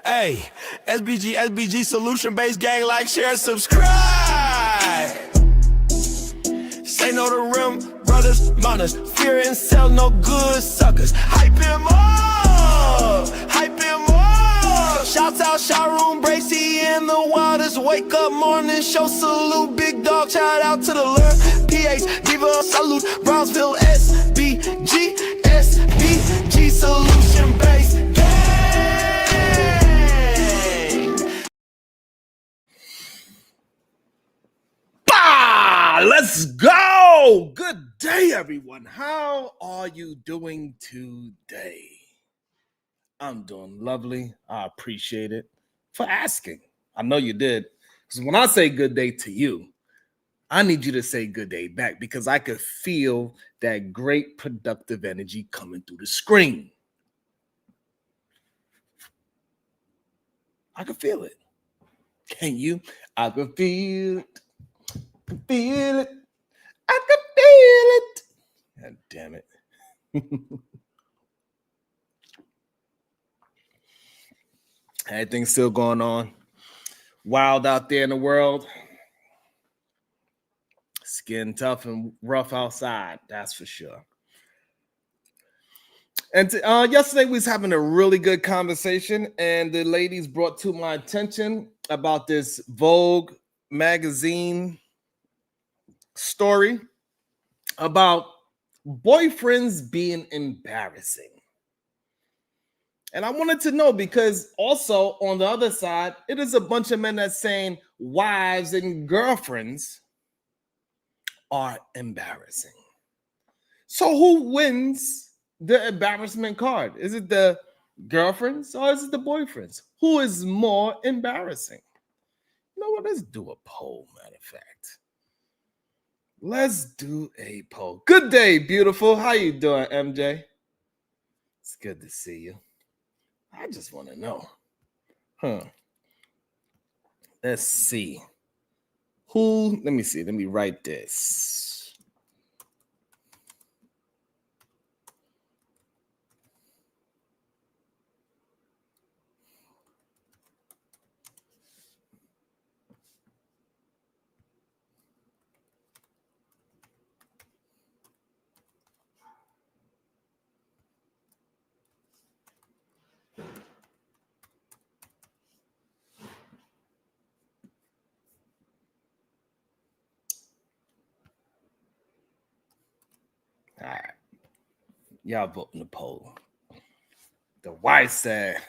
Hey, SBG solution-based gang, like, share, subscribe. Say no to rim, brothers, mothers, fear and sell no good suckers. Hype him up, hype him up. Shouts out Sharon Bracy and the Wildest. Wake up morning show salute, big dog. Shout out to the Lure, PH, Diva salute, Brownsville, SBG solution-based gang. Let's go. Good day, everyone. How are you doing today? I'm doing lovely. I appreciate it for asking. I know you did. Because when I say good day to you, I need you to say good day back because I could feel that great productive energy coming through the screen. I can feel it. Can you? I can feel it. Feel it. I can feel it. God damn it. Everything's still going on. Wild out there in the world. Skin tough and rough outside, that's for sure. And yesterday we was having a really good conversation, and the ladies brought to my attention about this Vogue magazine story about boyfriends being embarrassing. And I wanted to know because also on the other side, it is a bunch of men that's saying wives and girlfriends are embarrassing. So who wins the embarrassment card? Is it the girlfriends or is it the boyfriends? Who is more embarrassing? You know what? Let's do a poll, matter of fact. Let's do a poll. Good day, beautiful. How you doing, MJ? It's good to see you. I just want to know. Let's see. Who? Let me see. Let me write this. All right. Y'all vote in the poll. The wife said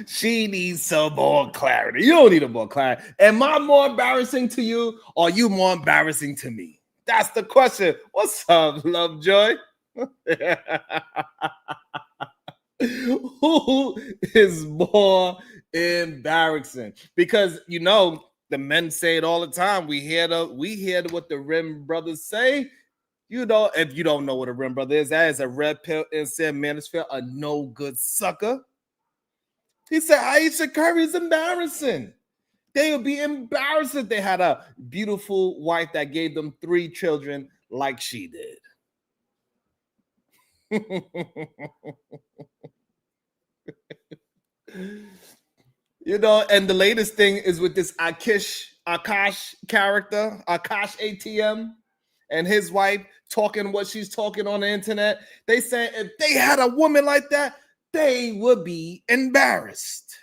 she needs some more clarity. You don't need a more clarity. Am I more embarrassing to you or are you more embarrassing to me? That's the question. What's up, Lovejoy? Who is more embarrassing? Because you know the men say it all the time. We hear what the Rim brothers say. You know, if you don't know what a Rim brother is, that is a red pill inside manosphere, a no good sucker. He said Aisha Curry is embarrassing. They would be embarrassed if they had a beautiful wife that gave them 3 children like she did. You know, and the latest thing is with this Akash character, Akash ATM, and his wife talking what she's talking on the internet. They say if they had a woman like that, they would be embarrassed.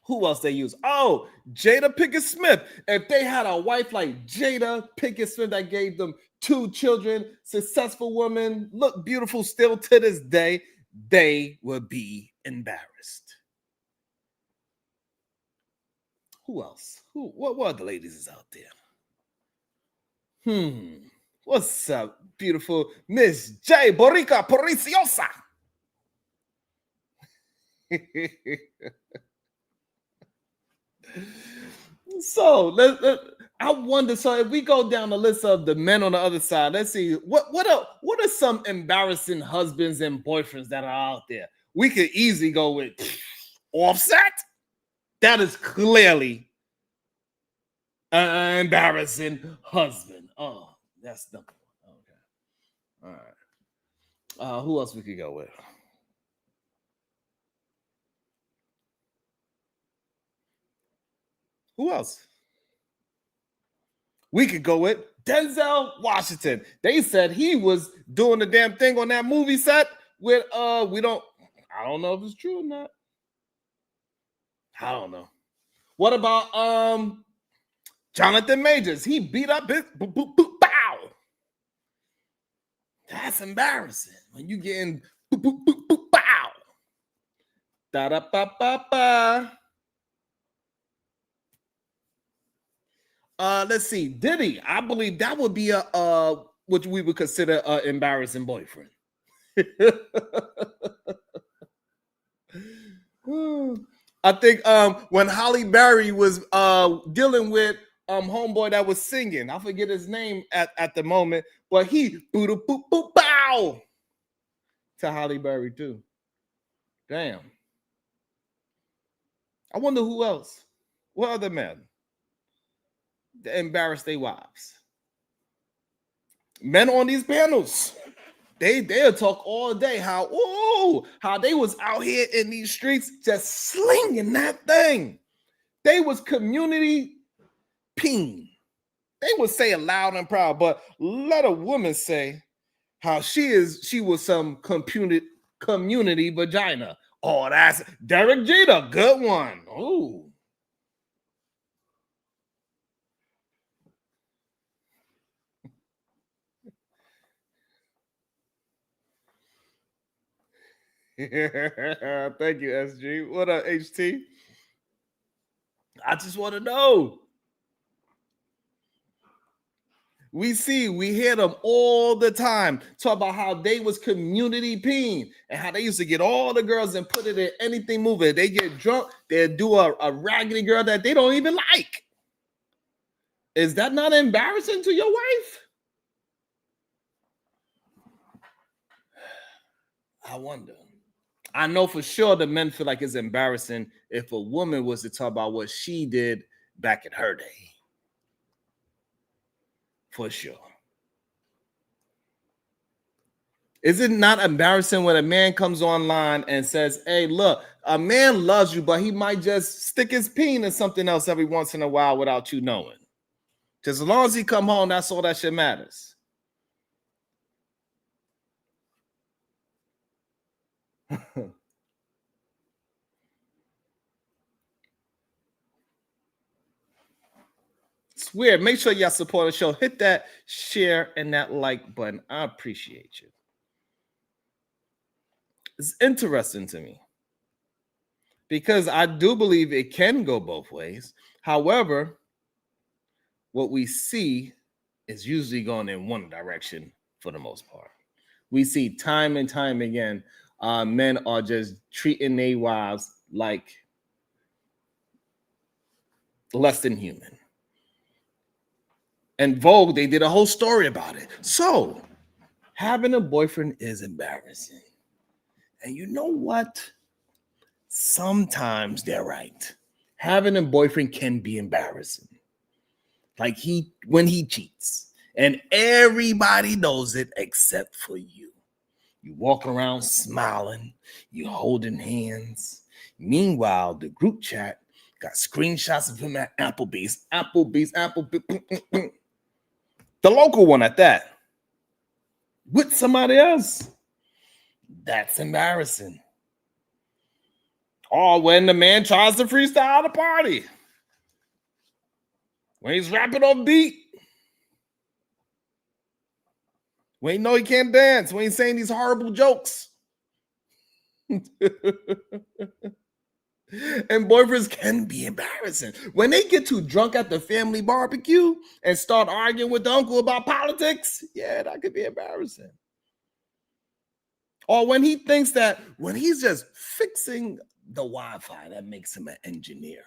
Who else they use? Oh, Jada Pinkett Smith. If they had a wife like Jada Pinkett Smith that gave them 2 children, successful woman, look beautiful still to this day, they would be embarrassed. Who else? What other ladies is out there? What's up, beautiful Miss J. Borica Poriciosa? So I wonder. So if we go down the list of the men on the other side, let's see what are some embarrassing husbands and boyfriends that are out there. We could easily go with Offset. That is clearly an embarrassing husband. Oh, that's number one. Okay, all right. Who else we could go with? Who else? We could go with Denzel Washington. They said he was doing the damn thing on that movie set with I don't know if it's true or not. I don't know. What about Jonathan Majors? He beat up his bow. That's embarrassing when you getting bow. Da da ba ba ba. Let's see, Diddy. I believe that would be a which we would consider an embarrassing boyfriend. I think when Halle Berry was dealing with homeboy that was singing, I forget his name at the moment, but he boop boop boop bow to Halle Berry too. Damn. I wonder who else. What other men that embarrass their wives? Men on these panels. They'll talk all day how they was out here in these streets just slinging that thing. They was community peen. They would say it loud and proud, but let a woman say how she was some community vagina. Oh, that's Derek Jeter, good one. Oh. Thank you, SG. What up, HT? I just want to know. We hear them all the time talk about how they was community peeing and how they used to get all the girls and put it in anything moving. They get drunk, they'll do a raggedy girl that they don't even like. Is that not embarrassing to your wife? I wonder. I know for sure the men feel like it's embarrassing if a woman was to talk about what she did back in her day. For sure. Is it not embarrassing when a man comes online and says, hey, look, a man loves you, but he might just stick his peen in something else every once in a while without you knowing? Just as long as he come home, that's all that shit matters. It's weird. Make sure y'all support the show. Hit that share and that like button. I appreciate you. It's interesting to me because I do believe it can go both ways. However, what we see is usually going in one direction for the most part. We see time and time again, men are just treating their wives like less than human. And Vogue, they did a whole story about it. So having a boyfriend is embarrassing. And you know what? Sometimes they're right. Having a boyfriend can be embarrassing. Like when he cheats. And everybody knows it except for you. You walk around smiling. You holding hands. Meanwhile, the group chat got screenshots of him at Applebee's. The local one at that. With somebody else. That's embarrassing. Or when the man tries to freestyle the party. When he's rapping on beat. When he know he can't dance. When he's saying these horrible jokes. And boyfriends can be embarrassing. When they get too drunk at the family barbecue and start arguing with the uncle about politics, yeah, that could be embarrassing. Or when he thinks that when he's just fixing the Wi-Fi, that makes him an engineer.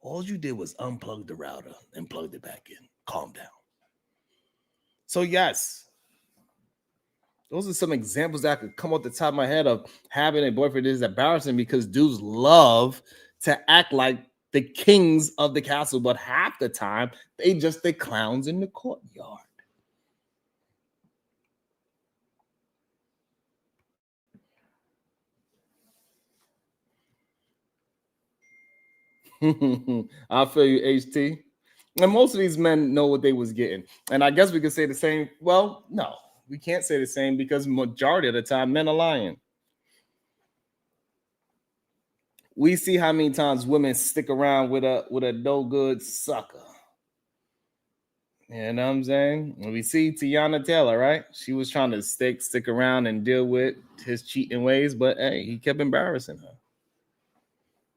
All you did was unplug the router and plug it back in. Calm down. So yes, those are some examples that could come off the top of my head of having a boyfriend is embarrassing because dudes love to act like the kings of the castle, but half the time they just the clowns in the courtyard. I feel you, HT. And most of these men know what they was getting. And I guess we could say the same. Well, no, we can't say the same because majority of the time men are lying. We see how many times women stick around with a no good sucker. You know what I'm saying? And we see Tiana Taylor, right? She was trying to stick around and deal with his cheating ways, but hey, he kept embarrassing her.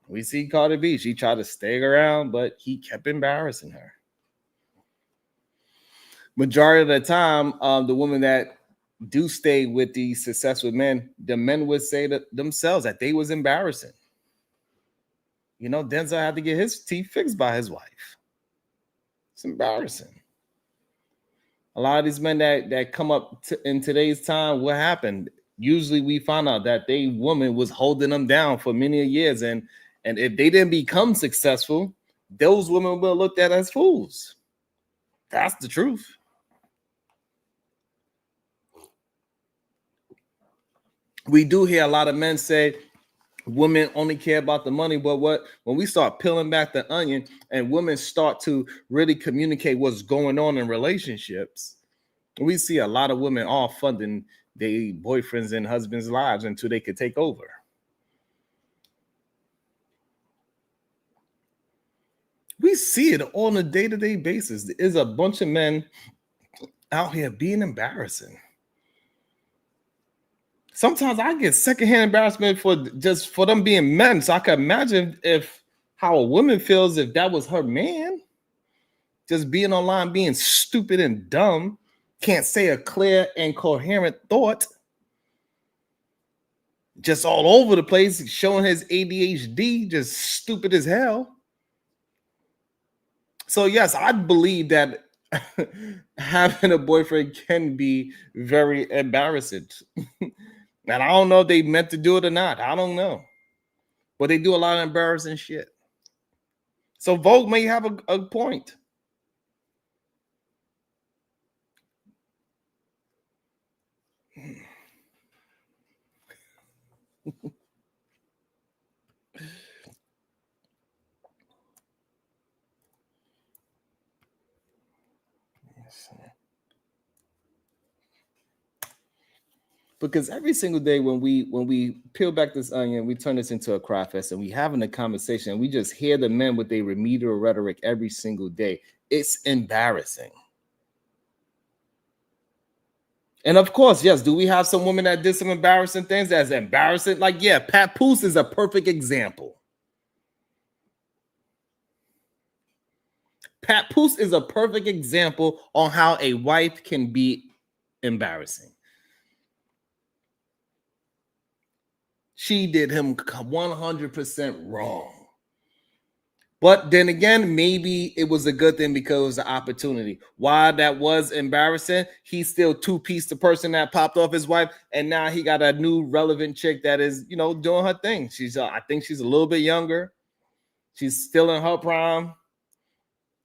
We see Cardi B. She tried to stay around, but he kept embarrassing her. Majority of the time, the women that do stay with these successful men, the men would say to themselves that they was embarrassing. You know, Denzel had to get his teeth fixed by his wife. It's embarrassing. A lot of these men that come up in today's time, what happened? Usually we find out that they woman was holding them down for many years. And if they didn't become successful, those women were looked at as fools. That's the truth. We do hear a lot of men say women only care about the money, but when we start peeling back the onion and women start to really communicate what's going on in relationships, we see a lot of women all funding their boyfriends and husbands' lives until they could take over. We see it on a day-to-day basis. There's a bunch of men out here being embarrassing. Sometimes I get secondhand embarrassment for them being men. So I can imagine how a woman feels if that was her man. Just being online, being stupid and dumb, can't say a clear and coherent thought. Just all over the place, showing his ADHD, just stupid as hell. So yes, I believe that having a boyfriend can be very embarrassing. And I don't know if they meant to do it or not. I don't know. But they do a lot of embarrassing shit. So Vogue may have a point. Because every single day when we peel back this onion, we turn this into a cry fest and we having a conversation and we just hear the men with their remedial rhetoric every single day. It's embarrassing. And of course, yes, do we have some women that did some embarrassing things that's embarrassing? Like, yeah, Papoose is a perfect example. Papoose is a perfect example on how a wife can be embarrassing. She did him 100% wrong. But then again, maybe it was a good thing because it was an opportunity. While that was embarrassing, he's still two-piece the person that popped off his wife, and now he got a new relevant chick that is, doing her thing. I think she's a little bit younger. She's still in her prime.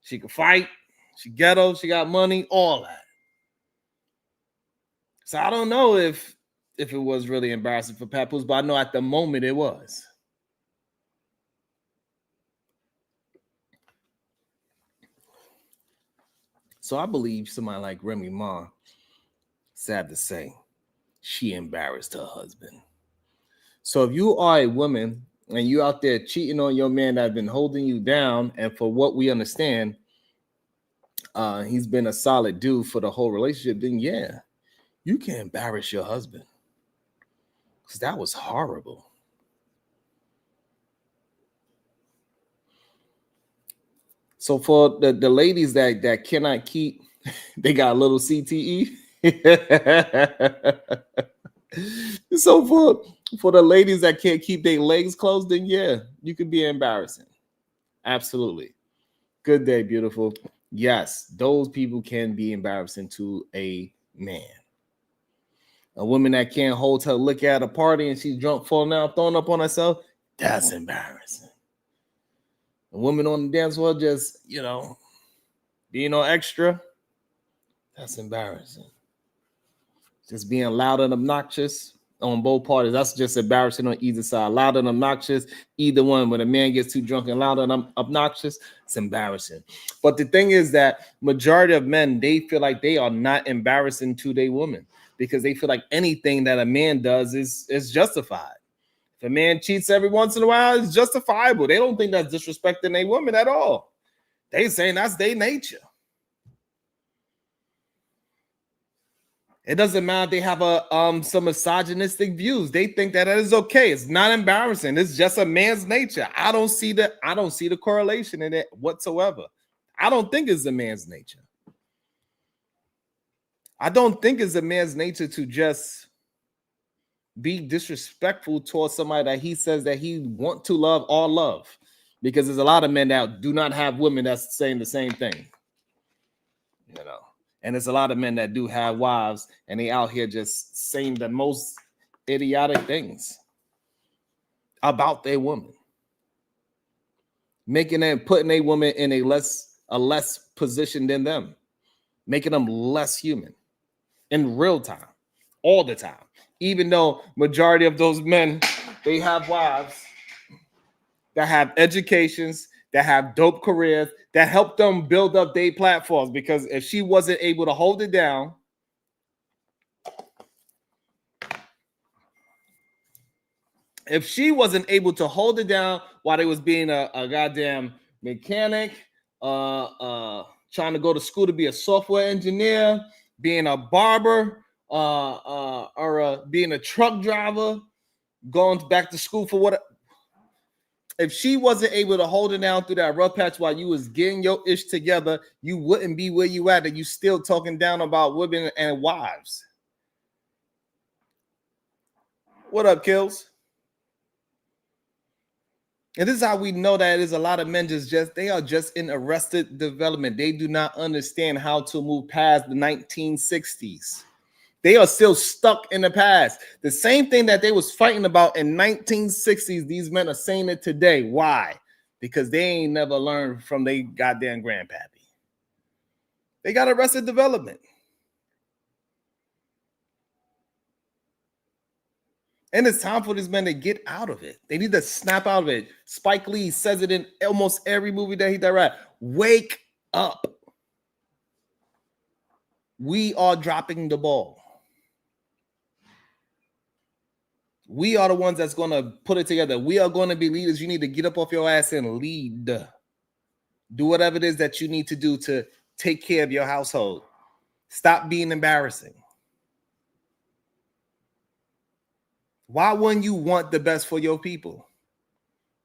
She can fight. She ghetto. She got money. All that. So I don't know if it was really embarrassing for Papoose, but I know at the moment it was. So I believe somebody like Remy Ma, sad to say, she embarrassed her husband. So if you are a woman and you out there cheating on your man that's been holding you down, and for what we understand, he's been a solid dude for the whole relationship, then yeah, you can embarrass your husband. Because that was horrible. So for the ladies that cannot keep, they got a little CTE. So for the ladies that can't keep their legs closed, then yeah, you could be embarrassing. Absolutely. Good day, beautiful. Yes, those people can be embarrassing to a man. A woman that can't hold her liquor at a party and she's drunk, falling out, throwing up on herself, that's embarrassing. A woman on the dance floor just, being on extra, that's embarrassing. Just being loud and obnoxious, on both parties. That's just embarrassing on either side. Loud and obnoxious, either one. When a man gets too drunk and loud and obnoxious, it's embarrassing. But the thing is that majority of men, they feel like they are not embarrassing to their woman because they feel like anything that a man does is justified. If a man cheats every once in a while, it's justifiable. They don't think that's disrespecting a woman at all. They saying that's their nature. It doesn't matter if they have some misogynistic views. They think that is okay. It's not embarrassing. It's just a man's nature. I don't see the correlation in it whatsoever. I don't think it's a man's nature. I don't think it's a man's nature to just be disrespectful towards somebody that he says that he want to love or love. Because there's a lot of men that do not have women that's saying the same thing. You know. And there's a lot of men that do have wives and they out here just saying the most idiotic things about their woman. Putting a woman in a less position than them, making them less human in real time, all the time. Even though majority of those men, they have wives that have educations, that have dope careers, that help them build up their platforms. Because if she wasn't able to hold it down, while they was being a goddamn mechanic, trying to go to school to be a software engineer, being a barber, or being a truck driver, going back to school for what? If she wasn't able to hold it down through that rough patch while you was getting your ish together, you wouldn't be where you at, and you still talking down about women and wives. What up, Kills? And this is how we know that there's a lot of men they are just in arrested development. They do not understand how to move past the 1960s. They are still stuck in the past. The same thing that they was fighting about in 1960s, these men are saying it today. Why? Because they ain't never learned from their goddamn grandpappy. They got arrested development. And it's time for these men to get out of it. They need to snap out of it. Spike Lee says it in almost every movie that he directs. Wake up. We are dropping the ball. We are the ones that's going to put it together. We are going to be leaders. You need to get up off your ass and lead. Do whatever it is that you need to do to take care of your household. Stop being embarrassing. Why wouldn't you want the best for your people?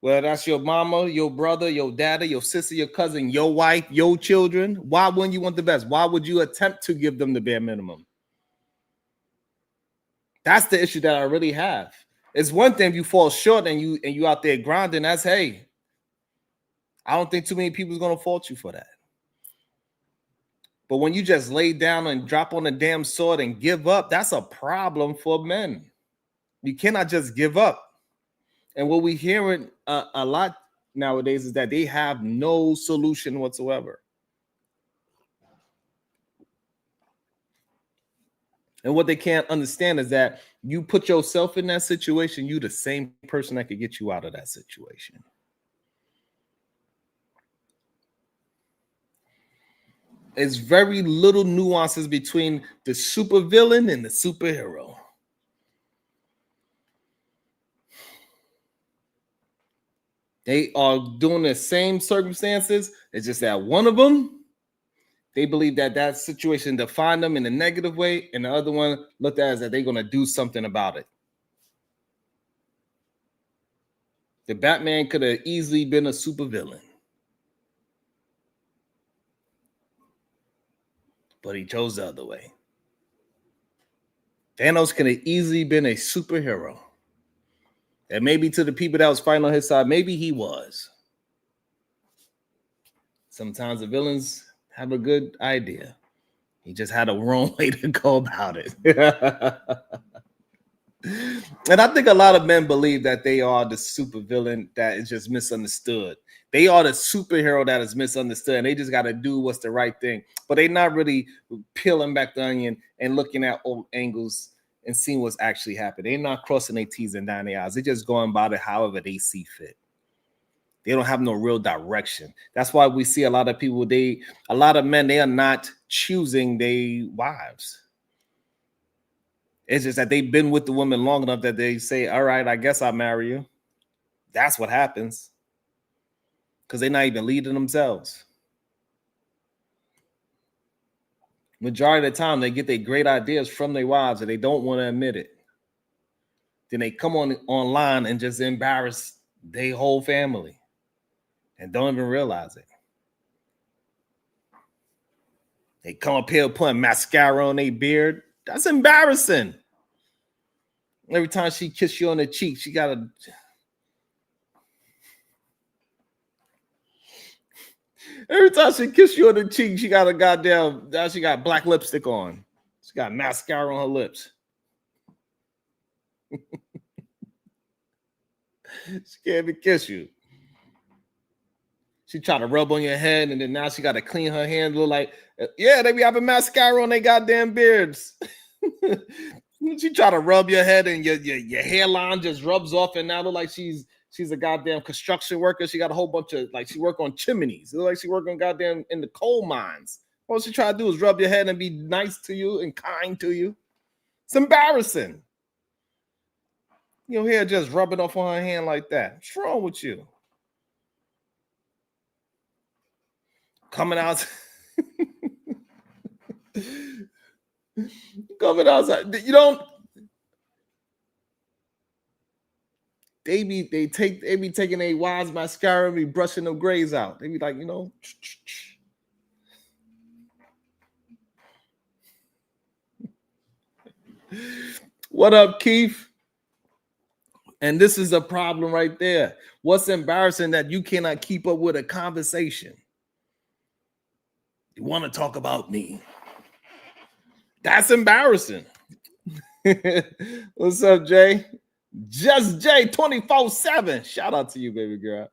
Well, that's your mama, your brother, your daddy, your sister, your cousin, your wife, your children. Why wouldn't you want the best? Why would you attempt to give them the bare minimum? That's the issue that I really have. It's one thing if you fall short and you out there grinding. That's hey. I don't think too many people is gonna fault you for that. But when you just lay down and drop on the damn sword and give up, that's a problem for men. You cannot just give up. And what we hearing a lot nowadays is that they have no solution whatsoever. And what they can't understand is that you put yourself in that situation, you the same person that could get you out of that situation. It's very little nuances between the supervillain and the superhero. They are doing the same circumstances. It's just that one of them, they believe that situation defined them in a negative way, and the other one looked at as that they're going to do something about it. The Batman could have easily been a supervillain, but he chose the other way. Thanos could have easily been a superhero. And maybe to the people that was fighting on his side, maybe he was. Sometimes the villains have a good idea. He just had a wrong way to go about it. And I think a lot of men believe that they are the supervillain that is just misunderstood. They are the superhero that is misunderstood, and they just got to do what's the right thing. But they're not really peeling back the onion and looking at old angles and seeing what's actually happening. They're not crossing their T's and dotting their I's. They're just going about it however they see fit. They don't have no real direction. That's why we see a lot of people, a lot of men, they are not choosing their wives. It's just that they've been with the woman long enough that they say, all right, I guess I'll marry you. That's what happens. Because they're not even leading themselves. Majority of the time, they get their great ideas from their wives and they don't want to admit it. Then they come online and just embarrass their whole family and don't even realize it. They come up here putting mascara on their beard. That's embarrassing. Every time she kisses you on the cheek, she got to... Every time she kisses you on the cheek, she got a goddamn... Now she got black lipstick on. She got mascara on her lips. She can't even kiss you. She try to rub on your head, and then now she got to clean her hand. Look like, yeah, they be having mascara on their goddamn beards. She try to rub your head, and your hairline just rubs off, and now look like she's a goddamn construction worker. She got a whole bunch of, like, she work on chimneys. It look like she work on goddamn in the coal mines. All she try to do is rub your head and be nice to you and kind to you. It's embarrassing. Your hair just rubbing off on her hand like that. What's wrong with you? Coming out. Coming outside. You don't. They be taking a wives mascara and be brushing them grays out. They be like, What up, Keith? And this is a problem right there. What's embarrassing that you cannot keep up with a conversation? You want to talk about me? That's embarrassing. What's up, Jay? Just Jay 24/7. Shout out to you, baby girl.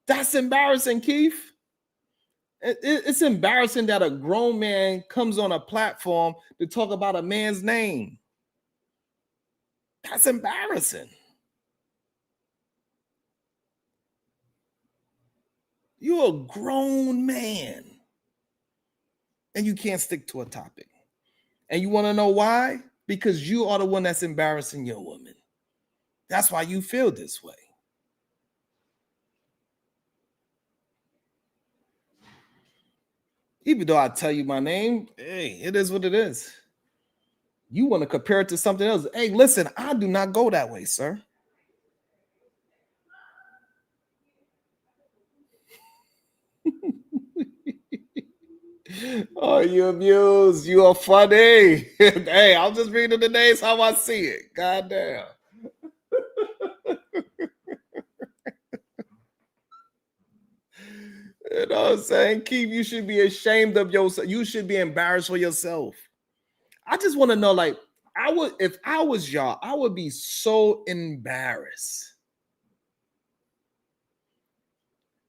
That's embarrassing, Keith. It's embarrassing that a grown man comes on a platform to talk about a man's name. That's embarrassing. You're a grown man and you can't stick to a topic. And you want to know why? Because you are the one that's embarrassing your woman. That's why you feel this way. Even though I tell you my name, hey, it is what it is. You want to compare it to something else. Hey, listen, I do not go that way, sir. Oh, you amused. You are funny. Hey, I'm just reading the names how I see it. God damn. You know what I'm saying? Keith, you should be ashamed of yourself. You should be embarrassed for yourself. I just want to know, like, if I was y'all, I would be so embarrassed.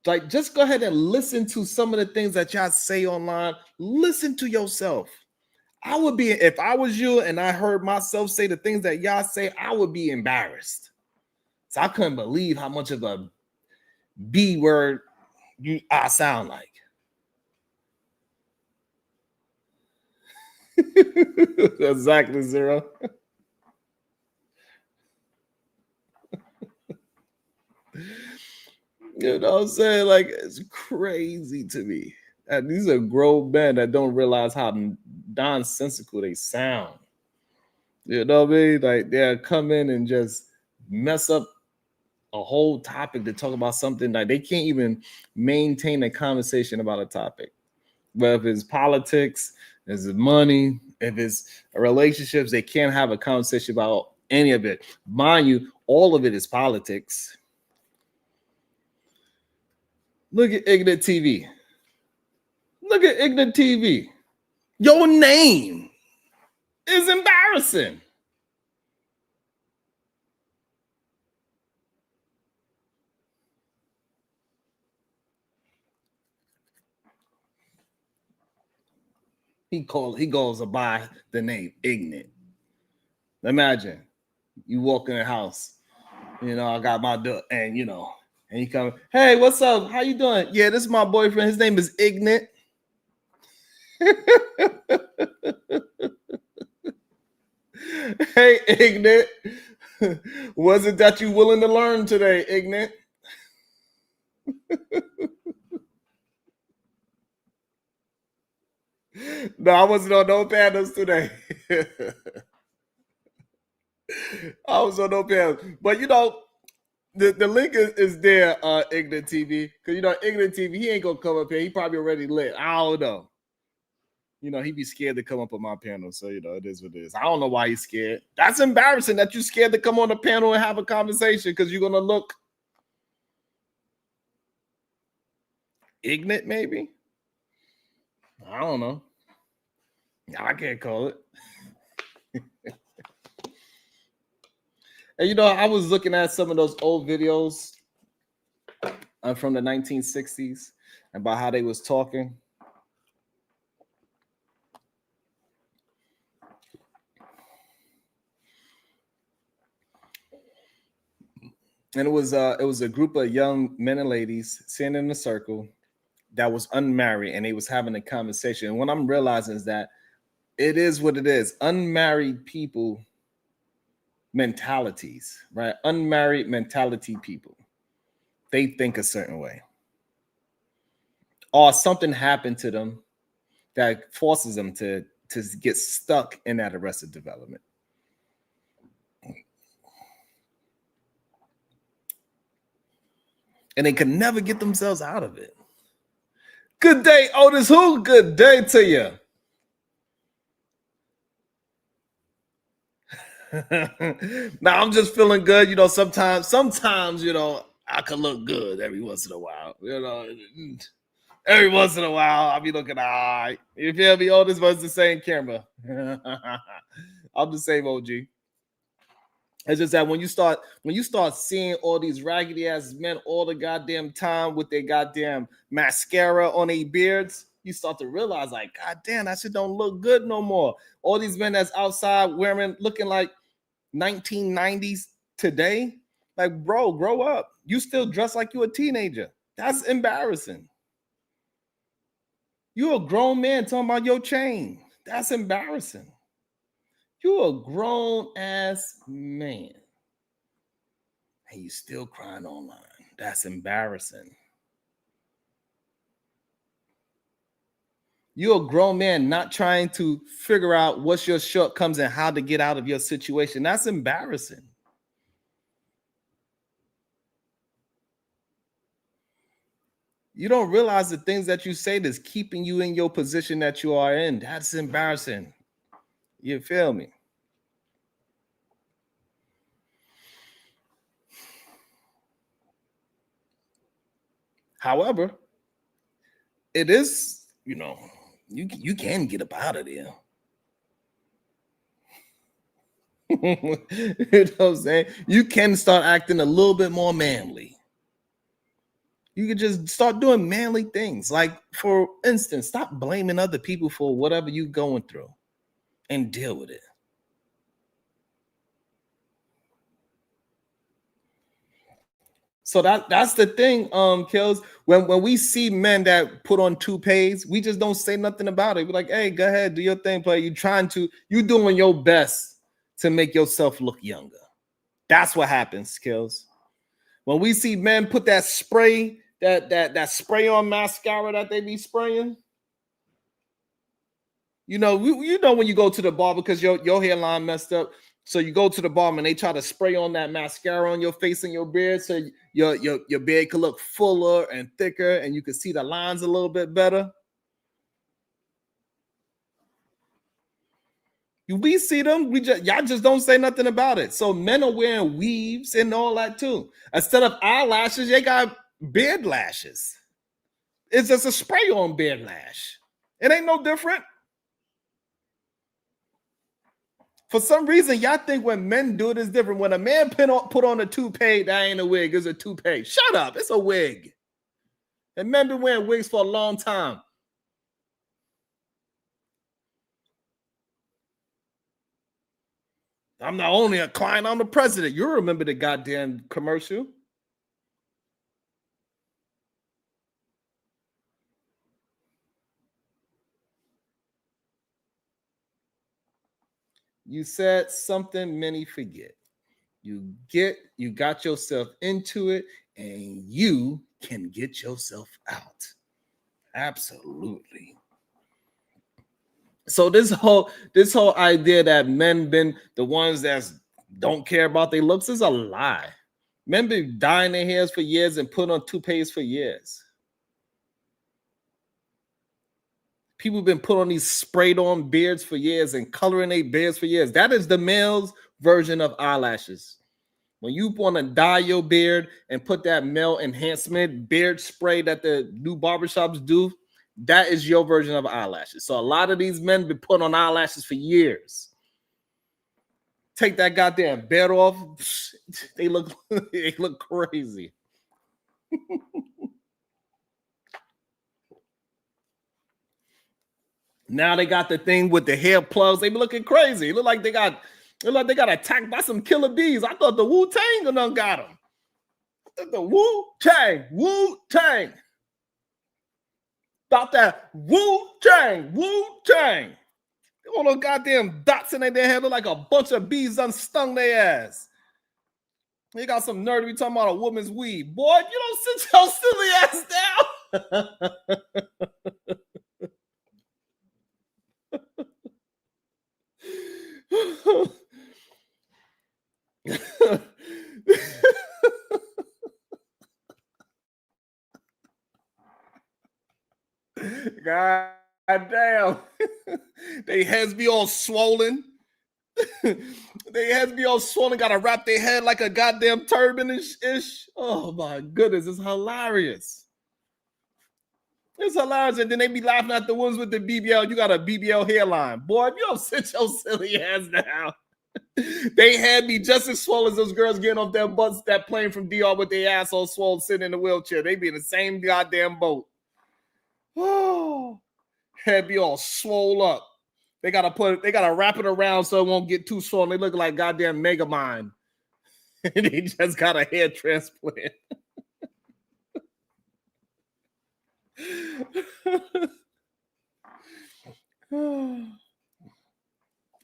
Like, just go ahead and listen to some of the things that y'all say online. Listen to yourself. I would be, if I was you and I heard myself say the things that y'all say, I would be embarrassed. So I couldn't believe how much of a B word I sound like. Exactly, Zero. You know what I'm saying? Like, it's crazy to me. And these are grown men that don't realize how nonsensical they sound. You know what I mean? Like, they'll come in and just mess up a whole topic to talk about something that they can't even maintain a conversation about a topic. But if it's politics, if it's money, if it's relationships, they can't have a conversation about any of it. Mind you, all of it is politics. Look at Ignorant TV. Look at Ignorant TV. Your name is embarrassing. He goes by the name Ignorant. Imagine you walk in the house, I got my door, and and you come, hey, what's up? How you doing? Yeah, this is my boyfriend. His name is Ignorant. Hey, Ignorant. Was it that you willing to learn today, Ignorant? No, I wasn't on no panels today. I was on no panels. But the link is there, Ignorant TV. Because Ignorant TV, he ain't gonna come up here. He probably already lit. I don't know. He'd be scared to come up on my panel. So, it is what it is. I don't know why he's scared. That's embarrassing that you're scared to come on the panel and have a conversation because you're gonna look ignorant, maybe. I don't know. I can't call it. And I was looking at some of those old videos from the 1960s about how they was talking. And it was a group of young men and ladies sitting in a circle that was unmarried, and they was having a conversation. And what I'm realizing is that it is what it is. Unmarried people mentalities, right? Unmarried mentality people. They think a certain way. Or something happened to them that forces them to get stuck in that arrested development. And they can never get themselves out of it. Good day, Otis. Who? Good day to you. Now I'm just feeling good. Sometimes, I can look good every once in a while. Every once in a while, I'll be looking all right. You feel me? Oh, this was the same camera. I'm the same OG. It's just that when you start seeing all these raggedy ass men all the goddamn time with their goddamn mascara on their beards, you start to realize, like, God damn, that shit don't look good no more. All these men that's outside looking like 1990s today, like, bro, grow up. You still dress like you a teenager. That's embarrassing. You a grown man talking about your chain. That's embarrassing. You a grown ass man. And you still crying online. That's embarrassing. You're a grown man not trying to figure out what's your shortcomings and how to get out of your situation. That's embarrassing. You don't realize the things that you say that's keeping you in your position that you are in. That's embarrassing. You feel me? However, it is, you can get up out of there. You know what I'm saying? You can start acting a little bit more manly. You can just start doing manly things. Like, for instance, stop blaming other people for whatever you're going through and deal with it. So that's the thing, Kills. When we see men that put on toupees, we just don't say nothing about it. We're like, hey, go ahead, do your thing, play. You doing your best to make yourself look younger. That's what happens, Kills. When we see men put that spray, that spray on mascara that they be spraying, when you go to the barber because your hairline messed up, so you go to the barber and they try to spray on that mascara on your face and your beard so your beard could look fuller and thicker and you can see the lines a little bit better. We see them, y'all just don't say nothing about it. So men are wearing weaves and all that too. Instead of eyelashes, they got beard lashes. It's just a spray on beard lash. It ain't no different. For some reason, y'all think when men do it is different. When a man put on a toupee, that ain't a wig, it's a toupee. Shut up, it's a wig. And men been wearing wigs for a long time. I'm not only a client, I'm the president. You remember the goddamn commercial? You said something many forget. You got yourself into it, and you can get yourself out. Absolutely. So this whole idea that men been the ones that don't care about their looks is a lie. Men been dyeing their hairs for years and put on toupees for years. People been put on these sprayed on beards for years and coloring their beards for years. That is the male's version of eyelashes. When you want to dye your beard and put that male enhancement beard spray that the new barbershops do, that is your version of eyelashes. So a lot of these men been put on eyelashes for years. Take that goddamn beard off, they look crazy. Now they got the thing with the hair plugs. They be looking crazy. It look like they got attacked by some killer bees. I thought the Wu-Tang done got them. I thought the Wu-Tang. About that Wu-Tang. All those goddamn dots in their head look like a bunch of bees done stung their ass. They got some nerve to be talking about a woman's weed. Boy, you don't sit your silly ass down. God damn. They heads be all swollen. Gotta wrap their head like a goddamn turban ish. Oh my goodness, it's hilarious. It's hilarious. And then they be laughing at the ones with the BBL. You got a BBL hairline. Boy, if you don't sit your silly ass down. They had me just as swollen as those girls getting off their butts that plane from DR with their asshole swollen sitting in the wheelchair. They be in the same goddamn boat. Oh, head be all swole up. They gotta wrap it around so it won't get too swollen. They look like goddamn Megamind. They just got a hair transplant.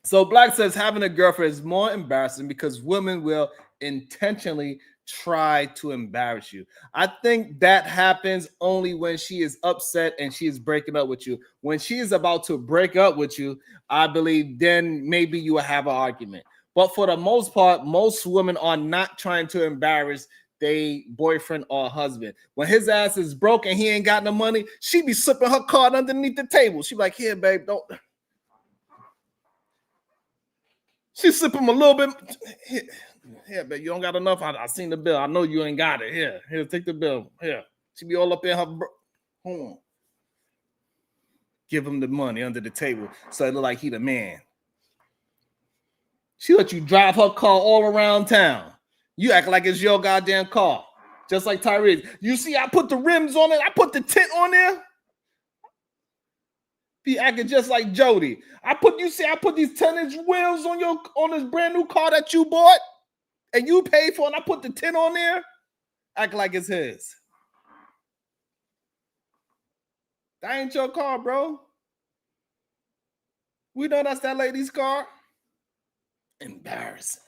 So Black says having a girlfriend is more embarrassing because women will intentionally try to embarrass you. I think that happens only when she is upset and she is breaking up with you. When she is about to break up with you, I believe then maybe you will have an argument. But for the most part, most women are not trying to embarrass their boyfriend or husband. When his ass is broke and he ain't got no money, she be slipping her card underneath the table. She be like, here, babe, don't. She slip him a little bit. Here, babe, you don't got enough. I seen the bill. I know you ain't got it. Here, take the bill. Here. She be all up in her. Hold on. Give him the money under the table so it look like he the man. She let you drive her car all around town. You act like it's your goddamn car. Just like Tyrese. You see, I put the rims on it. I put the tint on there. Be acting just like Jody. I put these 10-inch wheels on this brand new car that you bought and you paid for, and I put the tint on there. Act like it's his. That ain't your car, bro. We know that's that lady's car. Embarrassing.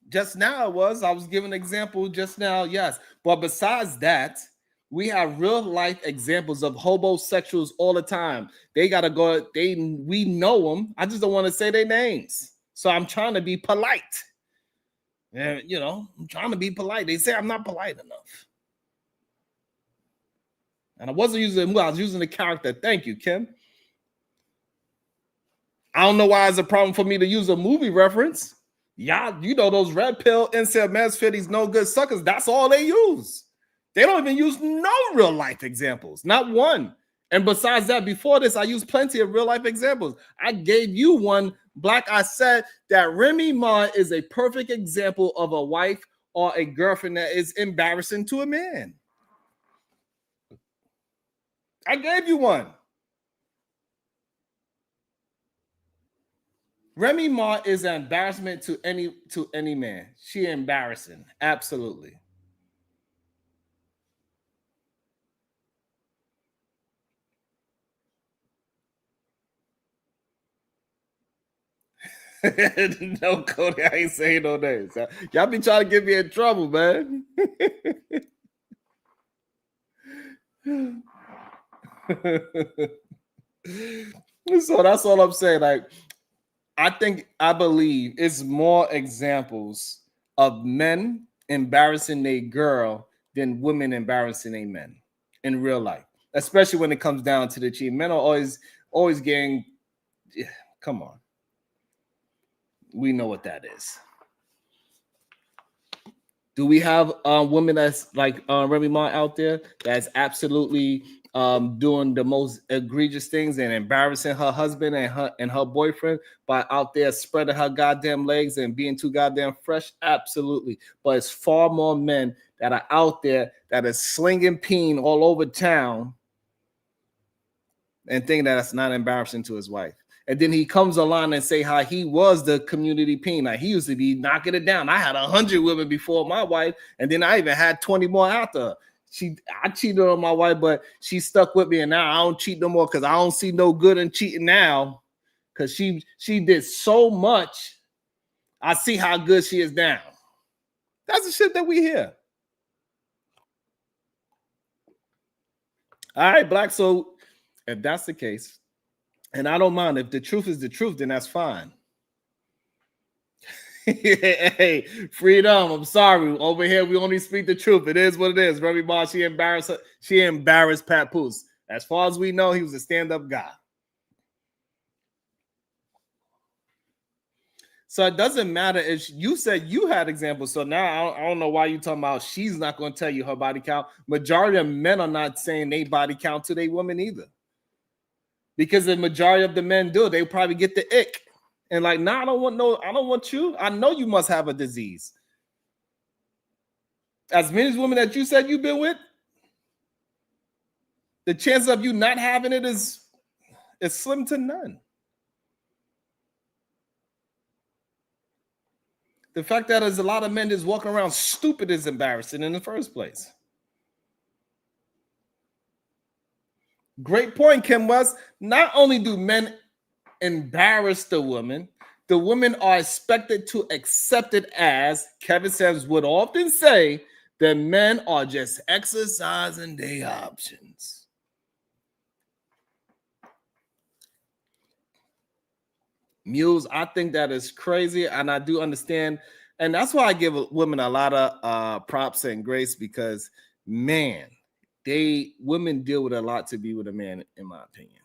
Just now I was giving an example just now, yes. But besides that, we have real life examples of homosexuals all the time. They gotta go, we know them. I just don't want to say their names. So I'm trying to be polite. And I'm trying to be polite. They say I'm not polite enough. And I wasn't using I was using the character. Thank you, Kim. I don't know why it's a problem for me to use a movie reference. Y'all, those red pill incel masfit, these no good suckers, that's all they use. They don't even use no real life examples, not one. And besides that, before this, I used plenty of real life examples. I gave you one, Black. I said that Remy Ma is a perfect example of a wife or a girlfriend that is embarrassing to a man? I gave you one. Remy Ma is an embarrassment to any man. She embarrassing, absolutely. No, Cody, I ain't saying no names. Y'all be trying to get me in trouble, man. So that's all I'm saying. Like, I believe it's more examples of men embarrassing a girl than women embarrassing a men in real life, especially when it comes down to the cheating. Men are always getting. Yeah, come on, we know what that is. Do we have women that's like Remy Ma out there that's absolutely doing the most egregious things and embarrassing her husband and her boyfriend by out there spreading her goddamn legs and being too goddamn fresh? Absolutely. But it's far more men that are out there that are slinging peen all over town and think that that's not embarrassing to his wife. And then he comes along and say how he was the community peen. Like, he used to be knocking it down. I had 100 women before my wife, and then I even had 20 more after her. I cheated on my wife, but she stuck with me, and now I don't cheat no more because I don't see no good in cheating now. Because she did so much. I see how good she is now. That's the shit that we hear. All right, Black. So if that's the case, and I don't mind, if the truth is the truth, then that's fine. Hey, freedom. I'm sorry. Over here, we only speak the truth. It is what it is. Remy Ma, she embarrassed Papoose. As far as we know, he was a stand-up guy. So it doesn't matter if you said you had examples. So now I don't know why you're talking about she's not going to tell you her body count. Majority of men are not saying they body count to their women either. Because the majority of the men do, they probably get the ick and like, nah, I don't want you. I know you must have a disease. As many women that you said you've been with, the chance of you not having it is slim to none. The fact that there's a lot of men just walking around stupid is embarrassing in the first place. Great point, Kim West. Not only do men embarrass the women are expected to accept it as Kevin Samuels would often say, that men are just exercising their options. Mules, I think that is crazy, and I do understand, and that's why I give women a lot of props and grace, because man, women deal with a lot to be with a man, in my opinion.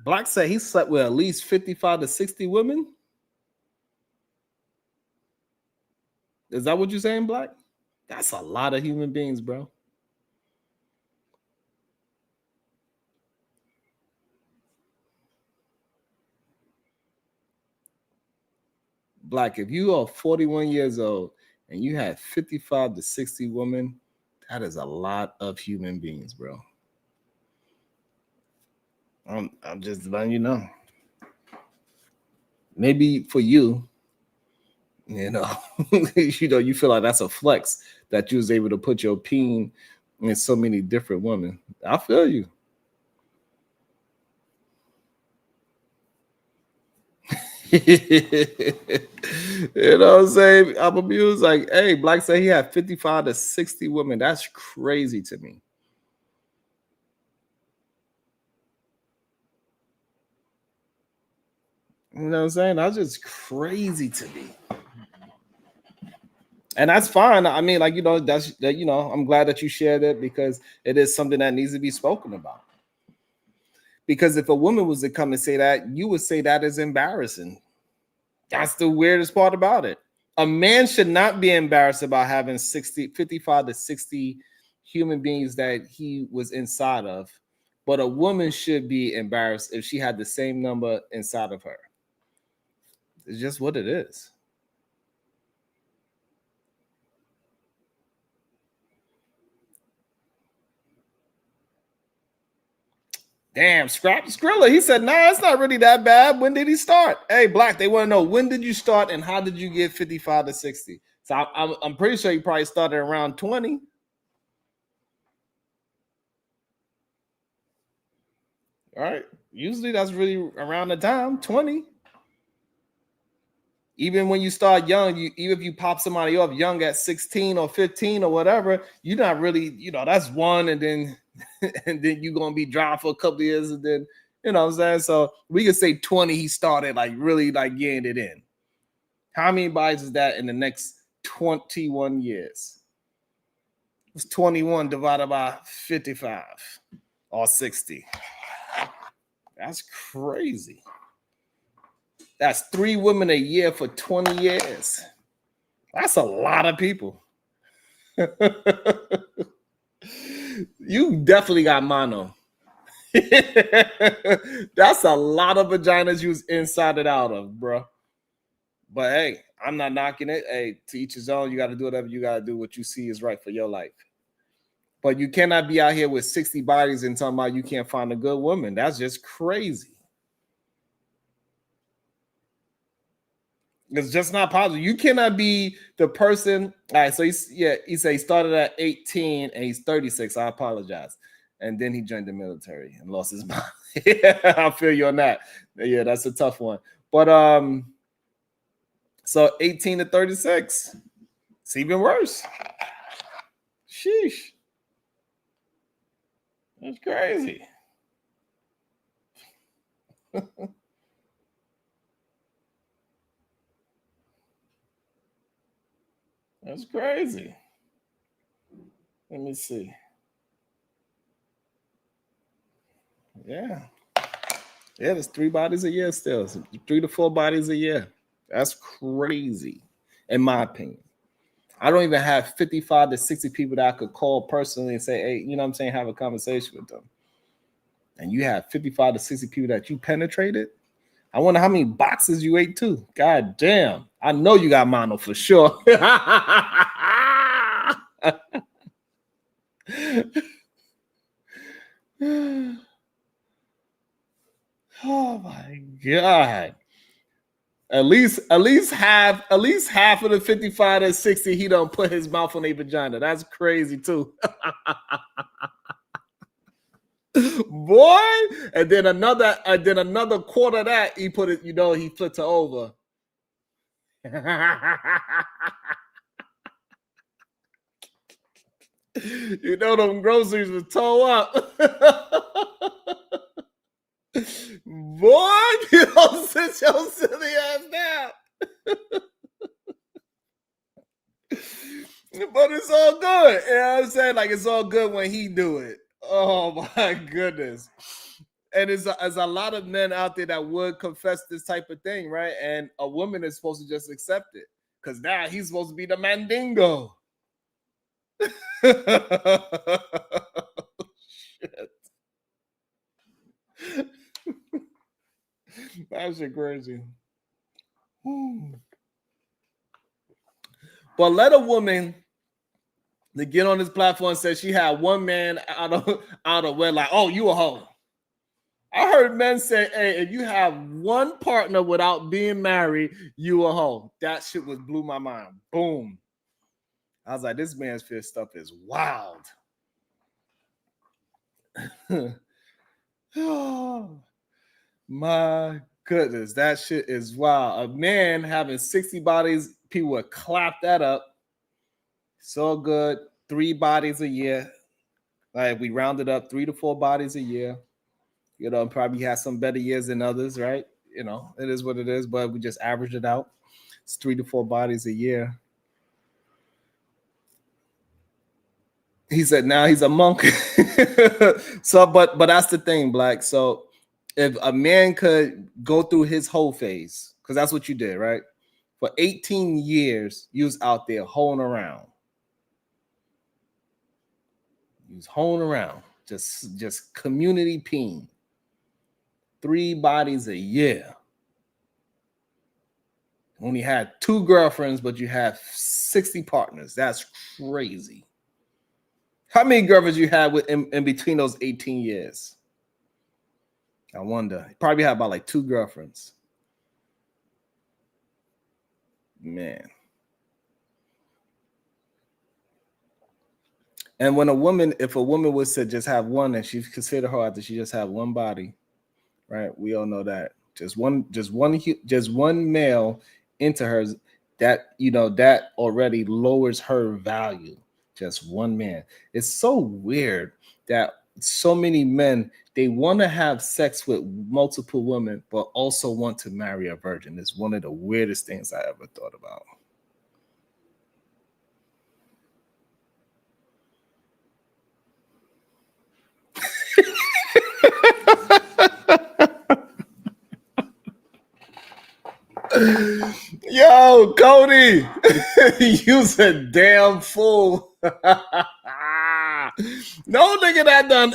Black said he slept with at least 55 to 60 women. Is that what you're saying, Black? That's a lot of human beings, bro. Black, if you are 41 years old and you had 55 to 60 women, that is a lot of human beings, bro. I'm just letting you know. Maybe for you, you feel like that's a flex that you was able to put your peen in so many different women. I feel you. You know what I'm saying? I'm amused. Like, hey, Black said he had 55 to 60 women. That's crazy to me. You know what I'm saying? That's just crazy to me. And that's fine. I mean, like, I'm glad that you shared it, because it is something that needs to be spoken about. Because if a woman was to come and say that, you would say that is embarrassing. That's the weirdest part about it. A man should not be embarrassed about having 55 to 60 human beings that he was inside of but a woman should be embarrassed if she had the same number inside of her. It's just what it is. Damn, Scrap Skrilla. He said, nah, it's not really that bad. When did he start? Hey, Black, they want to know, when did you start and how did you get 55 to 60? So I'm pretty sure you probably started around 20. All right. Usually that's really around the time, 20. Even when you start young, even if you pop somebody off young at 16 or 15 or whatever, you're not really, that's one, and then and then you're gonna be dry for a couple of years, and then what I'm saying. So we could say 20, he started like really like getting it in. How many bodies is that in the next 21 years? It's 21 divided by 55 or 60. That's crazy. That's 3 women a year for 20 years. That's a lot of people. You definitely got mono. That's a lot of vaginas you was inside and out of, bro. But hey, I'm not knocking it. Hey, to each his own. You got to do whatever you got to do. What you see is right for your life. But you cannot be out here with 60 bodies and talking about you can't find a good woman. That's just crazy. It's just not possible. You cannot be the person. All right, so he said he started at 18 and he's 36. I apologize. And then he joined the military and lost his mind. Yeah, I feel you on that. Yeah, that's a tough one. But so 18 to 36. It's even worse. Sheesh. That's crazy. That's crazy. Let me see. Yeah. Yeah, there's 3 bodies a year still. 3 to 4 bodies a year. That's crazy, in my opinion. I don't even have 55 to 60 people that I could call personally and say, hey, you know what I'm saying, have a conversation with them. And you have 55 to 60 people that you penetrated. I wonder how many boxes you ate too. God damn. I know you got mono for sure. Oh my God. At least half of the 55 to 60, he don't put his mouth on a vagina. That's crazy too. Boy, and then another quarter of that he put it, he flipped her over. Them groceries was toe up. Boy, you don't sit your silly ass down. But it's all good. You know what I'm saying? Like, it's all good when he do it. Oh my goodness. And there's a lot of men out there that would confess this type of thing, right? And a woman is supposed to just accept it. Because now he's supposed to be the mandingo. Shit. That shit crazy. But let a woman to get on this platform and say she had one man out of wedlock. Oh, you a hoe. I heard men say, hey, if you have one partner without being married, you a hoe. That shit blew my mind. Boom. I was like, this man's fist stuff is wild. Oh, my goodness, that shit is wild. A man having 60 bodies, people would clap that up. So good. 3 bodies a year. Like, we rounded up 3 to 4 bodies a year. Probably has some better years than others, right? It is what it is, but we just averaged it out. It's 3 to 4 bodies a year. He said now he's a monk. So, but that's the thing, Black. So if a man could go through his whole phase, because that's what you did, right? For 18 years, you was out there hoeing around. You was hoeing around. Just community peen. 3 bodies a year. Only had 2 girlfriends, but you have 60 partners. That's crazy. How many girlfriends you had in between those 18 years? I wonder. You probably had about like 2 girlfriends. Man. And when if a woman was to just have one, and she considered her after she just had one body, right? We all know that just one male into her, that that already lowers her value. Just one man. It's so weird that so many men, they want to have sex with multiple women, but also want to marry a virgin. It's one of the weirdest things I ever thought about. Yo, Cody, you's a damn fool. No nigga that done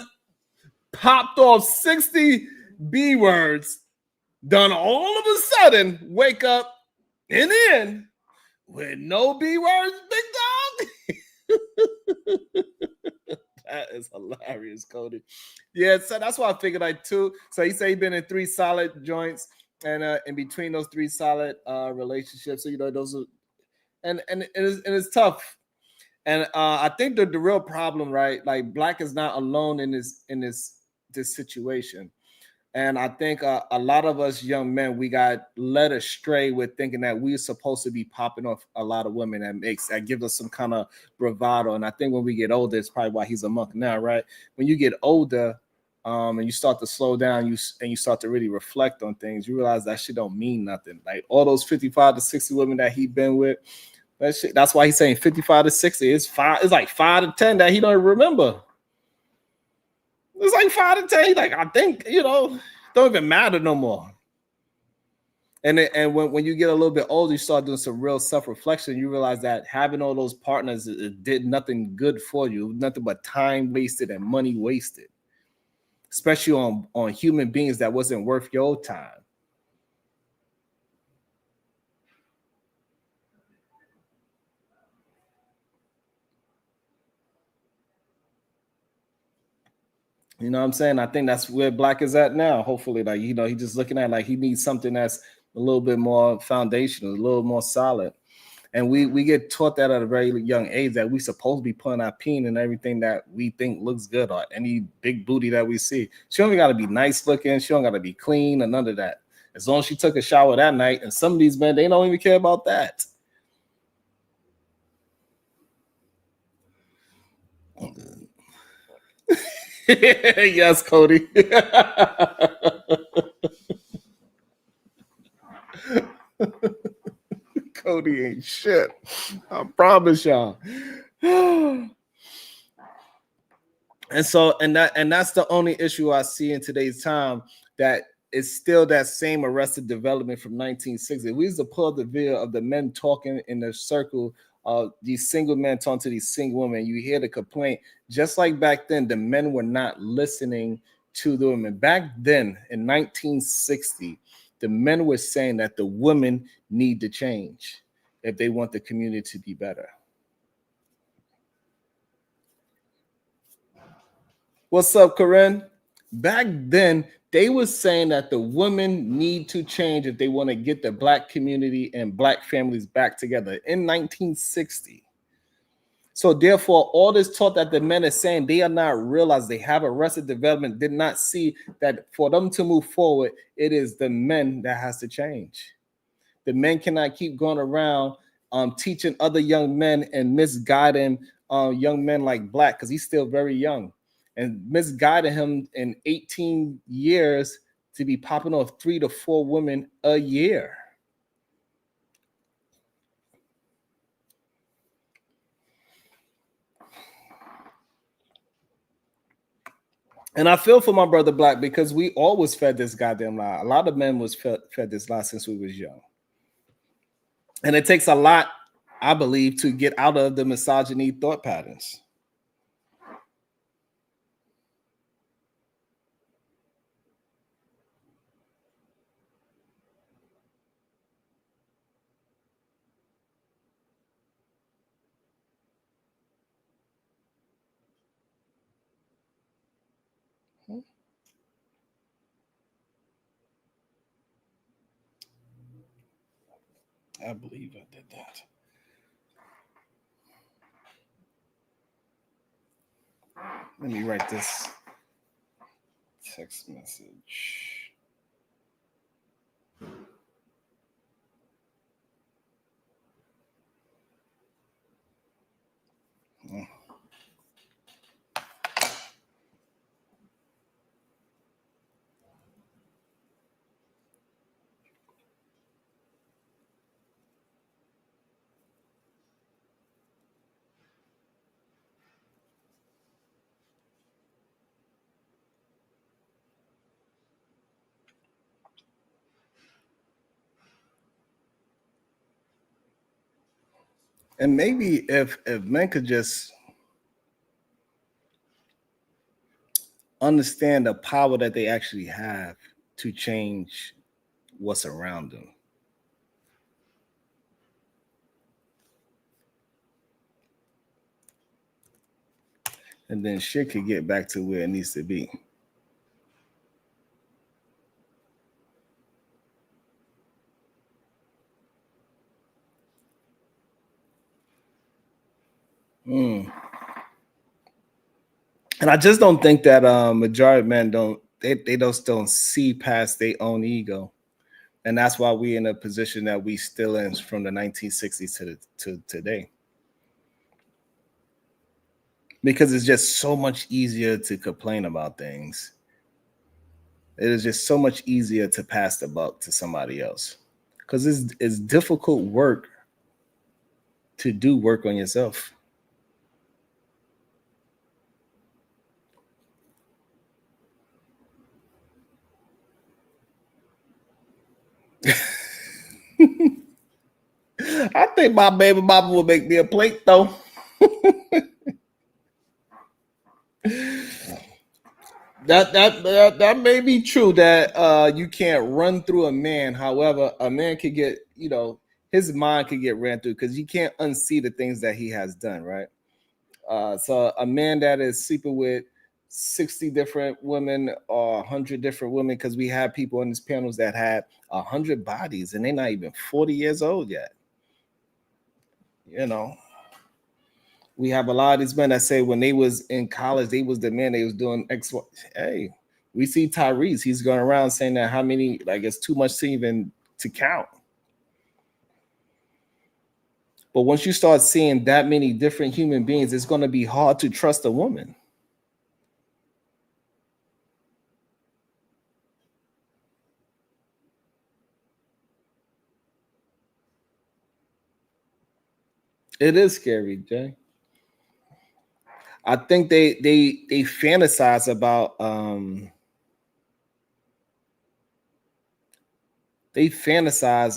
popped off 60 B words, done all of a sudden wake up and in with no B words, big dog. That is hilarious, Cody. Yeah, so that's why I figured I too. So he said he been in 3 solid joints, and in between those 3 solid relationships, so those are, and it's tough. And I think the real problem, right? Like Black is not alone in this situation. And I think a lot of us young men, we got led astray with thinking that we're supposed to be popping off a lot of women. That gives us some kind of bravado. And I think when we get older, it's probably why he's a monk now, right? When you get older, and you start to slow down, you start to really reflect on things, you realize that shit don't mean nothing. Like all those 55 to 60 women that he been with, that's why he's saying 55 to 60. It's like 5 to 10 that he don't remember. It's like 5 to 10. He's like, I think, don't even matter no more. And when you get a little bit older, you start doing some real self-reflection. You realize that having all those partners, it did nothing good for you. Nothing but time wasted and money wasted, especially on human beings that wasn't worth your time. You know what I'm saying? I think that's where Black is at now. Hopefully, like, he's just looking at like he needs something that's a little bit more foundational, a little more solid. And we get taught that at a very young age that we supposed to be putting our peen in everything that we think looks good, or any big booty that we see. She don't got to be nice looking. She don't got to be clean or none of that. As long as she took a shower that night. And some of these men, they don't even care about that. Yes, Cody. Cody ain't shit. I promise y'all. And that's the only issue I see in today's time, that it's still that same Arrested Development from 1960. We used to pull up the video of the men talking in the circle, these single men talking to these single women. You hear the complaint. Just like back then, the men were not listening to the women. Back then, in 1960, the men were saying that the women need to change if they want the community to be better. What's up, Corinne? Back then, they were saying that the women need to change if they want to get the Black community and Black families back together in 1960. So therefore, all this talk that the men are saying, they are not realized. They have Arrested Development, did not see that for them to move forward, it is the men that has to change. The men cannot keep going around teaching other young men and misguiding young men like Black, because he's still very young, and misguiding him in 18 years to be popping off 3 to 4 women a year. And I feel for my brother Black, because we always fed this goddamn lie. A lot of men was fed this lie since we was young. And it takes a lot, I believe, to get out of the misogyny thought patterns. I believe I did that. Let me write this text message. And maybe if men could just understand the power that they actually have to change what's around them. And then shit could get back to where it needs to be. And I just don't think that majority of men don't see past their own ego. And that's why we're in a position that we still in from the 1960s to today. Because it's just so much easier to complain about things. It is just so much easier to pass the buck to somebody else. Because it's difficult work to do work on yourself. I think my baby mama will make me a plate though. That may be true that you can't run through a man. However, a man could get, his mind could get ran through because you can't unsee the things that he has done, right? So a man that is sleeping with 60 different women or 100 different women, because we have people on these panels that had 100 bodies and they're not even 40 years old yet. We have a lot of these men that say when they was in college, they was the man, they was doing X. Hey, we see Tyrese. He's going around saying that how many, like it's too much to even to count. But once you start seeing that many different human beings, it's going to be hard to trust a woman. It is scary, Jay. I think they fantasize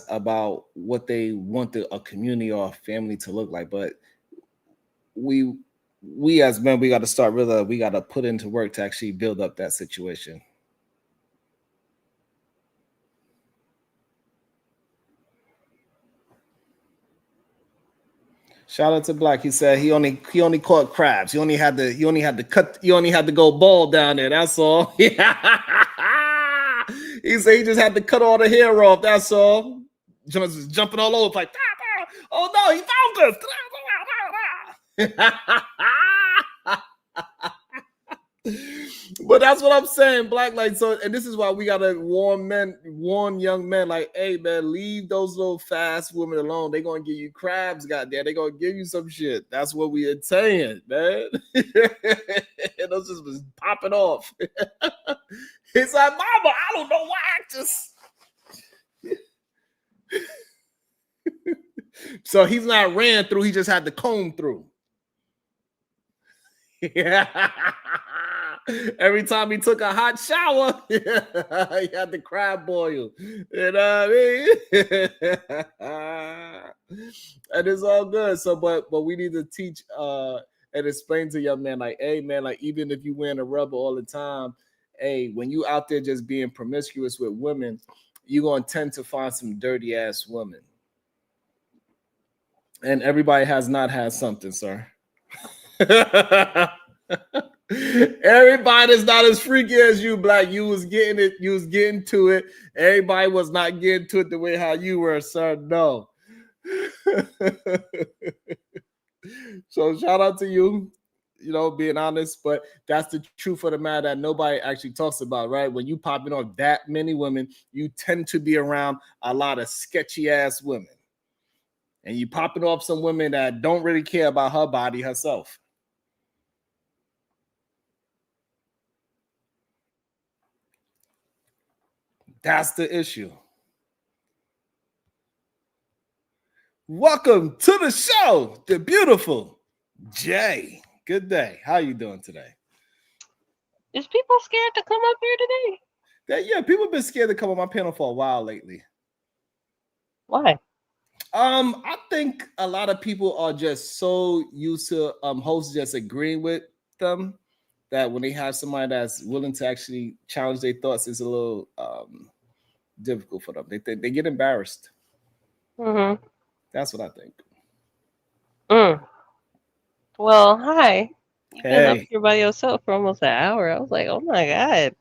about what they want a community or a family to look like, but we as men, we got to start we got to put into work to actually build up that situation. Shout out to Black. He said he only caught crabs. He only had to go bald down there. That's all. He said he just had to cut all the hair off. That's all. Just jumping all over like, oh no, he found us. But that's what I'm saying, Black. Like, so, and this is why we gotta warn young men, like, hey man, leave those little fast women alone. They're gonna give you crabs, goddamn. They're gonna give you some shit. That's what we are saying, man. And those just was popping off. It's like, mama, I don't know why I just. So he's not ran through, he just had to comb through. Yeah. Every time he took a hot shower, he had the crab boil. You know what I mean? And it's all good. So, but we need to teach and explain to young men, like, hey man, like even if you wearing a rubber all the time, hey, when you out there just being promiscuous with women, you're gonna tend to find some dirty ass women. And everybody has not had something, sir. Everybody's not as freaky as you, Black. You was getting it. You was getting to it. Everybody was not getting to it the way how you were, sir. No. So shout out to you, being honest. But that's the truth of the matter that nobody actually talks about, right? When you popping off that many women, you tend to be around a lot of sketchy ass women. And you popping off some women that don't really care about her body herself. That's the issue. Welcome to the show, the beautiful Jay. Good day. How you doing today? Is people scared to come up here today? Yeah, people have been scared to come on my panel for a while lately. Why? I think a lot of people are just so used to hosts just agreeing with them that when they have somebody that's willing to actually challenge their thoughts, it's a little difficult for them. They get embarrassed. Mm-hmm. That's what I think. Well, hi. You've been up Hey. here by yourself for almost an hour. I was like, oh my God.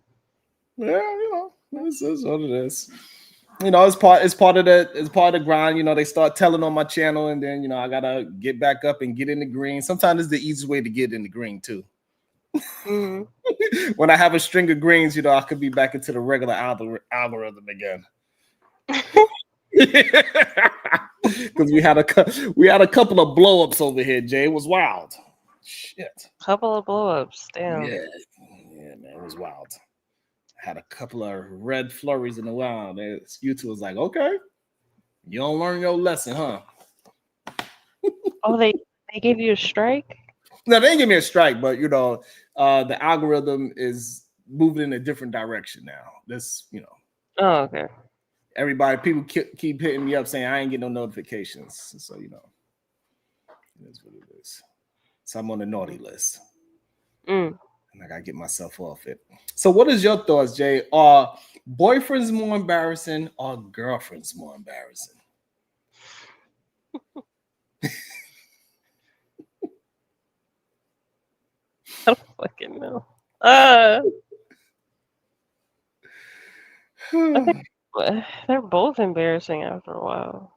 Yeah, this is what it is. It's part of the grind. They start telling on my channel, and then I gotta get back up and get in the green. Sometimes it's the easiest way to get in the green too. Mm-hmm. When I have a string of greens, I could be back into the regular algorithm again. Because we had a couple of blow-ups over here, Jay. It was wild. Shit. Couple of blow-ups. Damn. Yeah, man, it was wild. Had a couple of red flurries in a while. YouTube was like, okay, you don't learn your lesson, huh? Oh, they gave you a strike? No, they didn't give me a strike, but the algorithm is moving in a different direction now. Oh, okay. People keep hitting me up saying I ain't getting no notifications. So it is what it is. So I'm on the naughty list. And I gotta get myself off it. So what is your thoughts, Jay? Are boyfriends more embarrassing or girlfriends more embarrassing? I don't fucking know. I think they're both embarrassing after a while.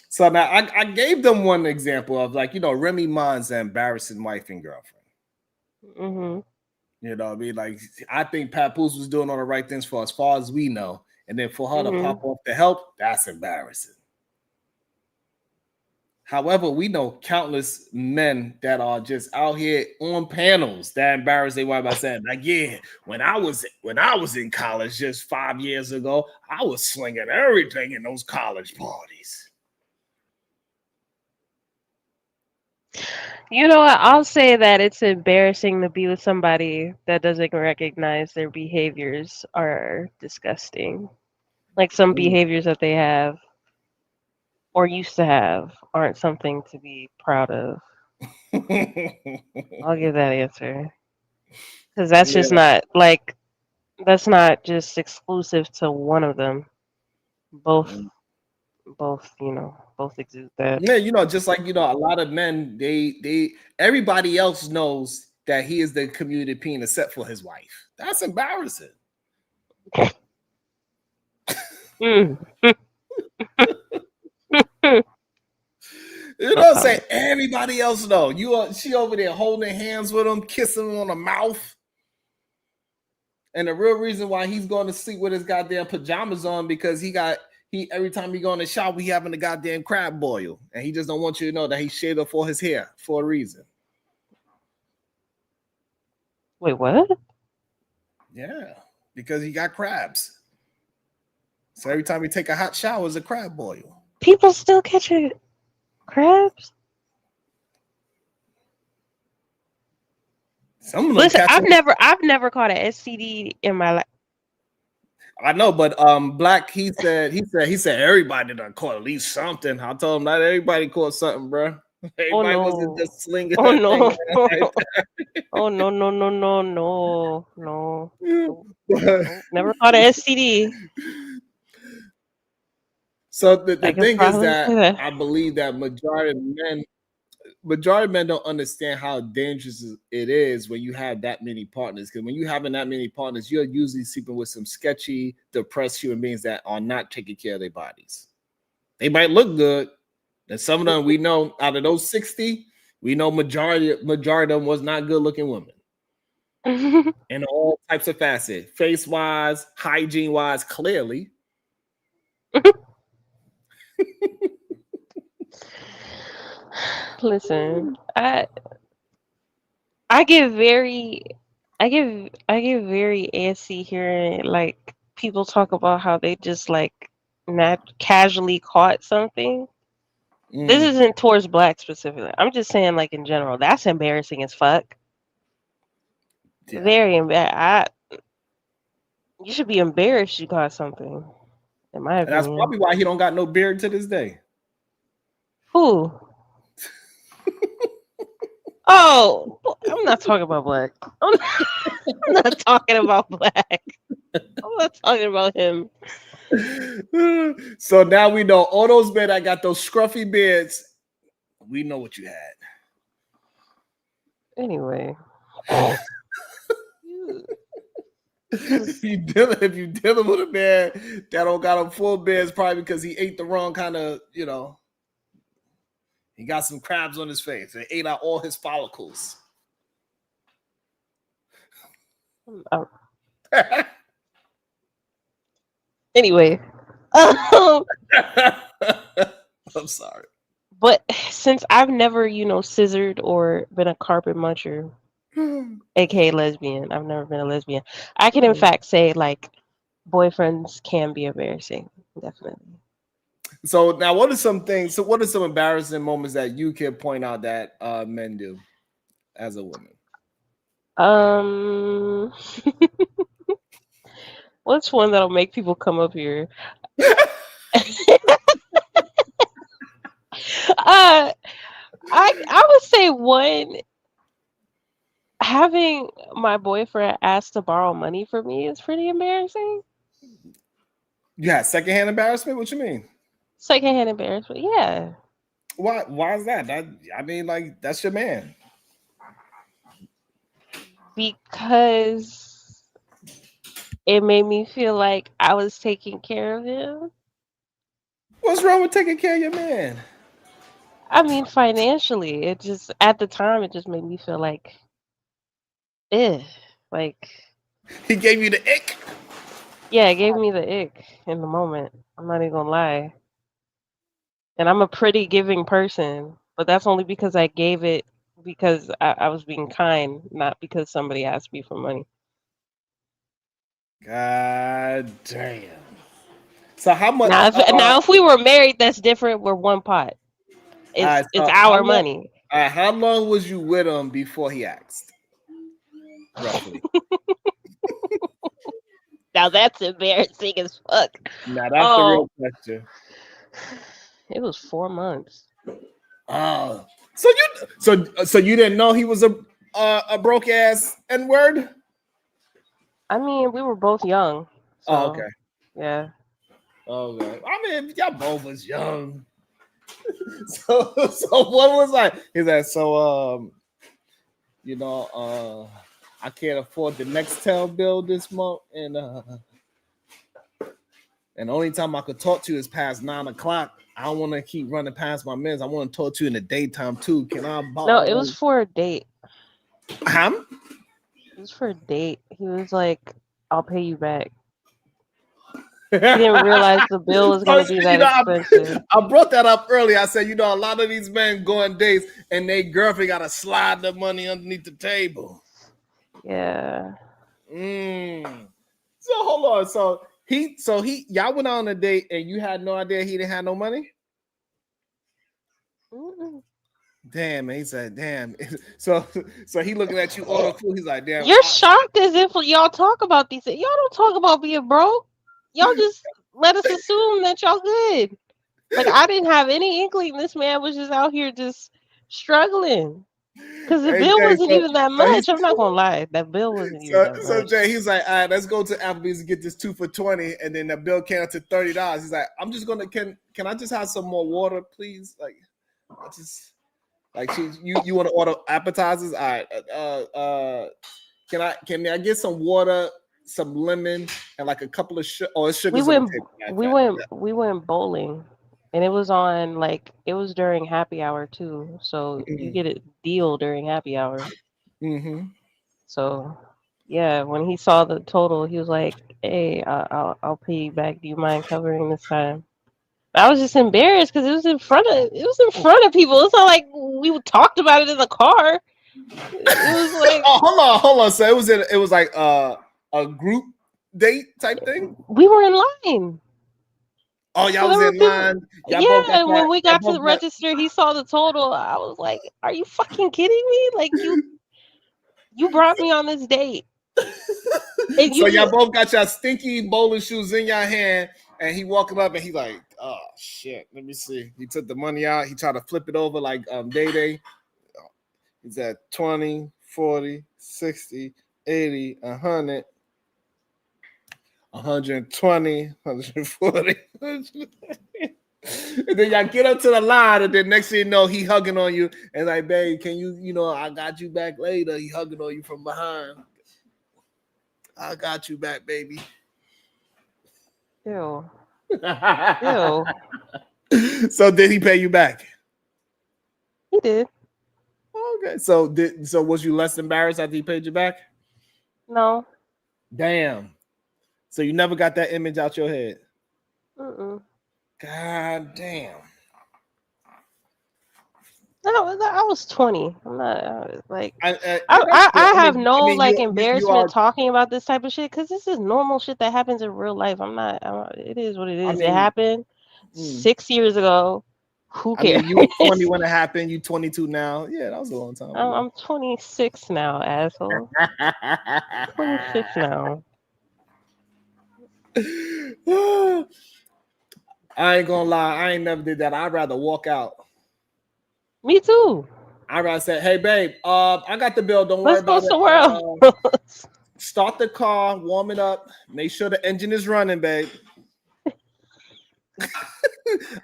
So now I gave them one example of Remy Ma's embarrassing wife and girlfriend. Mm-hmm. I mean, I think Papoose was doing all the right things for as far as we know, and then for her to pop off the help, that's embarrassing. However, we know countless men that are just out here on panels that embarrass their wife by saying, when I was in college just 5 years ago, I was slinging everything in those college parties. You know what? I'll say that it's embarrassing to be with somebody that doesn't recognize their behaviors are disgusting. Like some behaviors that they have or used to have aren't something to be proud of. I'll give that answer. Because that's just not that's not just exclusive to one of them. Both exude that. Yeah, just like a lot of men, everybody else knows that he is the community penis except for his wife. That's embarrassing. Say everybody else know. She over there holding hands with him, kissing him on the mouth. And the real reason why he's going to sleep with his goddamn pajamas on because every time he go in the shower, he having a goddamn crab boil. And he just don't want you to know that he shaved up for his hair for a reason. Wait, what? Yeah, because he got crabs. So every time he take a hot shower, it's a crab boil. People still catching crabs? Listen, I've never caught an STD in my life. I know, but Black, he said everybody done caught at least something. I told him not everybody caught something, bro. Everybody wasn't just slinging. Oh no! Oh no! Never caught an STD. So the thing is that I believe that majority of men majority of men don't understand how dangerous it is when you have that many partners. Because when you having that many partners, you're usually sleeping with some sketchy, depressed human beings that are not taking care of their bodies. They might look good, and some of them we know out of those 60, we know majority of them was not good looking women. In all types of facets, face wise, hygiene wise, clearly. Listen, I get very I get very antsy hearing like people talk about how they just like not casually caught something. This isn't towards black specifically. I'm just saying like in general. That's embarrassing as fuck. Yeah. Very embarrassing. You should be embarrassed you caught something. In my And that's opinion. probably why he don't got no beard to this day. Who? Oh, I'm not talking about black. I'm not talking about black. I'm not talking about him. So now we know all those men that got those scruffy beards. We know what you had. Anyway. If you dealing with a man that don't got a full beard, it's probably because he ate the wrong kind of, he got some crabs on his face and ate out all his follicles. Anyway. I'm sorry. But since I've never, scissored or been a carpet muncher, aka lesbian, I've never been a lesbian. I can in fact say like boyfriends can be embarrassing, definitely. So now what are some embarrassing moments that you can point out that men do as a woman? What's one that'll make people come up here? I would say one, having my boyfriend ask to borrow money from me is pretty embarrassing. Yeah, secondhand embarrassment. What you mean? Secondhand embarrassment. Yeah. Why is that? Like that's your man. Because it made me feel like I was taking care of him. What's wrong with taking care of your man? I mean, financially, it just at the time it just made me feel like, like he gave you the ick. Yeah, it gave me the ick in the moment. I'm not even gonna lie. And I'm a pretty giving person, but that's only because I gave it because I was being kind, not because somebody asked me for money. God damn. So how much? Now, if we were married, that's different. We're one pot. It's our money. How long was you with him before he asked? Roughly. Now that's embarrassing as fuck. Now that's the real question. It was 4 months. Oh, so you didn't know he was a broke ass N-word? I mean, we were both young. So, oh, okay. Yeah. Okay. I mean, y'all both was young. so what was like? He's like, I can't afford the Nextel bill this month, and the only time I could talk to you is past 9 o'clock. I don't want to keep running past my minutes. I want to talk to you in the daytime too. Can I borrow? No, it was for a date. Huh? It was for a date. He was like, "I'll pay you back." He didn't realize the bill was going to be that expensive. I brought that up earlier. I said, a lot of these men go on dates and they girlfriend got to slide the money underneath the table. Yeah. So hold on. So y'all went on a date and you had no idea he didn't have no money? Mm-mm. Damn, man. He said, damn. So he looking at you order food. He's like, damn. You're shocked as if y'all talk about these things. Y'all don't talk about being broke. Y'all just let us assume that y'all good. Like, I didn't have any inkling this man was just out here just struggling. Because the bill wasn't even that much. I'm not going to lie. That bill wasn't even that much. So Jay, he's like, all right, let's go to Applebee's and get this 2 for $20. And then the bill came out to $30. He's like, I'm just going to, can I just have some more water, please? Like, I just, Like you want to order appetizers? All right. Can I get some water, some lemon, and like a couple of it's We sugars on the went table. Matter of we fact. went we went bowling, and it was on like it was during happy hour too. So you get a deal during happy hour. Mm-hmm. So yeah, when he saw the total, he was like, "Hey, I'll pay you back. Do you mind covering this time?" I was just embarrassed because it was in front of people. It's not like we talked about it in the car. It was like Oh, hold on. So it was like a group date type thing. we were in line. Oh, y'all So was there were in people. line. Y'all both Yeah, got and that. when we Y'all got to both the got. register, he saw the total. I was like, "Are you fucking kidding me? Like you brought me on this date, and So you y'all just both got your stinky bowling shoes in your hand, and he walking up and he like, oh shit, let me see. He took the money out. He tried to flip it over like Day Day. He's at 20, 40, 60, 80, 100, 120, 140. And then y'all get up to the line, and then next thing you know, he hugging on you and like, babe, can I got you back later. He hugging on you from behind. I got you back, baby. ew, ew." So did he pay you back? He did. Okay. So was you less embarrassed after he paid you back? No. Damn. So you never got that image out your head. Mm-mm. God damn. No, I was 20. I'm not like That's good. I I have mean, no like you are. embarrassment talking about this type of shit because this is normal shit that happens in real life. It is what it I is. It mean, happened mm. 6 years ago. Who I cares? mean, you were 20 when it happened. You 22 now. Yeah, that was a long time ago. I'm 26 now, asshole. 26 now. I ain't gonna lie. I ain't never did that. I'd rather walk out. Me too. I'd rather say, "Hey, babe, I got the bill. Don't worry Let's go about it. somewhere else. Start the car, warm it up, make sure the engine is running, babe."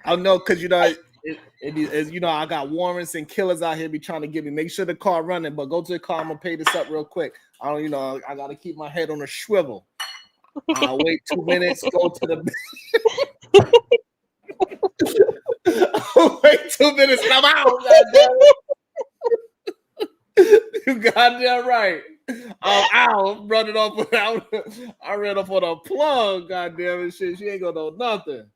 I know, cause I got warrants and killers out here be trying to get me. Make sure the car running, but go to the car. I'm gonna pay this up real quick. I don't, I gotta keep my head on a swivel. I'll wait 2 minutes. Go to the. Wait 2 minutes. And I'm out. Goddamn it. You goddamn right. I'm out. I'm running off without. I ran off on a plug. Goddamn it, shit. She ain't gonna know nothing.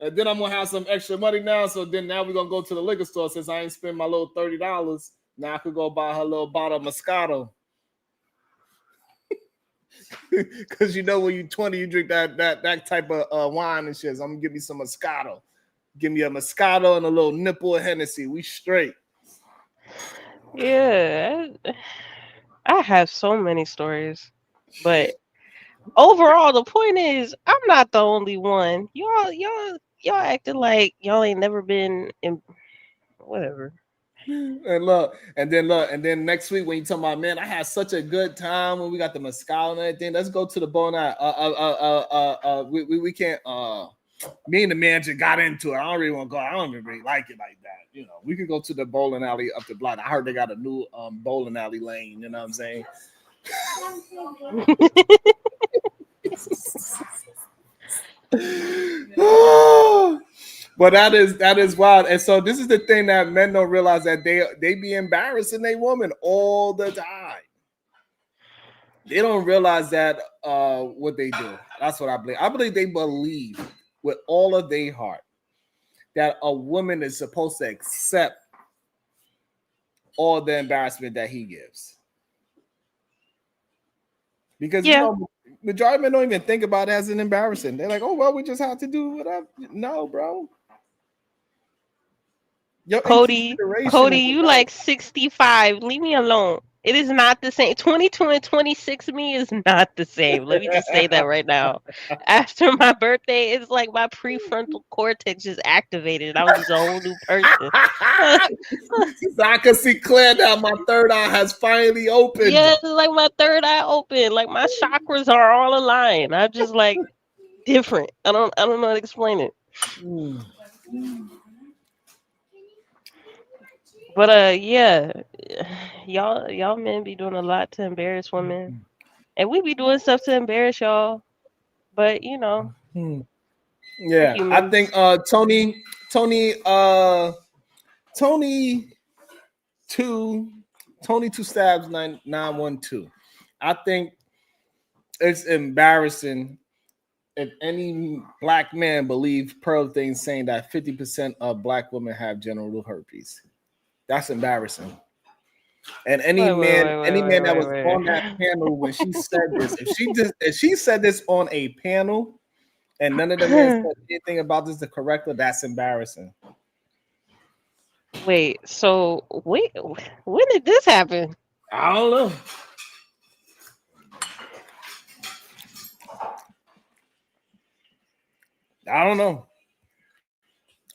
And then I'm gonna have some extra money now. So then now we're gonna go to the liquor store since I ain't spend my little $30. Now I could go buy her little bottle of Moscato. Cause when you're 20, you drink that type of wine and shit. So I'm gonna give me some Moscato. Give me a Moscato and a little nipple of Hennessy. We straight. Yeah, I have so many stories, but overall, the point is, I'm not the only one. Y'all acting like y'all ain't never been in whatever. And then next week when you talking about, man, I had such a good time when we got the Moscato and everything. Let's go to the bowling alley. We can't. Me and the manager got into it. I don't really want to go. I don't even really like it like that. We could go to the bowling alley up the block. I heard they got a new bowling alley lane. You know what I'm saying? But that is wild. And so this is the thing that men don't realize, that they be embarrassing their woman all the time. They don't realize that what they do. That's what I believe. I believe they believe with all of their heart that a woman is supposed to accept all the embarrassment that he gives. Because majority of men don't even think about it as an embarrassing. They're like, oh well, we just have to do whatever. No, bro. Cody, you like 65. Leave me alone. It is not the same. 22 and 26 me is not the same. Let me just say that right now. After my birthday, it's like my prefrontal cortex just activated. I was just a whole new person. So I can see clear now. My third eye has finally opened. Yeah, it's like my third eye open. Like my chakras are all aligned. I'm just like different. I don't know how to explain it. But yeah, y'all men be doing a lot to embarrass women, and we be doing stuff to embarrass y'all. But Hmm. we're Yeah, I think humans. Tony Tony two Tony two stabs 912. I think it's embarrassing if any black man believes Pearl thing saying that 50% of black women have genital herpes. That's embarrassing. And Wait, wait, wait, any wait, man that wait, was wait, on that wait. panel when she said this, if she said this on a panel and none of the men said anything about this to correct her, that's embarrassing. Wait, so wait, when did this happen? I don't know. I don't know.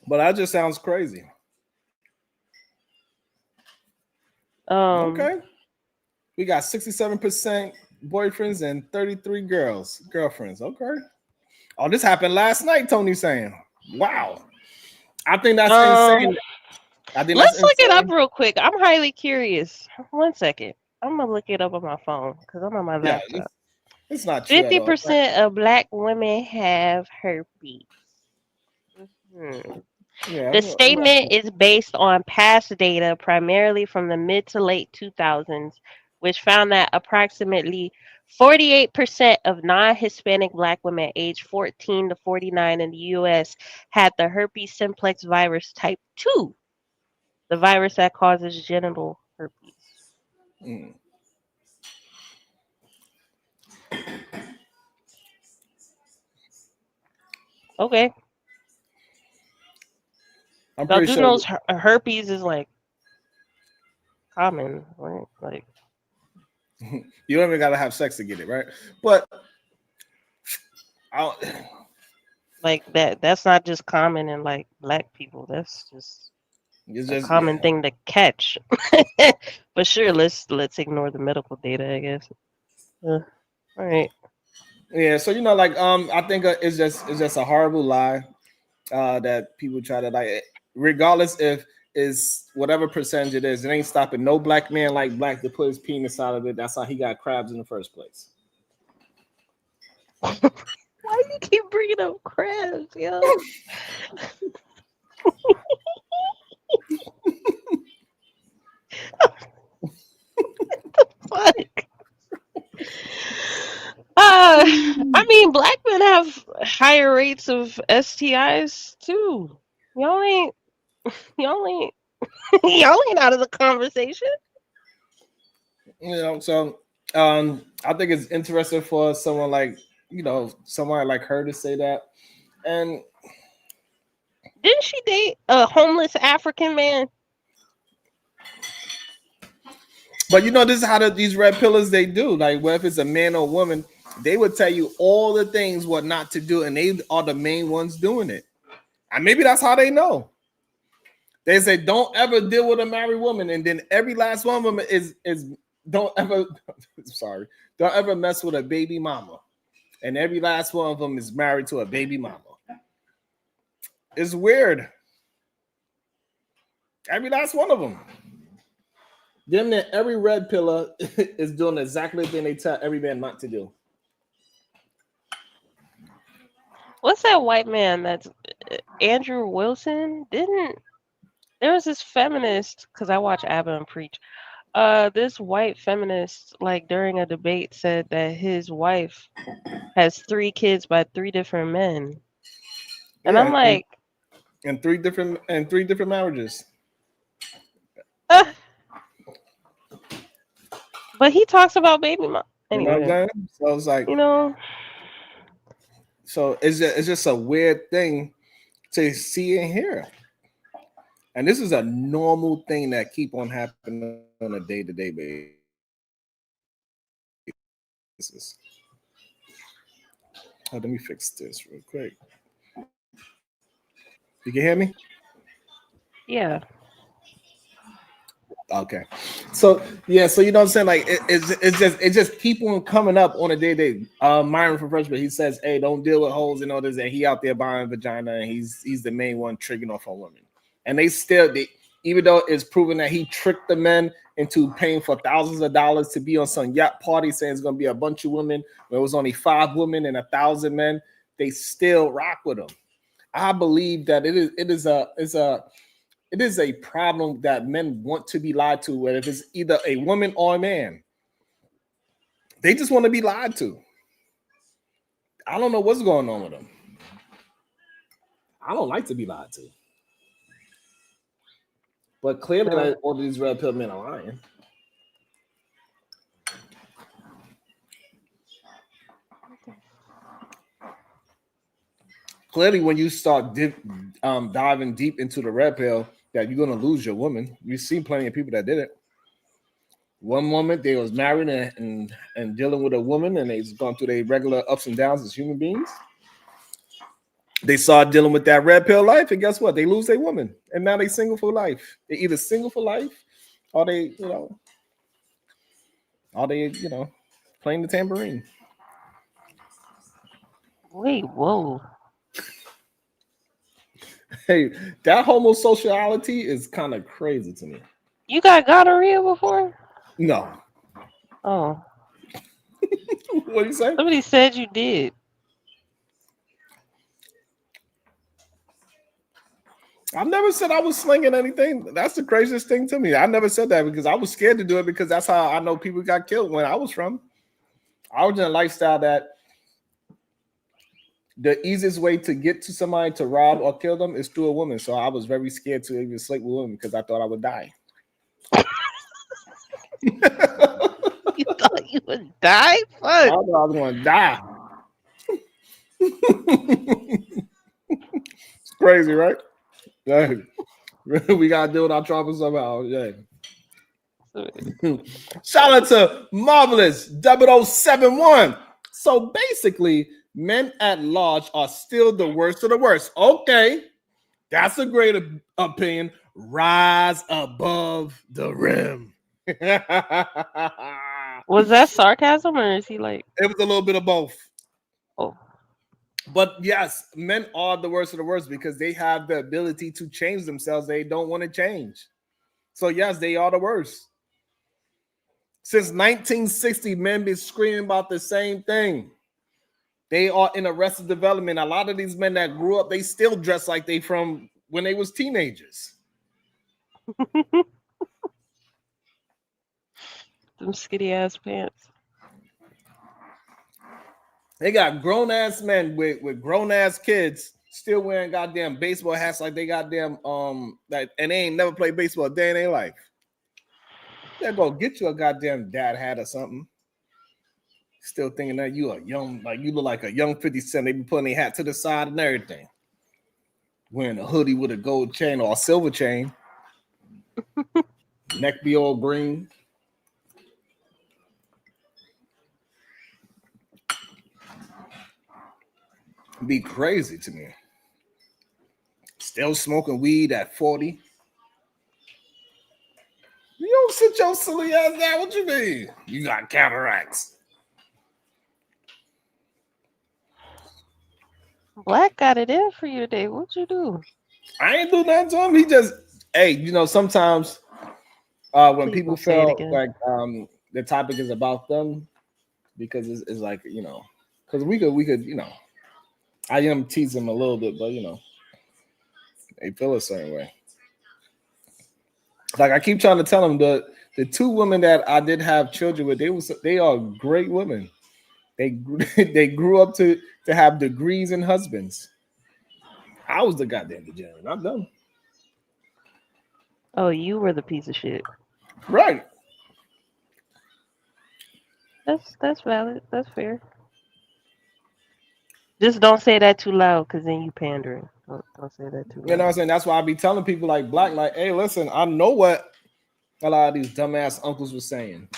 But that just sounds crazy. Um, Okay. We got 67% boyfriends and 33 girlfriends. Okay. Oh, this happened last night, Tony saying. Wow. I think that's um, insane. I think that's let's look it up insane. real quick. I'm highly curious. 1 second. I'm gonna look it up on my phone because I'm on my Yeah, laptop. it's not true at Fifty all. percent of black women have herpes. Mhm. Yeah, The I'm not statement true. is based on past data, primarily from the mid to late 2000s, which found that approximately 48% of non Hispanic black women aged 14 to 49 in the US had the herpes simplex virus type 2, the virus that causes genital herpes. Mm. Okay. I'm Y'all pretty do sure know herpes is like common, right? Like, you don't even gotta have sex to get it, right? But I, that's not just common in like black people. That's just it's a just common yeah. thing to catch. But sure, let's ignore the medical data, I guess. All right. Yeah, so like I think it's just a horrible lie that people try to like regardless if is whatever percentage it ain't stopping no black man like black to put his penis out of it. That's how he got crabs in the first place. Why do you keep bringing up crabs, yo? Fuck. I mean, black men have higher rates of STIs too. Y'all ain't, y'all ain't, y'all ain't out of the conversation. So I think it's interesting for someone like someone like her to say that. And Didn't she date a homeless African man? but this is how these red pillars they do. Like, whether it's a man or woman, they would tell you all the things what not to do, and they are the main ones doing it. And maybe that's how they know. They say don't ever deal with a married woman, and then every last one of them is don't ever sorry, don't ever mess with a baby mama, and every last one of them is married to a baby mama. It's weird. Every last one of them. Them that every red pillar is doing exactly the thing they tell every man not to do. What's that white man that's Andrew Wilson? Didn't there was this feminist because I watch Abba and Preach. This white feminist, like during a debate, said that his wife has 3 kids by 3 different men, and I'm Yeah, like, and three different marriages. uh, but he talks about baby mom. You know what I'm Anyway, saying? So it's like, you know, so it's just a weird thing to see and hear. And this is a normal thing that keep on happening on a day-to-day basis. Oh, let me fix this real quick. You can hear me? yeah. Okay. So yeah, so you know what I'm saying? Like it's just keep on coming up on a day-to-day. Myron from Freshman, he says, hey, don't deal with holes and all this, and he out there buying vagina, and he's the main one triggering off on women. And they still even though it's proven that he tricked the men into paying for thousands of dollars to be on some yacht party, saying it's going to be a bunch of women, when it was only 5 women and 1,000 men, they still rock with him. I believe that it is a problem that men want to be lied to, whether it's either a woman or a man. They just want to be lied to. I don't know what's going on with them. I don't like to be lied to. But clearly, all these red pill men are lying. Clearly, when you start diving deep into the red pill, that you're going to lose your woman. You've seen plenty of people that did it. One moment they was married and dealing with a woman, and they've gone through their regular ups and downs as human beings. They started dealing with that red pill life, and guess what? They lose their woman, and now they single for life. They're either single for life, or they playing the tambourine. Wait, whoa. Hey, that homosexuality is kind of crazy to me. You got gonorrhea before? No. Oh. What do you say? Somebody said you did. I never said I was slinging anything. That's the craziest thing to me. I never said that because I was scared to do it, because that's how I know people got killed when I was from. I was in a lifestyle that the easiest way to get to somebody to rob or kill them is through a woman. So I was very scared to even sleep with women because I thought I would die. You thought you would die? Fuck. I thought I was going to die. It's crazy, right? Yeah. We got to deal with our trouble somehow. Yeah. Shout out to Marvelous 0071. So basically, men at large are still the worst of the worst. Okay, that's a great opinion. Rise above the rim. Was that sarcasm, or is he like? It was a little bit of both. Oh. But yes, men are the worst of the worst because they have the ability to change themselves. They don't want to change. So yes, they are the worst. Since 1960, men been screaming about the same thing. They are in arrested development. A lot of these men that grew up, they still dress like they from when they was teenagers. Them skinny ass pants. They got grown ass men with grown ass kids still wearing goddamn baseball hats like they goddamn and they ain't never played baseball a day in their life. They'll go get you a goddamn dad hat or something. Still thinking that you are young, like you look like a young 50 Cent. They be putting their hat to the side and everything. Wearing a hoodie with a gold chain or a silver chain. Neck be all green. Be crazy to me. Still smoking weed at 40. You don't sit your silly ass down. What you mean? You got cataracts. Black got it in for you today. What'd you do? I ain't do nothing to him. He just, sometimes when people feel like the topic is about them, because it's like, because we could, I am tease them a little bit, but they feel a certain way. Like I keep trying to tell them the 2 women that I did have children with, they are great women. They grew up to have degrees and husbands. I was the goddamn degenerate. I'm done. Oh, you were the piece of shit. Right. That's valid. That's fair. Just don't say that too loud, because then you pandering. Don't say that too loud. You know what I'm saying? That's why I be telling people like Black, like, hey, listen, I know what a lot of these dumbass uncles were saying.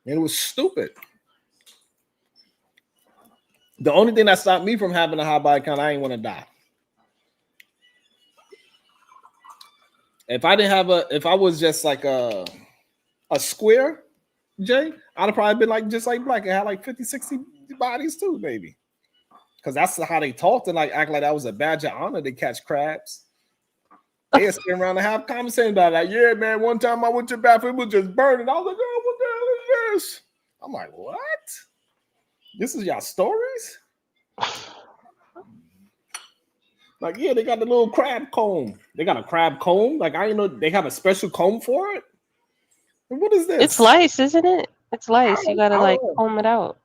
And it was stupid. The only thing that stopped me from having a high body count, I ain't want to die. If I was just like a square, Jay, I'd have probably been like just like Black and had like 50, 60 bodies too, maybe. Because that's how they talked and like act like that was a badge of honor to catch crabs. They sitting around and have conversation about it. Like, yeah, man, one time I went to the bathroom, it was just burning. I was like, oh, what the hell is this? I'm like, what? This is y'all stories? Like, yeah, they got the little crab comb. They got a crab comb. Like, I didn't know they have a special comb for it. And what is this? It's lice, isn't it? It's lice. You gotta like know. comb it out.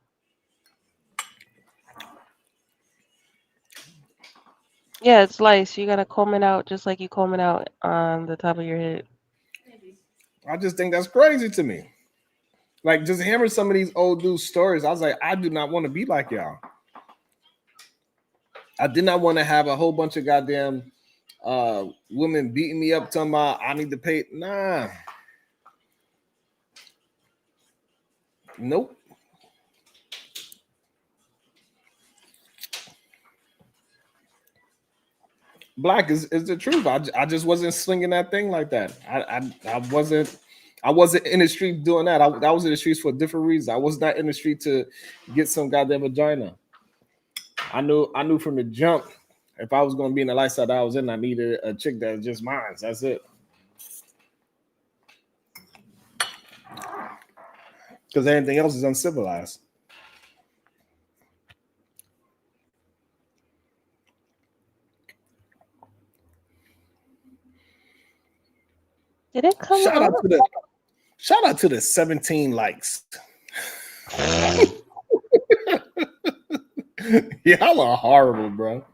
Yeah, it's lice. You gotta comb it out just like you comb it out on the top of your head. I just think that's crazy to me. Like, just hearing some of these old dude stories, I was like, I do not want to be like y'all. I did not want to have a whole bunch of goddamn women beating me up, talking about I need to pay. Nah. Nope. Black is the truth. I just wasn't slinging that thing like that. I wasn't in the street doing that. I was in the streets for a different reason. I was not in the street to get some goddamn vagina. I knew from the jump, if I was going to be in the lifestyle that I was in, I needed a chick that was just mine. That's it. Because anything else is uncivilized. Did it come Shout out? out to the 17 likes. Y'all are horrible, bro.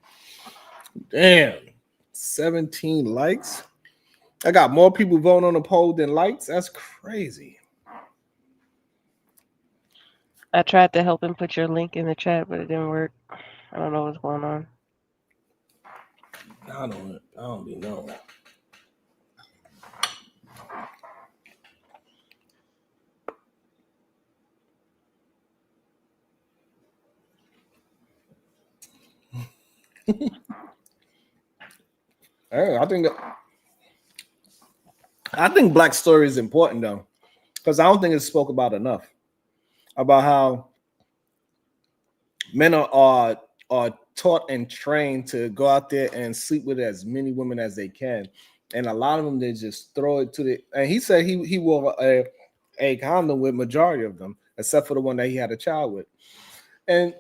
Damn. 17 likes. I got more people voting on the poll than likes. That's crazy. I tried to help him put your link in the chat, but it didn't work. I don't know what's going on. I don't even know. I think Black story is important though, because I don't think it's spoke about enough about how men are taught and trained to go out there and sleep with as many women as they can, and a lot of them they just throw it to the. And he said he wore a condom with majority of them, except for the one that he had a child with, and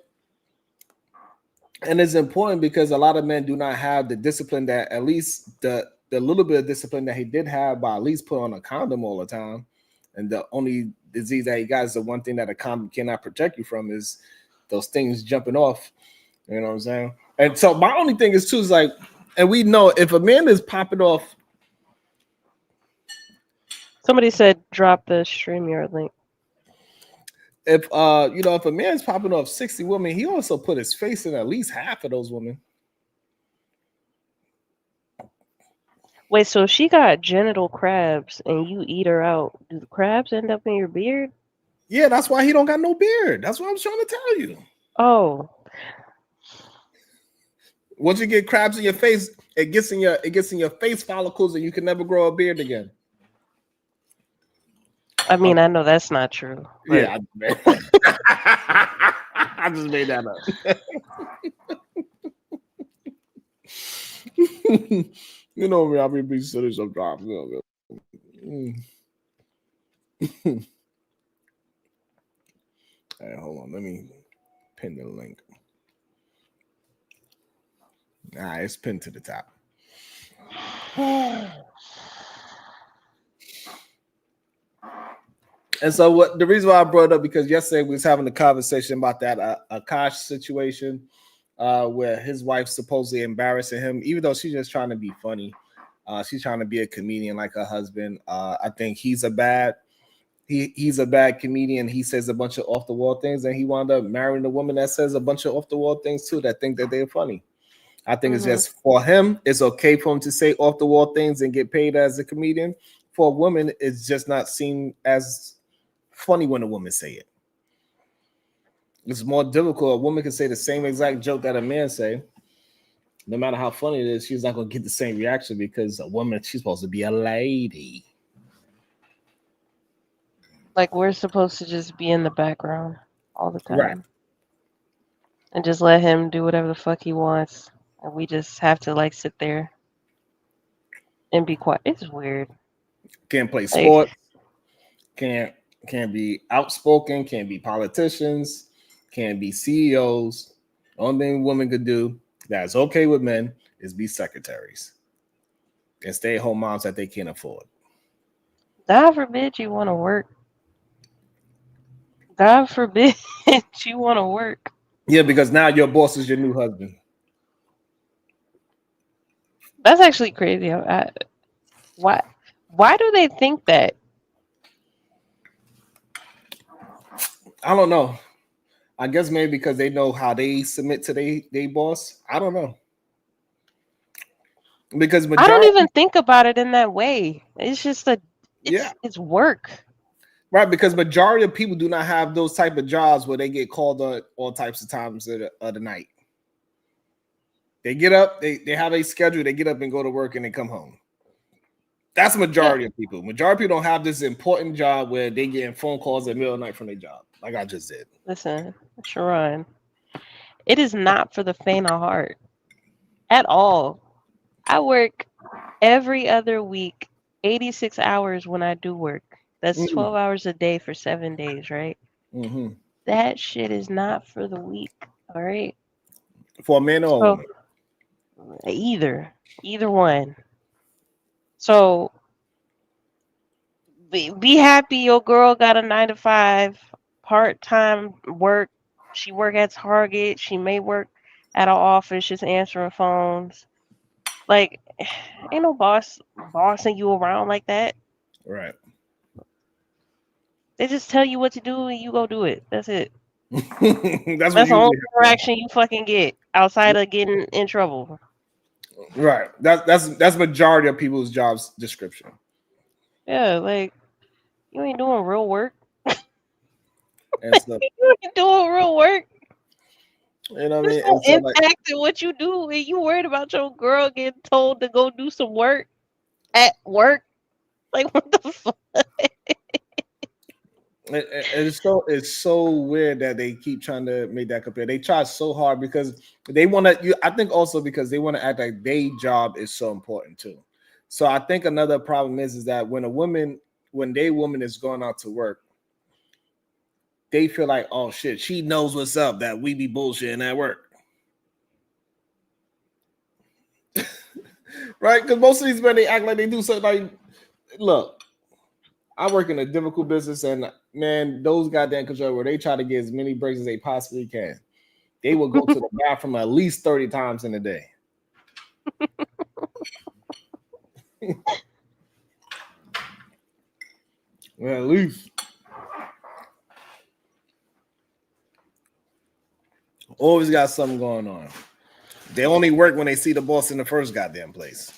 it's important because a lot of men do not have the discipline that at least the little bit of discipline that he did have by at least put on a condom all the time. And the only disease that he got is the one thing that a condom cannot protect you from is those things jumping off. You know what I'm saying? And so my only thing is too is like, and we know if a man is popping off. Somebody said drop the StreamYard link. If if a man's popping off 60 women, he also put his face in at least half of those women. Wait, so she got genital crabs and you eat her out. Do the crabs end up in your beard? Yeah, that's why he don't got no beard. That's what I'm trying to tell you. Oh. Once you get crabs in your face, it gets in your face follicles and you can never grow a beard again. I mean, I know that's not true. Yeah, I just made that up. You know me, I'll be silly sometimes. You know. Hey, hold on, let me pin the link. It's pinned to the top. And so what the reason why I brought it up, because yesterday we was having a conversation about that Akash situation where his wife supposedly embarrassing him, even though she's just trying to be funny. She's trying to be a comedian like her husband. I think he's a bad comedian. He says a bunch of off the wall things, and he wound up marrying a woman that says a bunch of off the wall things too, that think that they're funny. I think it's just for him, it's okay for him to say off the wall things and get paid as a comedian. For a woman, it's just not seen as funny when a woman say it. It's more difficult. A woman can say the same exact joke that a man say. No matter how funny it is, she's not going to get the same reaction because a woman, she's supposed to be a lady. Like we're supposed to just be in the background all the time. Right. And just let him do whatever the fuck he wants. And we just have to like sit there. and be quiet. It's weird. Can't play Like, sports. Can't be outspoken. Can't be politicians. Can't be CEOs. Only thing women could do that's okay with men is be secretaries and stay-at-home moms that they can't afford. God forbid you want to work. God forbid you want to work. Yeah, because now your boss is your new husband. That's actually crazy. Why? Why do they think that? I don't know. I guess maybe because they know how they submit to they boss. I don't know. Because I don't majority, even think about it in that way. It's just yeah, it's work. right. Because majority of people do not have those type of jobs where they get called on all types of times of the night. They get up, they have a schedule, they get up and go to work and they come home. That's Yeah. majority of people. Majority of people don't have this important job where they getting phone calls at the middle of the night from their job, like I just did. Listen, Sharon, it is not for the faint of heart at all. I work every other week, 86 hours when I do work. That's 12 hours a day for 7 days, right? Mm-hmm. That shit is not for the weak, all right? For a man or a So, woman. either one. So, be happy your girl got a 9 to 5 part-time work. She work at Target. She may work at an office just answering phones. Like, ain't no boss bossing you around like that. Right. They just tell you what to do and you go do it. That's it. That's what That's the only usually happens. interaction you fucking get outside of getting in trouble. Right. That's majority of people's jobs description. Yeah, like you ain't doing real work. And so, You ain't doing real work. you know what I There's mean? no And so like impact in what you do, and you worried about your girl getting told to go do some work at work. Like what the fuck? it's so weird that they keep trying to make that compare. They try so hard because they want to. I think also because they want to act like their job is so important too. So I think another problem is that when their woman is going out to work, they feel like, oh shit, she knows what's up that we be bullshitting at work, right? Because most of these men they act like they do something like, look, I work in a difficult business, and man, those goddamn control where they try to get as many breaks as they possibly can. They will go to the bathroom at least 30 times in a day. Well, at least. Always got something going on. They only work when they see the boss in the first goddamn place.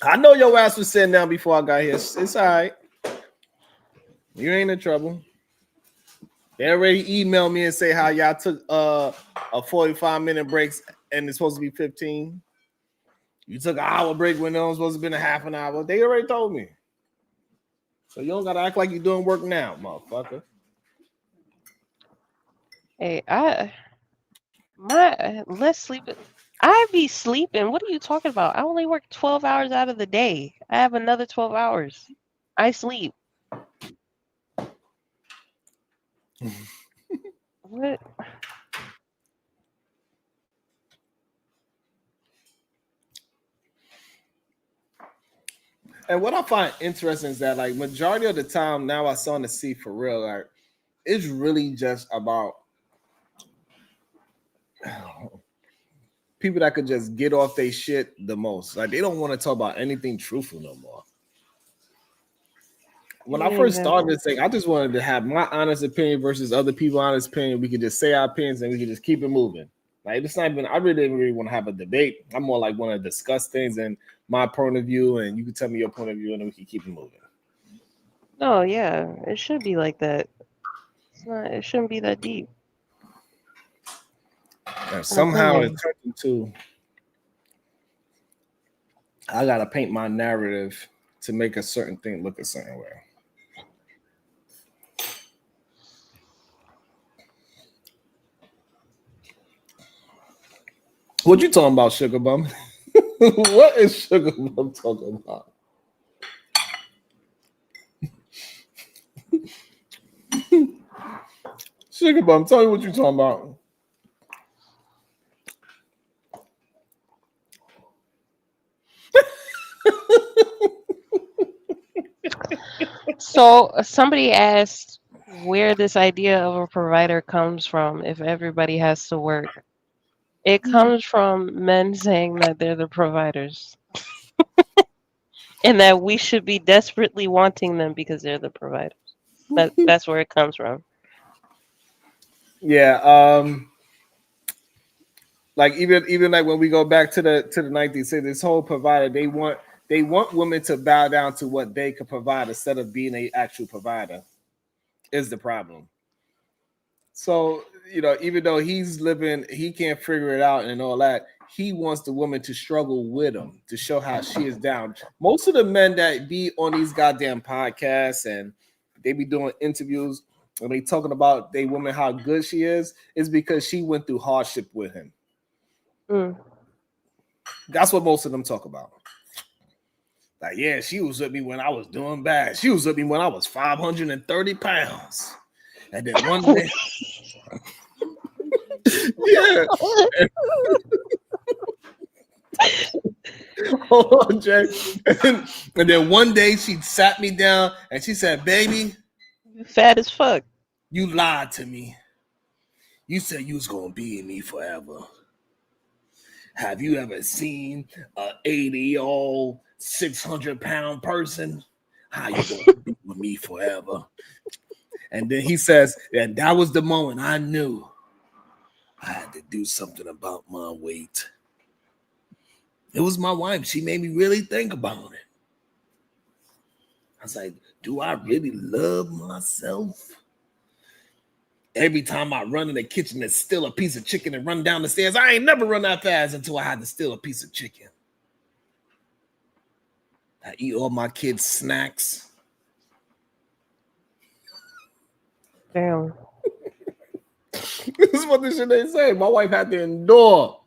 I know your ass was sitting down before I got here. It's all right. You ain't in trouble. They already emailed me and say how y'all took a 45-minute break and it's supposed to be 15. You took an hour break when it was supposed to be a half an hour. They already told me. So you don't gotta act like you're doing work now, motherfucker. Hey, let's sleep. I be sleeping. What are you talking about? I only work 12 hours out of the day. I have another 12 hours. I sleep. What? And what I find interesting is that like majority of the time now I starting to see for real, like it's really just about people that could just get off their shit the most. Like they don't want to talk about anything truthful no more. When I Give me an first started example. this thing, I just wanted to have my honest opinion versus other people's honest opinion. We could just say our opinions and we could just keep it moving. Like it's not even. I really didn't really want to have a debate. I'm more like want to discuss things and my point of view, and you can tell me your point of view, and then we can keep it moving. No, yeah, it should be like that. It's not. It shouldn't be that deep. And An somehow it opinion. turned into I gotta paint my narrative to make a certain thing look a certain way. What you talking about, Sugar Bum? What is Sugar Bum talking about? Sugar Bum, tell me what you talking about. So somebody asked where this idea of a provider comes from if everybody has to work. It comes from men saying that they're the providers and that we should be desperately wanting them because they're the providers. That's where it comes from. Yeah, like even like when we go back to the 19th century, this whole provider they want women to bow down to what they could provide instead of being a actual provider is the problem. So even though he's living, he can't figure it out and all that. He wants the woman to struggle with him to show how she is down. Most of the men that be on these goddamn podcasts and they be doing interviews and they talking about they woman how good she is because she went through hardship with him. Mm. That's what most of them talk about. Like, yeah, she was with me when I was doing bad. She was with me when I was 530 pounds. And then one day, yeah. Hold on, Jay. And then one day she sat me down and she said, "Baby, You fat as fuck. you lied to me. You said you was gonna be in me forever. Have you ever seen a 80-year-old 600-pound person? How you gonna be with me forever?" And then he says, and that was the moment I knew I had to do something about my weight. It was my wife. She made me really think about it. I was like, do I really love myself? Every time I run in the kitchen and steal a piece of chicken and run down the stairs, I ain't never run that fast until I had to steal a piece of chicken. I eat all my kids' snacks. Damn. This is what this shit they say. My wife had to endure.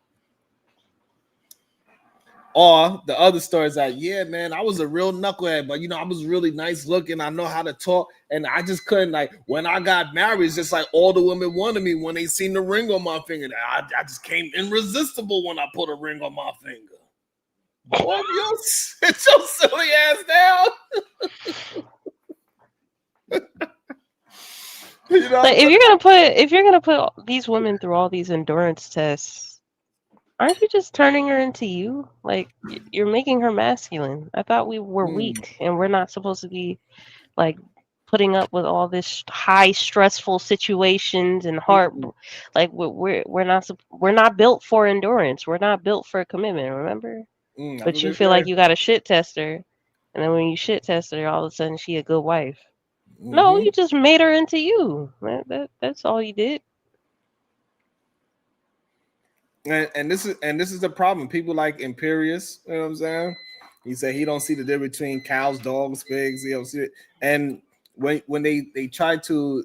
Or the other story is like, yeah, man, I was a real knucklehead, but I was really nice looking. I know how to talk, and I just couldn't. Like when I got married, it's just like all the women wanted me when they seen the ring on my finger. I just came irresistible when I put a ring on my finger. Boy, sit your silly ass down. Like if you're gonna put these women through all these endurance tests, aren't you just turning her into you? Like you're making her masculine. I thought we were weak and we're not supposed to be like putting up with all this high stressful situations and like we're not built for endurance. We're not built for commitment, remember? But you feel like you got a shit tester, and then when you shit test her, all of a sudden she a good wife. No, you just made her into you. That's all you did. And this is the problem. People like Imperious, you know what I'm saying? He said he don't see the difference between cows, dogs, pigs. He don't see it. And when they try to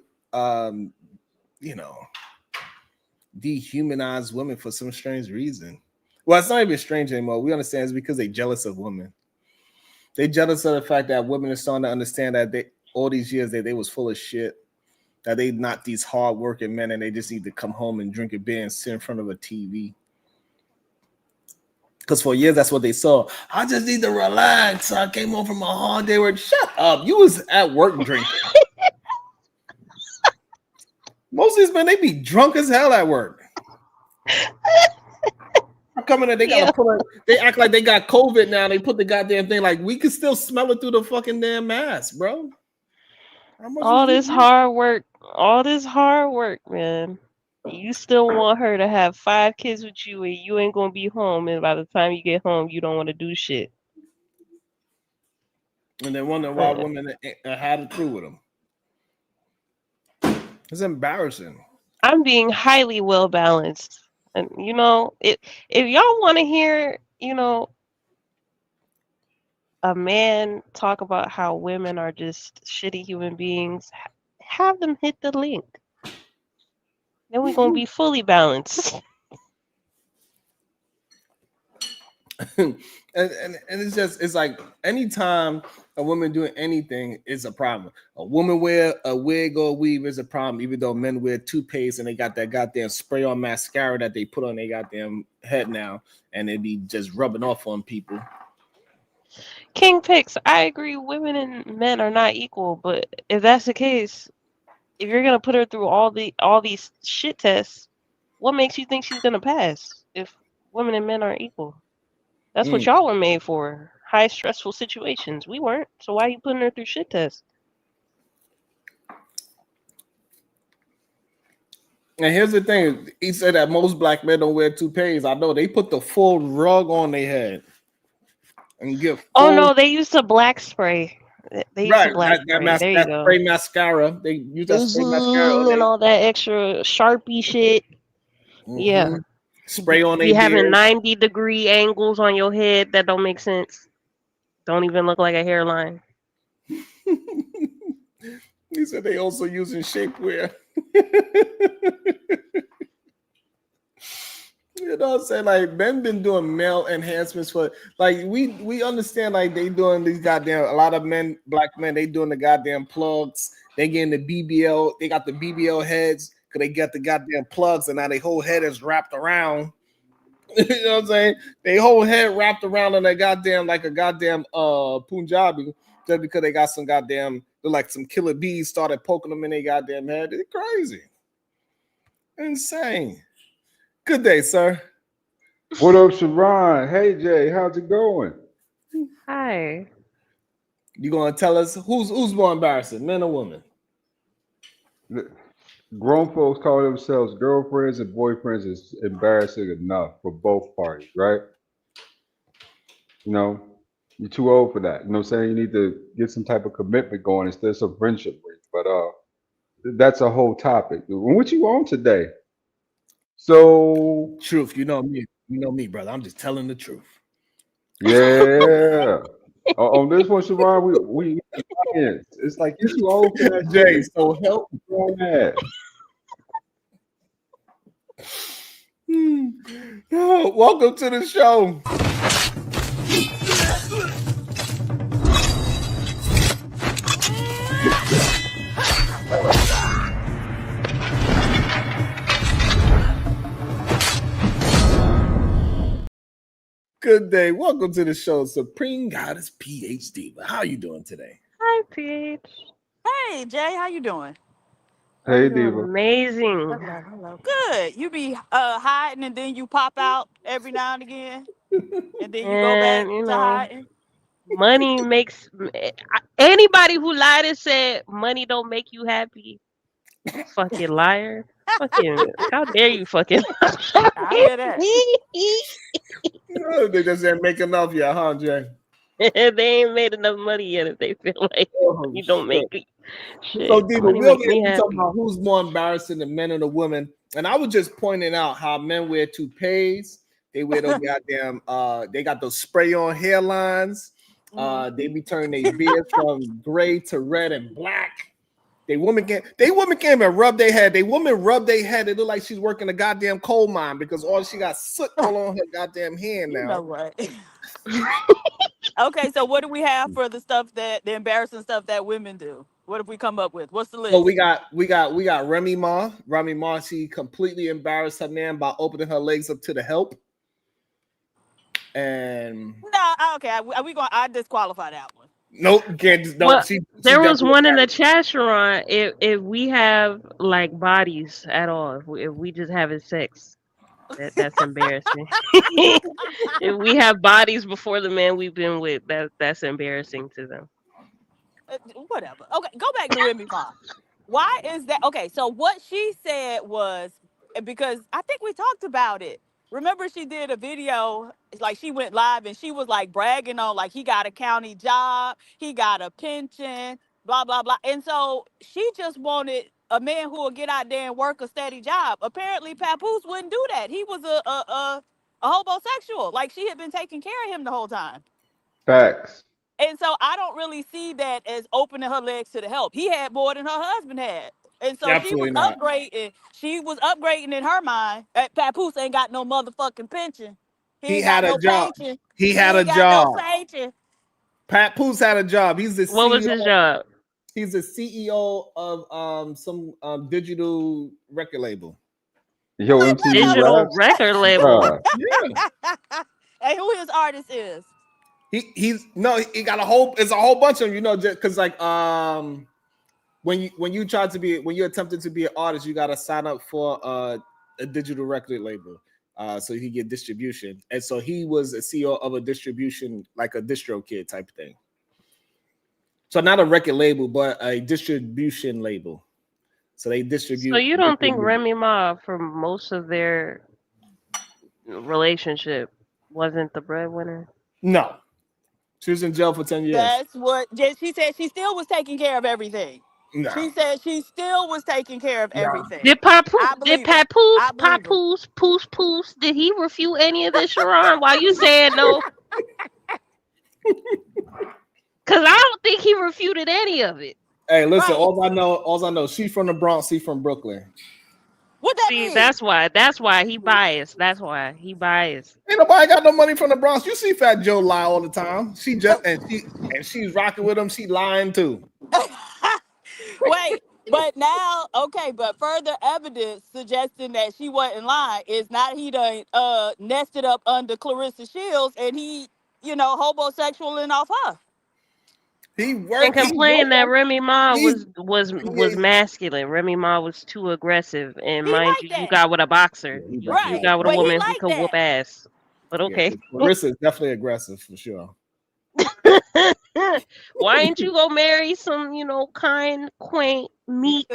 dehumanize women for some strange reason. Well, it's not even strange anymore. We understand it's because they're jealous of women. They jealous of the fact that women are starting to understand that all these years that they was full of shit, that they not these hardworking men and they just need to come home and drink a beer and sit in front of a TV. Because for years that's what they saw. I just need to relax. I came home from a hard day work. Shut up. You was at work drinking. Most of these men, they be drunk as hell at work. I come in and they gotta they act like they got COVID now. They put the goddamn thing like we can still smell it through the fucking damn mask, bro. All this hard work, man. You still want her to have 5 kids with you and you ain't gonna be home, and by the time you get home you don't want to do shit. And they wonder why women had it through with them. It's embarrassing. I'm being highly well balanced. And if y'all want to hear, a man talk about how women are just shitty human beings, have them hit the link. Then we're gonna be fully balanced. And it's like anytime a woman doing anything is a problem. A woman wear a wig or a weave is a problem, even though men wear toothpaste and they got that goddamn spray on mascara that they put on their goddamn head now, and it be just rubbing off on people. King picks. I agree. Women and men are not equal, but if that's the case, if you're gonna put her through all these shit tests, what makes you think she's gonna pass? If women and men aren't equal, that's what Mm. y'all were made for. High stressful situations. We weren't. So why are you putting her through shit tests? And here's the thing: he said that most black men don't wear toupees. I know they put the full rug on their head and give Oh full no, they used a black spray. They used a right black spray. There you that go. spray mascara. They use that spray mascara on Zoom and their all that extra sharpie shit. Yeah. spray on Be their having beard. 90-degree angles on your head that don't make sense. Don't even look like a hairline. He said they also using shapewear. You know what I'm saying? Like men been doing male enhancements for like we understand like they doing these goddamn a lot of men, black men, they doing the goddamn plugs, they getting the BBL, they got the BBL heads because they got the goddamn plugs and now their whole head is wrapped around. You know what I'm saying? They whole head wrapped around in a goddamn like a goddamn Punjabi just because they got some goddamn like some killer bees started poking them in their goddamn head. It's crazy. Insane. Good day, sir. What up, Sharon? Hey, Jay, how's it going? Hi. You gonna tell us who's more embarrassing, men or women? Grown folks call themselves girlfriends and boyfriends is embarrassing enough for both parties, right? You know, you're too old for that. You know what I'm saying? You need to get some type of commitment going instead of some friendship ring. But that's a whole topic. What you on today? So Truth, you know me, brother. I'm just telling the truth. yeah. On this one, Sharon, we it's like you're too old for that Jay, shit. so help. Grown ass. Oh, welcome to the show. Good day. Welcome to the show, Supreme Goddess PhD. But how are you doing today? Hi, Peach. Hey Jay, how you doing? I'm Hey, doing Diva. amazing. Hello, hello. Good. You be hiding and then you pop out every now and again, and then you go back And, to hiding. money makes anybody who lied and said money don't make you happy. Fucking liar. Fucking, how dare you fucking I hear that. Oh, they just ain't making enough yet, huh, Jay? They ain't made enough money yet if they feel like Oh, money don't shit. make it. So, Shit, Diva, money we'll make get me to talking happy. about who's more embarrassing, the men or the women. And I was just pointing out how men wear toupees. They wear those goddamn, they got those spray on hairlines. Mhm. They be turning their beards from gray to red and black. They women can't even rub their head. They woman rub their head. It look like she's working a goddamn coal mine because all she got soot all on her goddamn hand You know now. what? Okay, so what do we have for the embarrassing stuff that women do? What have we come up with? What's the So we list? got we got Remy Ma. Remy Ma, she completely embarrassed her man by opening her legs up to the help. And No, okay, we going I disqualify that one. nope, you can't just no. Well, She there was definitely one in the embarrassed. chat, Sharon. If we have like bodies at all, if we just having sex, that's embarrassing. If we have bodies before the man we've been with, that's embarrassing to them. Whatever. Okay, go back to Remy Ma. Why is that? Okay, so what she said was because I think we talked about it. Remember, she did a video, it's like she went live and she was like bragging on like he got a county job, he got a pension, blah blah blah. And so she just wanted a man who would get out there and work a steady job. Apparently, Papoose wouldn't do that. He was a homosexual. Like she had been taking care of him the whole time. Facts. And so I don't really see that as opening her legs to the help. He had more than her husband had. And so she was Absolutely not. upgrading. She was upgrading in her mind. Papoose ain't got no motherfucking pension. He ain't had got a no job. pension. He had a ain't got job. no pension. Pat Poose had a job. He's the What was CEO. his job? He's the CEO of some digital record label. Yo, Like, MTV Digital Raps. record label. Bruh. Yeah. Hey, who his artist is? He got a whole. It's a whole bunch of them, just because like when you attempted to be an artist, you got to sign up for a digital record label. So he get distribution, and so he was a CEO of a distribution, like a distro kid type thing. So not a record label, but a distribution label. So they distribute. So you don't think Remy Ma, for most of their relationship, wasn't the breadwinner? No, she was in jail for 10 years. That's what she said. She still was taking care of everything. No. She said she still was taking care of everything. Did Papoose, Poose, did he refute any of this, Sharon? Why you saying no? Because I don't think he refuted any of it. Hey, listen, Right. all I know, she's from the Bronx, he's from Brooklyn. What that See, mean? that's why he biased. That's why he biased. Ain't nobody got no money from the Bronx. You see Fat Joe lie all the time. She's rocking with him. She lying too. Wait, but now, okay, but further evidence suggesting that she wasn't lying is not he done nested up under Clarissa Shields and he, homosexual and off her. He And worked. complained that Remy Ma He- was masculine. Remy Ma was too aggressive. And He mind like you, that. you got with a boxer. Yeah, he You Right. got with a But he woman who like can whoop that. ass. But okay. Clarissa is definitely aggressive for sure. Why ain't you go marry some, kind, quaint, meek?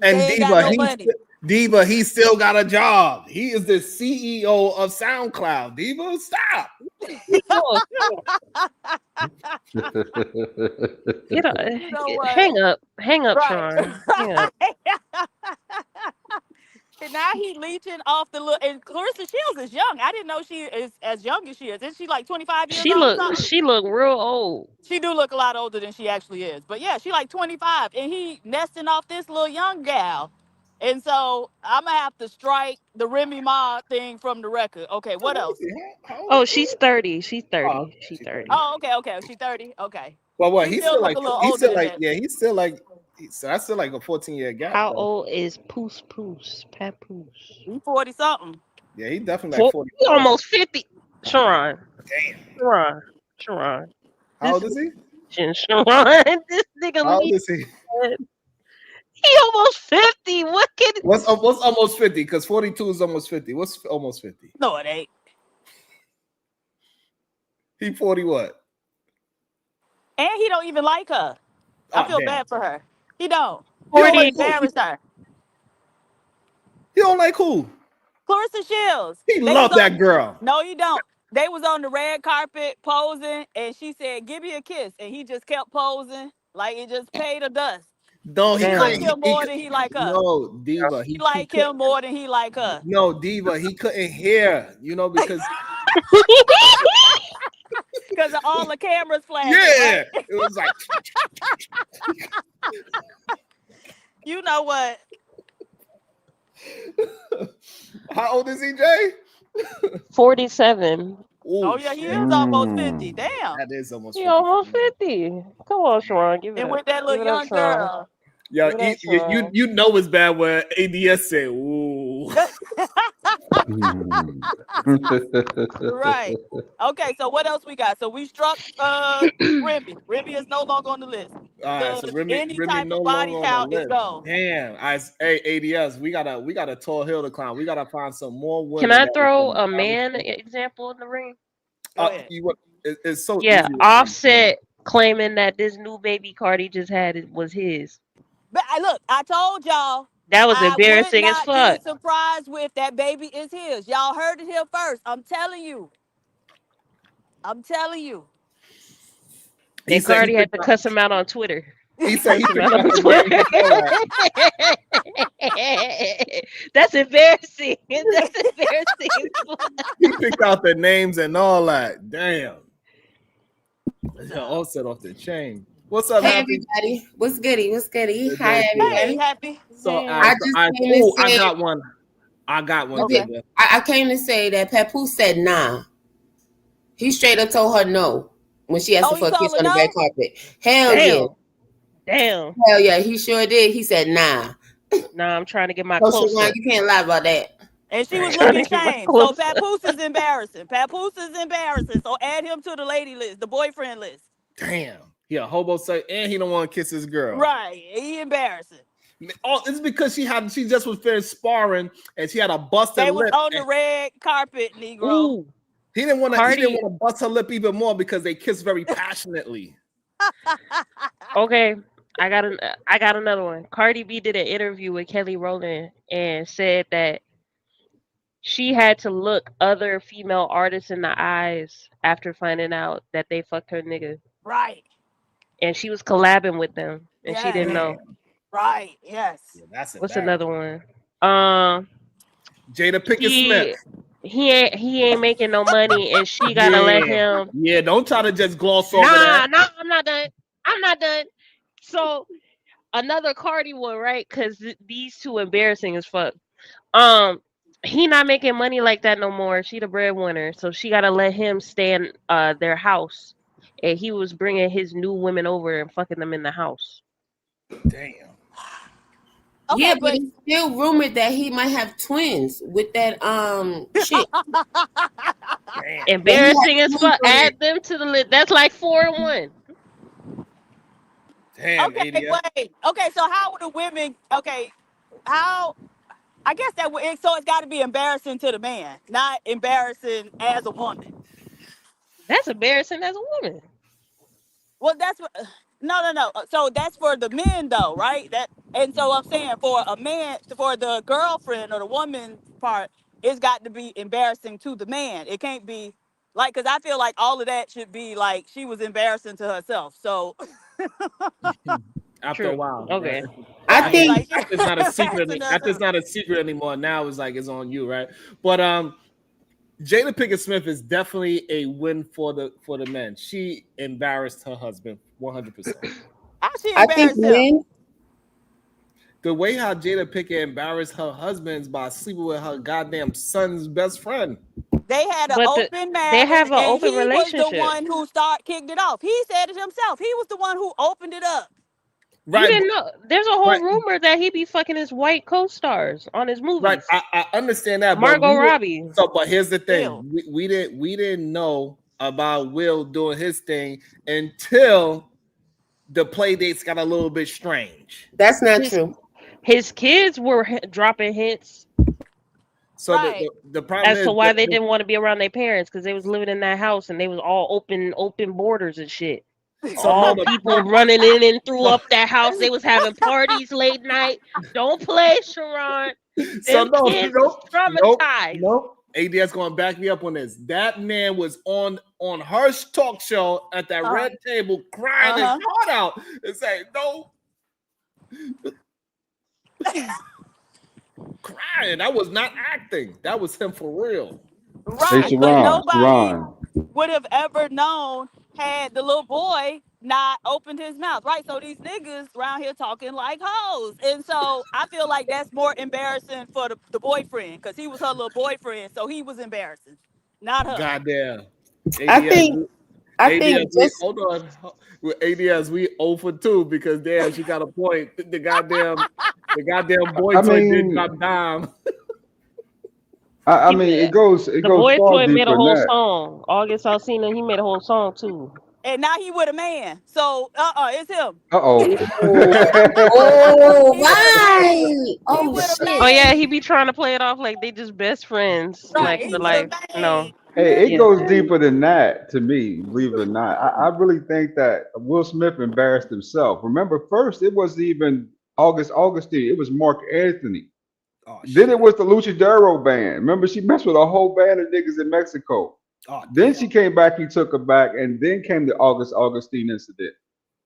And They ain't got no money. Diva, he still got a job. He is the CEO of SoundCloud. Diva, stop. Hang up, Right. Sean. Hang up. And now he leeching off the look. And Clarissa Shields is young. I didn't know she is as young as she is. Isn't she like 25 years old? She look real old. She do look a lot older than she actually is. But yeah, she like 25. And he nesting off this little young gal. And so I'm going to have to strike the Remy Ma thing from the record. Okay, what else? Oh, she's 30. She's 30. Oh, She's 30. Oh, okay. She's 30. Okay. Well, what? She He's still still look like, a little he's older still than like, that. yeah, he's still like, so that's still like a 14-year gap. How though. old is Papoose? He's 40 something. Yeah, he definitely like 40. He almost 50. Sharon. Damn. Sharon. How old is he? Sharon. This nigga How old is he? He almost 50. What can What's almost 50? Because 42 is almost 50. What's almost 50? No, it ain't. He 40 what? And he don't even like her. I Oh, feel damn. bad for her. He don't. He don't 40? like who? Embarrassed her. He don't like who? Clarissa Shields. He They loved was on- that girl. No, you don't. They was on the red carpet posing, and she said, "Give me a kiss," and he just kept posing like it just paid a dust. No, he She Damn. like couldn't. him more than he like her. No, Diva. He like him more than he like her. No, Diva. He couldn't hear. Because Because of all the cameras flashing. yeah, Right? it was like You know what? how old is he, Jay? 47. Oh yeah, he shit. is almost 50. Damn. That is almost He 50. almost 50. Come on, Sharon. Give it And up. with that little Give it up, young Sharon. girl. Yo, Give it up, you Sharon. know it's bad when ADS said, "Ooh." Right. Okay, so what else we got? So we struck Remy. Remy is no longer on the list. All right, so Any Remy type no of body longer on count the is list. gone. Damn, hey ADS, we got a tall hill to climb. We gotta find some more women. Can I that throw can a man example in the ring? Go ahead. It's so Yeah, easy to Offset claiming that this new baby Cardi just had was his. But look, I told y'all. That was I embarrassing would as not fuck. be surprised if that baby is his. Y'all heard it here first. I'm telling you. And Cardi had to cuss him out on Twitter. He said he Cuss him picked out out on the Twitter. names. That's embarrassing. That's embarrassing. He picked out the names and all that. Damn. All set off the chain. What's up, Hey Happy? everybody, what's goody? What's goody? Good, Hi good, good. Hey, everybody. Happy. So I just came to I say- got one. Okay. Diva. I came to say that Papoose said nah. He straight up told her no when she asked Oh, him he for a kiss told her on the red no? carpet. Hell yeah. Damn. Hell yeah, he sure did. He said nah. Nah, I'm trying to get my So close Sharon, up. you can't lie about that. And she was Damn. Trying to looking get my shamed. So close up. Papoose is embarrassing. Papoose is embarrassing. So add him to the lady list, the boyfriend list. Damn. He a hobo, and he don't want to kiss his girl. Right. He embarrassing. Oh, it's because she just was finished sparring and she had a busted They was lip. on the red carpet, Negro. Ooh, He didn't want Cardi. to bust her lip even more because they kissed very passionately. Okay, I got another one. Cardi B did an interview with Kelly Rowland and said that she had to look other female artists in the eyes after finding out that they fucked her nigga, Right. and she was collabing with them, and she Yes. didn't know. Right. Yes. Yeah, that's What's embarrassing. another one? Jada Pinkett Smith. He ain't making no money, and she gotta let him. Yeah, don't try to just gloss over Nah, that. I'm not done. I'm not done. So another Cardi one, right? Because these two embarrassing as fuck. He not making money like that no more. She the breadwinner, so she gotta let him stay in their house. And he was bringing his new women over and fucking them in the house. Damn. Okay, Yeah, but but it's still rumored that he might have twins with that shit. Damn. Embarrassing as twins fuck. on Add them to the list. That's like 4 and 1. Damn, okay, ADF. wait. Okay, so how would the women? Okay, how? I guess that would. So it's got to be embarrassing to the man, not embarrassing as a woman. That's embarrassing as a woman. Well, that's what. No. So that's for the men, though, right? That and so I'm saying for a man, for the girlfriend or the woman part, it's got to be embarrassing to the man. It can't be like because I feel like all of that should be like she was embarrassing to herself. So After a True. while. Okay. I right, think like It's not a secret. embarrassing to After it's herself. not a secret anymore. Now it's like it's on you, right? But Jada Pinkett Smith is definitely a win for the men. She embarrassed her husband 100%. How she I think embarrassed him? men. The way how Jada Pinkett embarrassed her husband is by sleeping with her goddamn son's best friend. They had an But open they marriage, have an and open he was the relationship. one who kicked it off. He said it himself. He was the one who opened it up. You Right, didn't know. There's a whole right, rumor that he be fucking his white co-stars on his movies. right. I understand that, Margot Robbie. but here's the thing: Ew. we didn't know about Will doing his thing until the play dates got a little bit strange. That's not His, true. his kids were dropping hints So Right. the problem as is to why they that didn't want to be around their parents because they was living in that house and they was all open borders and shit. so All no, people running in and through up that house. They was having parties late night. Don't play, Sharon. so Them kids was traumatized. no. ADS going to back me up on this. That man was on her talk show at that red table crying his heart out and saying, no. Crying. That was not acting. That was him for real. Right, Hey, but Sharon, nobody Sharon. would have ever known had the little boy not opened his mouth, right? So these niggas around here talking like hoes. And so I feel like that's more embarrassing for the boyfriend because he was her little boyfriend. So he was embarrassing, not her. Goddamn. I think ADS, just hold on. With ADS, we 0 for 2 because damn, she got a point. The goddamn boy I toy did mean, drop dime. I mean, it goes The far boy toy made deeper a than whole that. song. August Alsina, he made a whole song too. And now he with a man. So it's him. Uh-oh. oh He with a man. right. He Oh with a shit. Oh man. yeah, he be trying to play it off like they just best friends, Right. like He for with a life. man. No, Hey, it yeah. goes deeper than that to me, believe it or not. I really think that Will Smith embarrassed himself. Remember, first it wasn't even Augustine, it was Mark Anthony. Oh, Then it was the Luchadero band. Remember, she messed with a whole band of niggas in Mexico. Oh, Then she came back, he took her back, and then came the Augustine incident.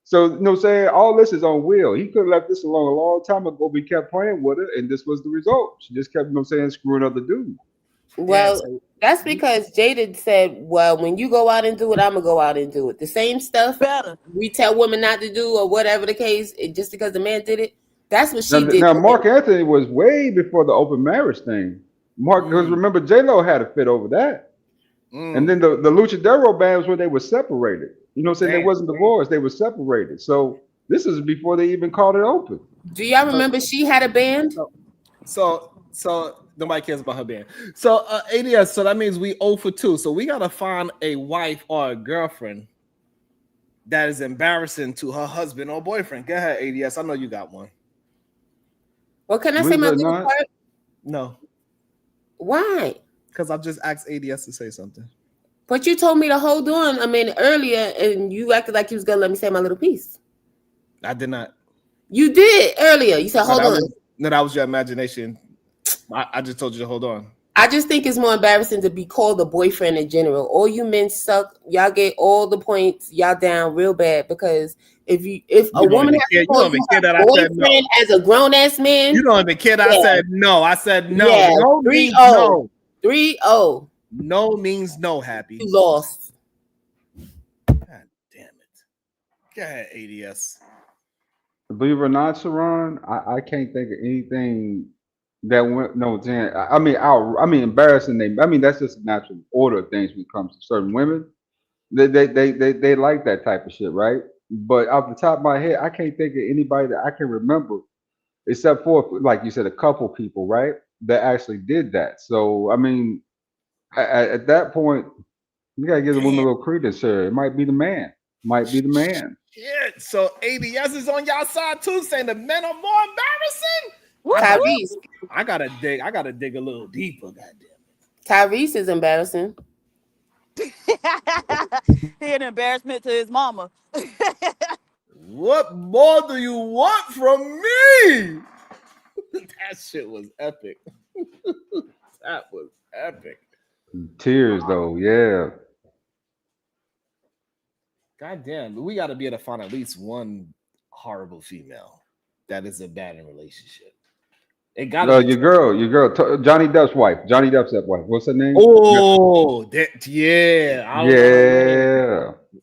So, you know what I'm saying? All this is on Will. He could have left this alone a long time ago. We kept playing with her, and this was the result. She just kept, you know what I'm saying, screwing other dudes. Well, so that's because Jada said, well, when you go out and do it, I'm going to go out and do it. The same stuff Better. we tell women not to do or whatever the case, just because the man did it, that's what she did. Now Mark Anthony was way before the open marriage thing. Because remember, J-Lo had a fit over that. And then the Luchadero bands where they were separated. You know what I'm saying? They Damn. wasn't divorced, they were separated. So this is before they even called it open. Do y'all remember she had a band? So nobody cares about her band. So ADS, so that means we 0 for 2. So we gotta find a wife or a girlfriend that is embarrassing to her husband or boyfriend. Go ahead, ADS. I know you got one. Well, can I say Believe my it or little not, part? No, Why? because I've just asked ADS to say something. But you told me to hold on. I mean, earlier, and you acted like you was gonna let me say my little piece. I did not. You did earlier. You said, hold on. That was your imagination. I just told you to hold on. I just think it's more embarrassing to be called a boyfriend in general. All you men suck. Y'all get all the points. Y'all down real bad because if a woman has to call you a boyfriend as a grown ass man, you don't even care that I said no. I said no. Yeah, no 3-0. means no. 3-0. No means no. Happy. You lost. God damn it. Go ahead, ADS. believe it or not, Sharon, I can't think of anything that went no Jan. I mean embarrassing name. I mean that's just a natural order of things when it comes to certain women. They like that type of shit, right? But off the top of my head, I can't think of anybody that I can remember except for like you said, a couple people, right? That actually did that. So I mean, at that point, you gotta give the woman a little credence here. It might be the man. Might be the man. Shit. So ADS is on y'all side too, saying the men are more embarrassing. Tyrese. I gotta dig a little deeper, goddamn it. Tyrese is embarrassing. He an embarrassment to his mama. What more do you want from me? That shit was epic. That was epic. Tears though, yeah. God damn, we got to be able to find at least one horrible female that is a bad in relationship. It got to be Your girl, Johnny Depp's wife. Johnny Depp's wife. What's her name? Oh, yeah.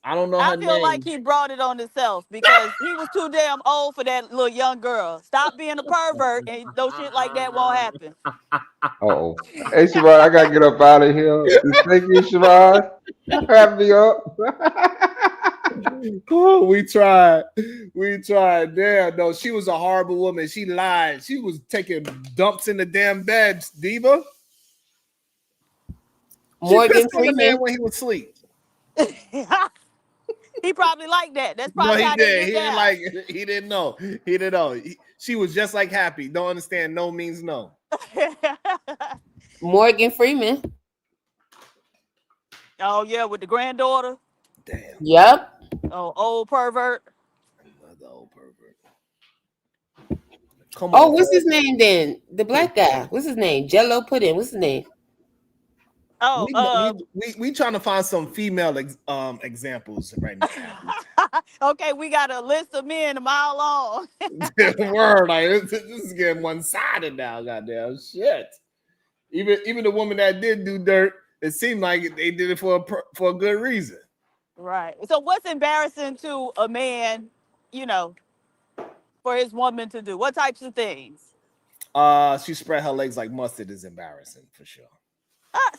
I don't know her I feel name. like he brought it on himself because he was too damn old for that little young girl. Stop being a pervert and no shit like that won't happen. Oh, hey Shabbat, I gotta get up out of here. Thank you, Shabbat. Wrap me up. Oh, we tried. Damn, no, she was a horrible woman. She lied. She was taking dumps in the damn bed, Diva. Morgan She pissed on the man Freeman. when he was asleep. He probably liked that. That's No, probably he how did. they He get didn't down. like it. He didn't know. She was just like Happy. Don't understand. No means no. Morgan Freeman. Oh yeah, with the granddaughter. Damn. Yep. Oh, old pervert. Another old pervert. Come on. Oh, what's his name then? The black guy. What's his name? Jello Pudding. What's his name? Oh, We trying to find some female examples right now. okay, we got a list of men a mile long. Word, like this is getting one-sided now. Goddamn shit. Even the woman that did do dirt, it seemed like they did it for a good reason. Right. So what's embarrassing to a man, for his woman to do? What types of things? She spread her legs like mustard is embarrassing for sure.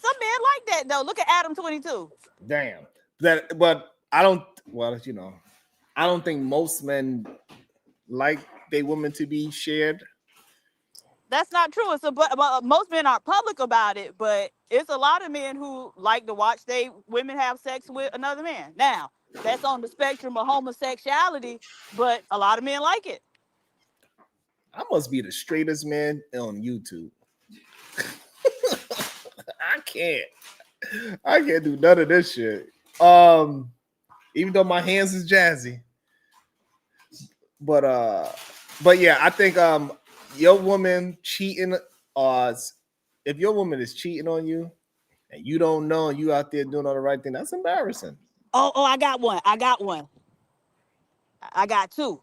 Some men like that though. Look at Adam 22. Damn. But I don't. Well, I don't think most men like their women to be shared. That's not true. But most men aren't public about it, but it's a lot of men who like to watch they women have sex with another man. Now, that's on the spectrum of homosexuality, but a lot of men like it. I must be the straightest man on YouTube. I can't do none of this shit. Even though my hands is jazzy. But yeah, I think your woman cheating, if your woman is cheating on you and you don't know and you out there doing all the right thing, that's embarrassing. Oh, I got one. I got two.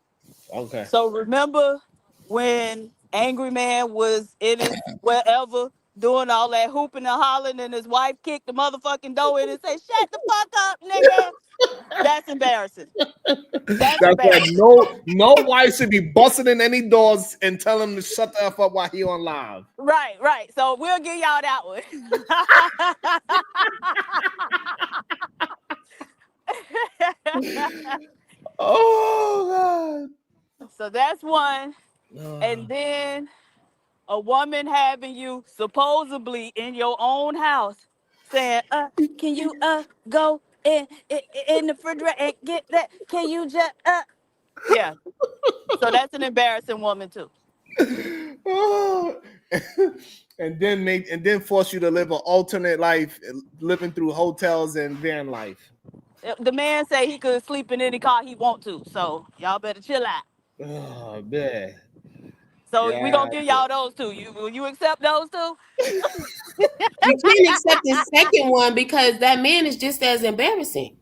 Okay. So remember when Angry Man was in his wherever doing all that hooping and hollering, and his wife kicked the motherfucking door in and said, "Shut the fuck up, nigga." That's embarrassing. That's That's why embarrassing. no wife should be busting in any doors and telling him to shut the F up while he on live. Right. So we'll give y'all that one. Oh So that's one. God. And then a woman having you supposedly in your own house saying, can you go in the refrigerator and get that? Can you just yeah. So that's an embarrassing woman too. Oh. and then force you to live an alternate life, living through hotels and van life. The man say he could sleep in any car he want to, so y'all better chill out. Oh man. So we Yeah. gonna give y'all those two. Will you accept those two? You can't accept the second one because that man is just as embarrassing.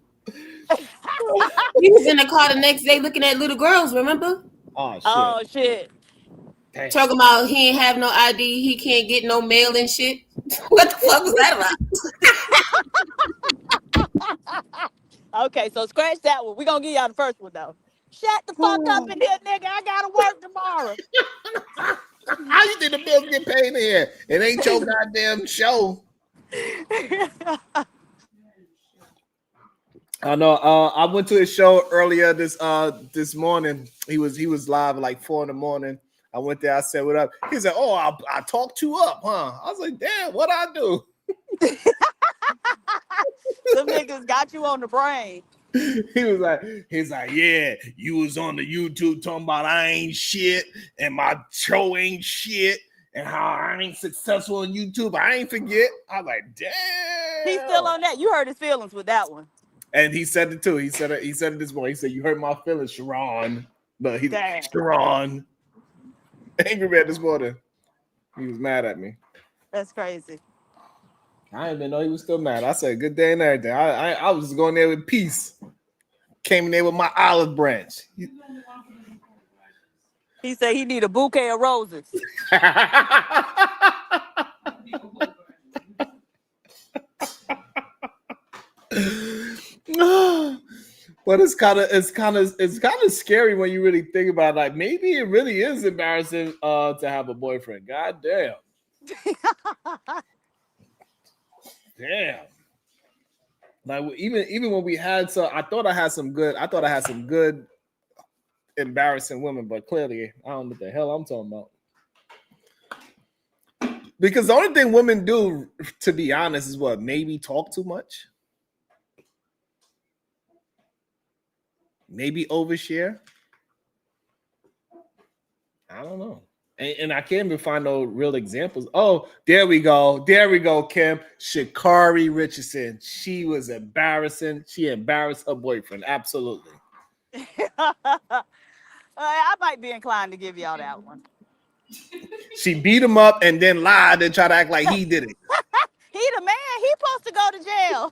He was in the car the next day looking at little girls, remember? Oh shit. Oh shit. Damn. Talking about he ain't have no ID, he can't get no mail and shit. What the fuck was that about? Okay, so scratch that one. We gonna give y'all the first one though. Shut the fuck up in here, nigga. I gotta work tomorrow. How you think the bills get paid in here? It ain't your goddamn show. I know. I went to his show earlier this morning. He was live at like 4 a.m. I went there. I said, "What up?" He said, "Oh, I talked you up, huh?" I was like, "Damn, what I do?" Some niggas got you on the brain. He's like, "Yeah, you was on the YouTube talking about I ain't shit and my show ain't shit and how I ain't successful on YouTube. I ain't forget." I was like, "Damn." He's still on that. You hurt his feelings with that one. And he said it too. He said it this morning. He said, "You hurt my feelings, Sharon." But he's Sharon. Angry man this morning. He was mad at me. That's crazy. I didn't even know he was still mad. I said, "Good day and everything." I was just going there with peace. Came in there with my olive branch. He said he need a bouquet of roses. But it's kind of scary when you really think about it. Like maybe it really is embarrassing to have a boyfriend. God damn. Damn. Like even when we had I thought I had some good embarrassing women, but clearly I don't know what the hell I'm talking about. Because the only thing women do, to be honest, is what? Maybe talk too much. Maybe overshare. I don't know. And I can't even find no real examples. Oh, there we go, Kim. Sha'Carri Richardson. She was embarrassing. She embarrassed her boyfriend. Absolutely. I might be inclined to give y'all that one. She beat him up and then lied and tried to act like he did it. He the man. He supposed to go to jail.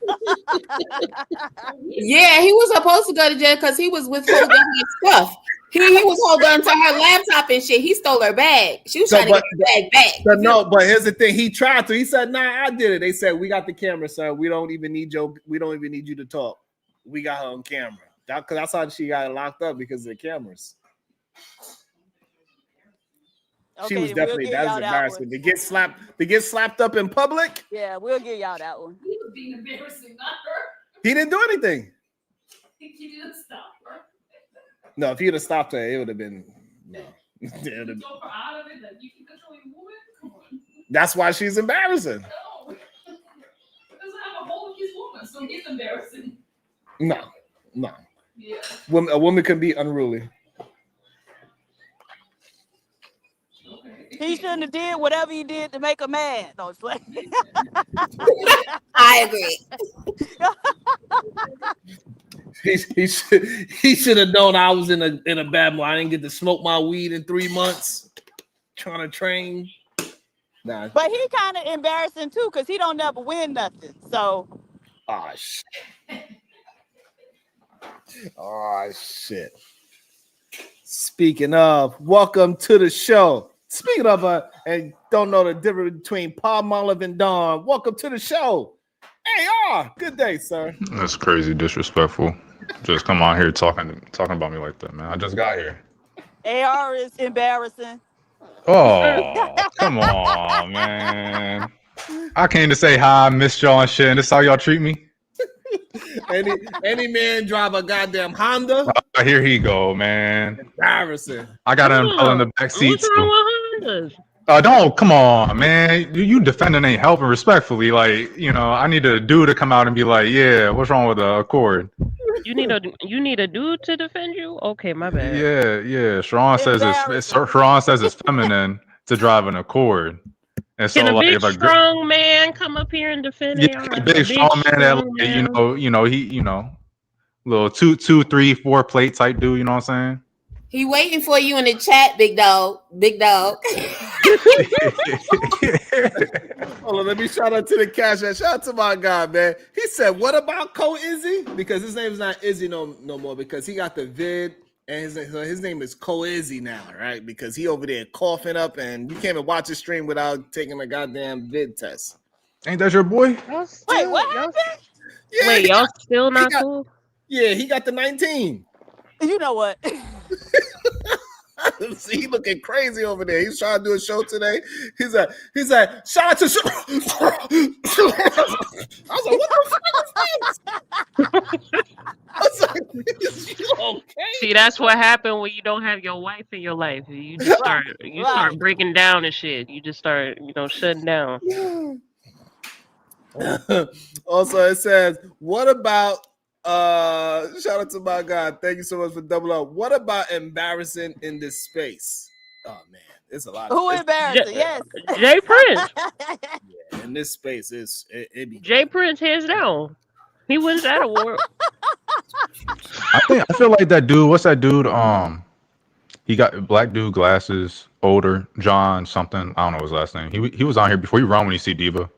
Yeah, he was supposed to go to jail because he was withholding her stuff. He was holding on to her laptop and shit. He stole her bag. She was trying to get her bag back. But here's the thing. He tried to. He said, "Nah, I did it." They said, "We got the camera, sir. We don't even need you to talk. We got her on camera." Because that's how she got locked up, because of the cameras. Okay, She was definitely that was embarrassing. To get slapped up in public. Yeah, we'll give y'all that one. He was being embarrassing, not her. He didn't do anything. He didn't stop her. No, if he'd have stopped her, it would have been no. You drove her out of it, that you can control your woman. Come on. That's why she's embarrassing. No, he doesn't have a hold of his woman, so he's embarrassing. No. Yeah. A woman can be unruly. He shouldn't have did whatever he did to make her mad. No, it's like I agree. He should have known I was in a bad mood. I didn't get to smoke my weed in 3 months. Trying to train. Nah. But he kind of embarrassing too, because he don't never win nothing. So. Oh shit. Speaking of, welcome to the show. Speaking of and don't know the difference between Palmolive and Dawn, welcome to the show. AR, good day, sir. That's crazy disrespectful. Just come on here talking about me like that, man. I just got here. AR is embarrassing. Oh, come on, man. I came to say hi, missed y'all and shit, and this is how y'all treat me? Any man drive a goddamn Honda? Here he go, man. Embarrassing. I got him in the back seat What's wrong too. with Hondas? Don't come on, man. You defending ain't helping respectfully. Like, I need a dude to come out and be like, yeah, what's wrong with the Accord? You need a dude to defend you? Okay, my bad. Yeah. Sharon says it's feminine to drive an Accord. And so, Can a like, big if a strong man come up here and defend a big strong man that, like, he little 2, 3, 4 plate type dude, you know what I'm saying? He waiting for you in the chat, big dog. Big dog. Hold on, let me shout out to the cash. Shout out to my guy, man. He said, "What about Co Izzy?" Because his name is not Izzy no more because he got the vid, and his name is Co Izzy now, right? Because he over there coughing up, and you can't even watch his stream without taking a goddamn vid test. Ain't that your boy? Wait, what happened? Yeah, Wait, y'all still not cool? Yeah, he got the 19. You know what? See, he looking crazy over there. He's trying to do a show today. He's like, shout out to. I was like, what the fuck is this? I was like, is you okay? See, that's what happened when you don't have your wife in your life. You just start breaking down and shit. You just start, shutting down. Also, it says, what about shout out to my guy. Thank you so much for double up. What about embarrassing in this space? Oh man, it's a lot. Who embarrassing? Yes. Jay Prince. Yeah, in this space, it be Jay Prince hands down. He wins that award. I feel like that dude. What's that dude? He got black dude, glasses, older, John something. I don't know his last name. He was on here before. You run when you see Diva.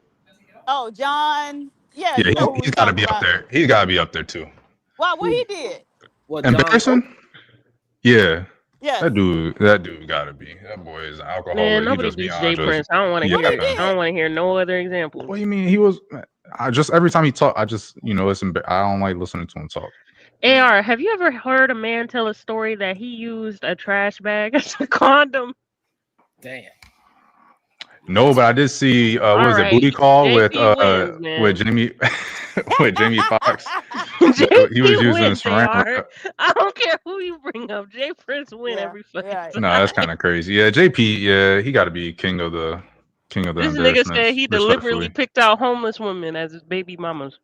Oh, John. Yeah, he's got to be up there. He's got to be up there too. Wow, what he did? What, embarrassing? Yeah. Yeah. That dude got to be. That boy is an alcoholic. Man, nobody beats Jay Prince. I don't want to hear. I don't want to hear no other example. What do you mean? He was. I just every time he talk, I just listen. I don't like listening to him talk. AR, have you ever heard a man tell a story that he used a trash bag as a condom? Damn. No, but I did see what was it, Booty Call with Jamie with Jamie Foxx. He was using saran. I don't care who you bring up. Jay Prince win every fucking time. No, that's kind of crazy. Yeah, JP, yeah, he got to be king of the This nigga said he deliberately picked out homeless women as his baby mamas.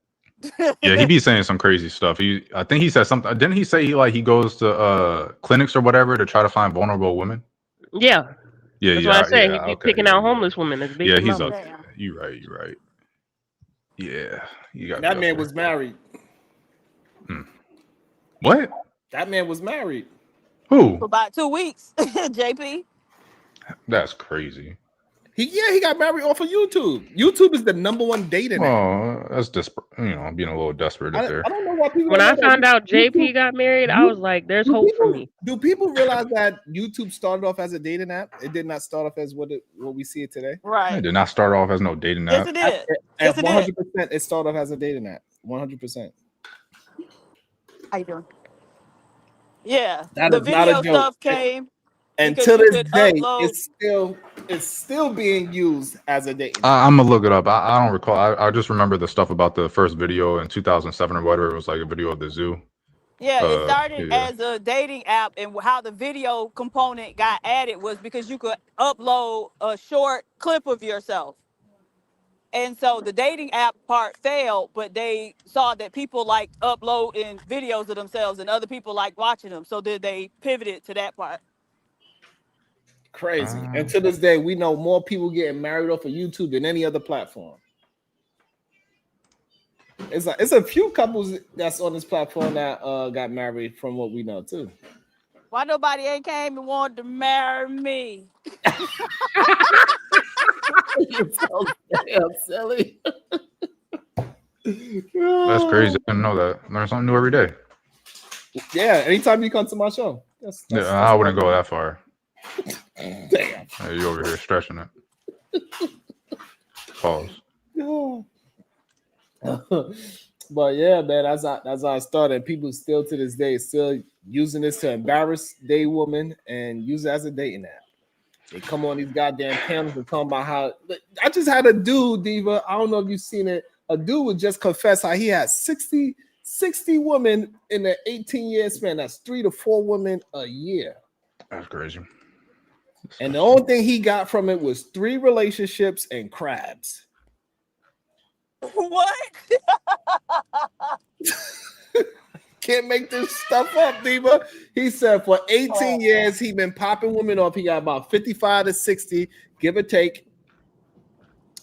Yeah, he be saying some crazy stuff. I think he said something. Didn't he say he goes to clinics or whatever to try to find vulnerable women? Yeah. Yeah, that's what I said. He'd be picking out homeless women as baby he's mamas. up. You're right. Yeah, you got that man was married. What? That man was married. Who? For about 2 weeks, JP. That's crazy. He got married off of YouTube. YouTube is the #1 dating app. Oh, that's desperate. Being a little desperate there. I don't know why people. When I found out JP got married, I was like, "There's hope for me." Do people realize that YouTube started off as a dating app? It did not start off as what we see it today. Right. It did not start off as no dating app. Yes, it did. Yes, 100%. It started off as a dating app. 100%. How you doing? Yeah. That the is not a video joke. stuff came. And to this day, it's still being used as a dating. I'm gonna look it up. I don't recall. I just remember the stuff about the first video in 2007 or whatever. It was like a video of the zoo. Yeah, it started as a dating app, and how the video component got added was because you could upload a short clip of yourself. And so the dating app part failed, but they saw that people like uploading videos of themselves and other people like watching them. So they pivoted to that part. Crazy. And to this day, we know more people getting married off of YouTube than any other platform. It's a few couples that's on this platform that got married from what we know too. Why nobody ain't came and wanted to marry me? You're so damn silly. That's crazy. I didn't know that. Learn something new every day. Yeah, anytime you come to my show. I wouldn't go that far. Damn. Hey, you over here stretching it. Pause. But yeah, man, that's how I started. People still to this day still using this to embarrass they women and use it as a dating app. They come on these goddamn panels and talk about how I just had a dude, Diva. I don't know if you've seen it. A dude would just confess how he had 60 women in an 18-year span. That's 3 to 4 women a year. That's crazy. And the only thing he got from it was 3 relationships and crabs. What? Can't make this stuff up, Diva. He said for 18 years he been popping women off. He got about 55 to 60, give or take.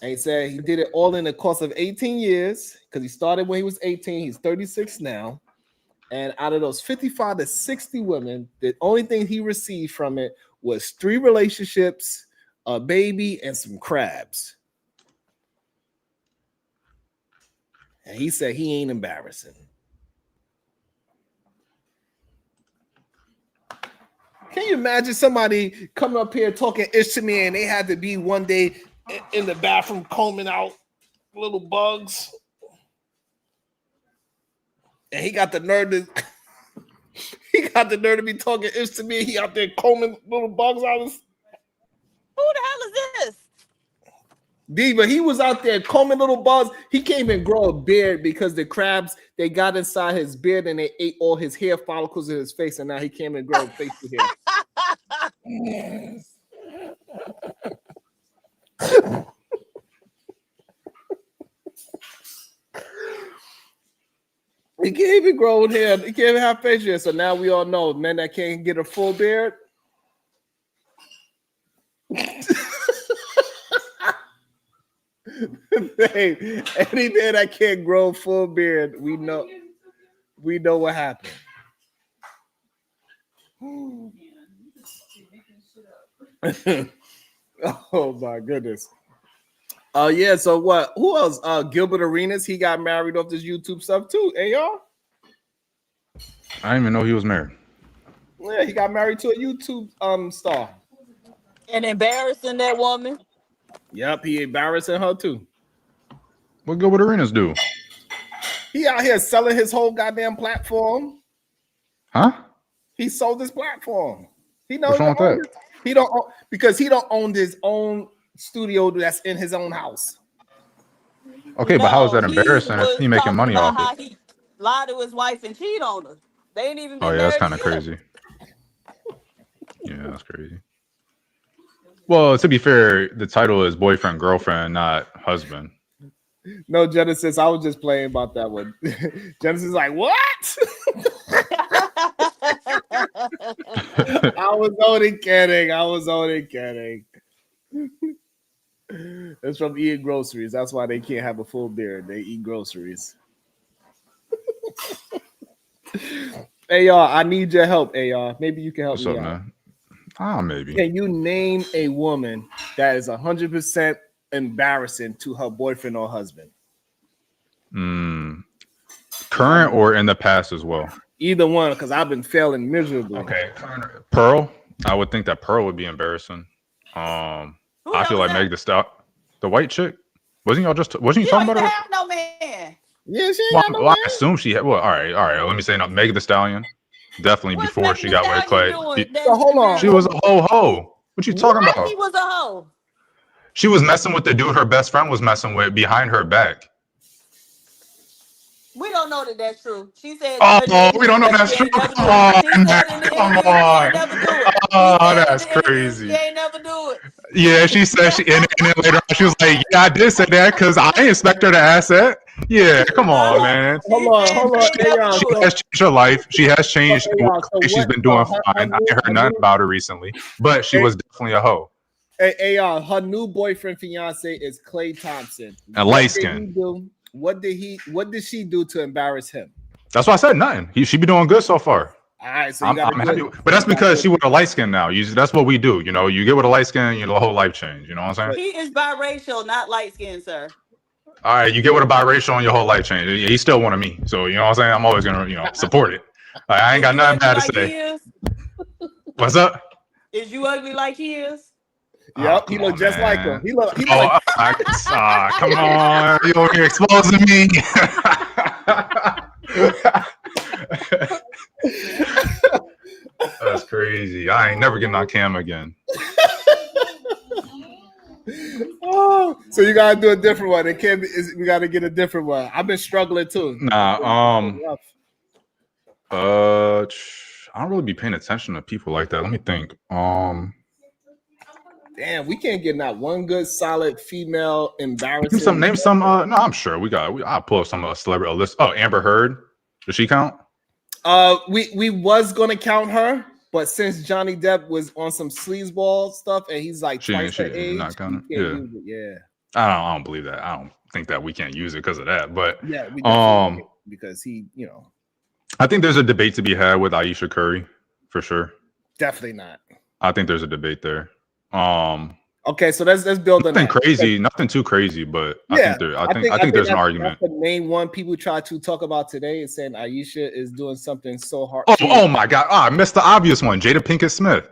And he said he did it all in the course of 18 years because he started when he was 18. He's 36 now. And out of those 55 to 60 women, the only thing he received from it was 3 relationships, a baby, and some crabs. And he said he ain't embarrassing. Can you imagine somebody coming up here talking ish to me and they had to be one day in the bathroom combing out little bugs? And he got the nerve to be talking ish to me. He out there combing little bugs out of his... Who the hell is this? Diva, he was out there combing little bugs. He can't even grow a beard because the crabs, they got inside his beard and they ate all his hair follicles in his face, and now he can't even grow a facial hair. He can't even grow hair. He can't even have facial hair. So now we all know men that can't get a full beard. Hey, any man that can't grow a full beard, we know what happened. Oh my goodness. Oh yeah, so what? Who else? Gilbert Arenas, he got married off this YouTube stuff too. Hey y'all? I didn't even know he was married. Yeah, he got married to a YouTube star. And embarrassing that woman. Yep, he embarrassing her too. What Gilbert Arenas do? He out here selling his whole goddamn platform. Huh? He sold his platform. He knows What's wrong with that? He don't because he don't own his own studio that's in his own house. Okay, but how is that embarrassing if he making money off it? He lied to his wife and cheated on her. They ain't even been Oh yeah, that's kind of crazy. Yeah, that's crazy. Well, to be fair, the title is boyfriend, girlfriend, not husband. No, Genesis, I was just playing about that one. Genesis is like, what? I was only kidding. It's from eating groceries. That's why they can't have a full beard. They eat groceries. Hey, y'all, I need your help, hey, y'all. Maybe you can help me out. Man? Maybe. Can you name a woman that is 100% embarrassing to her boyfriend or husband? Current or in the past as well? Either one, because I've been failing miserably. Okay. Pearl. I would think that Pearl would be embarrassing. I feel like Meg the white chick. Wasn't you talking about her? Have no man. Yeah, she ain't got no man. I assume she had. Well, all right. Let me say no. Meg the Stallion. Definitely before she got with Clay. So hold on. She was a ho. What you talking about? She was a hoe. She was messing with the dude her best friend was messing with behind her back. We don't know that that's true. She said. Oh, we don't know that's true. Come on. Oh, that's crazy. She ain't never do it. Yeah, she said and then later on she was like, yeah, I did say that because I didn't expect her to ask that. Yeah, come on, man. Hold on. She has changed her life. She has changed. She's been doing fine. I ain't heard nothing about her recently, but she was definitely a hoe. Hey, y'all, her new boyfriend, fiance is Clay Thompson. And light skin. What did she do to embarrass him? That's why I said nothing. She be doing good so far. All right, so I'm happy, but that's because she with a light skin now. That's what we do. You know, you get with a light skin, the whole life change. You know what I'm saying? He is biracial, not light skinned, sir. All right, you get with a biracial and your whole life change. He's still one of me, so you know what I'm saying. I'm always gonna, support it. I ain't got nothing bad to say. What's up? Is you ugly like he is? Yep, he looked just like him. He look. Come on, you over here exposing me. That's crazy. I ain't never getting on cam again. Oh, so you gotta do a different one. It can't be. We gotta get a different one. I've been struggling too. Nah. I don't really be paying attention to people like that. Let me think. Damn, we can't get not one good solid female embarrassing. Name some. No, I'm sure I'll pull up some celebrity list. Oh, Amber Heard. Does she count? We was gonna count her, but since Johnny Depp was on some sleazeball stuff and he's like twice her age, not counting. Yeah. I don't believe that. I don't think that we can't use it because of that. But yeah, we definitely because he, I think there's a debate to be had with Aisha Curry for sure. Definitely not. I think there's a debate there. Okay, so let's build on nothing crazy, nothing too crazy, but I think there's an argument. That's the main one people try to talk about today is saying Aisha is doing something so hard. Oh my God! I missed the obvious one. Jada Pinkett Smith.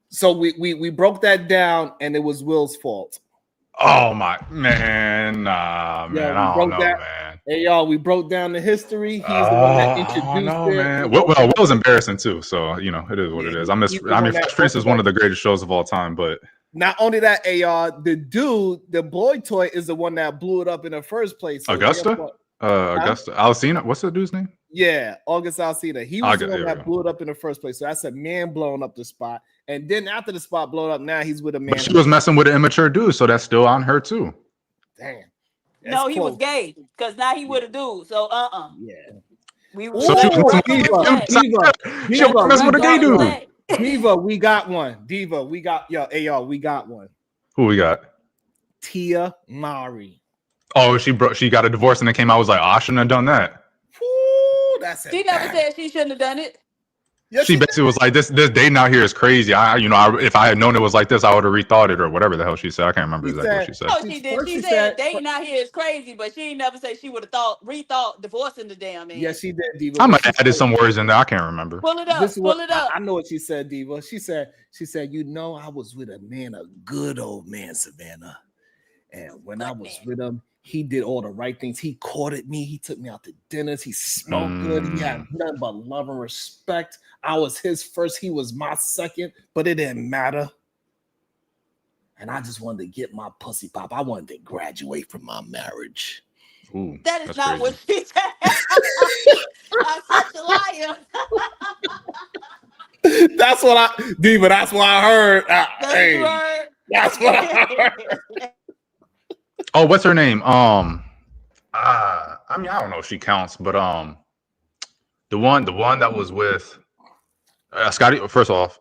So we broke that down, and it was Will's fault. Oh my man, nah, man, I don't know, man. Hey y'all, we broke down the history. He's the one that introduced it. Man. Well, Will's embarrassing too, so it is what it is. Fresh Prince is one of the greatest shows of all time, but not only that, y'all, the boy toy is the one that blew it up in the first place. So Augusta Alsina. What's the dude's name? Yeah, August Alsina. He was the one that blew it up in the first place. So that's a man blowing up the spot. And then after the spot blowing up, now he's with a man. But she was messing with an immature dude, so that's still on her too. Damn. No, he was gay because now he with a dude. So Yeah. She was messing with a gay dude. Diva, we got one. Diva, we got we got one. Who we got? Tia Mowry. Oh, she got a divorce and then came out was like, I shouldn't have done that. Ooh, that's she never said she shouldn't have done it. Yes, she basically was like, this dating out here is crazy. If I had known it was like this, I would have rethought it or whatever the hell she said. I can't remember exactly what she said. No, she did. She said dating out here is crazy, but she ain't never said she would have rethought divorcing the damn man. Yes, she did, Diva. I might have added some words in there. I can't remember. Pull it up. Pull it up. I know what she said, Diva. She said, I was with a man, a good old man, Savannah. And when I was with him, he did all the right things. He courted me. He took me out to dinners. He smelled good. He had nothing but love and respect. I was his first. He was my second, but it didn't matter. And I just wanted to get my pussy pop. I wanted to graduate from my marriage. Ooh, that is not what she said. I'm such a liar. That's what Diva, that's what I heard. That's what I heard. Oh, what's her name? I don't know if she counts, but the one that was with Scottie. First off,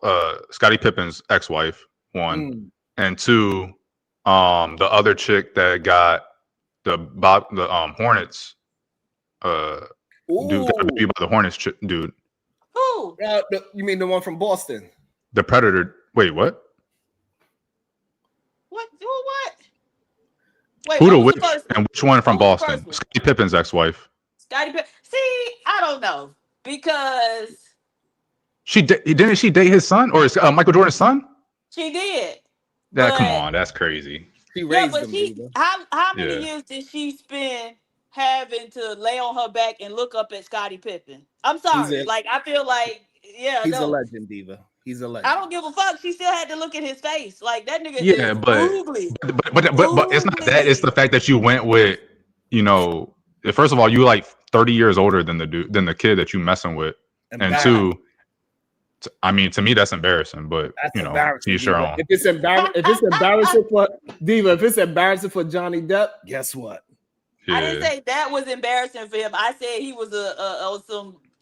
Scottie Pippen's ex-wife, one, and two, the other chick that got the Hornets. Dude got a baby by the Hornets dude. Who? You mean the one from Boston? The Predator. Wait, what? What? Do what? Wait, who the which and which one from Boston? Scottie Pippen's ex-wife. Scottie Pippen. See, I don't know because didn't she date his son or Michael Jordan's son? She did. Come on, that's crazy. She raised him. How many years did she spend having to lay on her back and look up at Scottie Pippen? I'm sorry, I feel like he's a legend, Diva. He's a legend. I don't give a fuck. She still had to look at his face. Like that nigga. Yeah, but it's not that. It's the fact that you went with, first of all, you like 30 years older than the kid that you messing with, and two, to me that's embarrassing. But embarrassing, he's your own. If it's embarrassing for Diva, if it's embarrassing for Johnny Depp, guess what? Yeah. I didn't say that was embarrassing for him. I said he was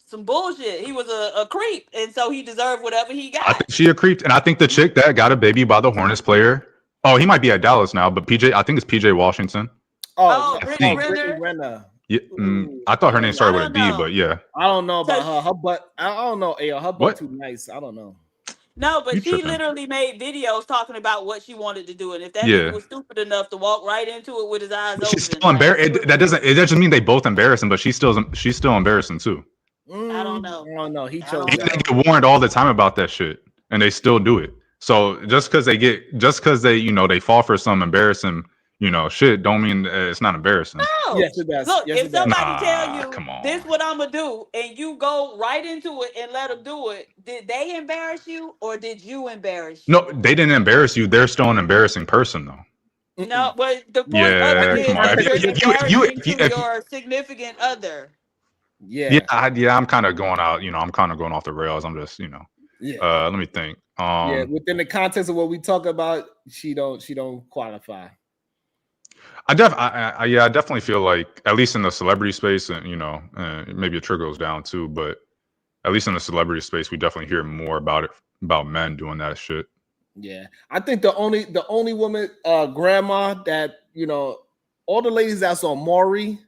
some bullshit. He was a creep, and so he deserved whatever he got. I think she a creep, and I think the chick that got a baby by the Hornets player. Oh, he might be at Dallas now, but I think it's PJ Washington. Brittany Renner. Yeah, I thought her name started with a D, but yeah. I don't know about her. Her butt. I don't know. Her butt too nice. I don't know. No, but she literally made videos talking about what she wanted to do, and if that nigga was stupid enough to walk right into it with his eyes open, she's still embarrassed. It doesn't mean they both embarrassing, but she's still embarrassing too. I don't know. He chose. They get warned all the time about that shit, and they still do it. So just because they you know they fall for some embarrassing shit, don't mean it's not embarrassing. No. Yes, it does. Look, Yes, if it does. somebody tell you Come on. this what I'm gonna do, and you go right into it and let them do it, did they embarrass you or did you embarrass you? No, they didn't embarrass you. They're still an embarrassing person, though. No, but the point of Yeah, it is come on. that you're embarrassing If you- to your significant other. Yeah. I'm kind of going out. I'm kind of going off the rails. I'm just, Yeah. let me think. Yeah. Within the context of what we talk about, she don't qualify. I definitely feel like, at least in the celebrity space, and maybe it trickles down too, but at least in the celebrity space, we definitely hear more about men doing that shit. Yeah, I think the only woman, grandma, that all the ladies that's on Maury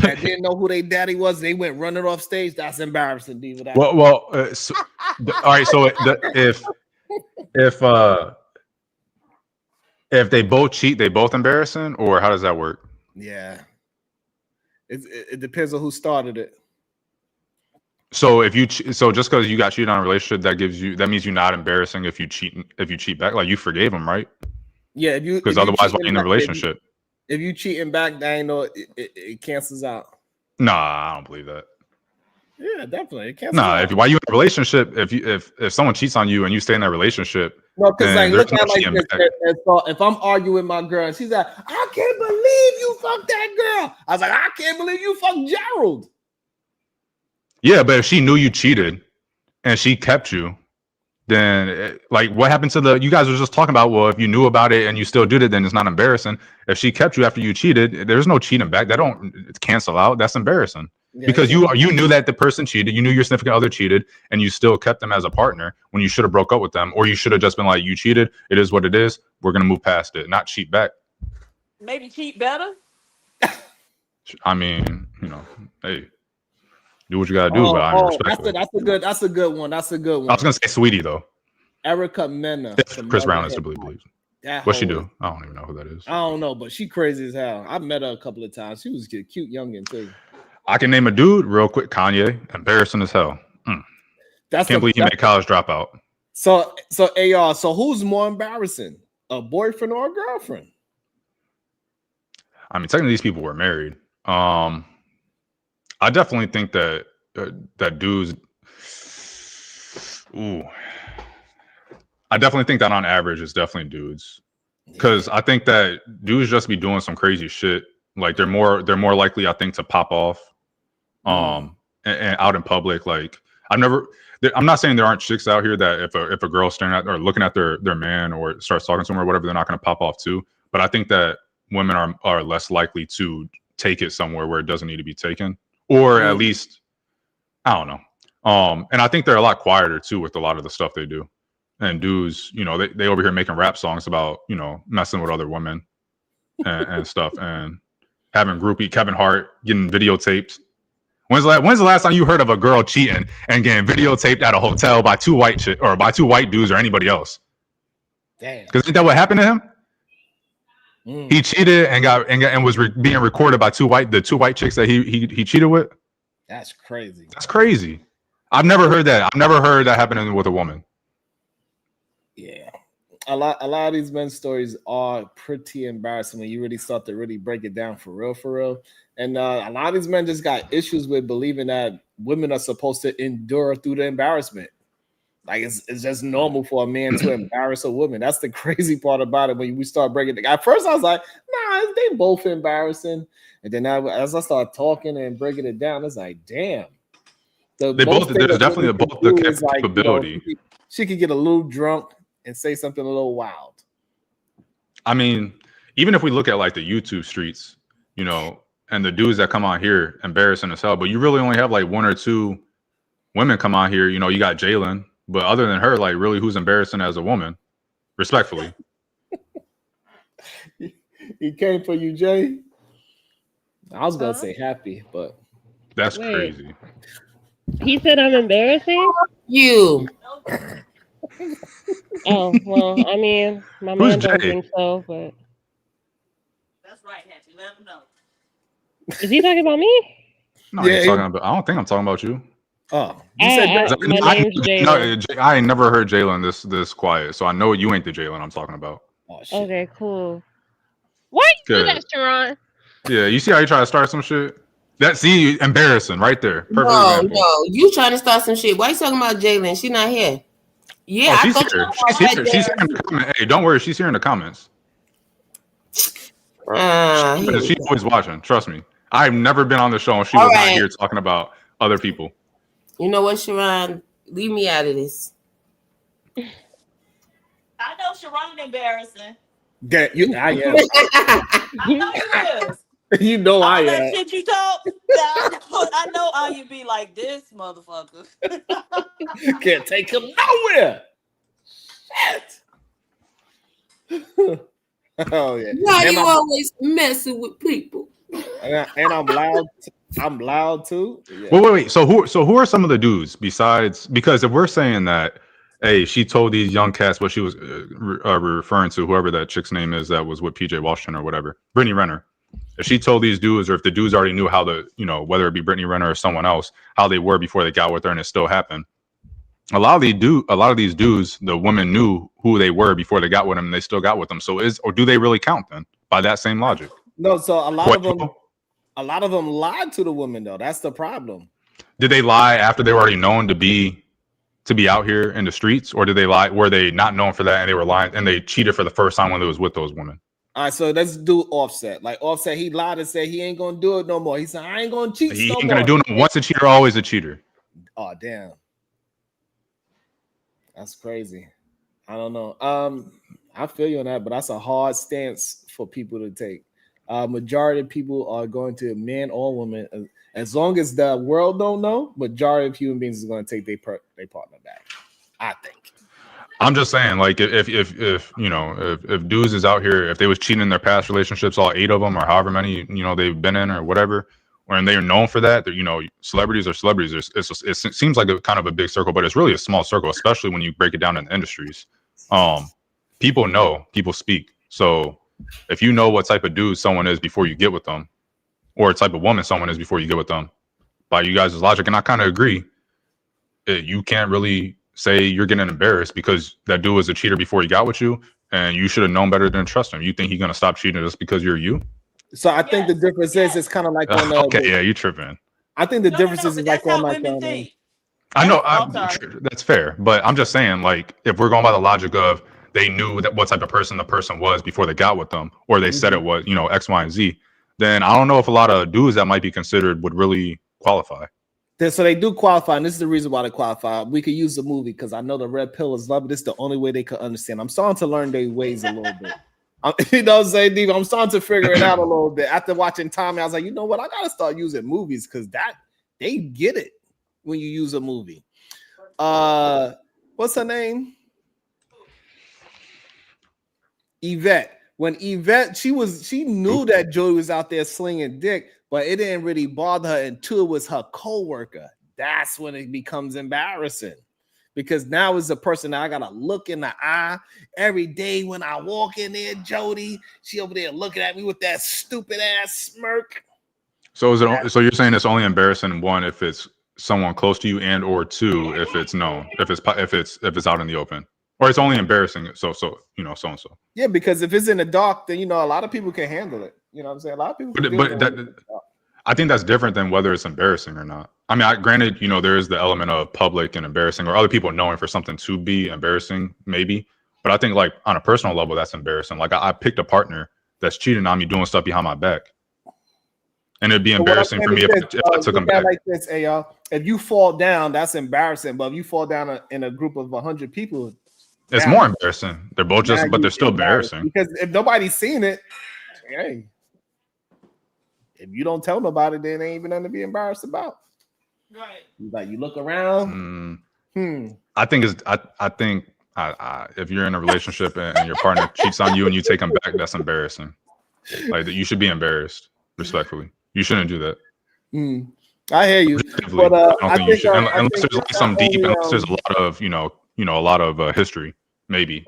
that didn't know who their daddy was, they went running off stage. That's embarrassing, Diva. All right. So if they both cheat, they both embarrassing, or how does that work? Yeah, it depends on who started it. So just because you got cheated on a relationship, that means you're not embarrassing if you cheat back, like you forgave them, right? Yeah, because otherwise, why in the relationship? If you cheating back, that ain't no, it cancels out. Nah, I don't believe that. Yeah, definitely. It cancels out. Why you in a relationship? If someone cheats on you and you stay in that relationship, no, because like look at no like this. If I'm arguing with my girl and she's like, I can't believe you fucked that girl. I was like, I can't believe you fucked Gerald. Yeah, but if she knew you cheated and she kept you, then like what happened to you guys were just talking about, well, if you knew about it and you still did it, then it's not embarrassing. If she kept you after you cheated, there's no cheating back. That don't cancel out. That's embarrassing. Yeah, because you knew that the person cheated, you knew your significant other cheated, and you still kept them as a partner when you should have broke up with them, or you should have just been like, you cheated, it is what it is, we're gonna move past it, not cheat back. Maybe cheat better. I mean, hey, do what you gotta do, but I mean, respectfully. That's a good one. That's a good one. I was gonna say Sweetie though. Erica Mena. Chris Brown is to believe. What she do? I don't even know who that is. I don't know, but she crazy as hell. I've met her a couple of times. She was a cute youngin too. I can name a dude real quick. Kanye, embarrassing as hell. Can't believe he made College Dropout. So AR. So who's more embarrassing, a boyfriend or a girlfriend? I mean, technically, these people were married. I definitely think that dudes. Ooh, I definitely think that on average, it's definitely dudes, because I think that dudes just be doing some crazy shit. Like they're more likely, I think, to pop off, and out in public. Like I'm not saying there aren't chicks out here that if a girl's staring at or looking at their man or starts talking to them or whatever, they're not going to pop off too. But I think that women are less likely to take it somewhere where it doesn't need to be taken, or at least, I don't know. And I think they're a lot quieter too with a lot of the stuff they do. And dudes, they over here making rap songs about, messing with other women and stuff, and having groupie Kevin Hart getting videotaped. When's the last time you heard of a girl cheating and getting videotaped at a hotel by two white dudes or anybody else? Damn. Because isn't that what happened to him? He cheated and was being recorded by the two white chicks that he cheated with. That's crazy. That's crazy. I've never heard that. I've never heard that happening with a woman. Yeah. A lot of these men's stories are pretty embarrassing when you really start to really break it down for real. And a lot of these men just got issues with believing that women are supposed to endure through the embarrassment. Like it's just normal for a man to embarrass a woman. That's the crazy part about it. When we start breaking it, at first I was like, nah, they both embarrassing. And then as I start talking and breaking it down, it's like, damn. There's definitely both the capability. She could get a little drunk and say something a little wild. I mean, even if we look at like the YouTube streets, and the dudes that come on here embarrassing as hell, but you really only have like one or two women come on here. You got Jalen, but other than her, like really, who's embarrassing as a woman? Respectfully. He came for you, Jay. I was gonna say happy, but that's crazy. He said I'm embarrassing? You. Oh, well, I mean, my man don't think so, but. That's right, Hattie. Let him know. Is he talking about me? No, I don't think I'm talking about you. Oh, you said that? My name's Jalen. I ain't never heard Jalen this quiet, so I know you ain't the Jalen I'm talking about. Oh shit. Okay, cool. Why you do that, Sharon? Yeah, you see how you try to start some shit? Embarrassing right there. Perfect No, example. no, you trying to start some shit. Why you talking about Jalen? She not here. Yeah, she's I thought here. you She's here. She's here in the comments. Hey, don't worry. She's here in the comments. She's always watching. Trust me. I've never been on the show and she was not here talking about other people. You know what, Sharon? Leave me out of this. I know Sharon embarrassing. That you, I am. I know you is. You know I am. That shit you talk. I know how you be like this, motherfucker. Can't take him nowhere. Shit. Oh yeah. Why you always messing with people? And I'm loud. I'm loud too. Yeah. Wait. So who are some of the dudes besides? Because if we're saying that, hey, she told these young cats what she was referring to, whoever that chick's name is that was with PJ Washington or whatever, Brittany Renner. If she told these dudes, or if the dudes already knew how the, whether it be Brittany Renner or someone else, how they were before they got with her, and it still happened. A lot of these dudes, the women knew who they were before they got with them, and they still got with them. So do they really count then by that same logic? No. So a lot of them lied to the women though. That's the problem. Did they lie after they were already known to be out here in the streets, or did they lie? Were they not known for that and they were lying and they cheated for the first time when they was with those women? All right, so let's do Offset. Like Offset, he lied and said he ain't gonna do it no more. He said, I ain't gonna cheat. He ain't gonna do it. Once a cheater, always a cheater. Oh damn. That's crazy. I don't know. I feel you on that, but that's a hard stance for people to take. Majority of people are going to, men or women, as long as the world don't know, majority of human beings is going to take their partner back. I think. I'm just saying, like, if dudes is out here, if they was cheating in their past relationships, all 8 of them or however many they've been in or whatever, and they are known for that, celebrities are celebrities. It seems like a kind of a big circle, but it's really a small circle, especially when you break it down in industries. People know, people speak. So if you know what type of dude someone is before you get with them, or what type of woman someone is before you get with them, by you guys' logic, and I kind of agree, you can't really say you're getting embarrassed because that dude was a cheater before he got with you, and you should have known better than trust him. You think he's gonna stop cheating just because you're you? So I think the difference is it's kind of like on you tripping. I think the difference is like on like I know that's fair, but I'm just saying, like, if we're going by the logic of they knew that what type of person the person was before they got with them, or they said it was, X, Y, and Z, then I don't know if a lot of dudes that might be considered would really qualify. So they do qualify, and this is the reason why they qualify. We could use the movie because I know the red pillers love it. This is the only way they could understand. I'm starting to learn their ways a little bit. You know what I'm saying, Dave? I'm starting to figure it out a little bit. After watching Tommy, I was like, you know what? I gotta start using movies because they get it when you use a movie. What's her name? Yvette. When Yvette, she knew that Joey was out there slinging dick, but it didn't really bother her until it was her co-worker. That's when it becomes embarrassing. Because now it's a person that I gotta look in the eye every day when I walk in there. Jody, she over there looking at me with that stupid ass smirk. So so you're saying it's only embarrassing, one, if it's someone close to you, and or two, if it's known, if it's out in the open, or it's only embarrassing. So and so. Yeah, because if it's in the dark, then a lot of people can handle it. You know what I'm saying? A lot of people. I think that's different than whether it's embarrassing or not. I mean, granted, there is the element of public and embarrassing, or other people knowing for something to be embarrassing, maybe. But I think, like, on a personal level, that's embarrassing. Like, I picked a partner that's cheating on me, doing stuff behind my back, and it'd be embarrassing for me if I took him back. Like this, hey, y'all. If you fall down, that's embarrassing. But if you fall down in a group of 100 people, it's more embarrassing. They're both but they're still embarrassing. Because if nobody's seen it, hey. If you don't tell nobody, then there ain't even nothing to be embarrassed about. Right. Like, you look around. I think if you're in a relationship and your partner cheats on you and you take them back, that's embarrassing. Like, you should be embarrassed, respectfully. You shouldn't do that. I hear you. But I don't think you should, unless there's like some deep, unless there's a lot of a lot of history. maybe.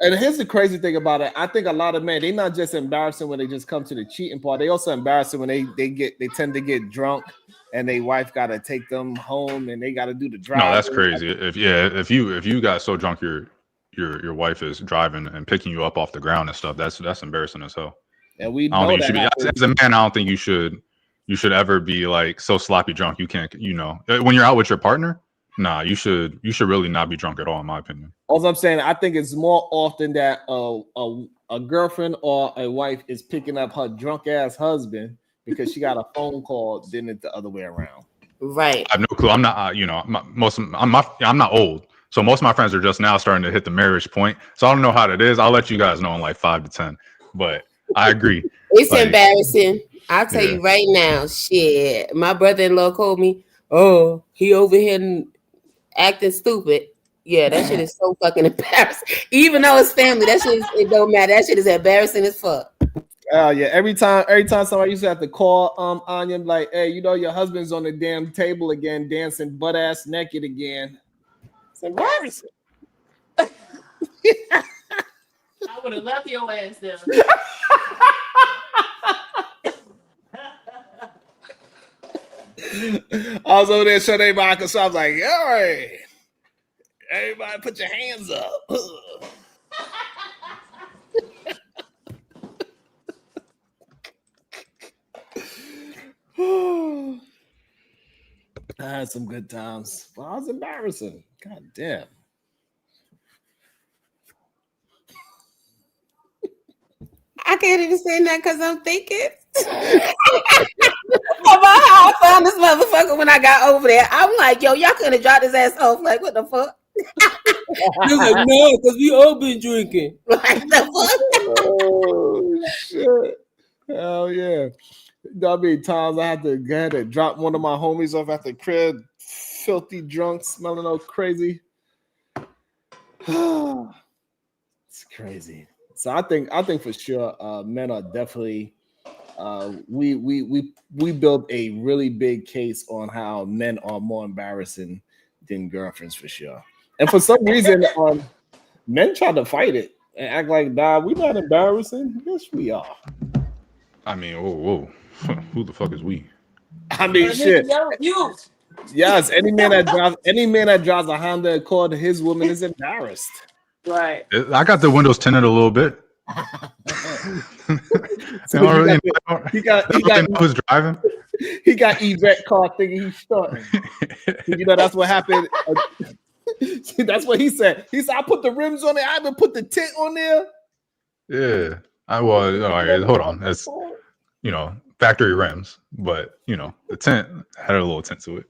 And here's the crazy thing about it. I think a lot of men, they're not just embarrassing when they just come to the cheating part. They also embarrassing when they tend to get drunk and their wife got to take them home and they got to do the drive. No, that's crazy. If you got so drunk your wife is driving and picking you up off the ground and stuff, that's embarrassing as hell. And we know that as a man, I don't think you should ever be like so sloppy drunk you can't, when you're out with your partner. Nah, you should really not be drunk at all, in my opinion. All I'm saying, I think it's more often that a girlfriend or a wife is picking up her drunk ass husband because she got a phone call than it's the other way around. Right. I have no clue. I'm not, I'm not old, so most of my friends are just now starting to hit the marriage point. So I don't know how that is. I'll let you guys know in like 5 to 10. But I agree. It's embarrassing. I'll tell you right now. Shit, my brother-in-law called me. Oh, he over here acting stupid. Yeah, that shit is so fucking embarrassing. Even though it's family, it don't matter. That shit is embarrassing as fuck. Oh yeah, every time somebody used to have to call Anya like, hey, your husband's on the damn table again, dancing butt ass naked again. It's embarrassing. I would have left your ass there. I was over there showing everybody because I was like, all right, everybody put your hands up. I had some good times, but I was embarrassing. God damn. I can't even say that because I'm thinking about how I found this motherfucker when I got over there. I'm like, yo, y'all could have dropped his ass off. Like, what the fuck? He was like, no, because we all been drinking. Like, the fuck? Oh, shit. Hell yeah. That many times I had to drop one of my homies off at the crib, filthy drunk, smelling all crazy. It's crazy. So I think for sure, men are definitely we build a really big case on how men are more embarrassing than girlfriends for sure. And for some reason, men try to fight it and act like, nah, we're not embarrassing. Yes, we are. I mean, whoa. Who the fuck is we? I mean, shit. Yes, any man that drives a Honda Accord, his woman is embarrassed. Right. I got the windows tinted a little bit. He got who's driving. He got Yvette car thinking he's starting. That's what happened. That's what he said. He said, I put the rims on there. I haven't put the tint on there. Yeah. Hold on. That's factory rims, but the tint had a little tint to it.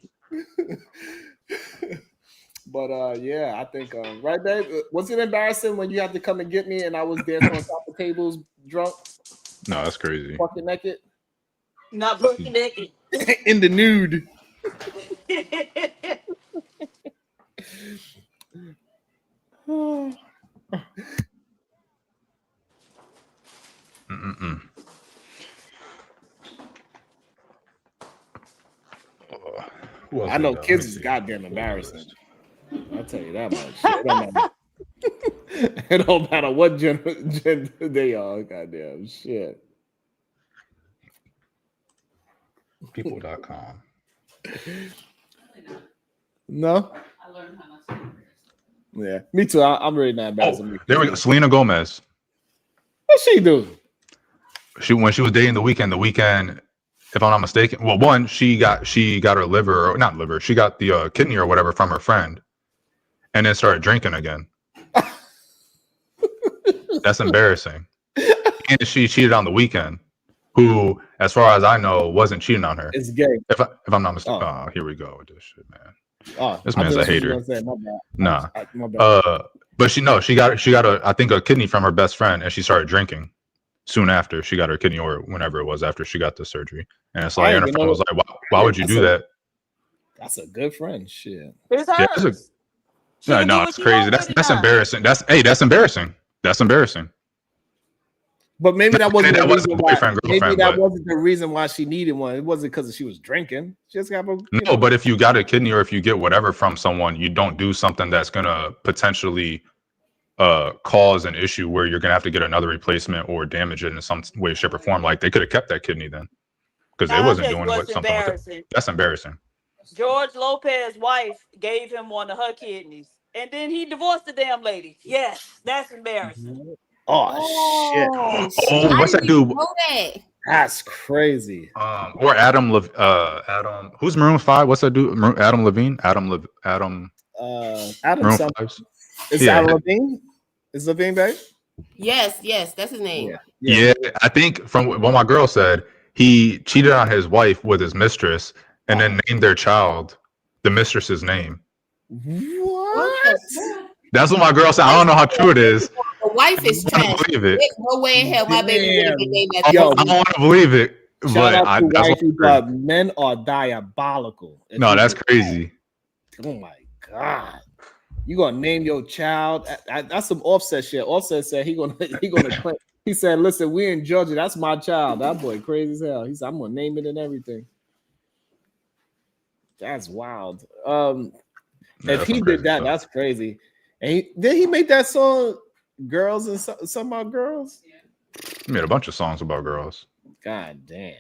But yeah, I think right, babe. Was it embarrassing when you had to come and get me and I was dancing on top of tables drunk? No, that's crazy. Fucking naked. Not fucking naked. In the nude. I know kids is goddamn embarrassing. I'll tell you that much. It don't matter what gender they are. Goddamn shit. People.com. No. I learned how not to. Yeah, me too. I'm really not embarrassing. There we go. Selena Gomez. What she do? When she was dating The Weeknd, if I'm not mistaken. Well, one, she got her liver, or not liver. She got the kidney or whatever from her friend, and then started drinking again. That's embarrassing. And she cheated on The Weeknd, who, as far as I know, wasn't cheating on her. It's gay. If I'm not mistaken. Oh, here we go with this shit, man. This man's a hater. Nah. My bad. But she got I think a kidney from her best friend, and she started drinking soon after she got her kidney, or whenever it was after she got the surgery. And it's like, and her friend was like, why would you do that? That's a good friend. Shit. It's hers. No, it's crazy. That's embarrassing. That's embarrassing. That's embarrassing. But maybe that wasn't the reason why. Maybe that wasn't the reason why she needed one. It wasn't because she was drinking. She just got no. But if you got a kidney or if you get whatever from someone, you don't do something that's gonna potentially cause an issue where you're gonna have to get another replacement or damage it in some way, shape, or form. Like they could have kept that kidney then because they Now, I'll wasn't tell you doing what what's something like that. embarrassing. That's embarrassing. George Lopez's wife gave him one of her kidneys, and then he divorced the damn lady. Yes, that's embarrassing. Oh, shit. Oh, what's that dude? Know that. That's crazy. Or Adam who's Maroon 5? What's that dude? Adam Levine? Adam Adam Maroon something. 5's? Is Yeah. Adam Levine? Is Levine back? Yes, that's his name. Yeah, I think from what my girl said, he cheated on his wife with his mistress and then named their child the mistress's name. What? That's what my girl said. I don't know how true it is. The wife is I trash. don't believe it. There's no way in hell my baby would have been named that. Yo, I don't want to believe it. Shout But out to that's wifey, what I heard. but men are diabolical. If No, you that's do crazy. that, oh my god, you gonna name your child? That's some Offset shit. Offset said he gonna claim. He said, "Listen, we in Georgia. That's my child. That boy crazy as hell." He said, "I'm gonna name it and everything." That's wild. Yeah, If he some did crazy that, stuff. that's crazy. And did he make that song "Girls" and some about girls? He made a bunch of songs about girls. God damn.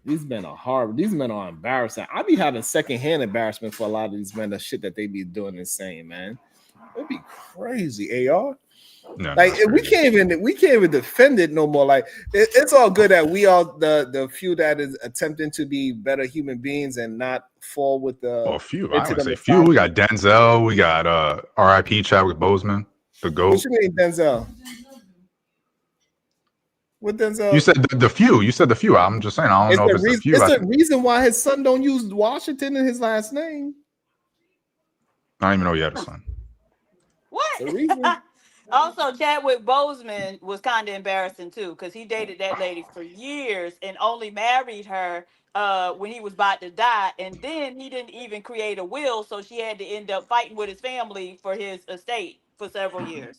These men are horrible. These men are embarrassing. I be having secondhand embarrassment for a lot of these men, the shit that they be doing and saying, man. It'd be crazy, AR. No, Like that's we crazy. can't even defend it no more. Like it's all good that we all the few that is attempting to be better human beings and not fall with the Oh, few. I into would the say few. We got misogyny. Denzel. We got R.I.P. Chadwick Boseman, the What GOAT. you mean, Denzel? What Denzel? You said the few. You said the few. I'm just saying. I don't know if it's the few. It's the reason why his son don't use Washington in his last name. I don't even know he had a son. What? The reason. Also, Chadwick Boseman was kind of embarrassing too, because he dated that lady for years and only married her when he was about to die, and then he didn't even create a will, so she had to end up fighting with his family for his estate for several years.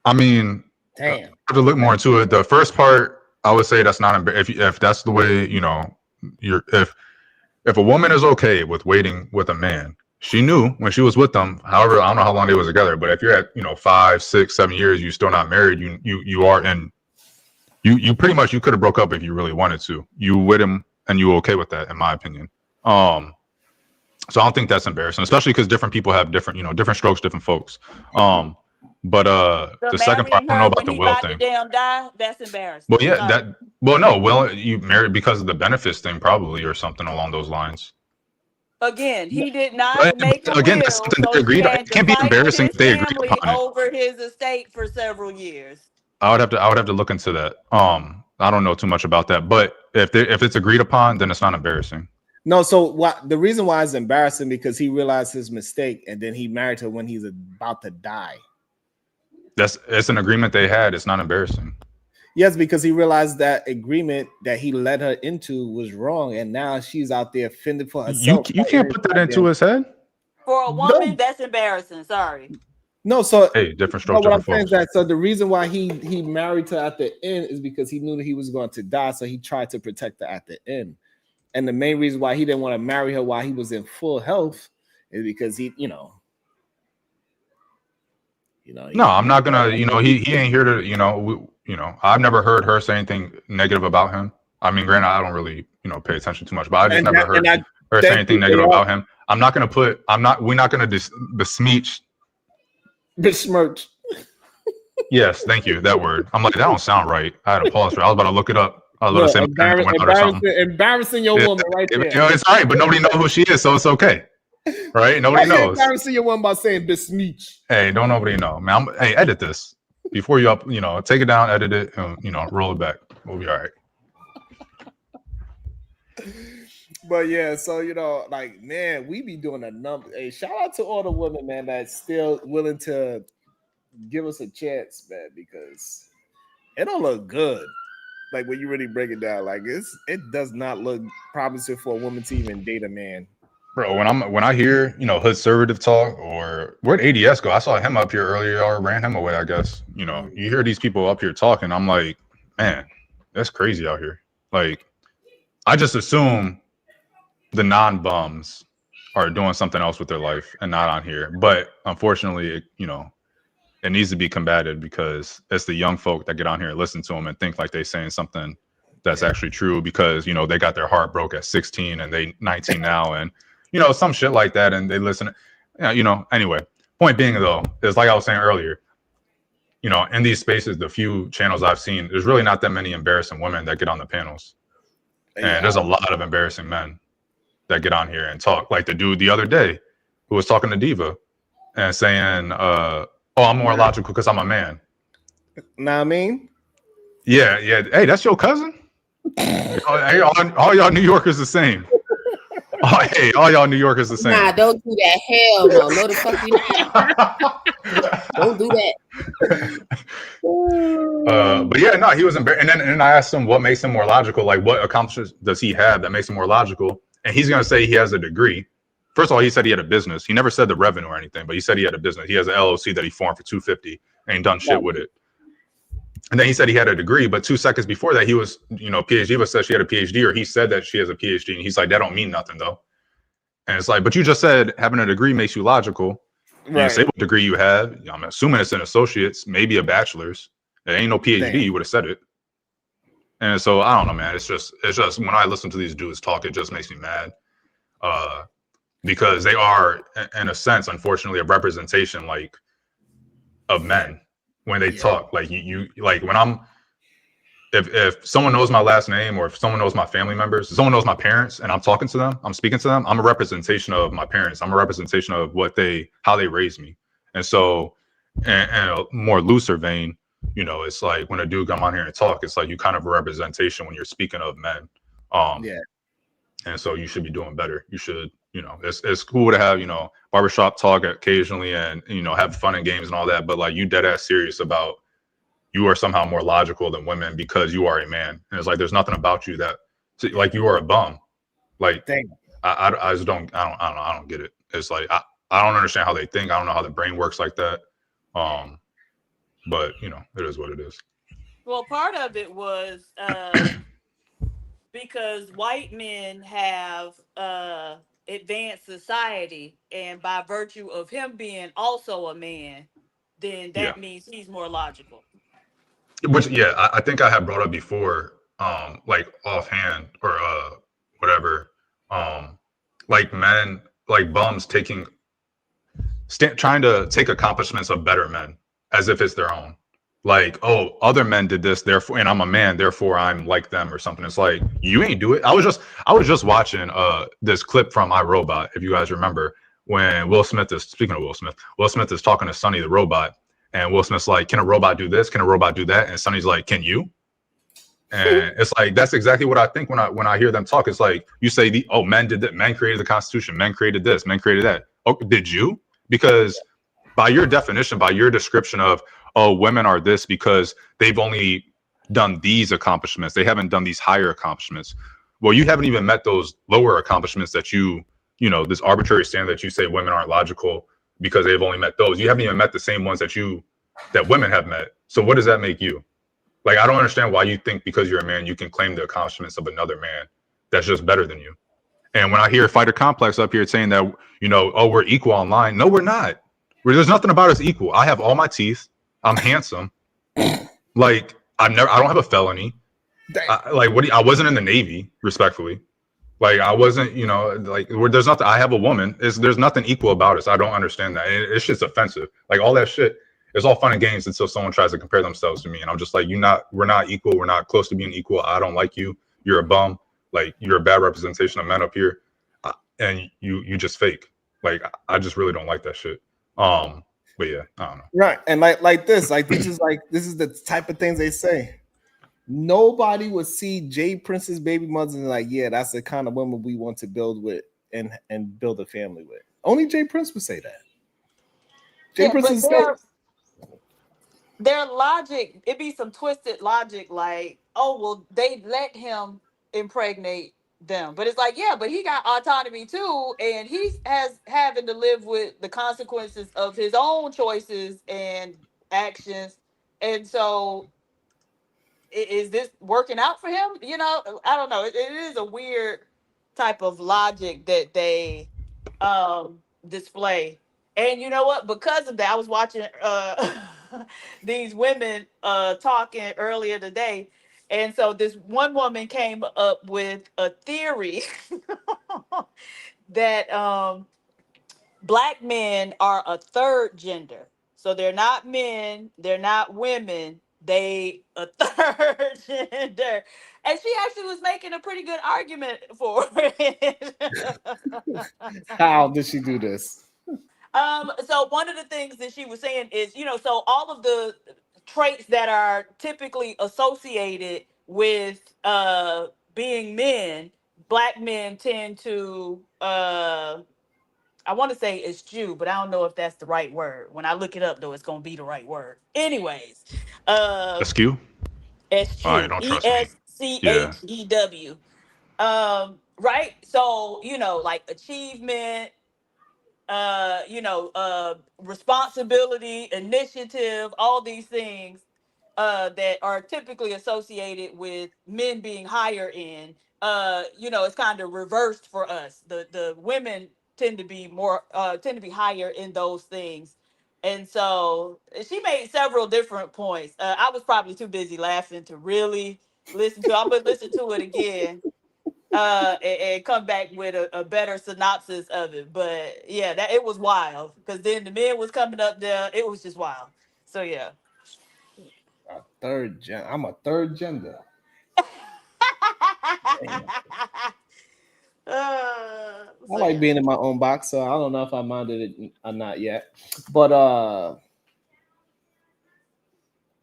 I mean, I Damn. have to look more into it. The first part, I would say that's not if that's the way you're if a woman is okay with waiting with a man, she knew when she was with them. However, I don't know how long they was together, but if you're at 5, 6, 7 years, you're still not married. You are in. You pretty much you could have broke up if you really wanted to. You with him and you were okay with that, in my opinion. So I don't think that's embarrassing, especially because different people have different strokes, different folks. But the second part, I don't know about the will thing. Damn die, that's embarrassing. Well, yeah, you married because of the benefits thing, probably, or something along those lines. Again, he did not make a Again, will, that's something so they agreed. he had It can't to be fight embarrassing with if his they agreed family upon it. over his estate for several years. I would have to look into that. I don't know too much about that, but if it's agreed upon, then it's not embarrassing. No, so what the reason why it's embarrassing because he realized his mistake and then he married her when he's about to die. It's an agreement they had. It's not embarrassing. Yes, because he realized that agreement that he led her into was wrong, and now she's out there fending for herself. You can't put that into his head. For a woman, that's embarrassing. Sorry. No, so hey, different strokes, what I'm different saying folks. is that so the reason why he married her at the end is because he knew that he was going to die, so he tried to protect her at the end. And the main reason why he didn't want to marry her while he was in full health is because No, I'm not gonna. He ain't here to. I've never heard her say anything negative about him. I mean, granted, I don't really pay attention too much, but I just never heard her say anything negative about him. We're not gonna besmirch. Yes, thank you. That word. I'm like, that don't sound right. I had to pause for. I was about to look it up. I was about to say embarrassing your woman right there. It's all right, but nobody knows who she is, so it's okay. Right? Nobody knows. Embarrassing your woman by saying besmirch. Hey, don't nobody know, man. Hey, edit this before you take it down, edit it, and roll it back. We'll be all right. But yeah, so man, we be doing a number. Hey, shout out to all the women, man, that's still willing to give us a chance, man, because it don't look good. Like when you really break it down, like it does not look promising for a woman to even date a man. Bro, when I hear hood conservative talk, or where'd ADS go? I saw him up here earlier, or ran him away. I guess you hear these people up here talking. I'm like, man, that's crazy out here. Like, I just assume the non-bums are doing something else with their life and not on here. But unfortunately, it needs to be combated because it's the young folk that get on here and listen to them and think like they're saying something that's actually true because, you know, they got their heart broke at 16 and they 19 now and, you know, some shit like that. And they listen, you know, anyway, point being though, is like I was saying earlier, you know, in these spaces, the few channels I've seen, there's really not that many embarrassing women that get on the panels. And there's a lot of embarrassing men that get on here and talk. Like the dude the other day who was talking to Diva and saying, oh, I'm more logical because I'm a man. Know what I mean? Yeah. Hey, that's your cousin? Hey, all y'all New Yorkers the same. Hey, all y'all New Yorkers the same. Nah, don't do that. Hell no. No, the fuck you not. Don't do that. But yeah, no, he was embarrassed. And then I asked him what makes him more logical. Like, what accomplishments does he have that makes him more logical? And he's going to say he has a degree. First of all, he said he had a business. He never said the revenue or anything, but he said he had a business. He has an LLC that he formed for $250 and ain't done shit with it. And then he said he had a degree, but 2 seconds before that, he was, you know, PhD, but said she had a PhD, or he said that she has a PhD. And he's like, that don't mean nothing, though. And it's like, but you just said having a degree makes you logical. Right. You say what degree you have. I'm assuming it's an associate's, maybe a bachelor's. It ain't no PhD. Damn. You would have said it. And so I don't know, man. It's just when I listen to these dudes talk, it just makes me mad. Because they are, in a sense, unfortunately, a representation like of men when they talk. Like you like when I'm, if someone knows my last name or if someone knows my family members, if someone knows my parents and I'm talking to them, I'm speaking to them, I'm a representation of my parents. I'm a representation of how they raised me. And so, in a more looser vein, you know, it's like when a dude come on here and talk, it's like you kind of a representation when you're speaking of men. And so you should be doing better. You should, you know, it's cool to have, you know, barbershop talk occasionally and, you know, have fun and games and all that. But like you dead ass serious about you are somehow more logical than women because you are a man. And it's like, there's nothing about you that like you are a bum. Like, I just don't get it. It's like, I don't understand how they think. I don't know how the brain works like that. But you know, it is what it is. Well, part of it was because white men have advanced society, and by virtue of him being also a man, then that means he's more logical. Which I think I had brought up before, like offhand or whatever, like men, like bums trying to take accomplishments of better men as if it's their own. Like, oh, other men did this, therefore, and I'm a man, therefore I'm like them or something. It's like, you ain't do it. I was just watching this clip from iRobot, if you guys remember, when Will Smith is talking to Sonny the robot, and Will Smith's like, can a robot do this? Can a robot do that? And Sonny's like, can you? And it's like, that's exactly what I think when I hear them talk. It's like, you say men did that, men created the Constitution, men created this, men created that. Oh, did you? Because by your definition, by your description of, oh, women are this because they've only done these accomplishments. They haven't done these higher accomplishments. Well, you haven't even met those lower accomplishments that you know, this arbitrary standard that you say women aren't logical because they've only met those. You haven't even met the same ones that women have met. So what does that make you? Like, I don't understand why you think because you're a man, you can claim the accomplishments of another man that's just better than you. And when I hear Fighter Complex up here saying that, you know, oh, we're equal online. No, we're not. There's nothing about us equal. I have all my teeth. I'm handsome. Like, I don't have a felony. I wasn't in the Navy, respectfully. Like, I wasn't, you know, like, there's nothing. I have a woman. There's nothing equal about us. I don't understand that. It's just offensive. Like, all that shit. It's all fun and games until someone tries to compare themselves to me. And I'm just like, we're not equal. We're not close to being equal. I don't like you. You're a bum. Like, you're a bad representation of men up here. And you just fake. Like, I just really don't like that shit. But yeah, I don't know. Right. And this is the type of things they say. Nobody would see Jay Prince's baby mothers and like, yeah, that's the kind of woman we want to build with and build a family with. Only Jay Prince would say that. Prince is their logic, it be some twisted logic, like, oh, well, they let him impregnate them. But it's like, yeah, but he got autonomy too, and he's having to live with the consequences of his own choices and actions. And so is this working out for him? You know, I don't know. It is a weird type of logic that they display. And you know what? Because of that, I was watching these women talking earlier today. And so this one woman came up with a theory that black men are a third gender. So they're not men, they're not women, they a third gender. And she actually was making a pretty good argument for it. How did she do this? So one of the things that she was saying is, so all of the traits that are typically associated with being men, black men tend to I want to say eschew, but I don't know if that's the right word. When I look it up though, it's gonna be the right word. Anyways, Askew? Oh, you eschew. don't E trust me. S C Yeah. H E W. Right? So, like achievement, responsibility, initiative, all these things that are typically associated with men being higher in. It's kind of reversed for us. The women tend to be higher in those things. And so she made several different points. I was probably too busy laughing to really listen to. I'm gonna listen to it again and come back with a better synopsis of it. But yeah, that it was wild because then the men was coming up there. It was just wild. So yeah. I'm a third gender. Damn. I So like yeah. being in my own box, so I don't know if I minded it or not yet. But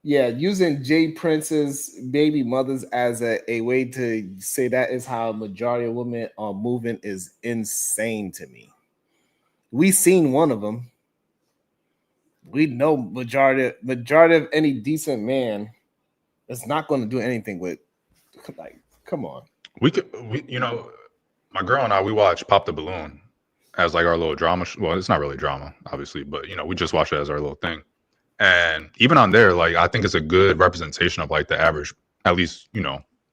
yeah, using Jay Prince's baby mothers as a way to say that is how majority of women are moving is insane to me. We seen one of them. We know majority of any decent man is not going to do anything with, like, come on. My girl and I, we watch Pop the Balloon as like our little drama. Well, it's not really drama, obviously, but we just watch it as our little thing. And even on there, like I think it's a good representation of like the average, at least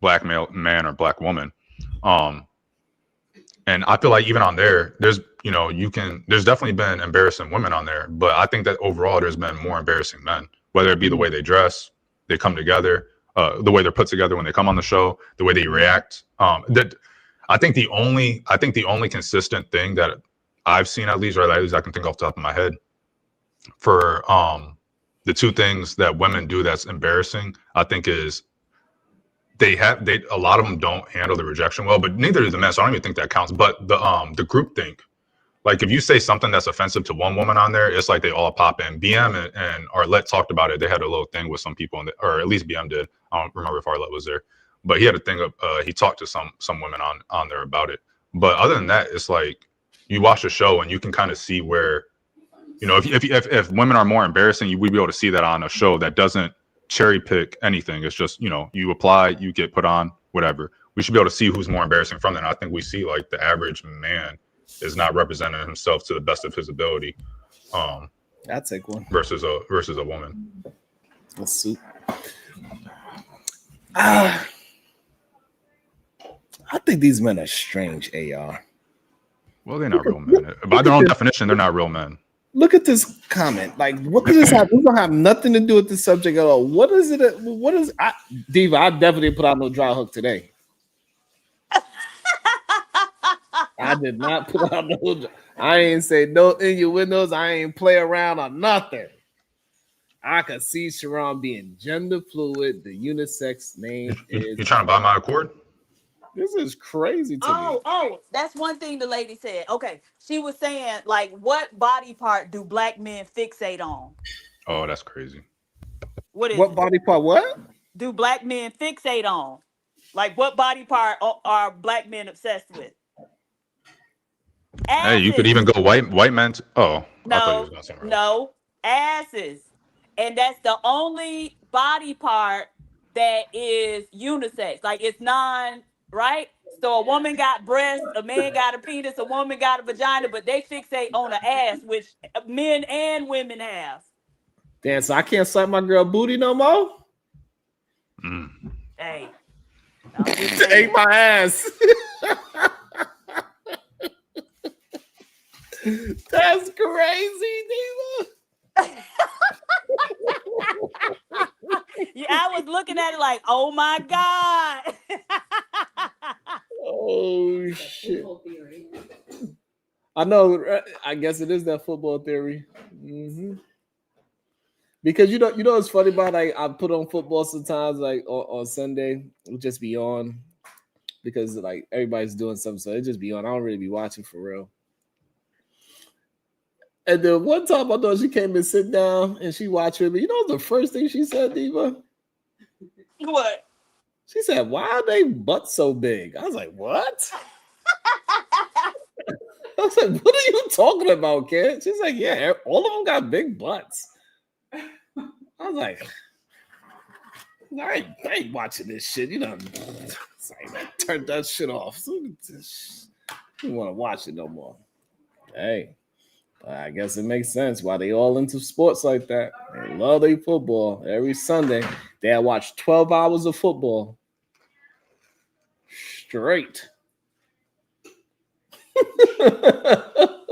black male man or black woman. And I feel like even on there, there's there's definitely been embarrassing women on there, but I think that overall there's been more embarrassing men, whether it be the way they dress, they come together, the way they're put together when they come on the show, the way they react. That I think the only consistent thing that I've seen, at least, or at least I can think off the top of my head, for the two things that women do that's embarrassing, I think is a lot of them don't handle the rejection well, but neither do the men. So I don't even think that counts. But the group think, like if you say something that's offensive to one woman on there, it's like they all pop in. BM and Arlette talked about it. They had a little thing with some people, or at least BM did. I don't remember if Arlette was there, but he had a thing of he talked to some women on there about it. But other than that, it's like you watch the show and you can kind of see where, if women are more embarrassing, we'd be able to see that on a show that doesn't cherry pick anything. It's just, you apply, you get put on, whatever. We should be able to see who's more embarrassing from that. And I think we see like the average man is not representing himself to the best of his ability. I'll take one. Versus a woman. Let's see. I think these men are strange, AR. Well, they're not real men. By their own definition, they're not real men. Look at this comment. Like, what does this have? We don't have nothing to do with the subject at all. What is it? Diva, I definitely put out no dry hook today. I did not put out no. I ain't say no innuendos. I ain't play around or nothing. I could see Sharon being gender fluid. The unisex name is. You trying to buy my Accord? This is crazy to me. Oh, that's one thing the lady said. Okay, she was saying, like, what body part do black men fixate on? Oh, that's crazy. What body part? What do black men fixate on? Like, what body part are black men obsessed with? Asses. Hey, you could even go white men. Oh, no, asses, and that's the only body part that is unisex. Like, it's right? So a woman got breasts, a man got a penis, a woman got a vagina, but they fixate on the ass, which men and women have. Damn, so I can't suck my girl booty no more? Hey. Ate my ass. That's crazy, Diva. Yeah, I was looking at it like, oh my God. Oh shit! I know. I guess it is that football theory. Because you know what's funny about, like, I put on football sometimes, like on Sunday, it'll just be on because like everybody's doing something, so it just be on. I don't really be watching for real. And then one time I know she came and sit down and she watched with me. You know the first thing she said, Diva? What? She said, "Why are they butts so big?" I was like, "What?" I was like, "What are you talking about, kid?" She's like, "Yeah, all of them got big butts." I was like, I ain't watching this shit. You know, I turned that shit off. I don't want to watch it no more. Hey, I guess it makes sense why they all into sports like that. They love their football. Every Sunday, they watch 12 hours of football straight.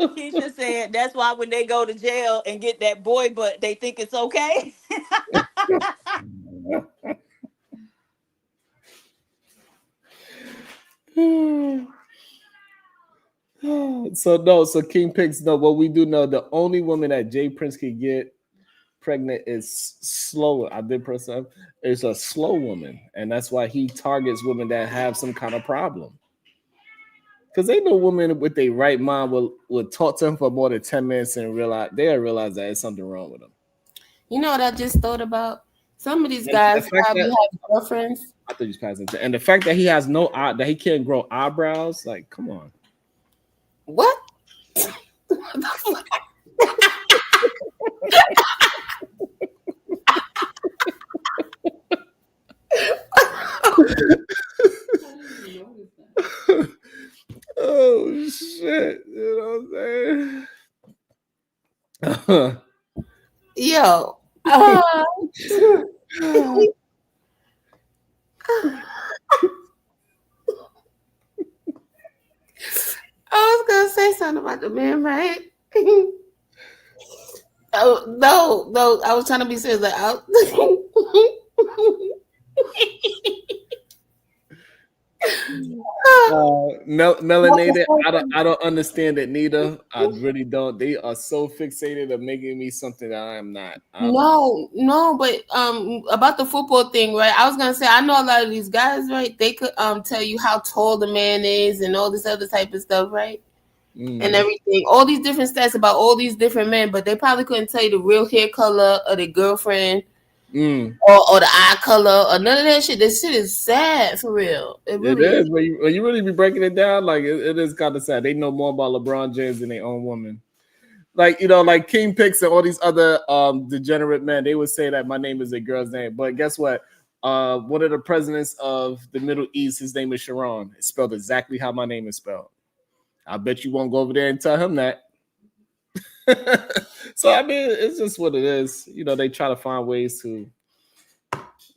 Keisha said that's why when they go to jail and get that boy butt, they think it's okay. So King Pigs, no, what we do know, the only woman that Jay Prince can get pregnant is slow. I did press up. It's a slow woman, and that's why he targets women that have some kind of problem. Because ain't no woman with their right mind will talk to him for more than 10 minutes and realize that there's something wrong with him. You know what I just thought about? Some of these guys probably have girlfriends. I thought you was passing to, and the fact that he has no eye, that he can't grow eyebrows, like, come on. What? Oh shit! You know what I'm saying? Yo. I was gonna say something about the man, right? Oh no, I was trying to be serious. Like, melanated. I don't understand it neither. I really don't. They are so fixated on making me something that I am not. No, but about the football thing, right? I was gonna say I know a lot of these guys, right? They could tell you how tall the man is and all this other type of stuff, right? And everything, all these different stats about all these different men, but they probably couldn't tell you the real hair color of their girlfriend. Or the eye color or none of that shit. This shit is sad for real. It really is. When you really be breaking it down, like it is kind of sad. They know more about LeBron James than their own woman. Like, you know, like King Pix and all these other degenerate men, they would say that my name is a girl's name. But guess what? One of the presidents of the Middle East, his name is Sharon. It's spelled exactly how my name is spelled. I bet you won't go over there and tell him that. So I mean, it's just what it is. You know, they try to find ways to,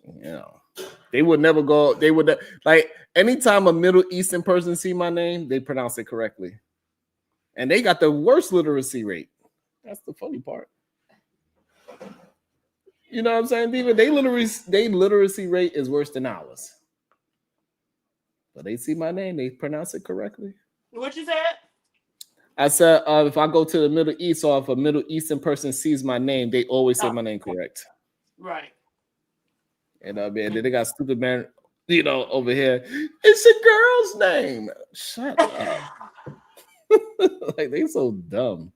you know, they would never go. They would, like, anytime a Middle Eastern person see my name, they pronounce it correctly, and they got the worst literacy rate. That's the funny part. You know what I'm saying, Diva? They literacy rate is worse than ours, but they see my name, they pronounce it correctly. What you said? I said, if I go to the Middle East, or if a Middle Eastern person sees my name, they always say my name correct. Right. And man, they got stupid man, you know, over here. It's a girl's name. Shut up. Like, they so dumb.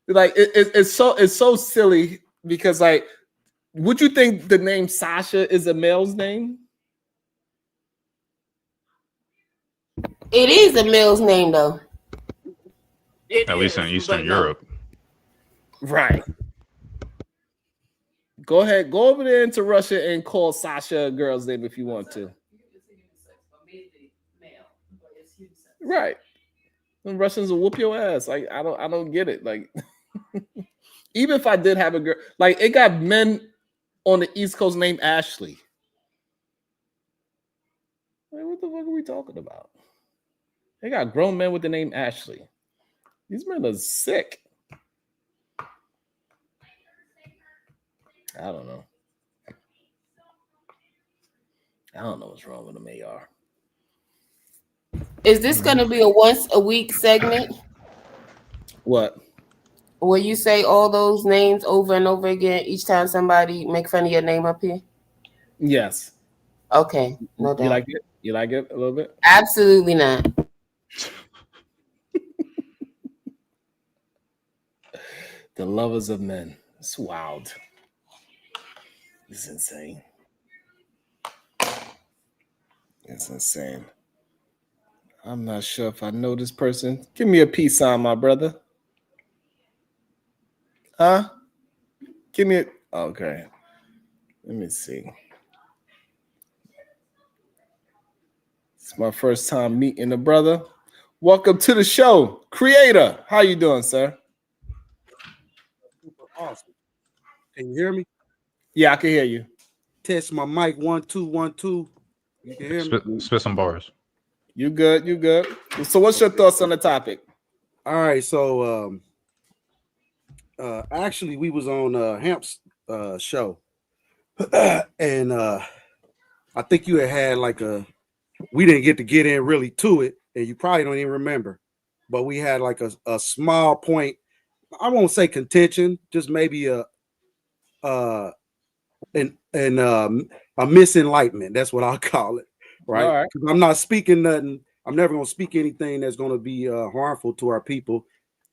Like, it's so silly because, like, would you think the name Sasha is a male's name? It is a male's name, though. At least in Eastern Europe. Right. Go ahead. Go over there into Russia and call Sasha a girl's name if you want to. Right. And Russians will whoop your ass. Like, I don't get it. Like, even if I did have a girl, like, it got men on the East Coast named Ashley. Like, what the fuck are we talking about? They got grown men with the name Ashley. These men are sick. I don't know. I don't know what's wrong with them AR. Is this going to be a once a week segment? What? Will you say all those names over and over again each time somebody make fun of your name up here? Yes. Okay, no doubt. You like it? You like it a little bit? Absolutely not. The lovers of men. It's wild. It's insane. It's insane. I'm not sure if I know this person. Give me a peace sign, my brother. Huh? Give me a... Okay. Let me see. It's my first time meeting a brother. Welcome to the show. Creator. How you doing, sir? Super awesome. Can you hear me? Yeah, I can hear you. Test my mic 1 2 1 2. You can hear me? Spit some bars. You good? You good? So what's your thoughts on the topic? All right, so actually we was on Hamp's show. And I think you had like we didn't get in really to it, and you probably don't even remember, but we had like a small point. I won't say contention, just maybe a misenlightenment. That's what I'll call it, right? All right. I'm not speaking nothing. I'm never going to speak anything that's going to be harmful to our people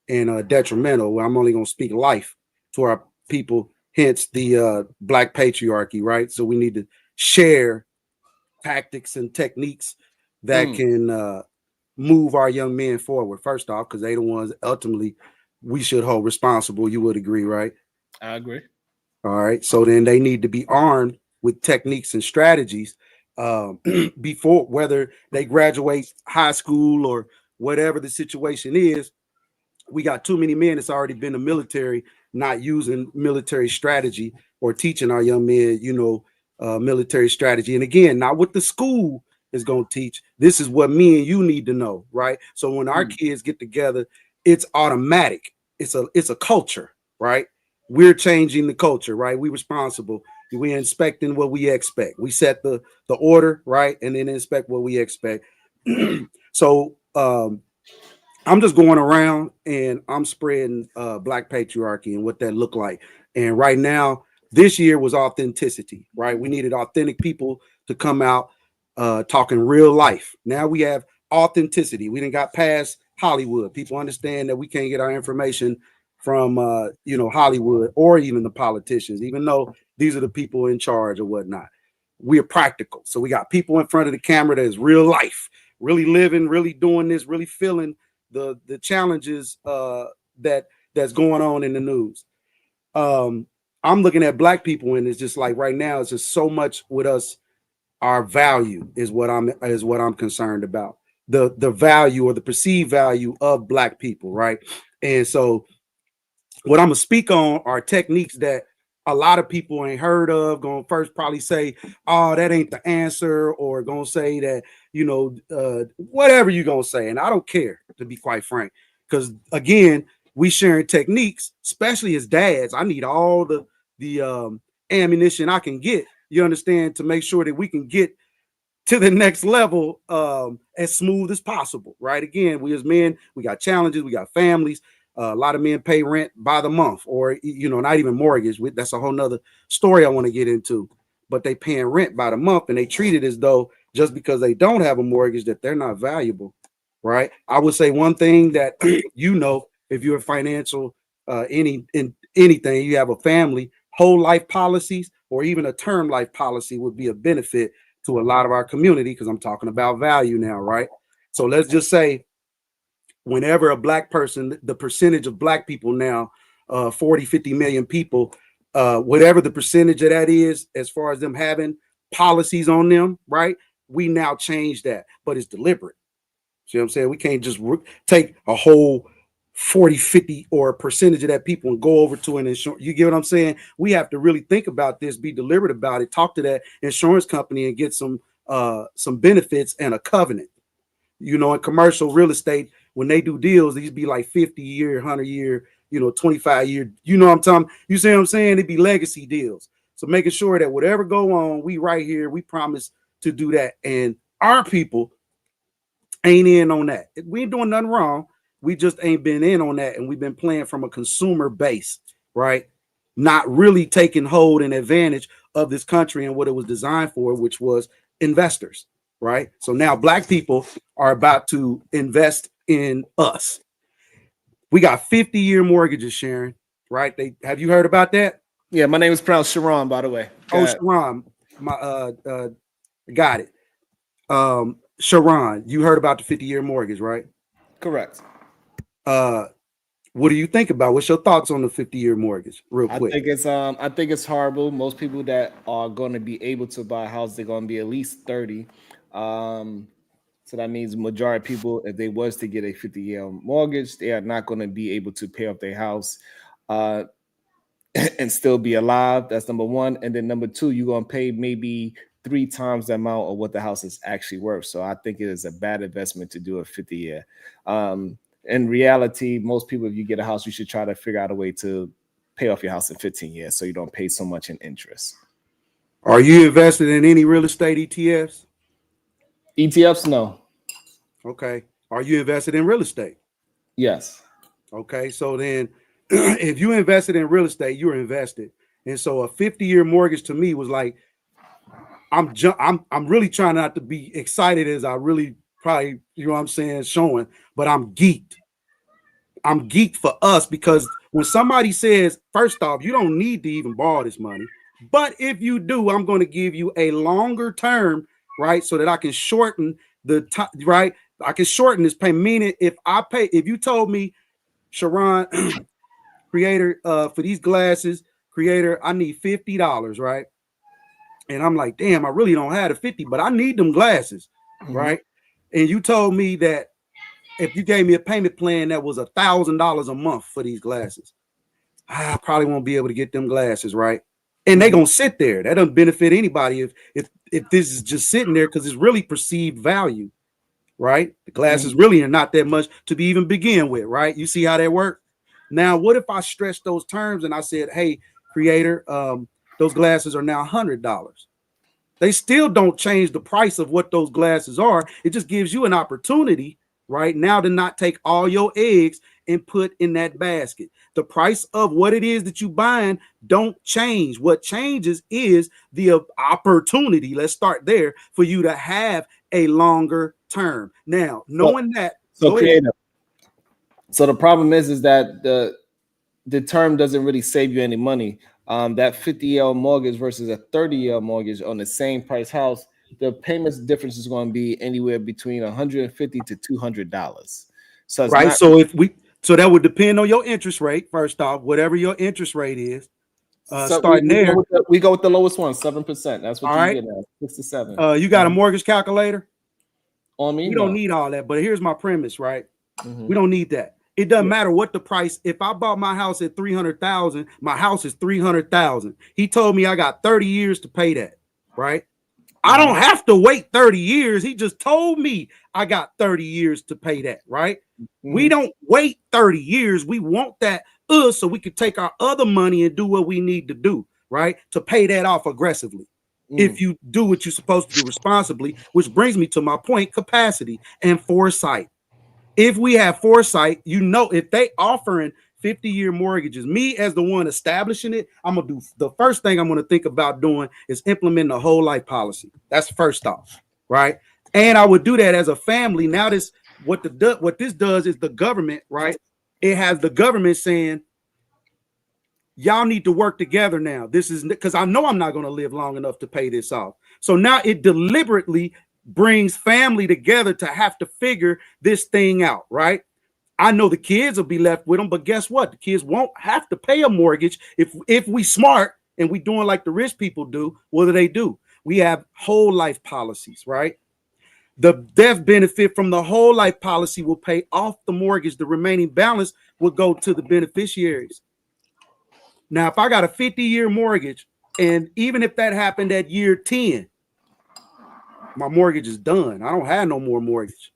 and detrimental. I'm only going to speak life to our people. Hence the black patriarchy, right? So we need to share tactics and techniques that can move our young men forward. First off, because they the ones ultimately we should hold responsible. You would agree, right? I agree. All right. So then they need to be armed with techniques and strategies before, whether they graduate high school or whatever the situation is. We got too many men that's already been in the military, not using military strategy or teaching our young men, military strategy. And again, not what the school is going to teach. This is what me and you need to know, right? So when our kids get together, it's automatic. It's a culture, right? We're changing the culture, right? We're responsible. We're inspecting what we expect. We set the order, right? And then inspect what we expect. So I'm just going around and I'm spreading black patriarchy and what that looked like. And right now, this year was authenticity, right? We needed authentic people to come out talking real life. Now we have authenticity. We didn't got past Hollywood. People understand that we can't get our information from Hollywood or even the politicians, even though these are the people in charge or whatnot. We are practical. So we got people in front of the camera that is real life, really living, really doing this, really feeling the challenges that's going on in the news. I'm looking at black people, and it's just like right now, it's just so much with us. Our value is what I'm concerned about. The value or the perceived value of black people, right? And so what I'm gonna speak on are techniques that a lot of people ain't heard of. Gonna first probably say, oh, that ain't the answer, or gonna say that, whatever you're gonna say. And I don't care, to be quite frank, because again, we sharing techniques, especially as dads. I need all the ammunition I can get, you understand, to make sure that we can get to the next level as smooth as possible, right? Again, we as men, we got challenges, we got families. A lot of men pay rent by the month, or not even mortgage. That's a whole nother story I want to get into. But they paying rent by the month, and they treat it as though just because they don't have a mortgage that they're not valuable, right? I would say one thing that if you're financial, anything, you have a family, whole life policies or even a term life policy would be a benefit to a lot of our community, because I'm talking about value now, right? So let's just say, whenever a black person, the percentage of black people now, 40, 50 million people, whatever the percentage of that is, as far as them having policies on them, right? We now change that, but it's deliberate. See what I'm saying? We can't just take a whole 40, 50 or a percentage of that people and go over to an insurance. You get what I'm saying? We have to really think about this, be deliberate about it, talk to that insurance company and get some benefits and a covenant. In commercial real estate, when they do deals, these be like 50-year, 100-year, 25-year. You know what I'm talking? You see what I'm saying? It'd be legacy deals. So making sure that whatever go on, we right here, we promise to do that. And our people ain't in on that. We ain't doing nothing wrong. We just ain't been in on that. And we've been playing from a consumer base, right? Not really taking hold and advantage of this country and what it was designed for, which was investors, right? So now black people are about to invest in us. We got 50-year mortgages, Sharon, right? Have you heard about that? Yeah, my name is pronounced Sharon, by the way. Sharon, got it. Sharon, you heard about the 50-year mortgage, right? Correct. What do you think about? What's your thoughts on the 50-year mortgage, real quick? I think it's horrible. Most people that are going to be able to buy a house, they're going to be at least 30. So that means the majority of people, if they was to get a 50-year mortgage, they are not going to be able to pay off their house and still be alive. That's number one. And then number two, you're going to pay maybe 3 times the amount of what the house is actually worth. So I think it is a bad investment to do a 50-year. In reality, most people, if you get a house, you should try to figure out a way to pay off your house in 15 years so you don't pay so much in interest. Are you invested in any real estate ETFs? ETFs, no. Okay. Are you invested in real estate? Yes. Okay. So then if you invested in real estate, you're invested. And so a 50-year mortgage to me was like, I'm really trying not to be excited as I really probably, you know what I'm saying, showing, but I'm geeked. I'm geeked for us because when somebody says, first off, you don't need to even borrow this money, but if you do, I'm going to give you a longer term, right? So that I can shorten the time, right? I can shorten this payment. Meaning if you told me, Sharon, creator, for these glasses, creator, I need $50, right? And I'm like, damn, I really don't have the 50, but I need them glasses, right? And you told me that if you gave me a payment plan that was $1,000 a month for these glasses, I probably won't be able to get them glasses, right? And they're gonna sit there. That doesn't benefit anybody if this is just sitting there because it's really perceived value, right? The glasses really are not that much to be even begin with, right? You see how that works? Now, what if I stretch those terms and I said, hey, creator, those glasses are now $100. They still don't change the price of what those glasses are. It just gives you an opportunity right now to not take all your eggs and put in that basket. The price of what it is that you buying don't change. What changes is the opportunity. Let's start there for you to have a longer term. Now, knowing that. So creative. So the problem is that the term doesn't really save you any money. That 50-year mortgage versus a 30-year mortgage on the same price house, the payments difference is going to be anywhere between $150 to $200. So it's right. Not- So that would depend on your interest rate. First off, whatever your interest rate is, starting there. We go with the lowest one, 7%. That's what you get now, 6 to 7. You got a mortgage calculator? On me, we don't need all that. But here's my premise, right? We don't need that. It doesn't matter what the price. If I bought my house at $300,000, my house is $300,000. He told me I got 30 years to pay that, right? I don't have to wait 30 years. He just told me I got 30 years to pay that, right? We don't wait 30 years. We want that so we can take our other money and do what we need to do, right? To pay that off aggressively. If you do what you're supposed to do responsibly, which brings me to my point, capacity and foresight. If we have foresight, you know, if they offering 50-year mortgages, me as the one establishing it, I'm gonna do the first thing I'm gonna think about doing is implementing a whole life policy. That's first off, right? And I would do that as a family. Now what this does is the government, right? It has the government saying, y'all need to work together now. This is because I know I'm not going to live long enough to pay this off. So now it deliberately brings family together to have to figure this thing out, right? I know the kids will be left with them, but guess what? The kids won't have to pay a mortgage if we smart and we doing like the rich people do. What do? We have whole life policies, right? The death benefit from the whole life policy will pay off the mortgage. The remaining balance will go to the beneficiaries. Now, if I got a 50-year mortgage, and even if that happened at year 10, my mortgage is done. I don't have no more mortgage,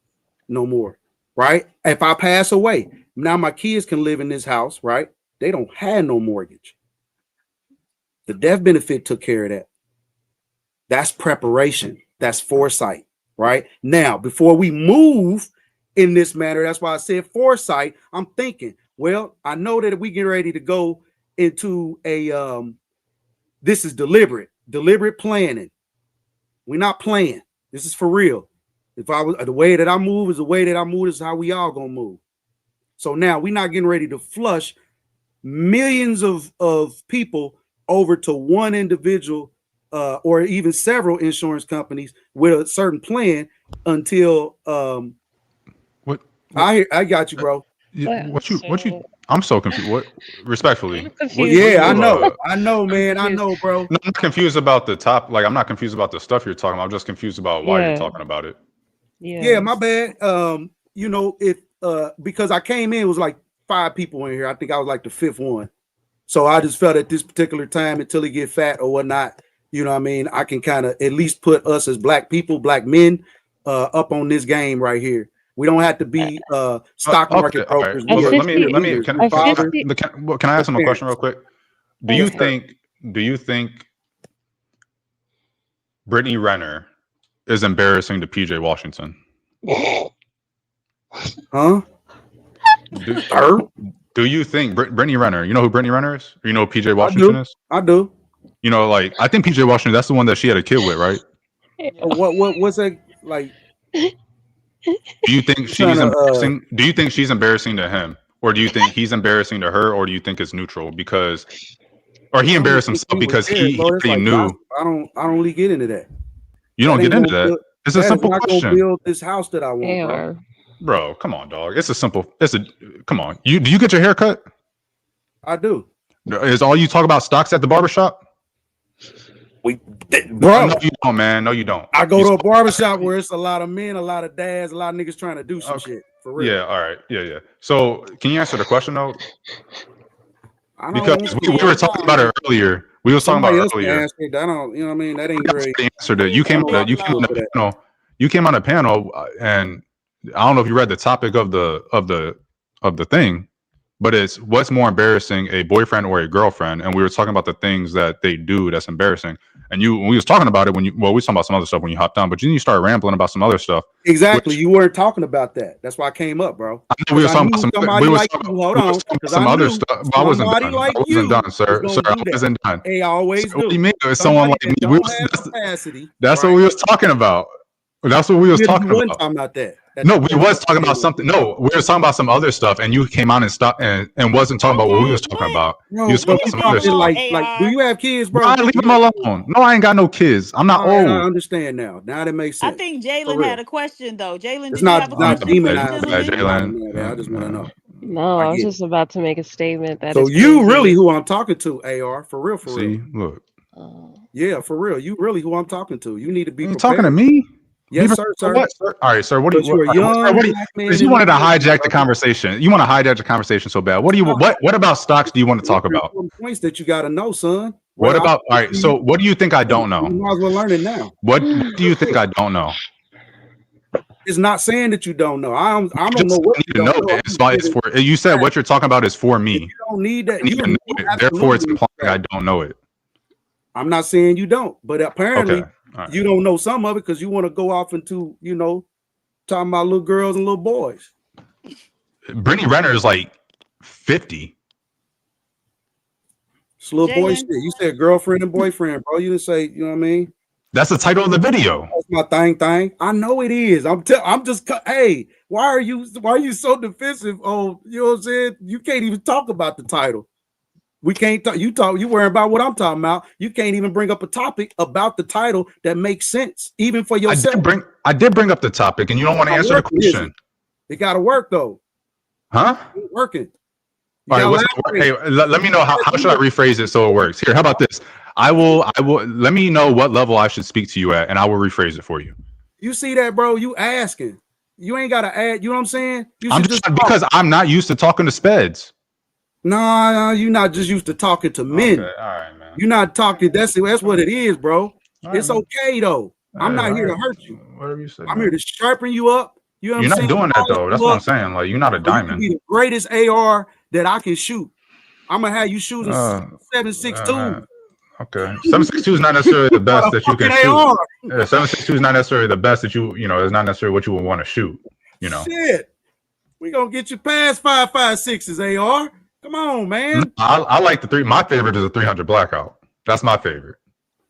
no more. right? If I pass away, now my kids can live in this house, right? They don't have no mortgage. The death benefit took care of that. That's preparation. That's foresight, right? Now, before we move in this manner, that's why I said foresight. I'm thinking, well, I know that if we get ready to go into a this is deliberate planning. We're not playing. This is for real. If I was the way that I move is the way that I move, is how we all gonna move. So now we're not getting ready to flush millions of people over to one individual or even several insurance companies with a certain plan until What I got you, bro. what you I'm so confused. What respectfully? Yeah, I know, man. I know, bro. No, I'm not confused about the top. Like, I'm not confused about the stuff you're talking about. I'm just confused about why you're talking about it. Yeah, my bad. You know, if because I came in, it was like 5 people in here. I think I was like the 5th one. So I just felt at this particular time, until he get fat or whatnot, you know what I mean, I can kind of at least put us as black people, black men, up on this game right here. We don't have to be stock market brokers. Right. Well, can I ask him a question real quick? Do you think Brittany Renner is embarrassing to PJ Washington? Huh? Do you think Brittany Renner? You know who Brittany Renner is? Or you know who PJ Washington is? I do. You know, like, I think PJ Washington. That's the one that she had a kid with, right? What's that like? Do you think she's embarrassing? Do you think she's embarrassing to him, or do you think he's embarrassing to her, or do you think it's neutral because, or he embarrassed himself because he already knew? I don't really get into that. You don't get into that. It's a simple question. Build this house that I want, bro. Come on, dog. It's a simple. Come on. Do you get your hair cut? I do. Is all you talk about stocks at the barbershop? Bro, no, you don't, man. No, you don't. I go to a barbershop where it's a lot of men, a lot of dads, a lot of niggas trying to do some shit. For real. Yeah, all right. Yeah. So can you answer the question though? Because we were talking about it earlier. We was talking about it earlier. I don't, you know what I mean? That ain't great. Answered it. You came on the panel, and I don't know if you read the topic of the thing, but it's what's more embarrassing, a boyfriend or a girlfriend? And we were talking about the things that they do that's embarrassing. And we was talking about it we was talking about some other stuff when you hopped on, but then you started rambling about some other stuff. Exactly. You weren't talking about that. That's why I came up, bro. We were talking about some other stuff. I wasn't done. I wasn't done, sir. I wasn't done. Hey, I always do. What do you mean? Someone like me. That's what we was talking about. That's what we was talking about. Talking about that. No, we was talking about something. No, we were talking about some other stuff, and you came on and stopped and wasn't talking about what we was talking about. No, you was talking about some other stuff. Like, do you have kids, bro? Leave them alone. No, I ain't got no kids. I'm not old. I understand now. Now that makes sense. I think Jalen had a question though. Jalen, it's not demonized. Jalen. I just want to know. No, I was just about to make a statement that. So you really who I'm talking to, AR, for real, for real. See, look. Yeah, for real. You really who I'm talking to. You need to be. You talking to me? Yes, sir. What, sir. All right, sir. What do you? Because you wanted to hijack the conversation. You want to hijack the conversation so bad. What do you? What about stocks? Do you want to talk about? Points that you got to know, son. What about? All right. So, what do you think I don't know? You might as well learn it now. What do you think I don't know? It's not saying that you don't know. I don't know what you don't know. It's for you. Said what you're talking about is for me. You don't need that. You know it. Therefore, it's implying I don't know it. I'm not saying you don't, but apparently. Okay. Right. You don't know some of it because you want to go off into, talking about little girls and little boys. Brittany Renner is like 50. It's little boy shit. You said girlfriend and boyfriend, bro. You didn't say, you know what I mean? That's the title of the video. That's my thing. I know it is. I'm just. Hey, why are you so defensive? Oh, you know what I'm saying? You can't even talk about the title. We can't talk. You worry about what I'm talking about. You can't even bring up a topic about the title that makes sense, even for yourself. I did bring up the topic, and you don't want to answer the question. It got to work though. Huh? It's working. All right. Hey, let me know how should I rephrase it so it works. Here, how about this? I will. Let me know what level I should speak to you at, and I will rephrase it for you. You see that, bro? You asking. You ain't got to add. You know what I'm saying? I'm just because I'm not used to talking to speds. No, you're not just used to talking to men. Okay, all right, man. You're not talking. That's what it is, bro. It's okay though. I'm not here to hurt you. Whatever you say. I'm here to sharpen you up You know what You're I'm not saying? doing that though. That's what I'm saying. Like you're not a You can be diamond. the greatest AR that I can shoot. I'm gonna have you shooting Uh, 7.62. okay. 7.62 is not necessarily the best that you can shoot. AR. 7.62 is not necessarily the best that is not necessarily what you would want to shoot. Shit. We gonna get you past 5.56s, AR. Come on, man. I like the 3. My favorite is a 300 blackout. That's my favorite.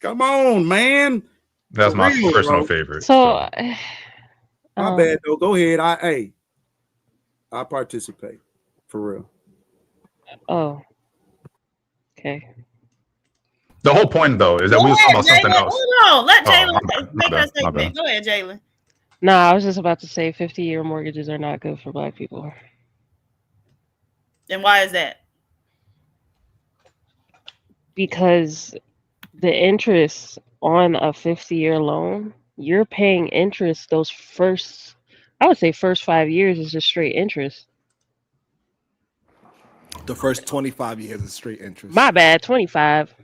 Come on, man. That's For my real, personal bro. favorite. So, My bad though. Go ahead. I participate for real. oh, okay. The whole point though is that we was talking about something else. Hold on, let Jalen my make her bad. statement. Go ahead, Jalen. Nah, I was just about to say 50-year mortgages are not good for Black people. And why is that? Because the interest on a 50-year loan, you're paying interest those first, I would say first 5 years is just straight interest. The first 25 years is straight interest. My bad, 25.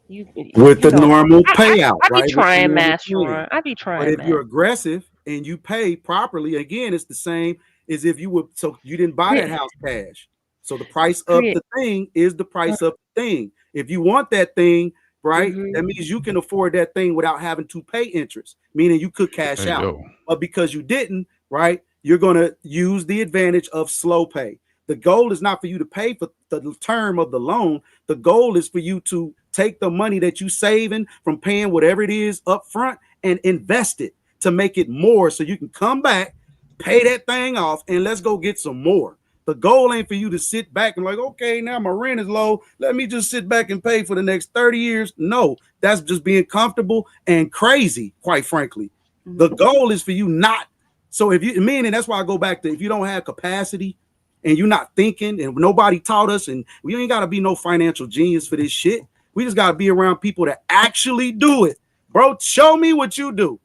With the normal payout, I right? be trying math, Sharon. I be trying But if math. you're aggressive and you pay properly, again, it's the same as if you would. So you didn't buy that house cash. So the price of the thing is the price of the thing. If you want that thing, right, that means you can afford that thing without having to pay interest, meaning you could cash out. But because you didn't, right, you're going to use the advantage of slow pay. The goal is not for you to pay for the term of the loan. The goal is for you to take the money that you saving from paying whatever it is up front and invest it to make it more so you can come back, pay that thing off, and let's go get some more. The goal ain't for you to sit back and like, okay, now my rent is low. Let me just sit back and pay for the next 30 years. No, that's just being comfortable and crazy, quite frankly. The goal is for you not. So if you, meaning that's why I go back to, if you don't have capacity and you're not thinking and nobody taught us, and we ain't got to be no financial genius for this shit. We just got to be around people that actually do it. Bro, show me what you do.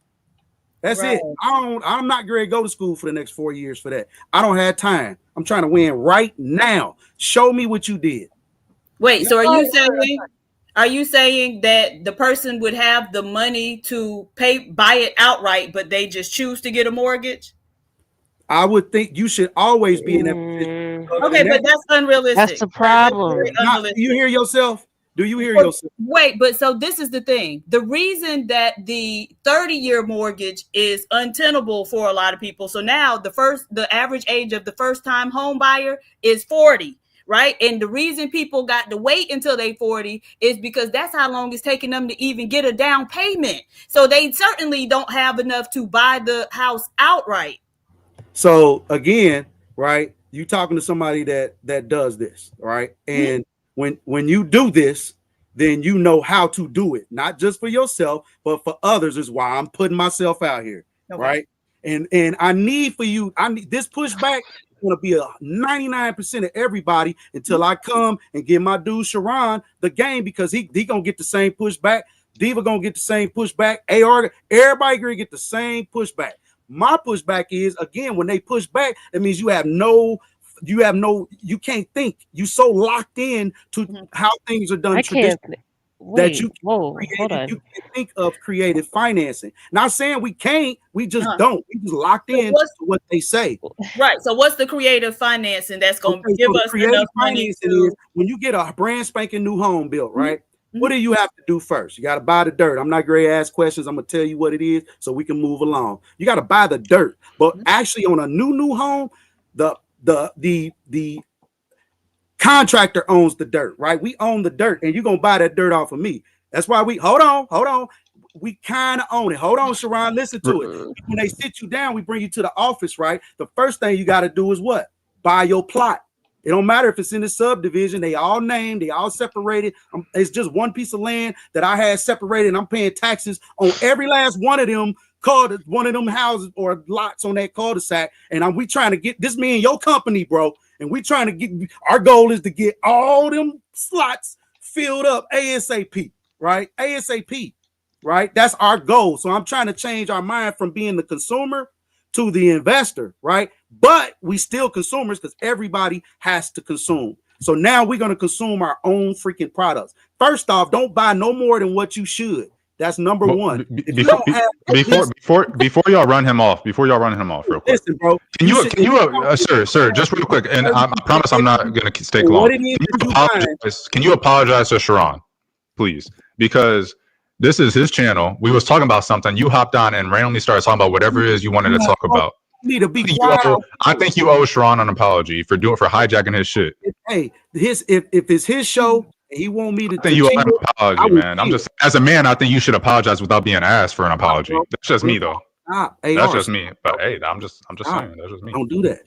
That's it. I'm not going to go to school for the next 4 years for that. I don't have time. I'm trying to win right now. Show me what you did. Wait, so are you saying that the person would have the money to buy it outright, but they just choose to get a mortgage? I would think you should always be in that position. Okay, but that's unrealistic. That's the problem. Do you hear yourself? Do you hear yourself? Wait, but so this is the thing. The reason that the 30-year mortgage is untenable for a lot of people. So now the average age of the first-time home buyer is 40, right? And the reason people got to wait until they 40 is because that's how long it's taking them to even get a down payment. So they certainly don't have enough to buy the house outright. So again, right? You talking to somebody that does this, right? And when you do this, then you know how to do it, not just for yourself, but for others. Is why I'm putting myself out here, right? And I need this pushback. Going to be a 99% of everybody until I come and give my dude Sharon the game, because he gonna get the same pushback. Diva gonna get the same pushback. AR, everybody gonna get the same pushback. My pushback is, again, when they push back, that means you can't think. You so locked in to how things are done traditionally that you can't think of creative financing. Not saying we can't, we just don't. We just locked in to what they say. Right. So what's the creative financing that's going to give us enough money is when you get a brand spanking new home built, right? What do you have to do first? You got to buy the dirt. I'm not going to ask questions. I'm going to tell you what it is so we can move along. You got to buy the dirt. But actually on a new home, the contractor owns the dirt, right? We own the dirt, and you're going to buy that dirt off of me. That's why hold on. We kind of own it. Hold on, Sharon, listen to it. When they sit you down, we bring you to the office, right? The first thing you got to do is what? Buy your plot. It don't matter if it's in the subdivision. They all named, they all separated. It's just one piece of land that I had separated, and I'm paying taxes on every last one of them houses or lots on that cul-de-sac. And we trying to get this, me and your company, bro. And we trying to get, our goal is to get all them slots filled up ASAP, right? ASAP, right? That's our goal. So I'm trying to change our mind from being the consumer to the investor, right? But we still consumers because everybody has to consume. So now we're going to consume our own freaking products. First off, don't buy no more than what you should. That's number one. Before y'all run him off, real quick. Listen, bro. Can you, sir, just real quick, and I promise I'm not gonna stay long. Can you apologize to Sharon, please? Because this is his channel. We was talking about something. You hopped on and randomly started talking about whatever it is you wanted to talk about. Need to be quiet. I think you owe Sharon an apology for hijacking his shit. Hey, if it's his show. He want me to. I think you owe an apology, man. I'm just, as a man, I think you should apologize without being asked for an apology. That's just me, though. That's just me. But hey, I'm just saying. That's just me. Don't do that.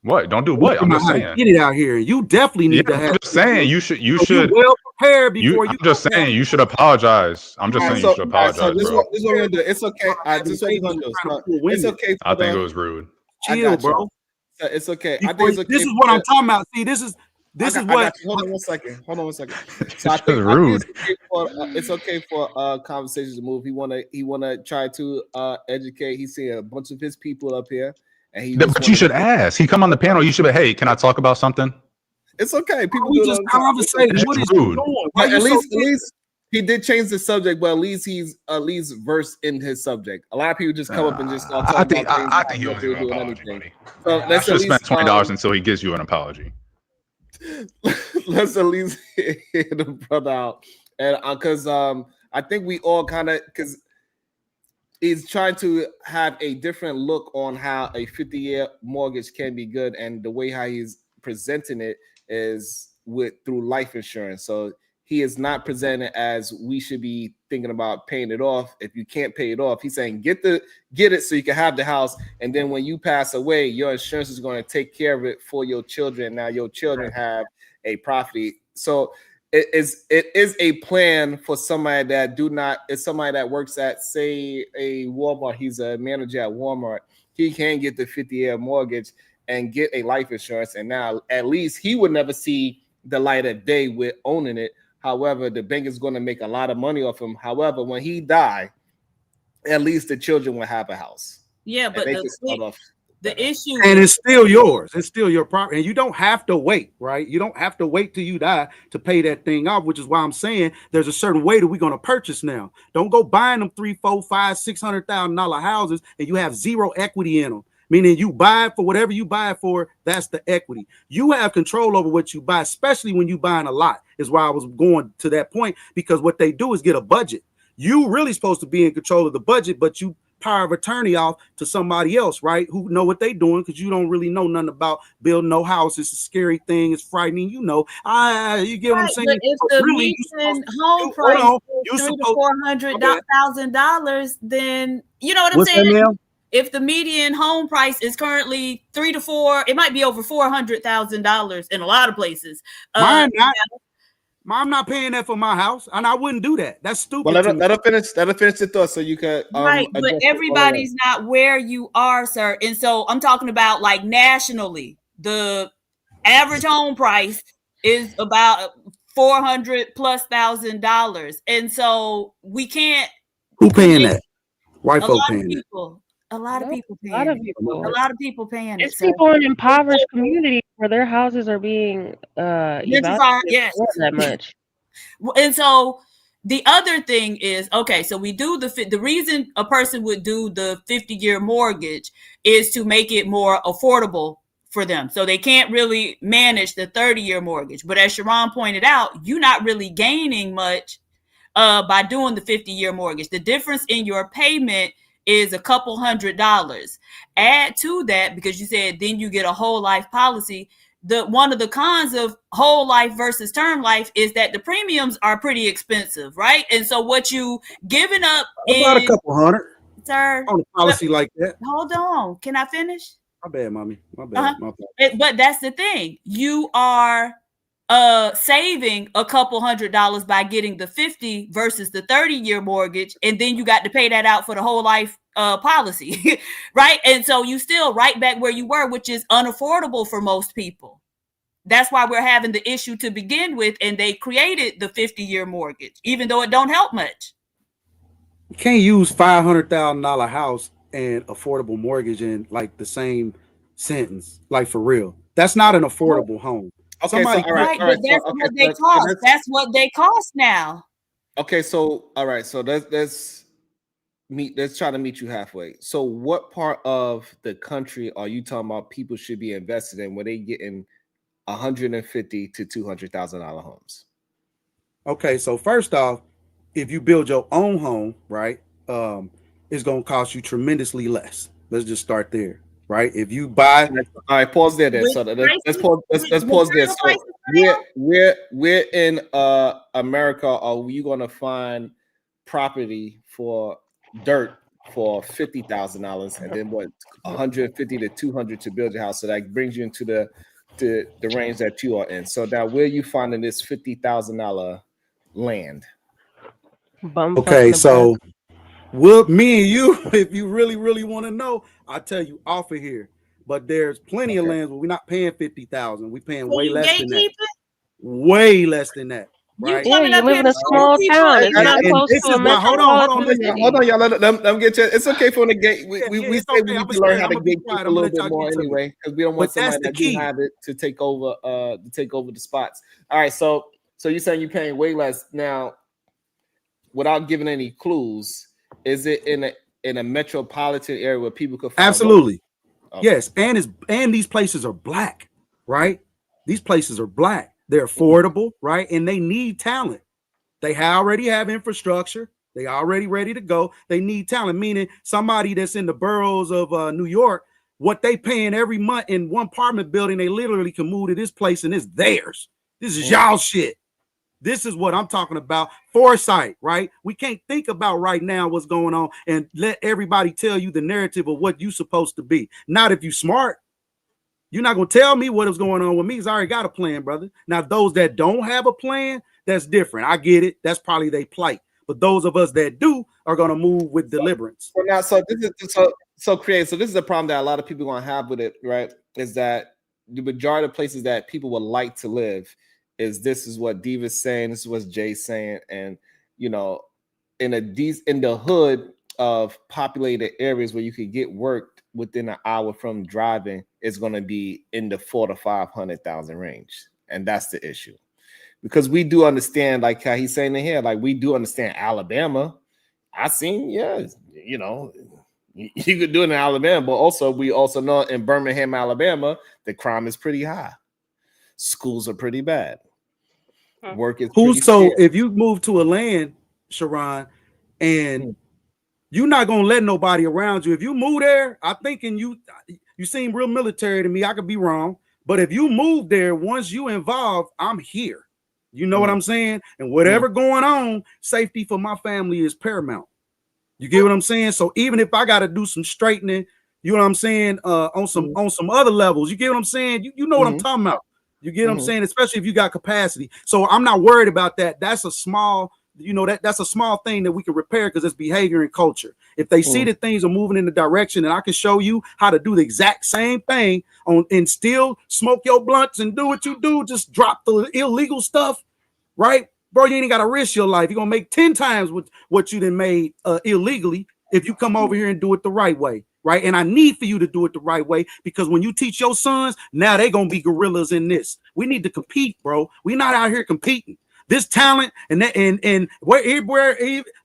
What? Don't do what? I'm just saying. Get it out here. You definitely need to have. I'm just saying you should. Well prepared before you. I'm just saying you should apologize. I'm just saying you should apologize, this bro. This is what we're gonna do. It's okay. This is what we're gonna do. It's okay. I think it was rude. Chill, bro. It's okay. I think it's okay. This is what I'm talking about. See, this is what. Hold on one second. So I think rude. It's okay for conversations to move. He wanna try to educate. He's seeing a bunch of his people up here, and but you should ask. He come on the panel. You should be, hey, can I talk about something? It's okay. People do just conversate. What is rude? At least he did change the subject, but at least he's versed in his subject. A lot of people just come up and just start talking about things. I think you owe him an apology, buddy. So let's spend $20 until he gives you an apology. Let's at least hear the brother out, and because I think we all kind of, because he's trying to have a different look on how a 50-year mortgage can be good, and the way how he's presenting it is through life insurance. So he is not presenting it as we should be thinking about paying it off. If you can't pay it off, he's saying get it so you can have the house, and then when you pass away, your insurance is going to take care of it for your children. Now your children have a property. So it is a plan for somebody that it's somebody that works at, say, a Walmart. He's a manager at Walmart. He can get the 50-year mortgage and get a life insurance, and now at least he would never see the light of day with owning it. However, the bank is going to make a lot of money off him. However, when he die, at least the children will have a house. Yeah, but the issue, and it's still yours. It's still your property, and you don't have to wait, right? You don't have to wait till you die to pay that thing off, which is why I'm saying there's a certain way that we're going to purchase now. Don't go buying them $300,000, $500,000, $600,000 houses and you have zero equity in them. Meaning you buy it for whatever you buy it for, that's the equity. You have control over what you buy, especially when you're buying a lot, is why I was going to that point, because what they do is get a budget. You really supposed to be in control of the budget, but you power of attorney off to somebody else, right? Who know what they doing, because you don't really know nothing about building no house. It's a scary thing. It's frightening. You know, you get what I'm saying? But if the median home price is $300,000 to $400,000, then you know what I'm saying? If the median home price is currently $300,000 to $400,000, it might be over $400,000 in a lot of places. I'm not paying that for my house, and I wouldn't do that. That's stupid. Well, that'll finish the thought, so you could right. But everybody's not where you are, sir. And so I'm talking about like nationally, the average home price is about $400,000+, and so we can't. Who paying that? White folk paying it. A lot of people paying it. A lot of people paying it. It's people in impoverished communities where their houses are being evaluated yes. that much. And so the other thing is, okay, so we do the reason a person would do the 50-year mortgage is to make it more affordable for them. So they can't really manage the 30-year mortgage. But as Sharon pointed out, you're not really gaining much by doing the 50-year mortgage. The difference in your payment is a couple $100. Add to that, because you said then you get a whole life policy. One of the cons of whole life versus term life is that the premiums are pretty expensive, right? And so what you giving up about a couple hundred, sir, on a policy like that. Hold on, can I finish? My bad, mommy. My bad. My bad. But that's the thing. You are saving a couple $100 by getting the 50 versus the 30-year mortgage, and then you got to pay that out for the whole life policy, right? And so you still right back where you were, which is unaffordable for most people. That's why we're having the issue to begin with, and they created the 50-year mortgage, even though it don't help much. You can't use $500,000 house and affordable mortgage in like the same sentence, like for real. That's not an affordable home. Okay, right, but that's what they cost. That's what they cost now. Okay, so all right, so let's try to meet you halfway. So what part of the country are you talking about people should be invested in when they getting $150,000 to $200,000 homes? Okay, so first off, if you build your own home, right, it's gonna cost you tremendously less. Let's just start there, right? If you buy, All right, pause there. Then With so let's prices, pause. Let's with pause there. material So prices for we're in America. Are you gonna find property for dirt for $50,000 and then what 150 to 200 to build your house? So that brings you into the range that you are in. So now where are you finding this $50,000 land? Bumfuck okay, Nebraska. so we'll me and you, if you really want to know, I'll tell you off of here. But there's plenty of Okay. lands where we're not paying 50,000. We're paying So way you less than that. gatekeeping? Way less than that, You right? Yeah, coming you up live here in a to small people town. It's not And close this to a is why. Hold on, metropolitan city. Hold on, y'all. Let them get you. It's okay for the gate. We it's say okay. we I'm need gonna to learn stay. how I'm to gonna be gate quiet. people I'm a gonna little let bit y'all more get to it. anyway, because we don't want But that's somebody the that do key. have it to take over the spots. All right, so you're saying you're paying way less now, without giving any clues. Is it in a metropolitan area where people could find what? Absolutely. Okay. Yes, and these places are black, right? These places are black. They're affordable, right? And they need talent. They already have infrastructure. They already ready to go. They need talent, meaning somebody that's in the boroughs of New York, what they paying every month in one apartment building, they literally can move to this place and it's theirs. This is y'all shit. This is what I'm talking about. Foresight, right? We can't think about right now what's going on and let everybody tell you the narrative of what you're supposed to be. Not if you smart. You're not gonna tell me what is going on with me because I already got a plan, brother. Now, those that don't have a plan, that's different. I get it. That's probably their plight. But those of us that do are gonna move with deliverance. So now, so creative. So this is a problem that a lot of people are gonna have with it, right? Is that the majority of places that people would like to live this is what Diva's saying, this is what Jay's saying, and you know, in the hood of populated areas where you could get work within an hour from driving, it's gonna be in the 400,000 to 500,000 range, and that's the issue. Because we do understand, like how he's saying in here, like we do understand Alabama. I seen, yeah, you know, you could do it in Alabama, but also we also know in Birmingham, Alabama, the crime is pretty high. Schools are pretty bad. Work is pretty Who's so scarce. if you move to a land, Sharon, and you're not gonna let nobody around you. If you move there, I think you seem real military to me. I could be wrong, but if you move there, once you involved, I'm here. You know what I'm saying? And whatever going on, safety for my family is paramount. You get what I'm saying? So even if I got to do some straightening, you know what I'm saying, on some other levels, you get what I'm saying? You know what I'm talking about. You get what I'm saying? Especially if you got capacity. So I'm not worried about that. That's a small, that's a small thing that we can repair because it's behavior and culture. If they see that things are moving in the direction and I can show you how to do the exact same thing and still smoke your blunts and do what you do, just drop the illegal stuff, right? Bro, you ain't got to risk your life. You're going to make 10 times what you done made illegally if you come over here and do it the right way, right? And I need for you to do it the right way because when you teach your sons, now they're going to be gorillas in this. We need to compete, bro. We're not out here competing. This talent and where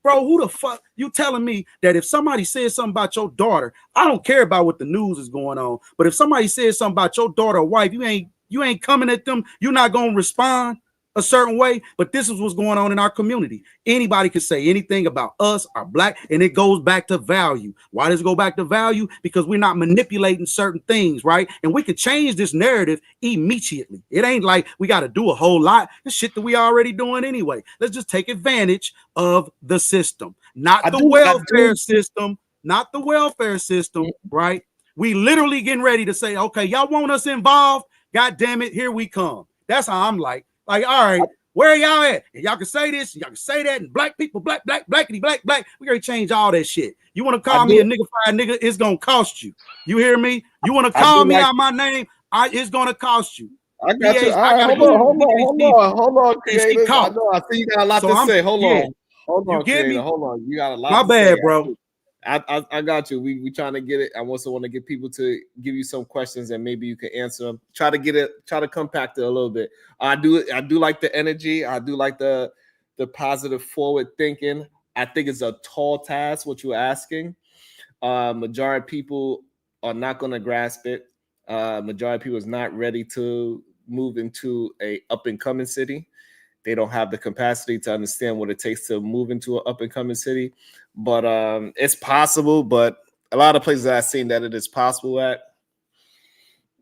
bro, who the fuck you telling me that if somebody says something about your daughter, I don't care about what the news is going on, but if somebody says something about your daughter or wife, you ain't coming at them, you're not going to respond a certain way. But this is what's going on in our community. Anybody can say anything about us, our black, and it goes back to value. Why does it go back to value? Because we're not manipulating certain things, right? And we could change this narrative immediately. It ain't like we got to do a whole lot. This shit that we already doing anyway. Let's just take advantage of the system, not the welfare system, not the welfare system, right? We literally getting ready to say, okay, y'all want us involved? God damn it, here we come. That's how I'm like, all right, where are y'all at? And y'all can say this, y'all can say that, and black people, blackity, black. We gotta change all that shit. You want to call me a nigga fried nigga? It's gonna cost you. You hear me? You want to call me out my name? It's gonna cost you. I got you. All right, hold on, creative. I know. I see you got a lot to say. Hold on, creative. Hold on. You got a lot. My to bad, say. bro. I got you. We trying to get it. I also want to get people to give you some questions and maybe you can answer them. Try to compact it a little bit. I do like the energy. I do like the the positive forward thinking. I think it's a tall task what you're asking. Majority of people are not going to grasp it. Majority of people is not ready to move into a up and coming city. They don't have the capacity to understand what it takes to move into an up and coming city. But it's possible. But a lot of places I've seen that it is possible at.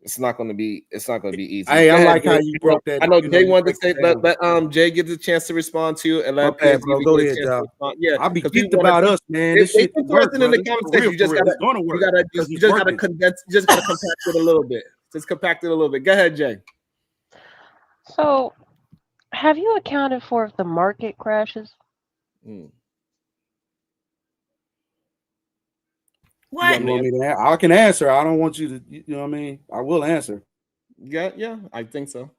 It's not going to be easy. Hey, I like how you broke that. I know Jay wanted to say let Jay get the chance to respond to you and let bro. Go ahead, y'all. Yeah, I'll be geeked about us, man. This shit works, in the conversation. You just gotta condense. You just gotta compact it a little bit. Just compact it a little bit. Go ahead, Jay. So, have you accounted for if the market crashes? What? I can answer. I don't want you to, you know what I mean? I will answer. Yeah, I think so.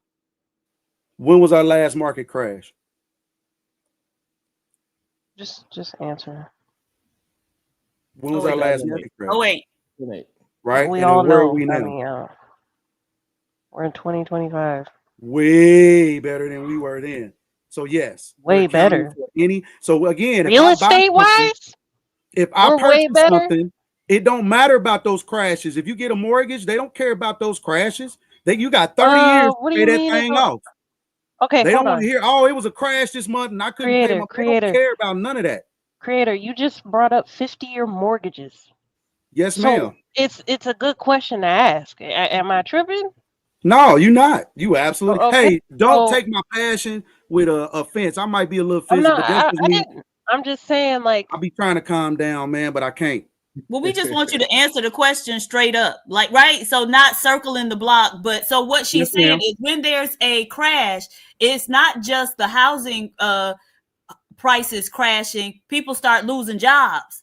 When was our last market crash? Just answer. When was our last market crash? Oh, wait. Right? We and all where know. are we now? I mean, we're in 2025. Way better than we were then. So yes. Way better. So again, real estate wise, if I purchase something, it don't matter about those crashes. If you get a mortgage, they don't care about those crashes. You got 30 years to pay that thing off. Okay, they don't want to hear, oh, it was a crash this month and I couldn't pay my. They don't care about none of that. Creator, you just brought up 50-year mortgages. Yes, ma'am. It's a good question to ask. Am I tripping? No, you're not. You absolutely. Okay. Hey, don't take my passion with a offense. I might be a little offensive, but that's just me. I'm just saying, like, I'll be trying to calm down, man, but I can't. Well, we just want you to answer the question straight up, like, right? So not circling the block, but so what she's saying is when there's a crash, it's not just the housing prices crashing, people start losing jobs,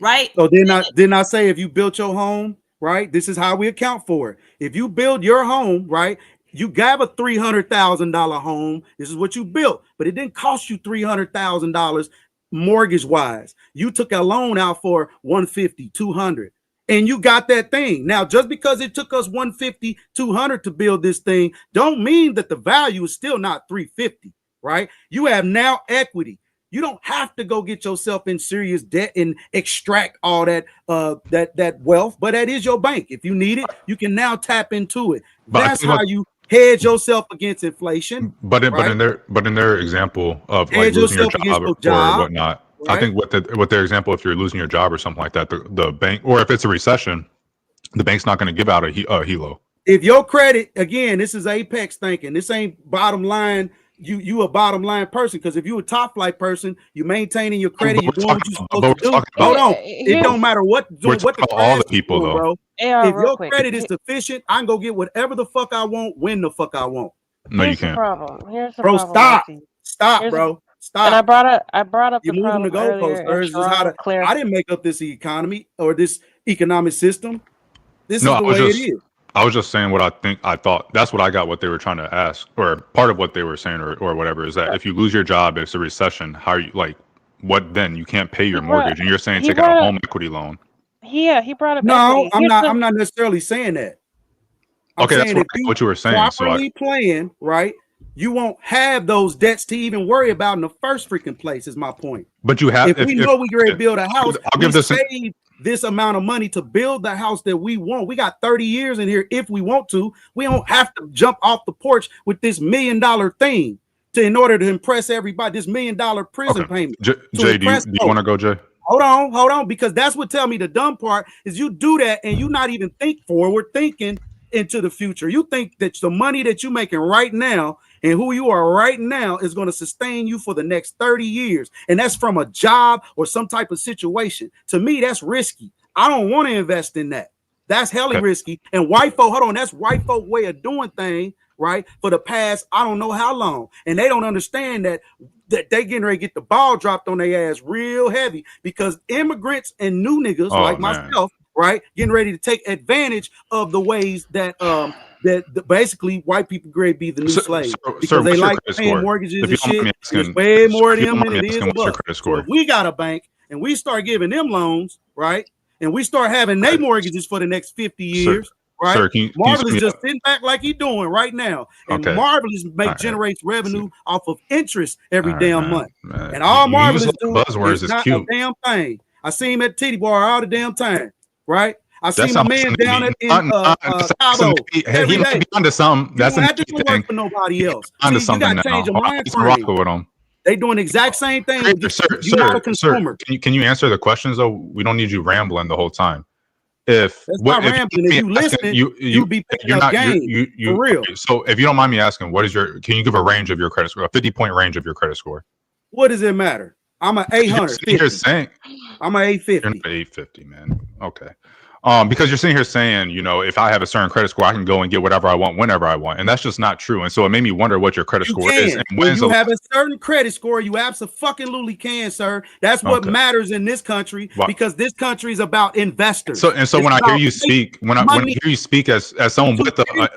right? So didn't I say if you built your home, right? This is how we account for it. If you build your home, right? You got a $300,000 home. This is what you built, but it didn't cost you $300,000 mortgage wise. You took a loan out for 150, 200, and you got that thing. Now, just because it took us 150, 200 to build this thing, don't mean that the value is still not 350, right? You have now equity. You don't have to go get yourself in serious debt and extract all that that wealth, but that is your bank. If you need it, you can now tap into it. That's how you hedge yourself against inflation. But in their example of like losing your job or whatnot, right? I think what their example, if you're losing your job or something like that, the bank, or if it's a recession, the bank's not going to give out a HELO. If your credit, again, this is apex thinking. This ain't bottom line. You a bottom line person, because if you a top flight person, you maintaining your credit, you're doing what you're supposed to do. Hold on, it don't matter what all the people though, bro. If your credit is deficient, I can go get whatever the fuck I want, when the fuck I want. No, you can't. Here's the bro, problem. Stop, bro. Stop. And I brought up You're the moving the goalposts. I didn't make up this economy or this economic system. This is the way it is. I was just saying what I thought. That's what I got, what they were trying to ask, or part of what they were saying, or whatever, is that if you lose your job, it's a recession. How are you, like, what then? You can't pay your mortgage, and you're saying take out a home equity loan. Yeah, he brought it. No, I'm not necessarily saying that. Okay, that's what you were saying. Properly playing, right? You won't have those debts to even worry about in the first freaking place. Is my point. But you have. If we know we're going to build a house, I'll give this save this amount of money to build the house that we want. We got 30 years in here if we want to. We don't have to jump off the porch with this $1 million thing in order to impress everybody. This $1 million prison payment. Jay, do you want to go, Jay? Hold on, because that's what tell me the dumb part is you do that and you not even think forward thinking into the future. You think that the money that you're making right now and who you are right now is going to sustain you for the next 30 years. And that's from a job or some type of situation. To me, that's risky. I don't want to invest in that. That's hella risky. And white folk, that's white folk way of doing things, right? For the past, I don't know how long. And they don't understand that they getting ready to get the ball dropped on their ass real heavy, because immigrants and new niggas myself, right, getting ready to take advantage of the ways that basically white people grade be the new slave, because they like paying mortgages and shit. There's way more of them than it is of us. So if we got a bank and we start giving them loans, right, and we start having their mortgages for the next 50 years, right? Sir, Marvelous just sitting back like he's doing right now, and Marvelous generates revenue off of interest every damn month. And all Marvelous do is not a damn thing. I see him at Titty Bar all the damn time, right? I see my man down at Cabo every day. He might be onto something. You don't have to do work for nobody else. See, you got to change your mind frame. With him. They doing the exact same thing. You're not a consumer. Can you answer the questions though? We don't need you rambling the whole time. If you listen, you'll be picking up game for real. Okay, so if you don't mind me asking, can you give a range of your credit score, a 50-point range of your credit score? What does it matter? I'm an 800. You're saying I'm an 850. You're an 850, man. Okay. Because you're sitting here saying, if I have a certain credit score, I can go and get whatever I want whenever I want, and that's just not true. And so it made me wonder what your credit score is. And when you have a certain credit score, you absolutely can, sir. That's what matters in this country because this country is about investors. So when I hear you speak, when I hear you speak as someone with the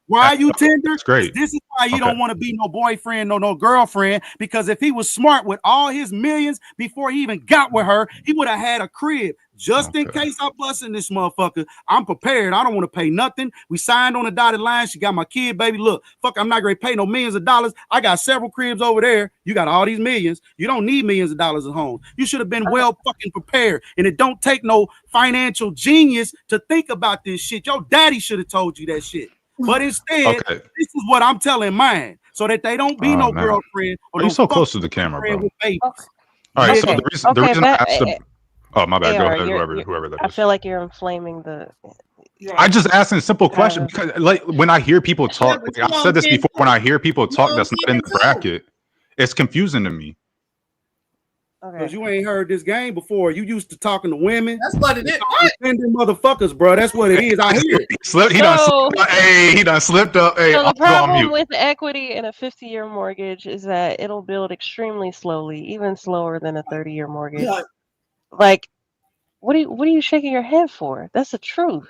why are you tender? That's great. This is why you don't want to be no boyfriend, no girlfriend, because if he was smart with all his millions before he even got with her, he would have had a crib. Just in case I bust in this motherfucker, I'm prepared. I don't want to pay nothing. We signed on a dotted line. She got my kid, baby. Look, fuck, I'm not going to pay no millions of dollars. I got several cribs over there. You got all these millions. You don't need millions of dollars at home. You should have been well fucking prepared. And it don't take no financial genius to think about this shit. Your daddy should have told you that shit. But instead, this is what I'm telling mine, so that they don't be no girlfriend. Or you're so close to the camera, bro. All right, so the reason I asked oh, my bad. Go ahead, whoever that is. I feel like you're inflaming the. I just asked a simple question because, like, when I hear people talk, I've said this before. When I hear people talk that's not in the bracket, it's confusing to me. Because you ain't heard this game before. You used to talking to women. That's what it is. Offending motherfuckers, bro. That's what it is. I hear it. He done slipped up. Hey, so the problem with equity in a 50-year mortgage is that it'll build extremely slowly, even slower than a 30-year mortgage. Yeah. Like, what are you shaking your head for? That's the truth.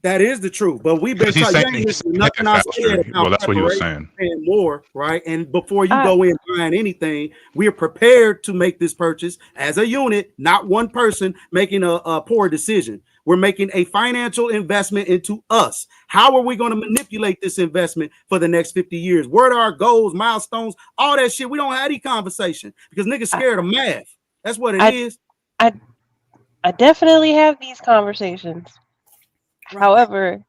That is the truth. But we've been talking nothing I said about that's what he was saying. Paying more, right? And before you go in buying anything, we are prepared to make this purchase as a unit, not one person making a poor decision. We're making a financial investment into us. How are we going to manipulate this investment for the next 50 years? What are our goals, milestones, all that shit? We don't have any conversation because niggas scared of math. That's what it is. I definitely have these conversations. However,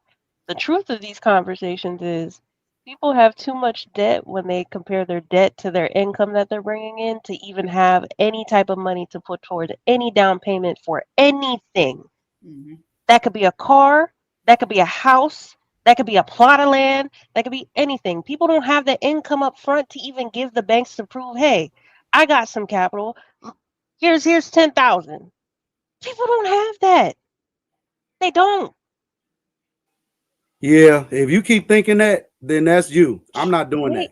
the truth of these conversations is people have too much debt when they compare their debt to their income that they're bringing in to even have any type of money to put towards any down payment for anything. Mm-hmm. That could be a car, that could be a house, that could be a plot of land, that could be anything. People don't have the income up front to even give the banks to prove, hey, I got some capital. Here's 10,000. People don't have that. They don't. Yeah, if you keep thinking that, then that's you. I'm not doing that.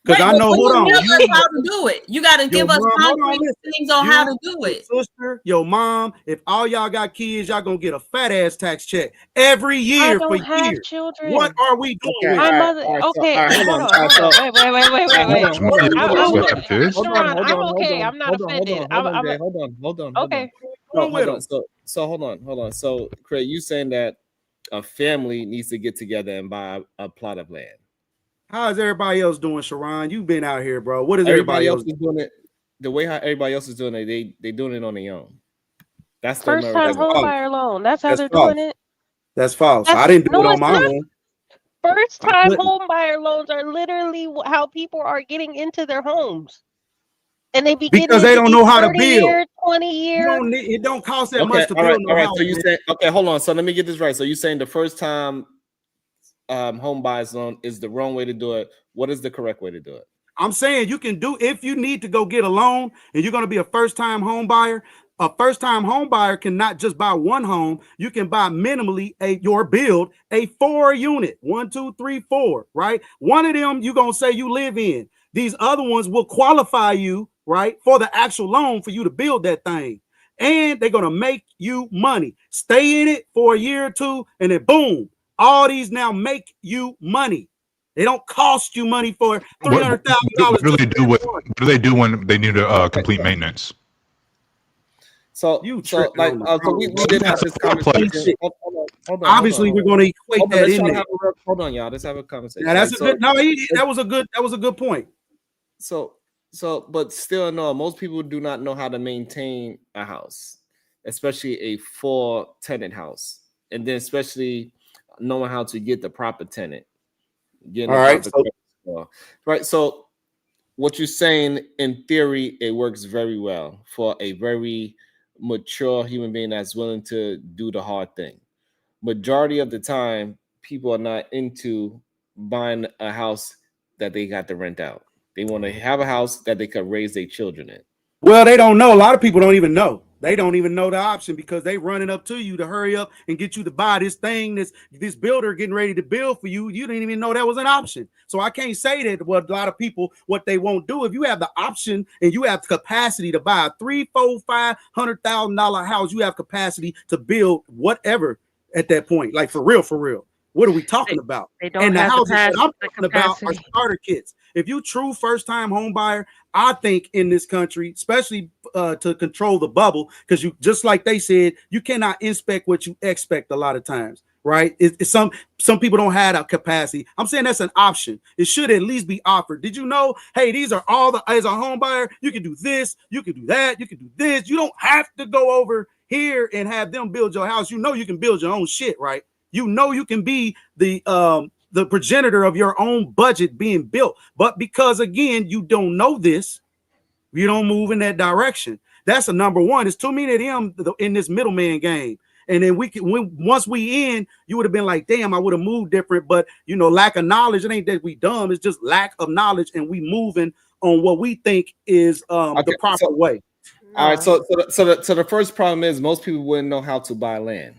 Because I know, hold on. Give us how to do it. You got to give us concrete things on how to do it. Sister, your mom, if all y'all got kids, y'all going to get a fat ass tax check every year for years. Children. What are we doing? My mother, okay. Wait. I'm okay. I'm not offended. Hold on. Okay. Hold on. So, Craig, you saying that a family needs to get together and buy a plot of land. How is everybody else doing, Sharon? You've been out here, bro. What is everybody else doing it? The way how everybody else is doing it, they doing it on their own. That's first time home buyer loan. That's how they're doing it. That's false. I didn't do it on my own. First time home buyer loans are literally how people are getting into their homes. And they because they don't know how to build. 20 years. It don't cost that much to build. All right. So you say, okay, hold on. So let me get this right. So you're saying the first time home buyers loan is the wrong way to do it. What is the correct way to do it? I'm saying you can do, if you need to go get a loan and you're going to be a first time home buyer, a first time home buyer can not just buy one home. You can buy minimally your build a 4 unit, 1, 2, 3, 4, right? One of them you're going to say you live in. These other ones will qualify you, right, for the actual loan for you to build that thing. And they're going to make you money. Stay in it for a year or two, and then boom, all these now make you money. They don't cost you money for $300,000. What do they do when they need to complete maintenance? So we did have this conversation. Obviously, we're going to equate that in there. Hold on, y'all. Let's have a conversation. Now, that's a good. No, that was a good point. So, but still, no. Most people do not know how to maintain a house, especially a 4-tenant house, and then especially knowing how to get the proper tenant. All right. Right. So, what you're saying, in theory, it works very well for a very mature human being that's willing to do the hard thing. Majority of the time, people are not into buying a house that they got to rent out. They want to have a house that they can raise their children in. Well, they don't know. A lot of people don't even know. They don't even know the option because they running up to you to hurry up and get you to buy this thing. This builder getting ready to build for you. You didn't even know that was an option. So I can't say that what a lot of people what they won't do. If you have the option and you have the capacity to buy a $300,000, $400,000, $500,000 house, you have capacity to build whatever at that point. Like for real. What are we talking about? They don't and the have houses that I'm the talking about are starter kits. If you true first-time home buyer, I think in this country, especially to control the bubble, because you just like they said, you cannot inspect what you expect a lot of times, right? It's some people don't have that capacity. I'm saying that's an option. It should at least be offered. Did you know? Hey, these are all the as a home buyer, you can do this, you can do that, you can do this. You don't have to go over here and have them build your house. You know you can build your own shit, right? You know you can be the progenitor of your own budget being built. But because, again, you don't know this, you don't move in that direction. That's a number one. It's too many of them in this middleman game. And then once we in, you would have been like, damn, I would have moved different. But, lack of knowledge, it ain't that we dumb. It's just lack of knowledge. And we moving on what we think is the proper way. All right. So the first problem is most people wouldn't know how to buy land.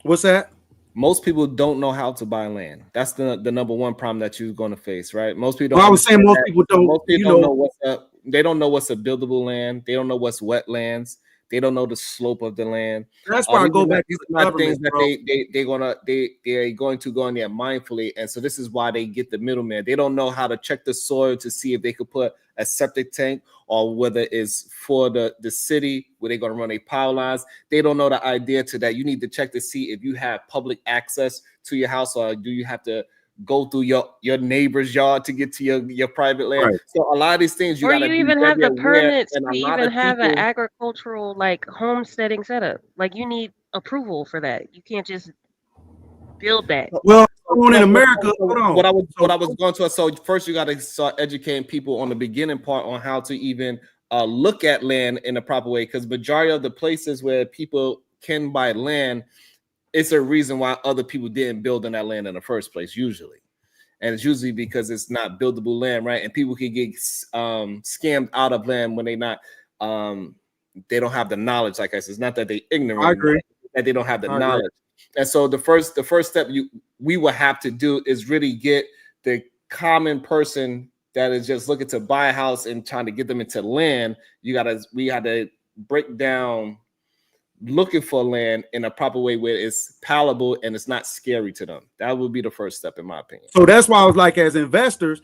What's that? Most people don't know how to buy land. That's the number one problem that you're going to face, right? Most people don't. Well, I was saying most people don't. Most people don't know what's up. They don't know what's a buildable land. They don't know what's wetlands. They don't know the slope of the land. That's why I go back to the things government, that they're going to go in there mindfully, and so this is why they get the middleman. They don't know how to check the soil to see if they could put a septic tank or whether it's for the city where they're going to run a power lines. They don't know the idea to that. You need to check to see if you have public access to your house, or do you have to go through your neighbor's yard to get to your private land. Right. So a lot of these things you even have the permits to even have an agricultural homesteading setup. Like you need approval for that. You can't just build that. Well, in America, what I was going to. So first, you got to start educating people on the beginning part on how to even look at land in a proper way, because majority of the places where people can buy land, it's a reason why other people didn't build on that land in the first place, usually. And it's usually because it's not buildable land, right? And people can get scammed out of land when they don't have the knowledge. Like I said, it's not that they ignorant. I agree. That they don't have the knowledge. And so the first step we will have to do is really get the common person that is just looking to buy a house and trying to get them into land. We got to break down looking for land in a proper way where it's palatable and it's not scary to them. That would be the first step, in my opinion. So that's why I was like, as investors,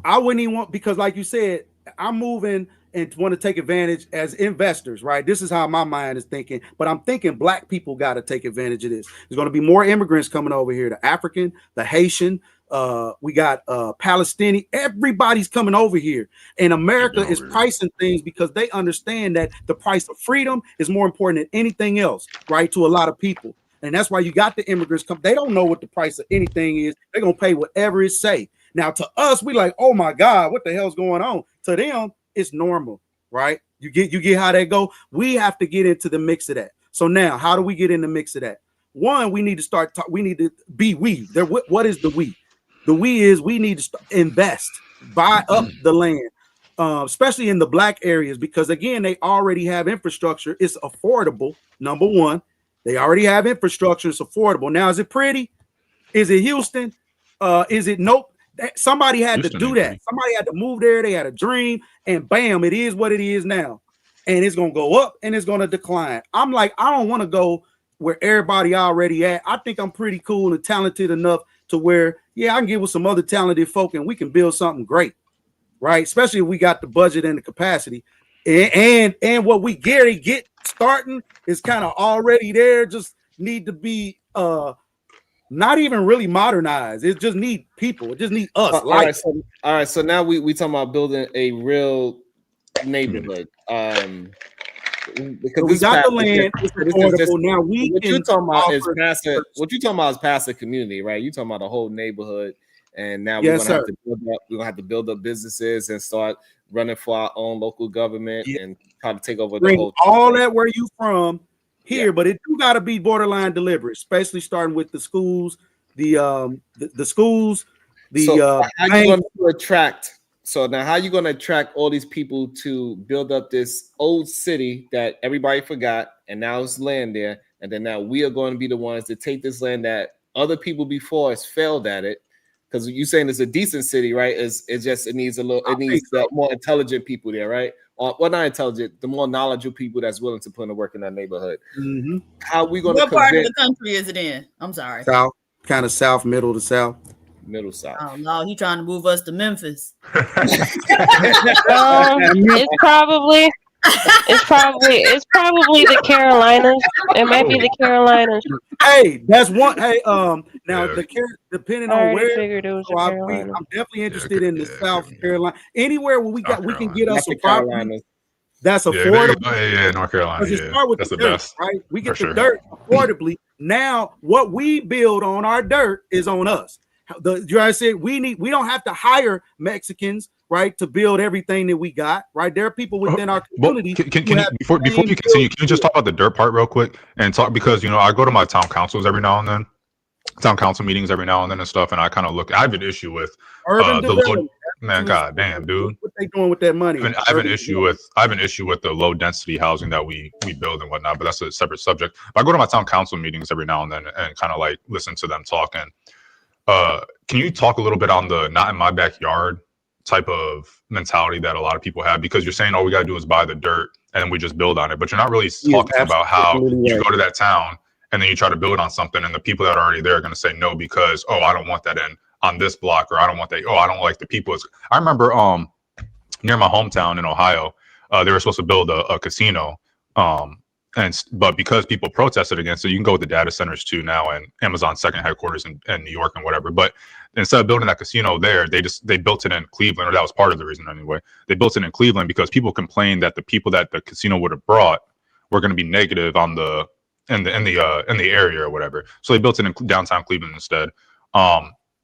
I wouldn't even want, because like you said, I'm moving and want to take advantage as investors, right? This is how my mind is thinking, but I'm thinking black people got to take advantage of this. There's going to be more immigrants coming over here, the African, the Haitian, we got Palestinian, everybody's coming over here, and America is pricing things because they understand that the price of freedom is more important than anything else, right? To a lot of people. And that's why you got the immigrants come. They don't know what the price of anything is. They're going to pay whatever it say. Now to us, we like, oh my God, what the hell's going on? To them, it's normal, right? You get how that go. We have to get into the mix of that. So now, how do we get in the mix of that? One, we need to start. We need to be we. There. What is the we? The we is we need to invest, buy up the land, especially in the black areas, because again, they already have infrastructure. It's affordable. Number one, they already have infrastructure. It's affordable. Now, is it pretty? Is it Houston? Is it nope? Somebody had to do that. Somebody had to move there. They had a dream, and bam, it is what it is now. And it's gonna go up and it's gonna decline. I'm like, I don't want to go where everybody already at. I think I'm pretty cool and talented enough to where, yeah, I can get with some other talented folk and we can build something great, right? Especially if we got the budget and the capacity. and what we get starting is kind of already there. Just need to be not even really modernized. It just need people. It just need us. All right. So now we talking about building a real neighborhood. Because we got the land. It's affordable. Now what you're talking about is passive. What you talking about is passive community, right? You talking about the whole neighborhood, and now we're gonna have to build up. We're gonna have to build up businesses and start running for our own local government and try to take over the whole. All that where you from here, but it do got to be borderline deliberate, especially starting with the schools, the schools, the so how you going to attract? So now, how you going to attract all these people to build up this old city that everybody forgot, and now it's land there, and then now we are going to be the ones to take this land that other people before us failed at it, because you're saying it's a decent city, right? It needs more intelligent people there, right? Or well, not intelligent, the more knowledgeable people that's willing to put in the work in that neighborhood. Mm-hmm. How we going to? What part of the country is it in? I'm sorry. South, kind of south, middle to south. Middle south. Oh no, he trying to move us to Memphis. It's probably the Carolinas. It might be the Carolinas. Hey, that's one. Hey, now depending on where, figured it was I'm definitely interested in the South Carolina. Anywhere where we can get us some property that's affordable. Yeah, North Carolina. That's the best, right? We get the dirt affordably. Now, what we build on our dirt is on us. I said we don't have to hire Mexicans, right, to build everything that we got, right? There are people within our community. Before you continue, can you just talk about the dirt part real quick and talk, because I go to my town councils every now and then, town council meetings every now and then and stuff, and I kind of look. I have an issue with urban development. Man, god damn, dude, what they doing with that money? I have an issue with the low density housing that we build and whatnot, but that's a separate subject. But I go to my town council meetings every now and then and kind of like listen to them talking. Can you talk a little bit on the not in my backyard type of mentality that a lot of people have? Because you're saying all we got to do is buy the dirt and we just build on it, but you're not really talking about how you go to that town and then you try to build on something and the people that are already there are going to say no because, oh, I don't want that on this block, or I don't want that. Oh, I don't like the people. I remember near my hometown in Ohio, they were supposed to build a casino. But because people protested against it, you can go with the data centers too now, and Amazon's second headquarters in New York and whatever. But instead of building that casino there, they built it in Cleveland, or that was part of the reason anyway. They built it in Cleveland because people complained that the people that the casino would have brought were going to be negative in the area or whatever. So they built it in downtown Cleveland instead.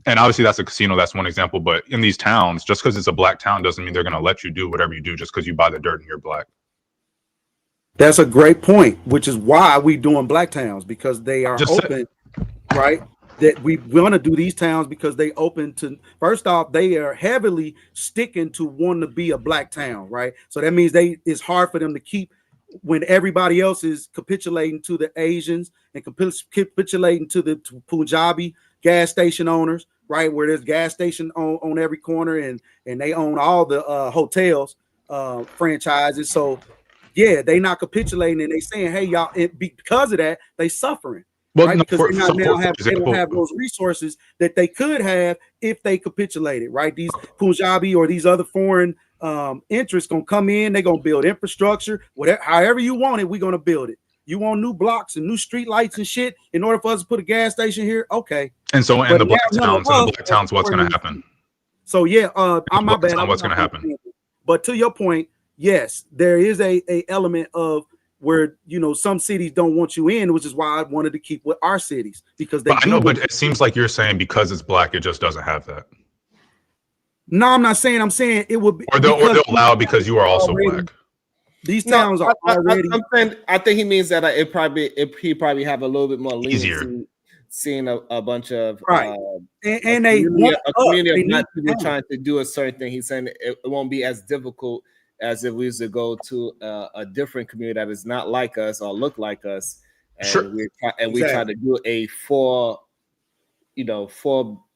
And obviously that's a casino. That's one example. But in these towns, just because it's a black town doesn't mean they're going to let you do whatever you do just because you buy the dirt and you're black. That's a great point, which is why we doing black towns, because they are open, right? That we want to do these towns because they open to, first off, they are heavily sticking to wanting to be a black town, right? So that means it's hard for them to keep when everybody else is capitulating to the Asians and capitulating to Punjabi gas station owners, right? Where there's gas station on every corner and they own all the hotels franchises. So yeah, they not capitulating and they saying, hey, y'all, because of that, they suffering. Well, right? No, because they don't have those resources that they could have if they capitulated, right? These Punjabi or these other foreign interests gonna come in, they're gonna build infrastructure, whatever, however you want it, we're gonna build it. You want new blocks and new street lights and shit in order for us to put a gas station here? Okay. And so in the black towns, what's gonna happen? So yeah, I'm my bad. What's gonna happen? But to your point, yes, there is a element of where some cities don't want you in, which is why I wanted to keep with our cities because they. I know, but it seems like you're saying because it's black, it just doesn't have that. No, I'm not saying. I'm saying it would be. Or they'll allow because you are also black. These towns are already. I think he means that he probably have a little bit more leniency seeing a bunch of and a community of black people trying to do a certain thing. He's saying it won't be as difficult as if we used to go to a different community that is not like us or look like us, and we try to do a four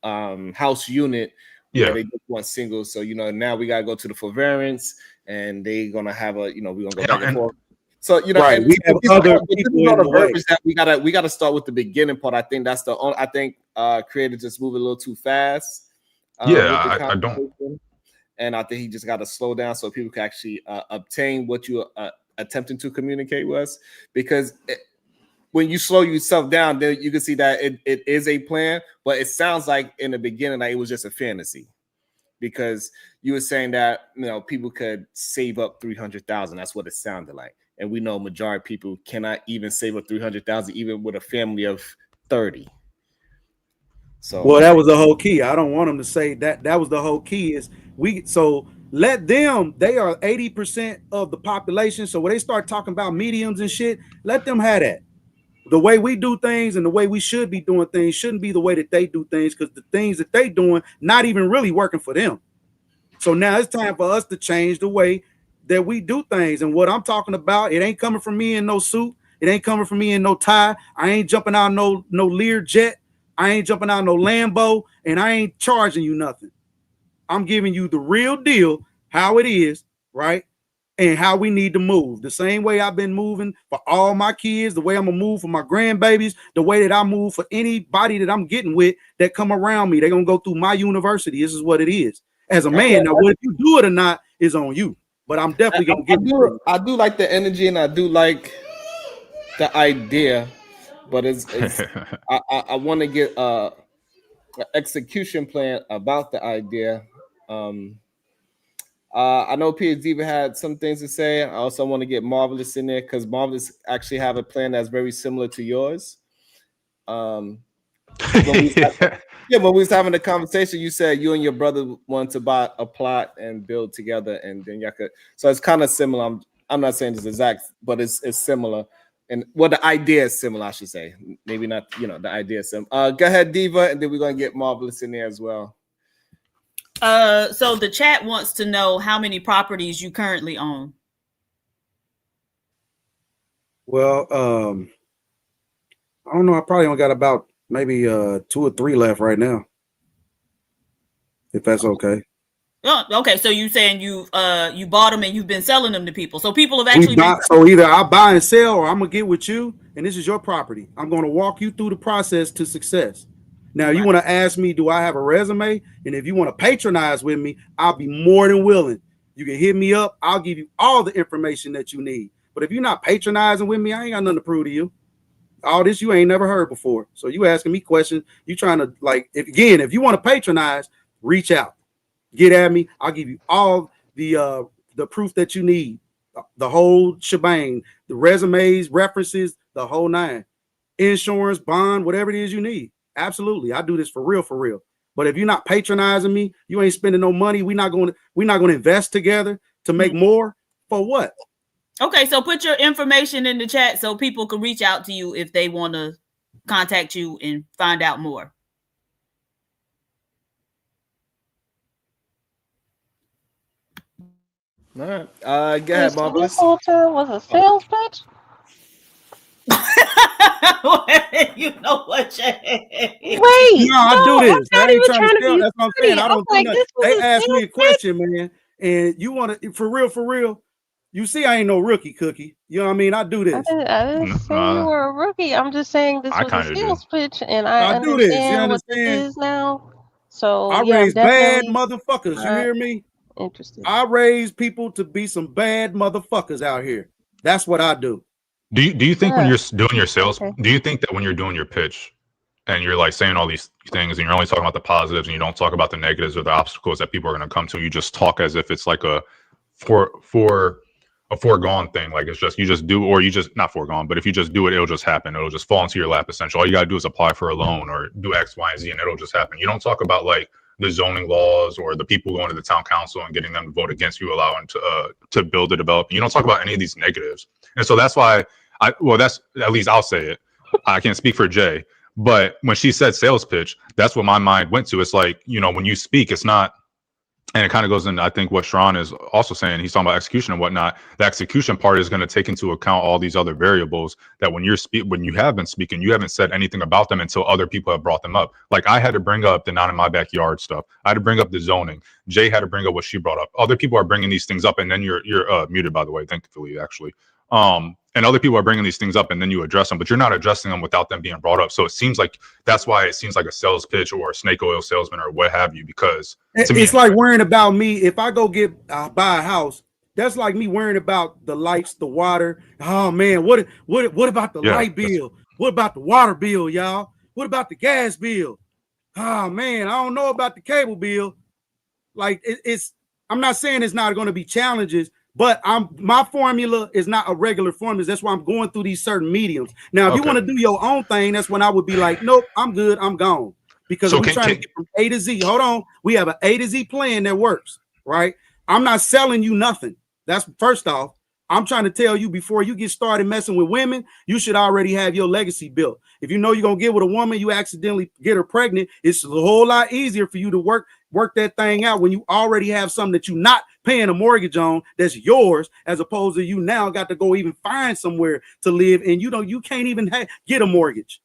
house unit. Yeah, they just want singles. So now we gotta go to the forbearance, and they're gonna have we're gonna go back and forth. So we have other people in the verbiage that we gotta start with the beginning part. I think that's the only. I think creators just move a little too fast. I don't. and I think he just got to slow down so people can actually obtain what you are attempting to communicate with us. Because when you slow yourself down, then you can see that it is a plan, but it sounds like in the beginning like it was just a fantasy. Because you were saying that, you know, people could save up 300,000. That's what it sounded like. And we know majority of people cannot even save up 300,000, even with a family of 30. So, well, that was the whole key. I don't want them to say that. That was the whole key. Is so let them. They are 80% of the population. So when they start talking about mediums and shit, let them have that. The way we do things and the way we should be doing things shouldn't be the way that they do things, because the things that they doing not even really working for them. So now it's time for us to change the way that we do things. And what I'm talking about, it ain't coming from me in no suit. It ain't coming from me in no tie. I ain't jumping out no Lear jet. I ain't jumping out no Lambo, and I ain't charging you nothing. I'm giving you the real deal, how it is, right? And how we need to move. The same way I've been moving for all my kids, the way I'm gonna move for my grandbabies, the way that I move for anybody that I'm getting with that come around me. They're gonna go through my university. This is what it is. As a man, now whether you do it or not is on you. But I'm definitely gonna get I do like the energy, and I do like the idea, but it's I want to get an execution plan about the idea. I know PhD even had some things to say. I also want to get Marvelous in there because Marvelous actually have a plan that's very similar to yours. When we was having a conversation, you said you and your brother wanted to buy a plot and build together, and then y'all could. So it's kind of similar. I'm not saying it's exact, but it's similar. And well, the idea is similar, I should say. Maybe not, you know, the idea is similar. Go ahead, Diva, and then we're gonna get Marvelous in there as well. So the chat wants to know how many properties you currently own. Well, I don't know. I probably only got about maybe 2 or 3 left right now, if that's okay. Oh, okay. So you saying you bought them and you've been selling them to people. So people have actually been. So either I buy and sell, or I'm gonna get with you, and this is your property. I'm gonna walk you through the process to success. Now, you want to ask me, do I have a resume? And if you want to patronize with me, I'll be more than willing. You can hit me up. I'll give you all the information that you need. But if you're not patronizing with me, I ain't got nothing to prove to you. All this you ain't never heard before. So you asking me questions. You trying to, like, if you want to patronize, reach out. Get at me. I'll give you all the proof that you need. The whole shebang. The resumes, references, the whole 9. Insurance, bond, whatever it is you need. Absolutely, I do this for real. But if you're not patronizing me, you ain't spending no money. We're not going to invest together to make more. For what? Okay, so put your information in the chat so people can reach out to you if they want to contact you and find out more. All right, go ahead, Marvelous. This whole time was a sales pitch. You know what? Wait, I do this. I'm not even trying to be. That's what I'm saying. I don't think like, they asked me a question, man, and you want to for real. You see, I ain't no rookie cookie. You know what I mean? I do this. I didn't say you were a rookie. I'm just saying this was a sales pitch, and I do this. You understand what understand? this is now. So I raise bad motherfuckers. You hear me? Interesting. I raise people to be some bad motherfuckers out here. That's what I do. Do you think when you're doing your sales, do you think that when you're doing your pitch and you're like saying all these things and you're only talking about the positives and you don't talk about the negatives or the obstacles that people are going to come to, you just talk as if it's like a foregone thing, like it's just you just do, or you just not foregone, but if you just do it, it'll just happen. It'll just fall into your lap. Essentially, all you gotta do is apply for a loan or do X, Y, and Z, and it'll just happen. You don't talk about like the zoning laws or the people going to the town council and getting them to vote against you, allowing to build a development. You don't talk about any of these negatives, and so that's why that's at least I'll say it. I can't speak for Jay, but when she said sales pitch, that's what my mind went to. It's like, you know, when you speak, it's not. And it kind of goes into, I think, what Sharon is also saying. He's talking about execution and whatnot. The execution part is going to take into account all these other variables that when you have been speaking, you haven't said anything about them until other people have brought them up. Like I had to bring up the not in my backyard stuff. I had to bring up the zoning. Jay had to bring up what she brought up. Other people are bringing these things up, and then you're muted, by the way, thankfully, actually. And other people are bringing these things up, and then you address them, but you're not addressing them without them being brought up. So it seems like that's why it seems like a sales pitch or a snake oil salesman or what have you, because it's like worrying about me. If I go buy a house, that's like me worrying about the lights, the water. Oh man, what about the light bill? What about the water bill, y'all? What about the gas bill? Oh man, I don't know about the cable bill. Like I'm not saying it's not going to be challenges, but my formula is not a regular formula. That's why I'm going through these certain mediums. Now, if you want to do your own thing, that's when I would be like, nope, I'm good, I'm gone. Because we're trying to get from A to Z. Hold on, we have an A to Z plan that works, right? I'm not selling you nothing. That's first off. I'm trying to tell you before you get started messing with women, you should already have your legacy built. If you know you're gonna get with a woman, you accidentally get her pregnant, it's a whole lot easier for you to work that thing out when you already have something that you're not paying a mortgage on that's yours, as opposed to you now got to go even find somewhere to live, and you can't even get a mortgage.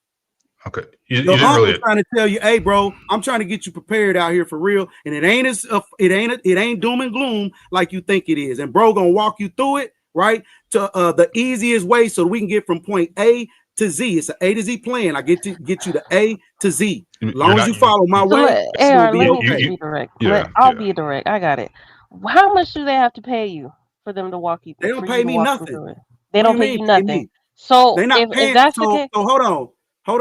Okay, Your uncle's trying to tell you, hey, bro, I'm trying to get you prepared out here for real, and it ain't doom and gloom like you think it is, and bro gonna walk you through it, right, to the easiest way so that we can get from point A to Z. It's an A to Z plan. I get you to A to Z. As long as you follow my way, let me be direct. I'll be direct. I got it. How much do they have to pay you for them to walk you through? They don't pay me nothing. They don't pay you nothing. So they're not paying. If that's the case, so hold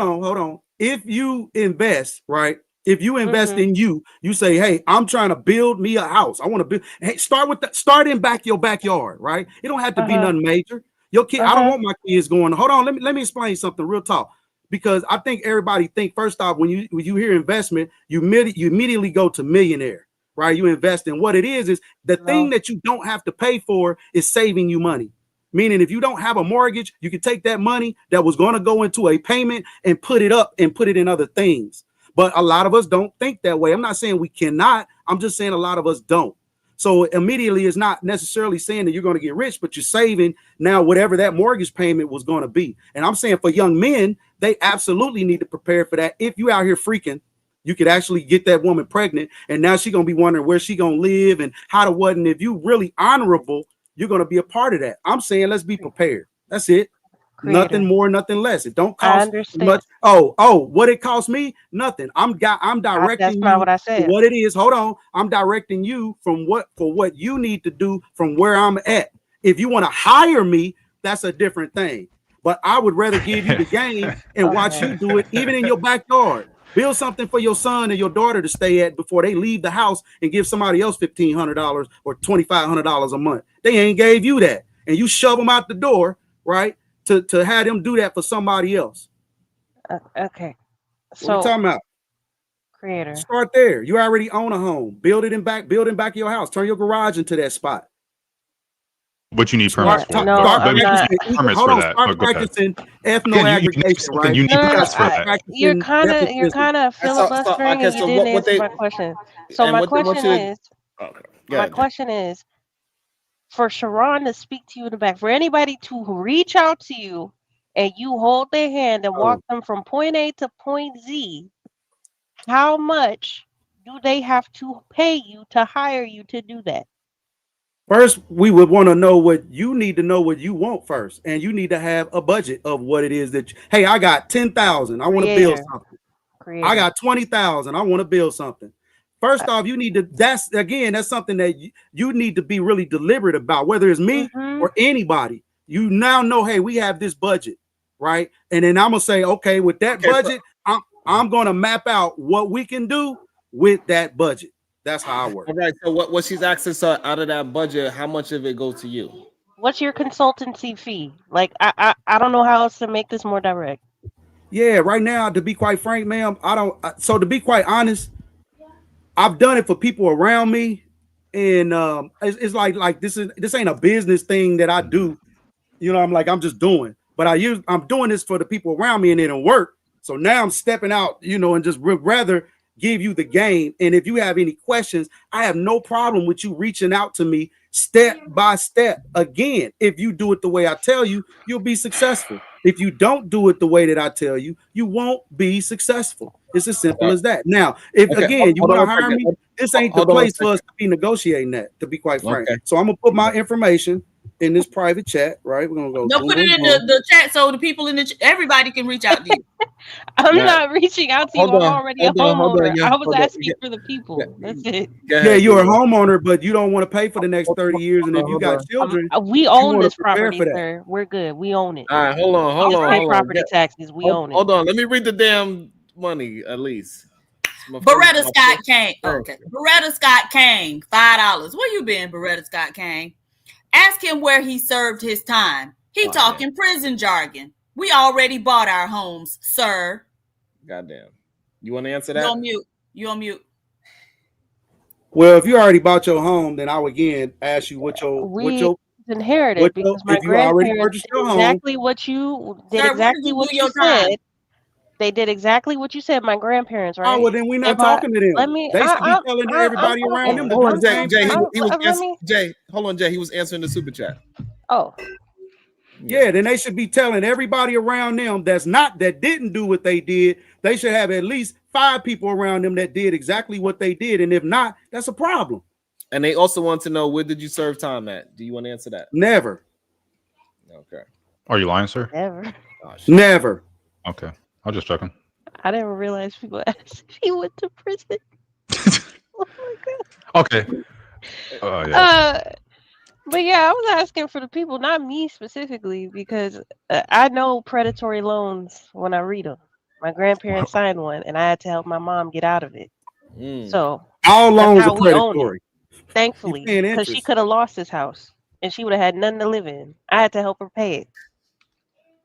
on. If you invest, right? If you invest in you say, hey, I'm trying to build me a house. I want to build. Hey, start in your backyard, right? It don't have to be nothing major. Your kid, I don't want my kids going. Hold on, let me explain something real talk, because I think everybody think first off when you hear investment, you immediately go to millionaire, right? You invest in what it is the thing that you don't have to pay for is saving you money. Meaning, if you don't have a mortgage, you can take that money that was going to go into a payment and put it up and put it in other things. But a lot of us don't think that way. I'm not saying we cannot. I'm just saying a lot of us don't. So immediately it's not necessarily saying that you're going to get rich, but you're saving now whatever that mortgage payment was going to be. And I'm saying for young men, they absolutely need to prepare for that. If you out here freaking, you could actually get that woman pregnant, and now she's going to be wondering where she going to live and how to what. And if you really honorable, you're going to be a part of that. I'm saying let's be prepared. That's it. Creator. Nothing more, nothing less. It don't cost much. Oh, what it cost me? Nothing. I'm directing that's not what I said. What it is. Hold on. I'm directing you for what you need to do from where I'm at. If you want to hire me, that's a different thing. But I would rather give you the game and watch you do it, even in your backyard. Build something for your son and your daughter to stay at before they leave the house and give somebody else $1,500 or $2,500 a month. They ain't gave you that, and you shove them out the door, right? To have them do that for somebody else. Okay. So what are you talking about? Creator. Start there. You already own a home. Build in back of your house. Turn your garage into that spot. But you need permits. Hold on. Start practicing ethno-aggregation, right? You're kind of filibustering, and you didn't answer my question. So my question is, for Sharon to speak to you in the back, for anybody to reach out to you and you hold their hand and walk them from point A to point Z, how much do they have to pay you to hire you to do that? First, we would want to know what you need to know what you want first, and you need to have a budget of what it is that. Hey, I got 10,000. I want to build something. I got 20,000. I want to build something. First off, you need to. That's something that you need to be really deliberate about. Whether it's me or anybody, you now know. Hey, we have this budget, right? And then I'm gonna say, okay, with that budget, I'm gonna map out what we can do with that budget. That's how I work. All right. So what she's asking, so out of that budget, how much of it goes to you? What's your consultancy fee? Like, I don't know how else to make this more direct. Yeah, right now, to be quite frank, ma'am, so to be quite honest, I've done it for people around me, and it's like this ain't a business thing that I do. You know, I'm just doing, but I'm doing this for the people around me, and it don't work. So now I'm stepping out, and just rather give you the game. And if you have any questions, I have no problem with you reaching out to me step by step. Again, if you do it the way I tell you, you'll be successful. If you don't do it the way that I tell you, you won't be successful. It's as simple as that. Now, if again you want to hire me, this ain't the place for us to be negotiating that, to be quite frank. So I'm gonna put my information in this private chat, right? We're gonna go. No, boom, put it boom, in boom. the chat so the people in the everybody can reach out to you. I'm Right. not reaching out to you. Hold I'm on, already a hold on, hold on, homeowner. yeah, I was hold on, asking yeah. for the people. That's it. Go Yeah, ahead, you're a Diva. homeowner, but you don't want to pay for the next 30 years. And if you Hold got on. children, We you own want this to prepare property, for that. sir. We're good. We own it. All right, hold on, hold Just on, pay hold on. property taxes. We own it. Hold on, let me read the damn money at least. Beretta Scott Kane. Okay. Beretta Scott Kane, $5. Where you been, Beretta Scott Kane? Ask him where he served his time. He talking prison jargon. We already bought our homes, sir. Goddamn. You want to answer that? You on mute. You on mute. Well, if you already bought your home, then I would again ask you what your inherited because my if you already grandparents purchased did your home. exactly what you did. Sir, Exactly where what did you you do your said. time? They did exactly what you said. My grandparents, right? Oh well, then we're not They bought- talking to them. Let me. They should be telling everybody I'm around them to Hold do on, the Jay. same Jay, thing. he was let me. Jay. Hold on, Jay. He was answering the super chat. Oh, Yeah, then they should be telling everybody around them that didn't do what they did. They should have at least 5 people around them that did exactly what they did, and if not, that's a problem. And they also want to know, where did you serve time at? Do you want to answer that? Never. Okay. Are you lying, sir? never. Never. Okay, I'll just checking. I didn't realize people asked if he went to prison. Oh my god. Okay. Yeah. But yeah, I was asking for the people, not me specifically, because I know predatory loans when I read them. My grandparents signed one, and I had to help my mom get out of it. So all loans that's how are we own it. predatory. Thankfully, paying because she interest. could have lost this house, and she would have had nothing to live in. I had to help her pay it.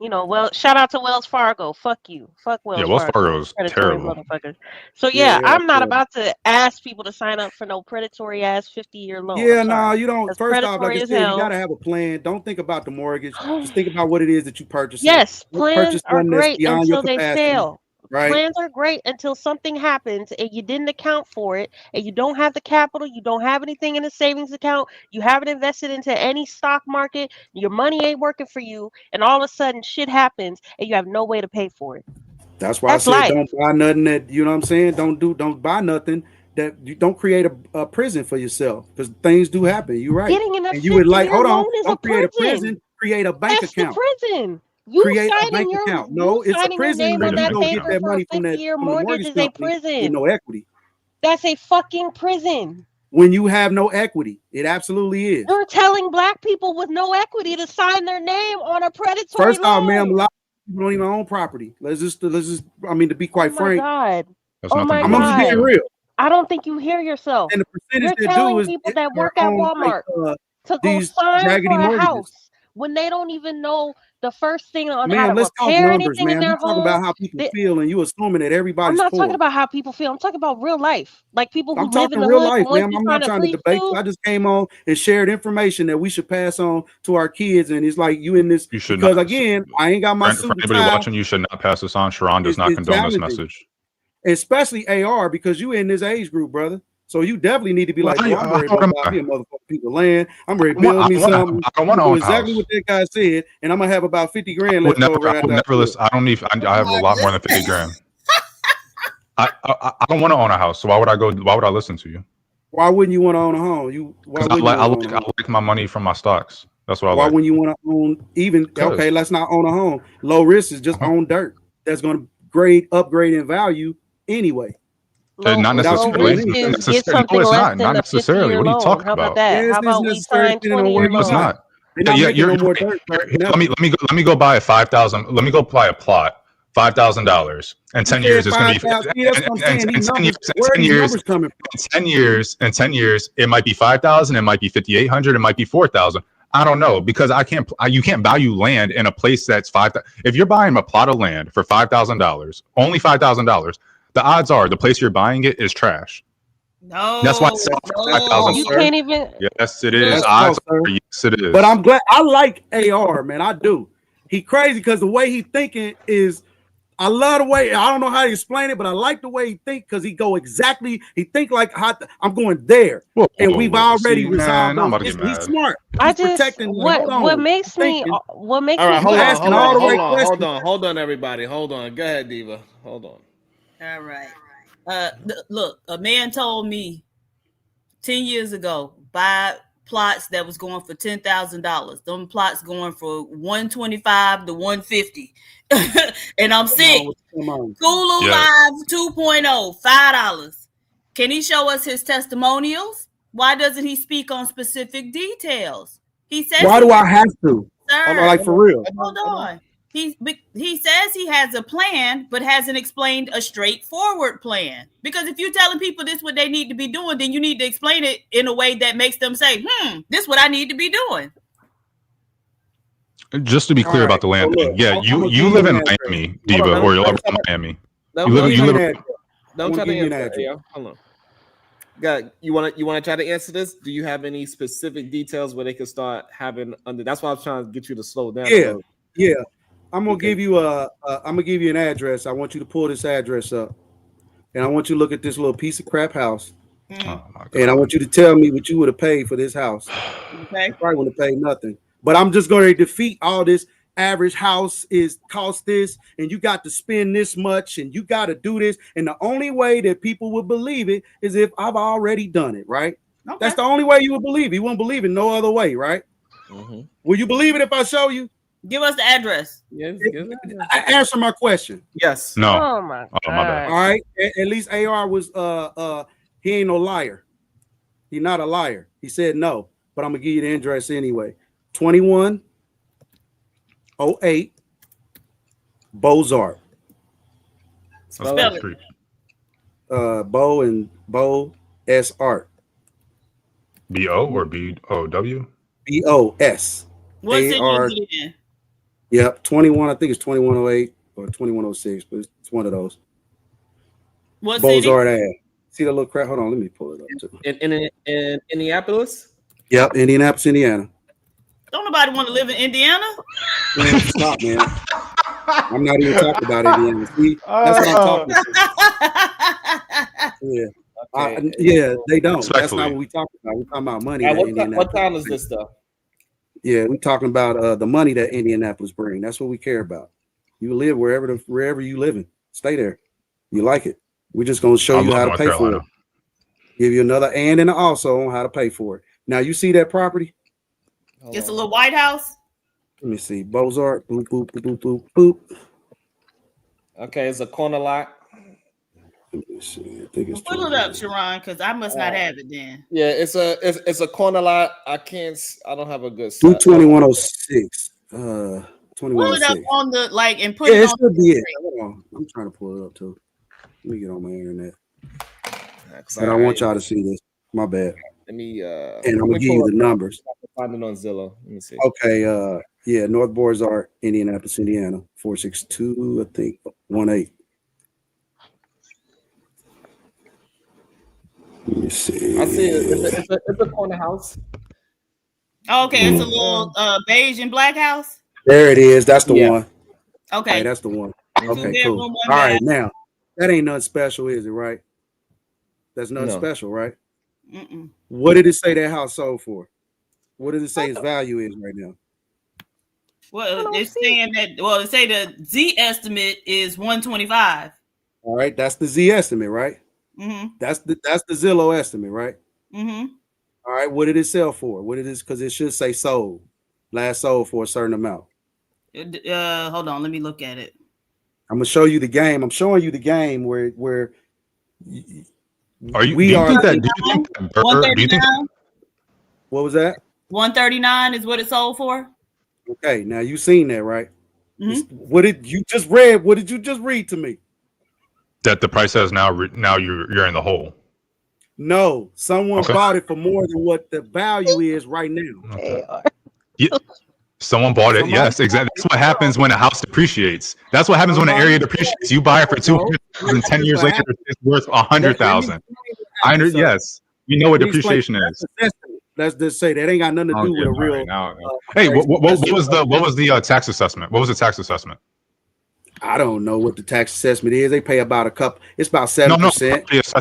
You know, well, shout out to Wells Fargo. Fuck you. Fuck Wells Wells Fargo. Fargo is Predatory terrible. motherfuckers. So yeah, I'm not about to ask people to sign up for no predatory ass 50-year loan. Yeah, I'm sorry. no, you don't. That's First off, like predatory I as said, you hell. gotta have a plan. Don't think about the mortgage. Just think about what it is that you purchase. Yes, Don't plans purchase are something that's great beyond your until they capacity. fail. Right? Plans are great until something happens and you didn't account for it, and you don't have the capital, you don't have anything in a savings account, you haven't invested into any stock market, your money ain't working for you, and all of a sudden shit happens and you have no way to pay for it. That's why That's I said life. don't buy nothing that, you know what I'm saying? Don't buy nothing that you don't create a prison for yourself, because things do happen. You're right. Getting in a And you would like, 50-year hold on, loan is a don't create a prison. prison, create a bank That's account. the prison. You Create a signing bank your account. No, it's a signing your prison name when on you that don't get paper that for a money from the 50-year mortgage mortgage is a company with prison. no equity. That's a fucking prison. When you have no equity, it absolutely is. You're telling black people with no equity to sign their name on a predatory First off, loan. ma'am, a lot of people don't even own property. Let's just I mean, to be quite frank. God. That's Oh my I'm just being God. real. I don't think you hear yourself. And the percentage You're that telling do is people that work are at on like Walmart to go these sign raggedy for a mortgages. house when they don't even know the first thing on how Man, to let's talk repair numbers, anything in man. their We're talking home. about how people feel, and you assuming that I'm everybody's not poor. talking about how people feel. I'm talking about real life. Like people who I'm live in talking the real hood. life, The ones ma'am. you I'm trying not to trying to preach debate. to. I just came on and shared information that we should pass on to our kids, and it's like you in this You should because not. again, I ain't got my For suit and anybody tie. watching, you should not pass this on. Sharon does not It's condone this challenging, message. especially AR, because you in this age group, brother. So you definitely need to be like, Well, boy, I'm ready to what am buy I? me a motherfucking piece of land. I'm ready to I want- build me I want- something. I want to do own a exactly house. what that guy said, and I'm gonna have about 50 grand left over I after would I never do it. listen. I don't need. I have a lot more than 50 grand. I don't want to own a house. So why would I go? Why would I listen to you? Why wouldn't you want to own a home? Why Because wouldn't you want to own a I home? like my money from my stocks. That's what I Why like. wouldn't you want to own even? Okay, let's not own a home. Low risk is just own dirt. That's going to upgrade in value anyway. Not Without necessarily. Risk you is get something No, it's less not. than Not the necessarily. 50-year What are you loan. talking How about about? that? Yes, How it's about we necessary sign depending on 20-year where No, it's you're loans? not. They're not making no more right. dirt. Let me go buy a $5,000. Let me go buy a plot. $5,000. In 10 years, it's going to be. See, that's what I'm saying. These numbers, where are these numbers coming from? In 10 years, it might be 5,000. It might be 5,800. It might be 4,000. I don't know, because you can't value land in a place that's 5,000. If you're buying a plot of land for $5,000, only $5,000, the odds are the place you're buying it is trash. No, that's why it's $5,000. You can't even. Yes, it is. That's Odds false, are, yes, it is. But I'm glad. I like AR, man. I do. He crazy because the way he thinking is. I love the way, I don't know how to explain it, but I like the way he think, because he think like I'm going there. And we've already resolved those. He's smart. He's protecting. What makes me all right, hold on, everybody. Hold on. Go ahead, Diva. Hold on. All right. Look, a man told me 10 years ago, plots that was going for $10,000. Them plots going for $125 to $150. And I'm sick. Hulu Live 2.0, $5. Can he show us his testimonials? Why doesn't he speak on specific details? He says. Why do I have to? Sir, like for real. Hold on. He says he has a plan, but hasn't explained a straightforward plan. Because if you're telling people this is what they need to be doing, then you need to explain it in a way that makes them say, this is what I need to be doing. Just to be clear about the land, you live in Miami, Diva, or you're Miami. You live. Don't try to answer. Yeah, hold on. God, you want to try to answer this? Do you have any specific details where they can start having under? That's why I was trying to get you to slow down. Yeah. I'm gonna give you an address. I want you to pull this address up, and I want you to look at this little piece of crap house, and I want you to tell me what you would have paid for this house. Okay. You probably wouldn't have paid nothing, but I'm just going to defeat all this. Average house is cost this, and you got to spend this much, and you got to do this, and the only way that people would believe it is if I've already done it, right? Okay. That's the only way you would believe it. You won't believe it no other way, right? Mm-hmm. Will you believe it if I show you? Give us the address. Yes. Answer my question. Yes. No. Oh my God. My bad. All right. At least AR was he ain't no liar. He's not a liar. He said no, but I'm gonna give you the address anyway. 2108 Beaux-Arts. Spell it. Bo and Bo S Art. B-O or B-O-W? B-O-S. What city is it in? Yep, 21. I think it's 2108 or 2106, but it's one of those. What city? Beaux-Arts ad. See the little crap? Hold on, let me pull it up too. In Indianapolis? Yep, Indianapolis, Indiana. Don't nobody want to live in Indiana? Man, stop, man. I'm not even talking about Indiana. See, that's what I'm talking about. Yeah. Okay. They don't. That's not what we talking about. We're talking about money. What town is this stuff? Yeah, we're talking about the money that Indianapolis bring. That's what we care about. You live wherever you live in. Stay there. You like it. We're just gonna show you how to pay for it. Give you another and an also on how to pay for it. Now you see that property? It's a little White House. Let me see. Beaux-Arts. Boop, boop, boop, boop, boop. Okay, it's a corner lot. Let me see. I think it's pull it up, Sharon, because I must not have it then. Yeah, it's a corner lot. I don't have a good 2106. 2106. Pull it up on the and put it on. Should be it. Hold on. I'm trying to pull it up too. Let me get on my internet. And I want y'all to see this. My bad. Let me and I'm gonna give you the numbers. Find it on Zillow. Let me see. Okay, North Beaux-Arts, Indianapolis, Indiana, 462, I think 18. Let me see. I see it's a corner house. Okay, it's a little beige and black house. There it is. That's the one. Okay, hey, that's the one. Okay, cool. All right, now that ain't nothing special, is it? Right? That's nothing special, right? Mm-mm. What did it say that house sold for? What did it say its value is right now? Well, it's saying that. Well, it say the Z estimate is 125. All right, that's the Z estimate, right? Mm-hmm. That's the Zillow estimate, right? Mm-hmm. All right, what did it sell for? What did it? Because it should say sold, last sold for a certain amount. Hold on, let me look at it. I'm gonna show you the game. I'm showing you the game where. Do you think that 139? What was that? 139 is what it sold for. Okay, now you seen that, right? Mm-hmm. What did you just read? What did you just read to me? That the price has now you're in the hole. No, someone bought it for more than what the value is right now. Okay. Yeah. Someone bought it. Yes, exactly. That's what happens when a house depreciates. That's what happens when an area depreciates. You buy it for 200,000, 10 years later, it's worth 100,000. Yes, we know what depreciation is. Let's just say that ain't got nothing to do with a real. Hey, what was the tax assessment? What was the tax assessment? I don't know what the tax assessment is. They pay about it's about 7%. No,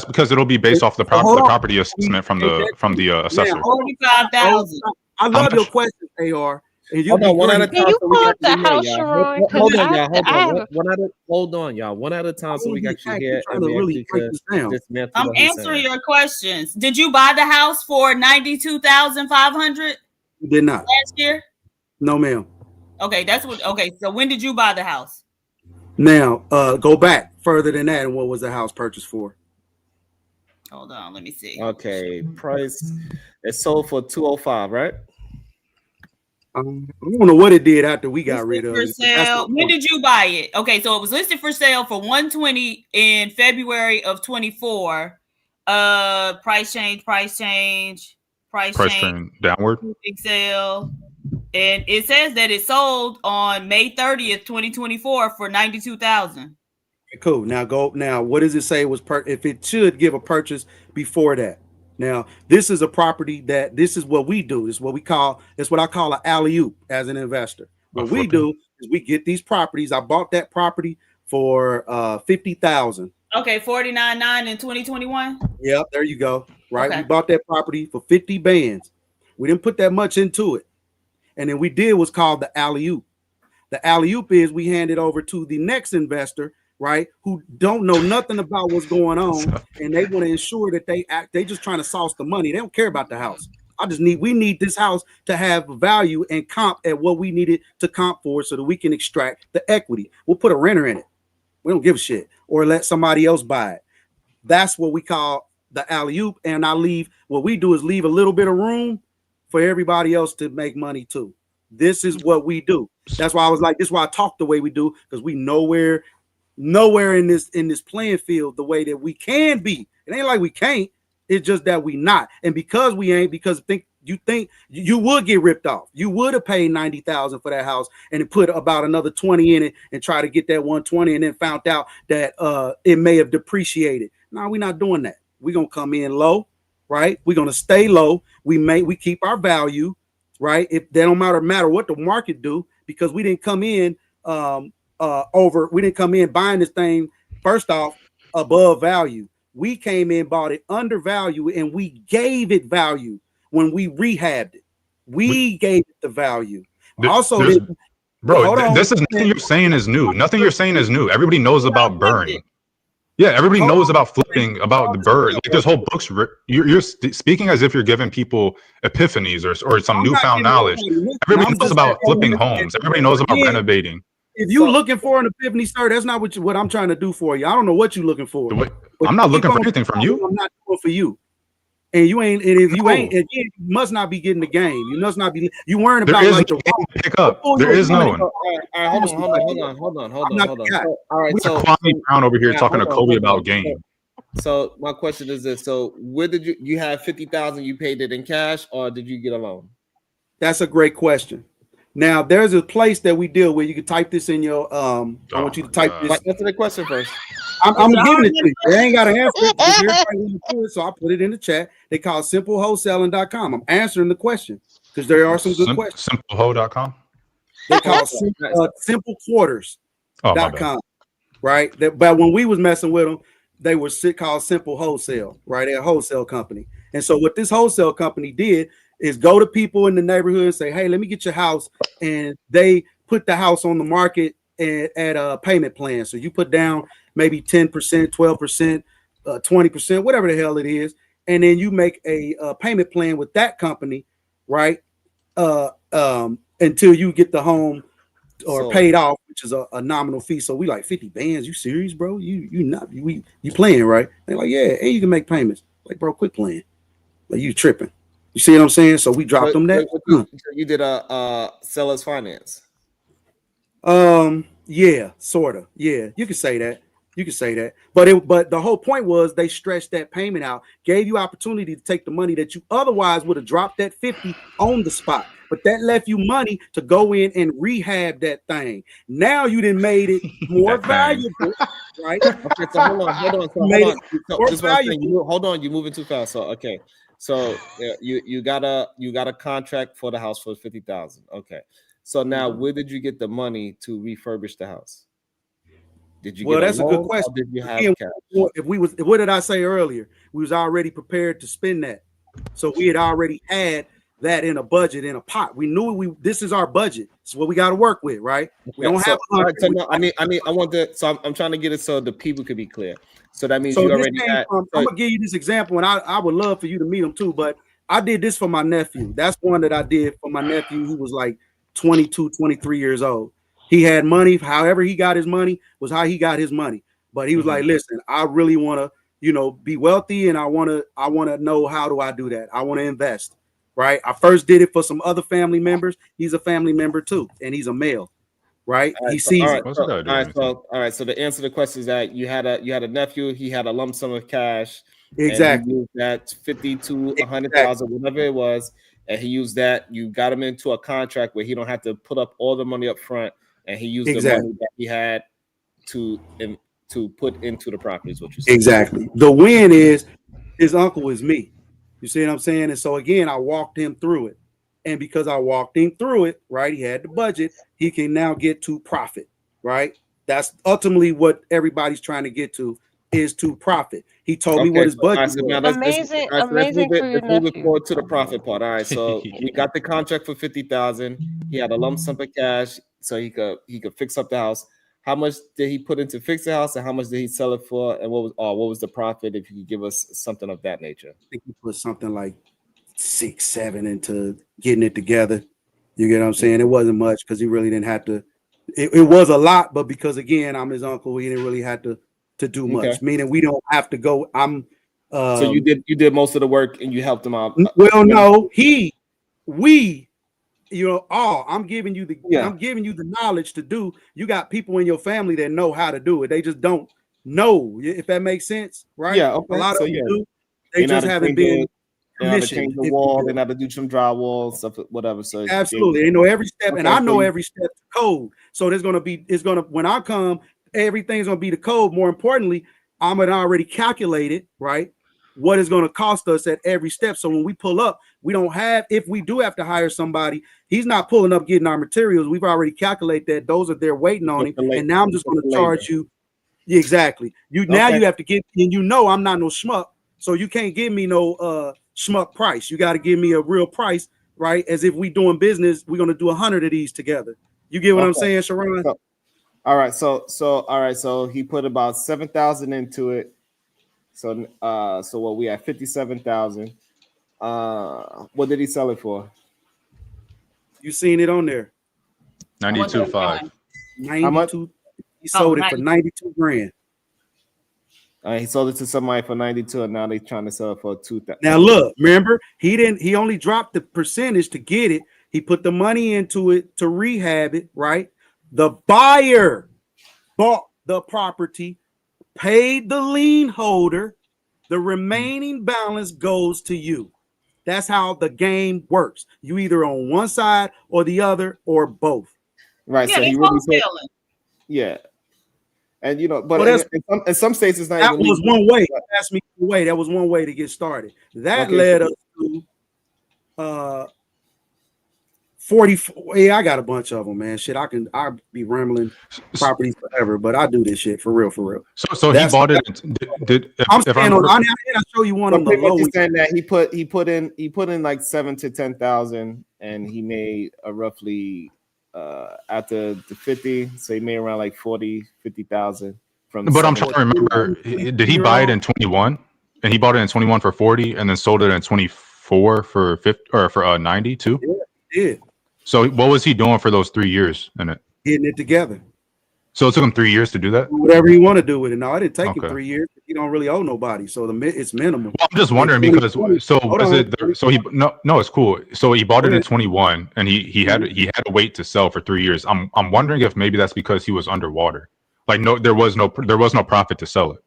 because it'll be based off the property assessment from the assessor. 45,000. I love your question, AR. And you'll Hold be on, one at a great. Can time you so we pull can up the actually hear house, y'all. Sharon? Hold Because on, y'all. Hold I on. have a Hold on, y'all. One at a time so we can actually hear Trying and to we really actually break could this down. dismantle I'm what he's answering saying. your questions. Did you buy the house for 92,500 You did not. last year? No, ma'am. Okay, that's what. Okay, so when did you buy the house? Now, go back further than that. And what was the house purchased for? Hold on, let me see. Okay, price. It sold for 205, right? I don't know what it did after we got rid Listed of for it. But that's sale. my When point. did you buy it? Okay, so it was listed for sale for 120 in February of 24. Price change, Train downward. big sale. And it says that it sold on May 30th, 2024 for 92,000. Cool. Now go. Now, what does it say was if it should give a purchase before that? Now, this is a property that this is what we do. This is what we call. It's what I call an alley-oop as an investor. What we do is we get these properties. I bought that property for 50,000. Okay, 49.9 in 2021. Yep, there you go. Right, Okay. we bought that property for 50 bands. We didn't put that much into it, and then we did what's called the alley-oop. The alley-oop is we hand it over to the next investor, right, who don't know nothing about what's going on, and they want to ensure that they just trying to sauce the money. They don't care about the house. We need this house to have value and comp at what we need it to comp for so that we can extract the equity. We'll put a renter in it. We don't give a shit. Or let somebody else buy it. That's what we call the alley-oop. And what we do is leave a little bit of room for everybody else to make money too. This is what we do. That's why I was like, this is why I talk the way we do, because we nowhere in this playing field the way that we can be. It ain't like we can't. It's just that we not. And because we ain't, because you think you would get ripped off. You would have paid 90,000 for that house and put about another 20 in it and try to get that 120 and then found out that it may have depreciated. No, we're not doing that. We're gonna come in low, right? We're gonna stay low. We keep our value, right? If that don't matter what the market do, because we didn't come in we didn't come in buying this thing first off above value. We came in, bought it under value, and we gave it value when we rehabbed it. We gave it the value. Also, this is nothing you're saying is new. Nothing you're saying is new. Everybody knows about burning. Yeah, everybody knows about flipping, about the bird. Like this whole book's you're speaking as if you're giving people epiphanies or some newfound knowledge. Everybody knows about flipping homes. Everybody knows about renovating. If you're looking for an epiphany, sir, that's not what I'm trying to do for you. I don't know what you're looking for. I'm not looking for anything from you. I'm not doing for you. And you ain't, and if you ain't, again, you must not be getting the game. You must not be. You weren't about there is like the game to pick up. There is no one. All right, hold on. All right, so Kwame Brown over here talking to Kobe about game. So my question is this: so where did you have 50,000? You paid it in cash, or did you get a loan? That's a great question. Now there's a place that we deal with. You can type this in your. I want you to type this. Answer the question first. I'm giving it to you. They ain't got to answer it, so I put it in the chat. They call simplewholesaling.com. I'm answering the question because there are some good questions. Simpleho.com. They call simplequarters.com. Right. But when we was messing with them, they were called Simple Wholesale. Right, they're a wholesale company. And so what this wholesale company did is go to people in the neighborhood and say, "Hey, let me get your house," and they put the house on the market at a payment plan. So you put down maybe 10%, 12%, 20%, whatever the hell it is, and then you make a payment plan with that company, right? Until you get the home or paid off, which is a nominal fee. So we like 50 bands. You serious, bro? You playing, right? They're like, yeah, and you can make payments. Like, bro, quit playing. Like, you tripping. You see what I'm saying? So we dropped them that. You did a seller's finance. Yeah, sort of. Yeah, you can say that. But the whole point was they stretched that payment out, gave you opportunity to take the money that you otherwise would have dropped that 50 on the spot. But that left you money to go in and rehab that thing. Now you done made it more valuable, right? Okay, so hold on. You're moving too fast. So okay. So you got a contract for the house for 50,000. Okay. So now where did you get the money to refurbish the house? Did you get that's a loan, a good question. Did you have cash? What did I say earlier? We was already prepared to spend that. So we had already had that in a budget, in a pot. We knew this is our budget. It's what we got to work with, right? We don't have. So no, I want to. So I'm trying to get it so the people could be clear. So that means so you this already came had. from, I'm gonna give you this example, and I would love for you to meet him too. But I did this for my nephew. That's one that I did for my nephew who was like 22, 23 years old. He had money. However he got his money was how he got his money. But he was like, listen, I really want to, be wealthy, and I want to know, how do I do that? I want to invest, right? I first did it for some other family members. He's a family member too, and he's a male, right? He sees it. All right. So the answer to the question is that you had a nephew. He had a lump sum of cash. Exactly. And he used that 50 to 100,000, whatever it was, and he used that. You got him into a contract where he don't have to put up all the money up front, and he used the money that he had to put into the property. Is what you said. Exactly. The win is his uncle is me. You see what I'm saying? And so again, I walked him through it, and because I walked him through it, right, he had the budget. He can now get to profit, right? That's ultimately what everybody's trying to get to. Is to profit. He told me what his budget was. Amazing let's for your move it nephew. forward to the profit part. All right, so we got the contract for 50,000. He had a lump sum of cash, so he could fix up the house. How much did he put into fix the house, and how much did he sell it for? And what was the profit? If you could give us something of that nature. I think he put something like 6, 7 into getting it together. You get what I'm saying? It wasn't much because he really didn't have to. It was a lot, but because again, I'm his uncle, he didn't really have to do much, meaning we don't have to go. So you did most of the work and you helped him out. Well, no, I'm giving you the knowledge to do. You got people in your family that know how to do it. They just don't know, if that makes sense, right? Yeah, okay. A lot of them do. They just haven't been commissioned. Change the wall. They know how to do some drywall stuff, whatever. So absolutely, they know every step, and I know every step code. So when I come, everything's gonna be the code. More importantly, I'm gonna already calculate it, right? What is gonna cost us at every step. So when we pull up, if we do have to hire somebody, he's not pulling up getting our materials. We've already calculated that those are there waiting on him. And now I'm just gonna charge you. Yeah, exactly. Now you have to get, and I'm not no schmuck, so you can't give me no schmuck price. You got to give me a real price, right? As if we doing business, we're gonna do 100 of these together. You get what I'm saying, Sharon? All right, so he put about 7,000 into it. So what we had 57,000. What did he sell it for? You seen it on there? 92.5. 92. He sold it for 92 grand. He sold it to somebody for 92, and now they're trying to sell it for 2,000. Now look, remember, he only dropped the percentage to get it. He put the money into it to rehab it, right? The buyer bought the property, paid the lien holder. The remaining balance goes to you. That's how the game works. You either on one side or the other or both. Right. Yeah, so he really said, yeah. And in some states it's not. That was one way. Ask me the way. That was one way to get started. That led us to 44. Yeah, I got a bunch of them, man. Shit, I'll be rambling properties forever, but I do this shit for real. So he bought it. I'm saying I'll show you one on the low. Saying that he put in like 7,000 to 10,000, and he made a roughly after the 50, so he made around like 50,000 from. But I'm trying to remember, did he buy it in 21? And he bought it in 21 for 40, and then sold it in 24 for 50 or for 92. Yeah. So what was he doing for those 3 years in it? Getting it together. So it took him 3 years to do that? Whatever you want to do with it. No, it didn't take him 3 years. He don't really owe nobody. So it's minimal. Well, I'm just wondering because it's cool. So he bought it in 21 and he had to wait to sell for 3 years. I'm wondering if maybe that's because he was underwater. Like there was no profit to sell it.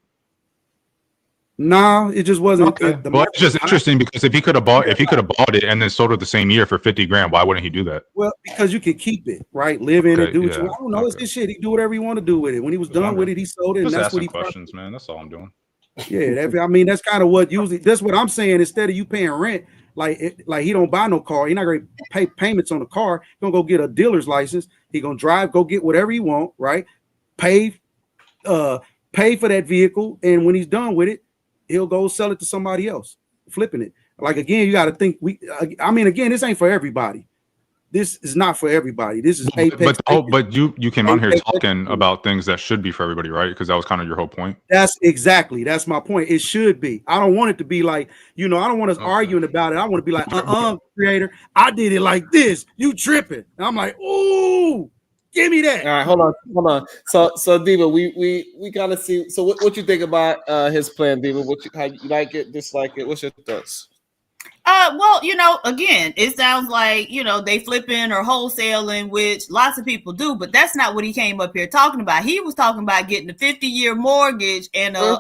No, it just wasn't. Okay. Well, it's just interesting because if he could have bought it and then sold it the same year for 50 grand, why wouldn't he do that? Well, because you can keep it, right? Live in it, do what you want. I don't know. It's his shit. He do whatever he want to do with it. When he was done with it, he sold it, and that's what he questions, man. That's all I'm doing. Yeah, that's kind of what usually. That's what I'm saying. Instead of you paying rent, like he don't buy no car. He's not gonna pay payments on the car. He's gonna go get a dealer's license. He gonna drive, go get whatever he want, right? Pay for that vehicle, and when he's done with it, he'll go sell it to somebody else, flipping it. Like again, you got to think. I mean, again, this ain't for everybody. This is not for everybody. This is Apex. But you came on here talking about things that should be for everybody, right? Because that was kind of your whole point. That's my point. It should be. I don't want it to be like, I don't want us arguing about it. I want to be like, creator, I did it like this. You tripping? And I'm like, ooh, give me that. All right, hold on. So Diva, we gotta see. So what you think about his plan, Diva? How you like it, dislike it? What's your thoughts? Well, again, it sounds like, they flipping or wholesaling, which lots of people do, but that's not what he came up here talking about. He was talking about getting a 50-year mortgage and a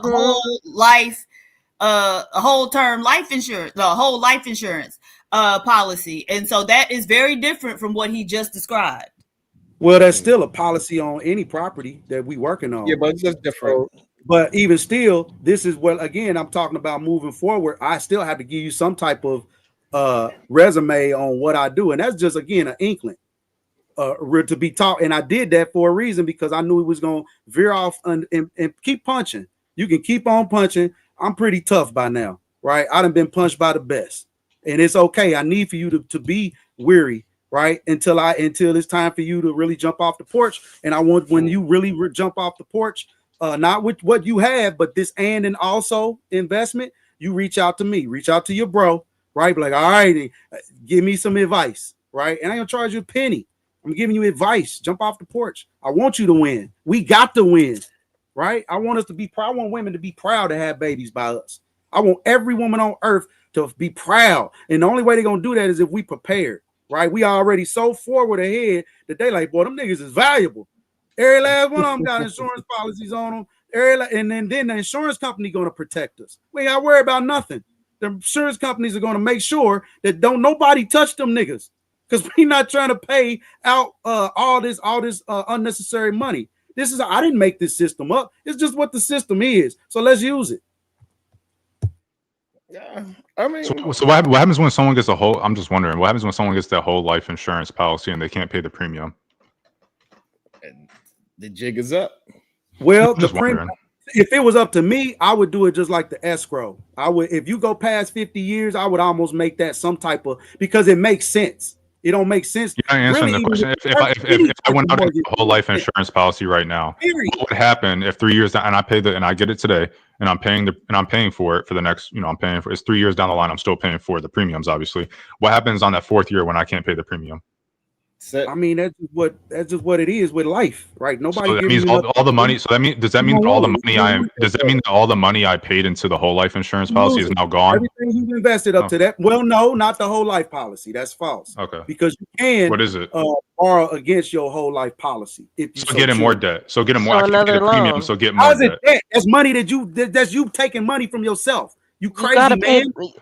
whole term life insurance, the whole life insurance policy. And so that is very different from what he just described. Well, that's still a policy on any property that we working on. Yeah, but it's just different. But even still, this is what, again, I'm talking about moving forward. I still have to give you some type of resume on what I do. And that's just, again, an inkling to be taught. And I did that for a reason, because I knew it was going to veer off and keep punching. You can keep on punching. I'm pretty tough by now, right? I done been punched by the best. And it's okay. I need for you to be weary, right? Until it's time for you to really jump off the porch. And I want, when you really jump off the porch, not with what you have, but this and also investment, you reach out to me, reach out to your bro, right? Be like, all right, give me some advice, right? And I ain't gonna charge you a penny. I'm giving you advice. Jump off the porch. I want you to win. We got to win, right? I want us to be proud. I want women to be proud to have babies by us. I want every woman on earth to be proud. And the only way they're gonna do that is if we prepared, right? We already so forward ahead that they like, boy, them niggas is valuable. Every last one of them got insurance policies on them. And then the insurance company going to protect us. We ain't got to worry about nothing. The insurance companies are going to make sure that don't nobody touch them niggas, because we not trying to pay out all this unnecessary money. I didn't make this system up. It's just what the system is. So let's use it. Yeah, I mean, so what happens when someone gets I'm just wondering, what happens when someone gets that whole life insurance policy and they can't pay the premium? The jig is up. Well, if it was up to me, I would do it just like the escrow. I would, if you go past 50 years, I would almost make that some type of, because it makes sense. It don't make sense. You're not answering the question. If I went out and get a whole life insurance policy right now, what would happen if 3 years down and I pay and I get it today and I'm paying for it for the next, I'm paying for it's 3 years down the line, I'm still paying for the premiums, obviously. What happens on that fourth year when I can't pay the premium? I mean, that's just what it is with life, right? Nobody. So that means all the money. So does that mean that all the money I paid into the whole life insurance policy is now gone? Everything you've invested up to that. Well, no, not the whole life policy. That's false. Okay. Because you can. What is it? Borrow against your whole life policy. If you get more debt. So get more. Get a premium. So get more How's it debt? That's money that's you taking money from yourself. You crazy man. You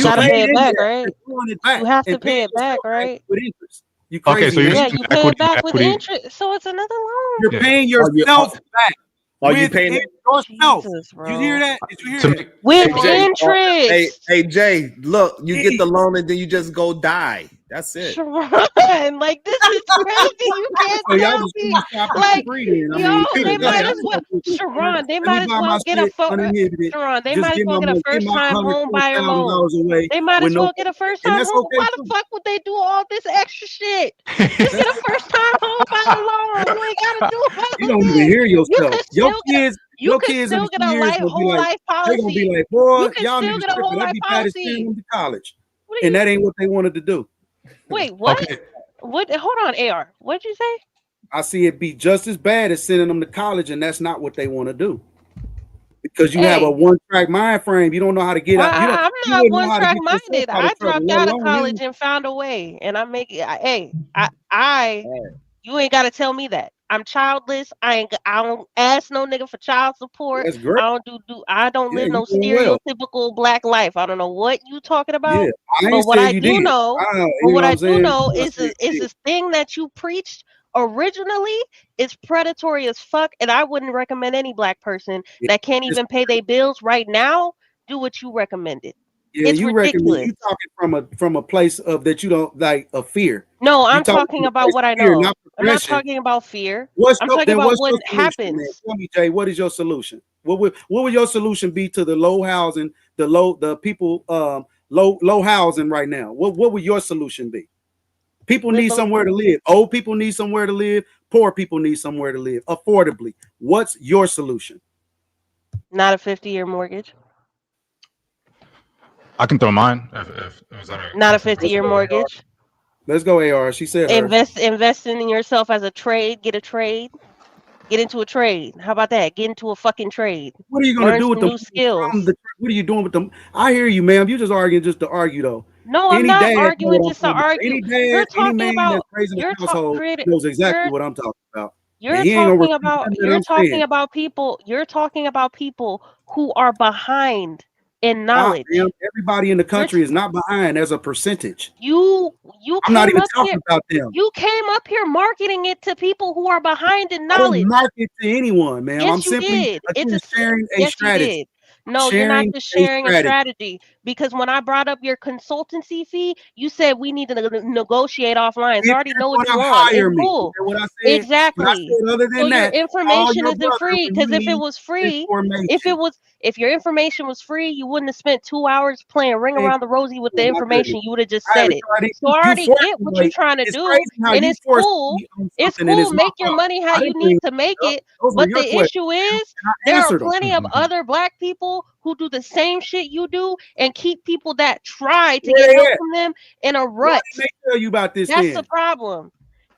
gotta pay it back, right? You have to pay it back, right? With interest. You crazy, okay, so you pay it back with interest, so it's another loan. You're paying yourself back. Are you paying it yourself? You hear that? Did you hear that? With interest. Hey Jay, look, you get the loan and then you just go die. That's it. Sharon, like this is crazy. You can't tell me. Like, they might as well. Sharon, they might as well get a Sharon, they might as well get a first-time home buyer loan. They might as well get a first-time home. Why the fuck would they do all this extra shit? Just get a first-time home buyer loan. You ain't gotta do it. You don't even hear yourself. Your kids still get a whole life policy. They're gonna be like, boy, y'all need to be glad to send them to college. And that ain't what they wanted to do. Wait, what? Okay. What? Hold on, AR. What'd you say? I see it be just as bad as sending them to college, and that's not what they want to do. Because you have a one-track mind frame, you don't know how to get out. I'm not one-track minded. I dropped out of college and found a way, and I'm making. You ain't got to tell me that. I'm childless. I don't ask no nigga for child support. That's great. I don't live no stereotypical black life. I don't know what you talking about. Yeah, but what I do know is this thing that you preached originally is predatory as fuck, and I wouldn't recommend any black person that can't even pay their bills right now do what you recommended. Yeah, it's ridiculous. You talking from a place of that you don't like a fear. No, I'm talking about what I know. I'm not talking about fear. I'm talking about what happens. Tell me, Jay, what is your solution? What would your solution be to the low housing, the people low housing right now. What would your solution be? People need somewhere to live. Old people need somewhere to live. Poor people need somewhere to live affordably. What's your solution? Not a 50-year mortgage. I can throw mine. Not a 50-year mortgage. Let's go, AR. She said investing in yourself as a trade. Get a trade. Get into a trade. How about that? Get into a fucking trade. What are you going to do with new skills? What are you doing with them? I hear you, ma'am. You just arguing just to argue, though. No, I'm not arguing just to argue. Any dad, any man that's raised in a household knows exactly what I'm talking about. You're talking about people. You're talking about people who are behind in knowledge. Everybody in the country is not behind as a percentage. I'm not even talking about them. You came up here marketing it to people who are behind in knowledge. I don't market to anyone, man. Yes, I'm simply sharing a strategy. No, you're not just sharing a strategy, because when I brought up your consultancy fee, you said we need to negotiate offline. So I already know what you want. It's cool. Exactly. Other than that, your information isn't free, because if it was free, if your information was free, you wouldn't have spent 2 hours playing Ring Around the Rosie with the information. You would have just said it. So I already get what you're trying to do, and it's cool. It's cool. Make your money how you need to make it. But the issue is there are plenty of other Black people who do the same shit you do and keep people that try to get help from them in a rut. Tell you about this. That's the problem.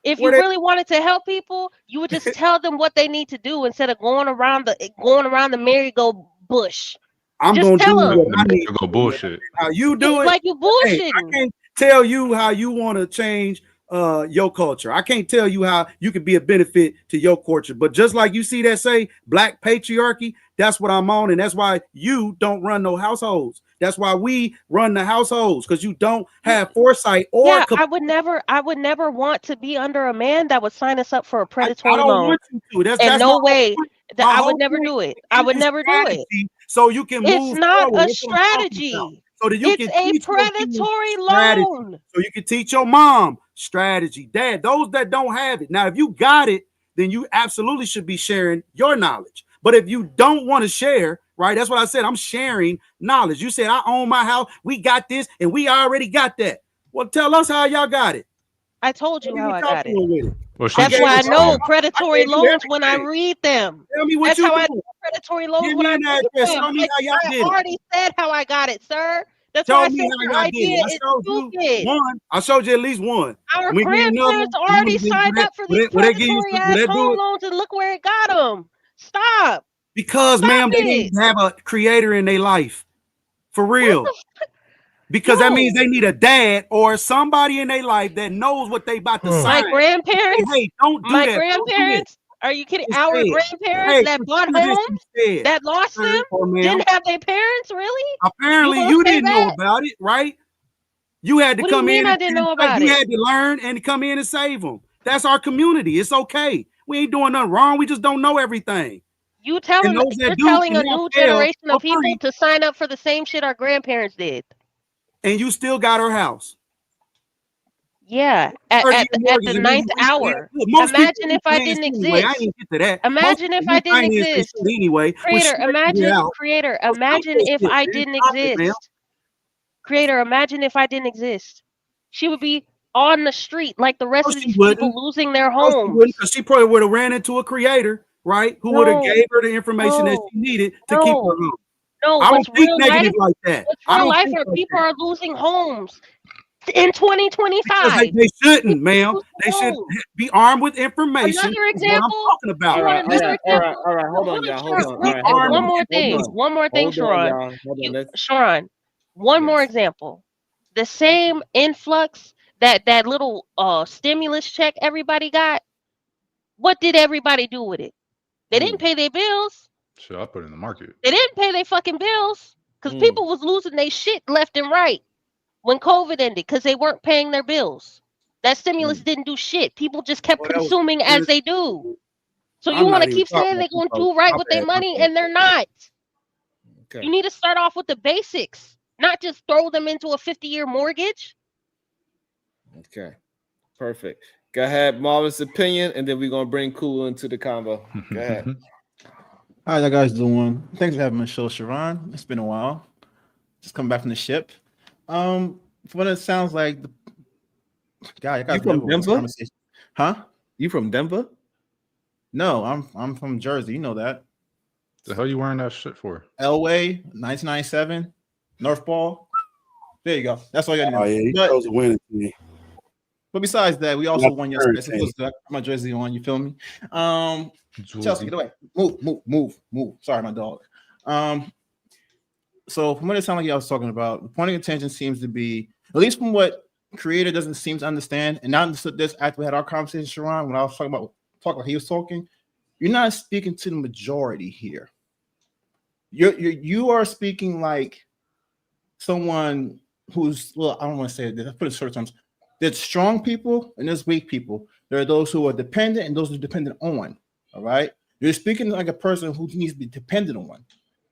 If you really wanted to help people, you would just tell them what they need to do instead of going around the merry-go bush. I'm just gonna tell do them. what I need to go bullshit. How you do it? Like you bullshitting. I can't tell you how you want to change your culture. I can't tell you how you could be a benefit to your culture. But just like you see that say Black patriarchy, that's what I'm on, and that's why you don't run no households. That's why we run the households, because you don't have foresight or I would never want to be under a man that would sign us up for a predatory loan. I don't want you to. That's no way. I would never do it. I would never do it. So you can move. It's not a strategy. So that you it's a predatory loan. So you can teach your mom strategy, dad, those that don't have it. Now, if you got it, then you absolutely should be sharing your knowledge. But if you don't want to share, right? That's what I said. I'm sharing knowledge. You said I own my house. We got this, and we already got that. Well, tell us how y'all got it. I told you how I got it. Well, that's why I know predatory loans when I read them. Tell me what that's you how do. I know predatory loans when I read them. I already said how I got it, sir. That's why I said your idea is stupid. I showed you at least one. Our grandparents already signed up for these predatory ass home loans, and look where it got them. Stop. Because, ma'am, they need to have a creator in their life. For real. Because that means they need a dad or somebody in their life that knows what they about to sign. My grandparents? Hey, don't do my that. Grandparents? Are you kidding? Our grandparents that bought homes, that lost them, didn't have their parents, really? Apparently, you didn't know about it, right? You had to come in. I didn't know about it. You had to learn and come in and save them. That's our community. It's okay. We ain't doing nothing wrong. We just don't know everything. You're telling a new generation of people to sign up for the same shit our grandparents did. And you still got our house. Yeah, at the ninth hour. Imagine if I didn't exist. I didn't get to that. Imagine if I didn't exist. Anyway, Creator, imagine if I didn't exist. Creator, imagine if I didn't exist. She would be on the street like the rest of these people losing their homes. Because she probably would have ran into a creator, right? Who would have gave her the information that she needed to keep her home. No, I don't think negative like that. Real life where people are losing homes in 2025. They shouldn't, ma'am. They should be armed with information. Another example. I'm talking about. All right. Hold on, y'all. Hold on. One more thing, Sharon. Sharon, one more example. The same influx that little stimulus check everybody got. What did everybody do with it? They didn't pay their bills. Sure, I put it in the market. They didn't pay their fucking bills because people was losing their shit left and right when COVID ended because they weren't paying their bills. That stimulus didn't do shit. People just kept consuming as they do. So you want to keep saying they're going to do right with their money and they're not. Okay. You need to start off with the basics, not just throw them into a 50-year mortgage. Okay, perfect. Go ahead, Marvin's opinion, and then we're going to bring Kulu into the combo. Go ahead. How you guys doing? Thanks for having me on the show, Sharon. It's been a while. Just coming back from the ship. From what it sounds like, God, You from Denver? Huh? You from Denver? No, I'm from Jersey. You know that. The hell you wearing that shit for? Elway, 1997, North Ball. There you go. That's all you got to know. Oh yeah, he But chose a winning team. But besides that, we also Not won the yesterday. current So it was good. I put my jersey on. You feel me? Chelsea, get away. Move. Sorry, my dog. So from what it sounded like I was talking about, the point of contention seems to be, at least from what creator doesn't seem to understand, and I understood this after we had our conversation, Sharon, when I was talking about he was talking. You're not speaking to the majority here. You are speaking like someone who's, well, I don't want to say this. I put it in short terms. There's strong people and there's weak people. There are those who are dependent and those who are dependent on. All right. You're speaking like a person who needs to be dependent on.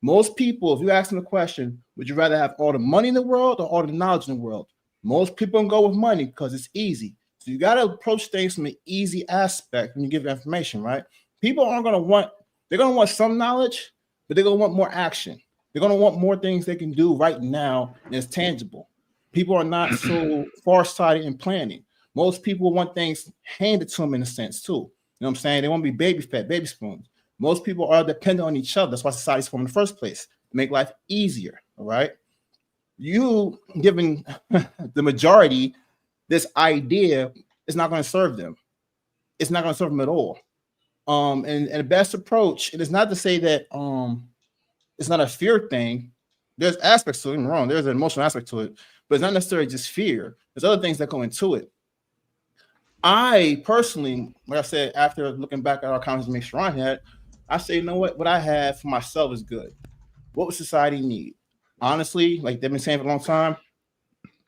Most people, if you ask them a question, would you rather have all the money in the world or all the knowledge in the world? Most people go with money because it's easy. So you got to approach things from an easy aspect when you give information, right? People aren't going to want, they're going to want some knowledge, but they're going to want more action. They're going to want more things they can do right now and it's tangible. People are not so far-sighted in planning. Most people want things handed to them in a sense too. You know what I'm saying? They want to be baby-fed, baby spoons. Most people are dependent on each other. That's why society's formed in the first place, to make life easier, all right? You giving the majority this idea is not going to serve them. It's not going to serve them at all. And the best approach, it is not to say that it's not a fear thing. There's aspects to it, I'm wrong. There's an emotional aspect to it, but it's not necessarily just fear. There's other things that go into it. I personally, like I said, after looking back at our conversation Sharon had, I say, you know what I have for myself is good. What would society need? Honestly, like they've been saying for a long time,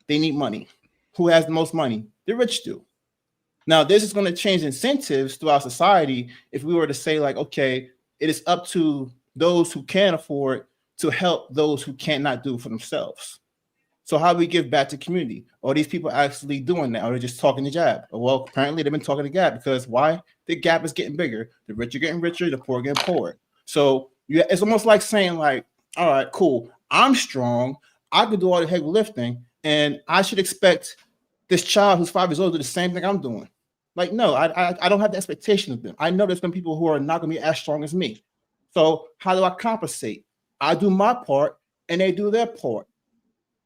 they need money. Who has the most money? The rich do. Now, this is going to change incentives throughout society if we were to say, like, okay, it is up to those who can afford to help those who cannot do for themselves. So how do we give back to community? Are these people actually doing that? Or are they just talking the jab? Well, apparently they've been talking the gap because why? The gap is getting bigger. The rich are getting richer. The poor are getting poorer. So it's almost like saying like, all right, cool. I'm strong. I can do all the heavy lifting. And I should expect this child who's 5 years old to do the same thing I'm doing. Like, no, I don't have the expectation of them. I know there's been people who are not going to be as strong as me. So how do I compensate? I do my part and they do their part.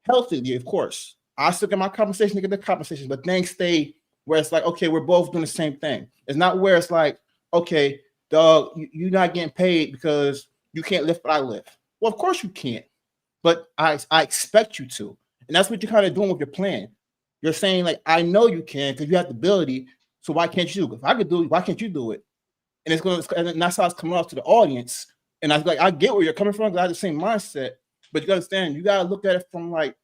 Healthily, of course. I still get my compensation, they get their compensation, but things stay where it's like, okay, we're both doing the same thing. It's not where it's like, okay, dog, you're not getting paid because you can't lift what I lift. Well, of course you can't, but I expect you to. And that's what you're kind of doing with your plan. You're saying, like, I know you can because you have the ability, so why can't you? If I could do it, why can't you do it? And and that's how it's coming off to the audience. And I was like, I get where you're coming from because I have the same mindset. But you gotta understand, you gotta look at it from like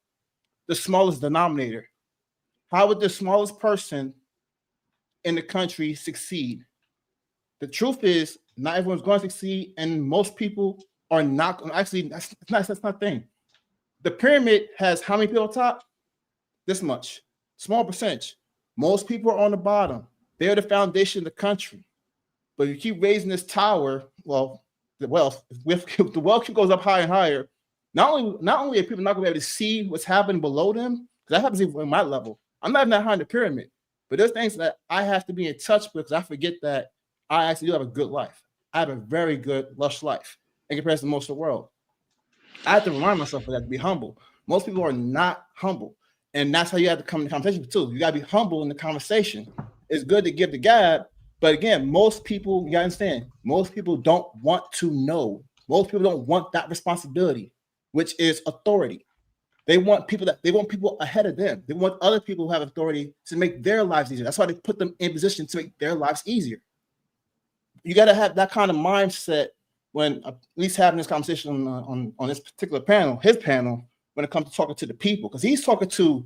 the smallest denominator. How would the smallest person in the country succeed? The truth is, not everyone's going to succeed, and most people are not. Actually, that's not the thing. The pyramid has how many people on top? This much, small percentage. Most people are on the bottom. They're the foundation of the country. But if you keep raising this tower, well, the wealth goes up higher and higher. Not only are people not going to be able to see what's happening below them, because that happens even at my level. I'm not even that high in the pyramid, but there's things that I have to be in touch with because I forget that I actually do have a good life. I have a very good, lush life in comparison to most of the world. I have to remind myself of that, to be humble. Most people are not humble, and that's how you have to come in the conversation too. You got to be humble in the conversation. It's good to give the gab, but again, most people, you got to understand, most people don't want to know. Most people don't want that responsibility, which is authority. They want people ahead of them. They want other people who have authority to make their lives easier. That's why they put them in position to make their lives easier. You got to have that kind of mindset when at least having this conversation on this particular panel, his panel, when it comes to talking to the people, because he's talking to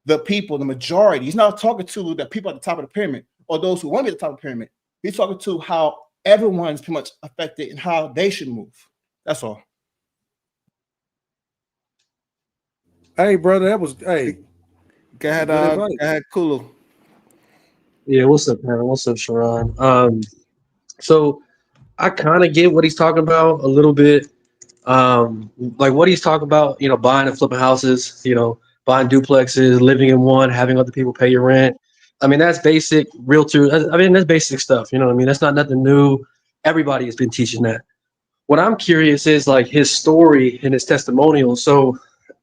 the people, the majority. He's not talking to the people at the top of the pyramid or those who want to be at the top of the pyramid. He's talking to how everyone's pretty much affected and how they should move. That's all. Hey, brother, that was hey. Go ahead, Kulu. Yeah, what's up, man? What's up, Sharon? So I kind of get what he's talking about a little bit. Like what he's talking about, buying and flipping houses, buying duplexes, living in one, having other people pay your rent. I mean, that's basic realtor. I mean, that's basic stuff. You know what I mean? That's not nothing new. Everybody has been teaching that. What I'm curious is like his story and his testimonial. So,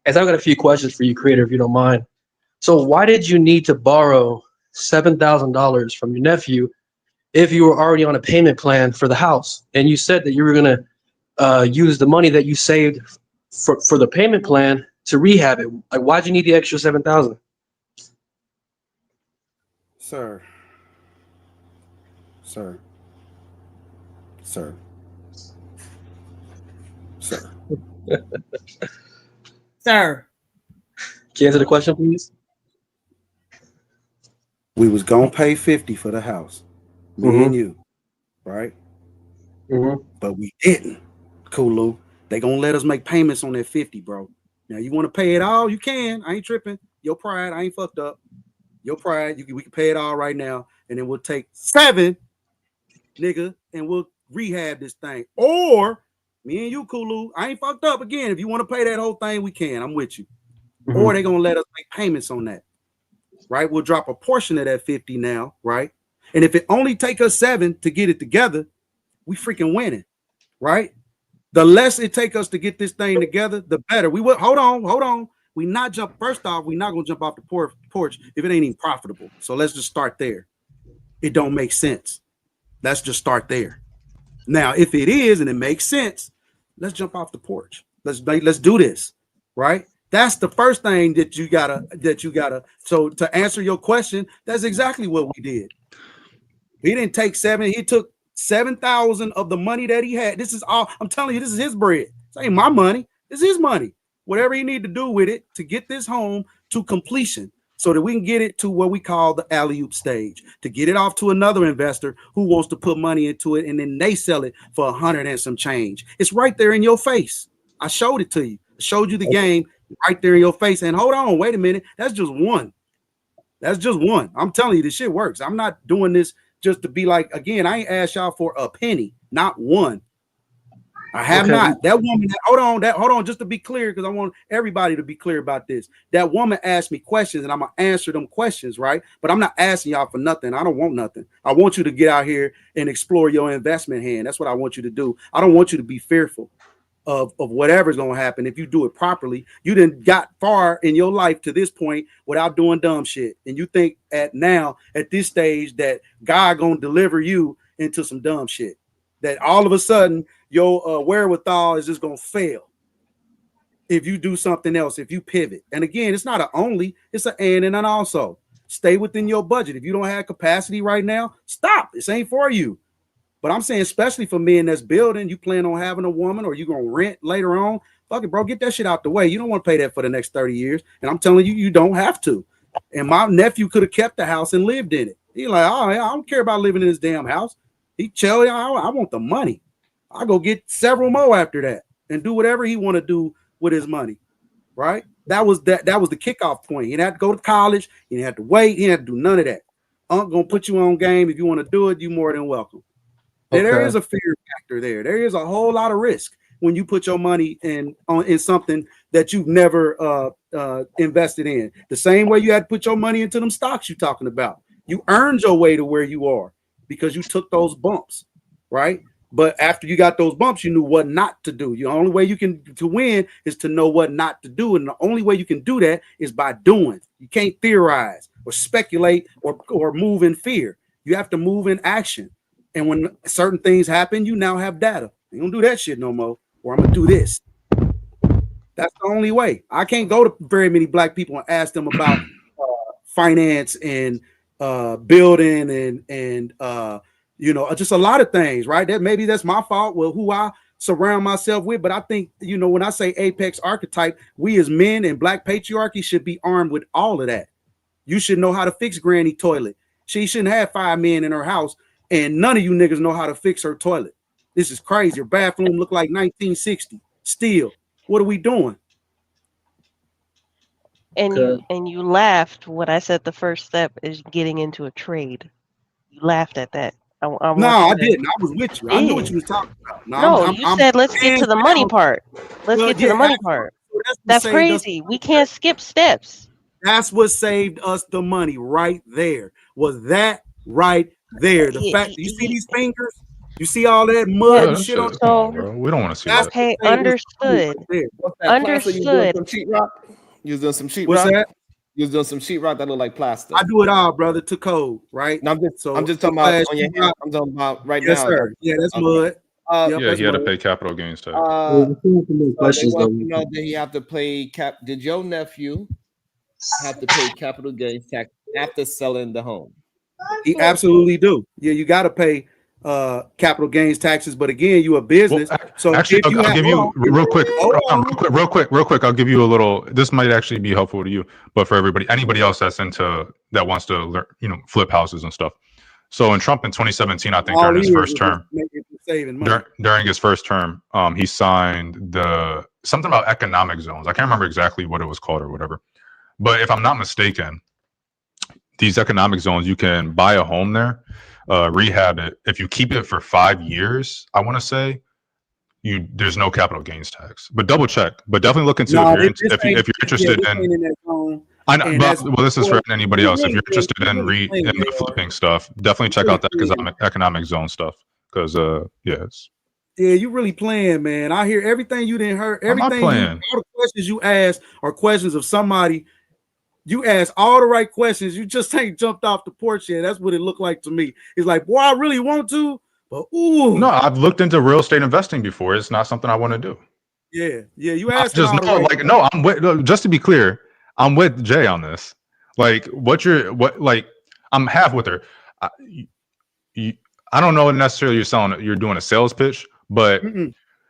as I've got a few questions for you, creator, if you don't mind. So, why did you need to borrow $7,000 from your nephew if you were already on a payment plan for the house? And you said that you were going to use the money that you saved for the payment plan to rehab it. Like, why'd you need the extra 7,000? Sir. Sir. Sir. Can you answer the question, please? We was gonna pay 50 for the house, me and you, right? But we didn't. Kulu, they gonna let us make payments on that 50, bro. Now you want to pay it all, you can. I ain't tripping. Your pride, I ain't fucked up. Your pride, we can pay it all right now, and then we'll take 7, nigga, and we'll rehab this thing. Or me and you, Kulu, I ain't fucked up again. If you want to pay that whole thing, we can. I'm with you. Or they gonna let us make payments on that. Right? We'll drop a portion of that 50 now, right? And if it only take us 7 to get it together, we freaking winning, right? The less it take us to get this thing together, the better. We will hold on. We not jump first off. We not gonna jump off the porch if it ain't even profitable. So let's just start there. It don't make sense. Let's just start there. Now, if it is and it makes sense, let's jump off the porch. Let's do this, right? That's the first thing that you gotta. So to answer your question, that's exactly what we did. He didn't take 7. He took 7,000 of the money that he had. This is all. I'm telling you, this is his bread. This ain't my money. This is his money. Whatever he need to do with it to get this home to completion, so that we can get it to what we call the alley-oop stage, to get it off to another investor who wants to put money into it, and then they sell it for 100 and some change. It's right there in your face. I showed it to you. I showed you the game right there in your face. And hold on, wait a minute. That's just one. I'm telling you, this shit works. I'm not doing this just to be like, again, I ain't asked y'all for a penny, not one. I have not. That woman, hold on, just to be clear, because I want everybody to be clear about this. That woman asked me questions, and I'm gonna answer them questions, right? But I'm not asking y'all for nothing. I don't want nothing. I want you to get out here and explore your investment hand. That's what I want you to do. I don't want you to be fearful of whatever's gonna happen if you do it properly. You didn't got far in your life to this point without doing dumb shit, and you think at this stage that God gonna deliver you into some dumb shit, that all of a sudden your wherewithal is just gonna fail if you do something else, if you pivot. And again, it's not an only, it's an and an also. Stay within your budget. If you don't have capacity right now, stop. This ain't for you. But I'm saying, especially for men that's building, you plan on having a woman or you gonna rent later on, fuck it, bro, get that shit out the way. You don't want to pay that for the next 30 years. And I'm telling you, you don't have to. And my nephew could have kept the house and lived in it. He like, oh, I don't care about living in this damn house. He tell you, I want the money. I'll go get several more after that and do whatever he want to do with his money, right? That was the kickoff point. He didn't have to go to college. He didn't have to wait. He didn't have to do none of that. I'm gonna put you on game. If you want to do it, you more than welcome. Okay. There is a fear factor there. There is a whole lot of risk when you put your money in something that you've never invested in. The same way you had to put your money into them stocks you're talking about. You earned your way to where you are because you took those bumps, right? But after you got those bumps, you knew what not to do. The only way you can to win is to know what not to do. And the only way you can do that is by doing. You can't theorize or speculate or move in fear. You have to move in action. And when certain things happen, you now have data. You don't do that shit no more. Or I'm going to do this. That's the only way. I can't go to very many black people and ask them about finance and building and just a lot of things, right? That maybe that's my fault with who I surround myself with. But I think, when I say apex archetype, we as men and black patriarchy should be armed with all of that. You should know how to fix granny toilet. She shouldn't have 5 men in her house and none of you niggas know how to fix her toilet. This is crazy. Your bathroom look like 1960 still. What are we doing? And you laughed when I said the first step is getting into a trade. You laughed at that. No, I didn't. I was with you. I knew what you was talking about. No, you said let's get to the money part. Let's get to the money part. That's crazy. We can't skip steps. That's what saved us the money right there. Was that right there? The fact, you see these fingers? You see all that mud and shit on Come on, bro. We don't want to see that. Okay, understood. What's that plaster you doing Understood. some sheetrock? You was doing some sheetrock? What's that? You was doing some sheetrock that look like plaster. I do it all, brother, to code, right? No, I'm just talking about on your hand. I'm talking about right Yes, now. sir. Yeah, that's mud. Yeah, that's he had to mud. pay capital gains tax. So they want to know that he have to pay Did your nephew have to pay capital gains tax after selling the home? He absolutely do. Yeah, you got to pay capital gains taxes, but again, you a business. So Actually, if you I'll have, give you real quick. I'll give you a little. This might actually be helpful to you, but for anybody else that wants to learn, flip houses and stuff. So in Trump in 2017, I think during his first term, during his first term, he signed something about economic zones. I can't remember exactly what it was called or whatever, but if I'm not mistaken, these economic zones, you can buy a home there, rehab it. If you keep it for 5 years, I want to say, there's no capital gains tax. But double check. But definitely look into if you're interested in. I know, well, this is for anybody else. If you're interested in the flipping stuff, definitely check out that economic zone stuff. Because yeah, you really playing, man. I hear everything you didn't hear. Everything all the questions you ask are questions of somebody. You ask all the right questions. You just ain't jumped off the porch yet. That's what it looked like to me. It's like, boy, I really want to, but ooh. No, I've looked into real estate investing before. It's not something I want to do. Yeah. You asked. I'm with. Just to be clear, I'm with Jay on this. Like, I'm half with her. I don't know necessarily you're doing a sales pitch, but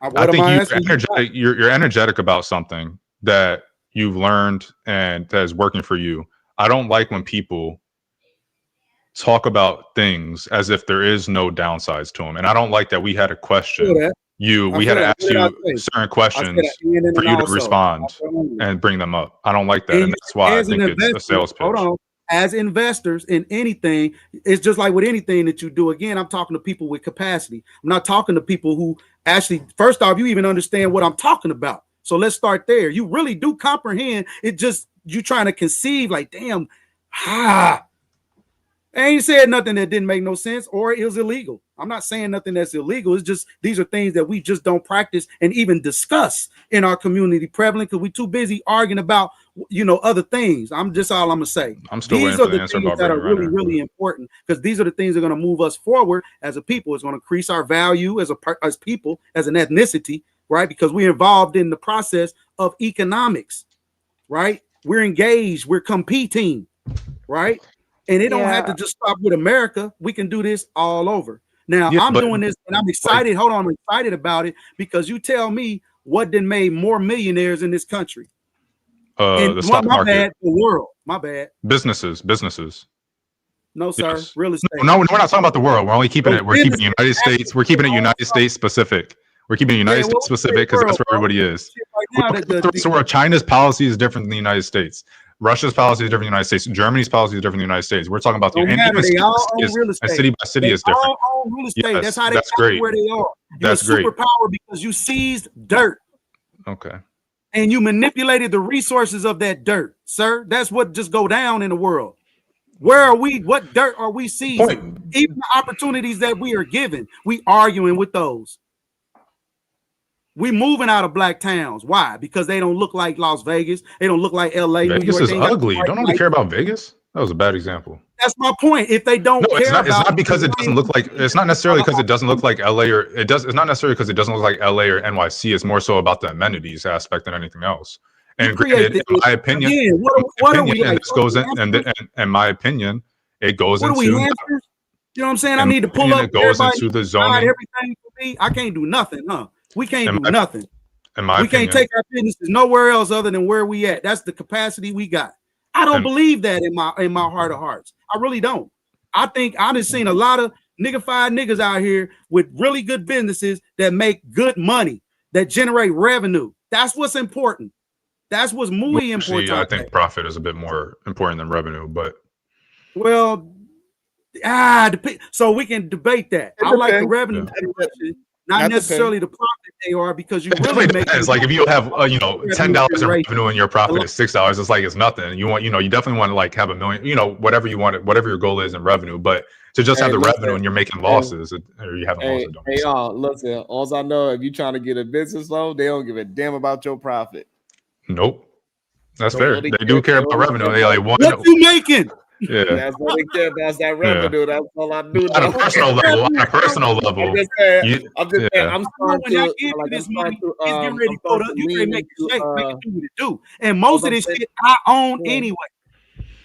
I think you're energetic about something that you've learned and that is working for you. I don't like when people talk about things as if there is no downsides to them. And I don't like that we had to question we had to ask you certain questions for you to respond and bring them up. I don't like that. And that's why I think it's a sales pitch. Hold on. As investors in anything, it's just like with anything that you do. Again, I'm talking to people with capacity. I'm not talking to people who actually, first off, you even understand what I'm talking about. So let's start there. You really do comprehend. It just, you trying to conceive like, damn, I ain't said nothing that didn't make no sense or is illegal. I'm not saying nothing that's illegal. It's just, these are things that we just don't practice and even discuss in our community prevalent because we're too busy arguing about, other things. I'm just all I'm going to say. I'm still these are the things that are really, really important because these are the things that are going to move us forward as a people. It's going to increase our value as people, as an ethnicity, right? Because we're involved in the process of economics, right? We're engaged, we're competing, right? And it don't have to just stop with America. We can do this all over. Now, I'm doing this and I'm excited. Hold on, I'm excited about it because you tell me what then made more millionaires in this country. The stock market. Bad, the world. My bad. Businesses. No, sir. Yes. Real estate. No, we're not talking about the world. We're only keeping it. We're keeping United States. We're keeping it United States specific. We're keeping it United States specific because that's where everybody is. So China's policy is different than the United States. Russia's policy is different than the United States. Germany's policy is different than the United States. We're talking about city by city is different. All own real estate. Yes, that's how they great. Where they are. You're that's a great. Superpower because you seized dirt. Okay. And you manipulated the resources of that dirt, sir. That's what just go down in the world. Where are we? What dirt are we seizing? Even the opportunities that we are given, we arguing with those. We moving out of black towns. Why? Because they don't look like Las Vegas. They don't look like LA. Vegas is ugly. Don't nobody care about Vegas? That was a bad example. That's my point. If they don't care about it's not because it doesn't look like. It's not necessarily because it doesn't look like LA or it does. It's not necessarily because it doesn't look like LA or NYC. It's more so about the amenities aspect than anything else. And granted, in my opinion, this goes in, and my opinion, it goes into. You know what I'm saying? I need to pull up. It goes into the zoning. Everything for me, I can't do nothing, huh? We can't do nothing. We can't take our businesses nowhere else other than where we at. That's the capacity we got. I don't believe that in my heart of hearts. I really don't. I think I done seen a lot of niggified niggas out here with really good businesses that make good money, that generate revenue. That's what's important. That's what's muy important. I think profit is a bit more important than revenue, but so we can debate that. I like the revenue generation. not necessarily the profit they are, because you It really definitely make depends. Like if you have $10 in revenue and your profit is $6, it's like it's nothing. You definitely want to like have $1 million, whatever you want, whatever your goal is in revenue. But to just have the revenue and you're making losses, or you having losses. Hey, y'all, listen. All I know, if you're trying to get a business loan, they don't give a damn about your profit. Nope, that's fair. They do care about revenue. They like what you making. Yeah, that's what they care about. That revenue. Yeah. That's all I do. On a personal level, I'm just saying. I'm starting to. He's getting ready to go to. You ready to make it shake, make it do what it do. And most of this shit I own anyway.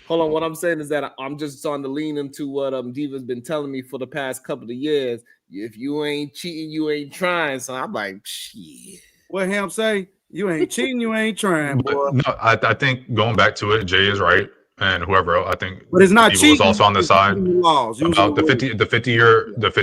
Hold on, what I'm saying is that I'm just starting to lean into what Diva's been telling me for the past couple of years. If you ain't cheating, you ain't trying. So I'm like, shit. What him say? You ain't cheating, you ain't trying, boy. No, I think going back to it, Jay is right, and whoever else, I think. But it's not cheating. Was also on the side about the 50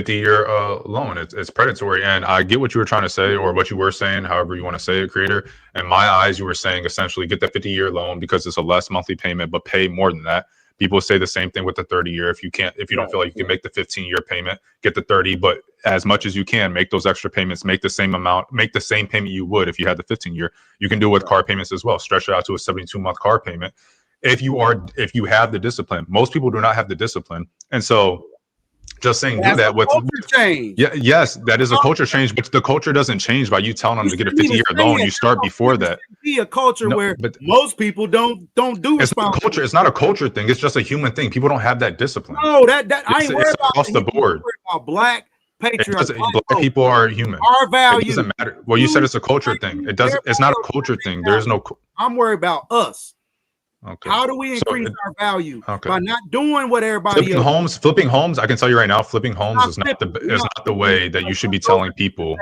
year loan. It's predatory, and I get what you were trying to say, or what you were saying, however you want to say it, creator. In my eyes, you were saying essentially get the 50-year loan because it's a less monthly payment, but pay more than that. People say the same thing with the 30-year. If you don't feel like you can make the 15-year payment, get the 30, but as much as you can, make those extra payments, make the same amount, make the same payment you would if you had the 15-year. You can do it with car payments as well. Stretch it out to a 72-month car payment. If you have the discipline. Most people do not have the discipline. And so just saying do that with culture change. Yeah, yes, that is a culture change, but the culture doesn't change by you telling them to get a 50-year loan. You start before that. Be a culture where most people don't do it's not a culture. It's not a culture thing. It's just a human thing. People don't have that discipline. No, that I ain't worried about across the board. About black patriots. Black people are human. Our values. It doesn't matter. Well, you said it's a culture thing. It's not a culture thing. There is no. I'm worried about us. Okay. How do we increase our value by not doing what everybody flipping homes? I can tell you right now, flipping homes is not the way that you should be telling people.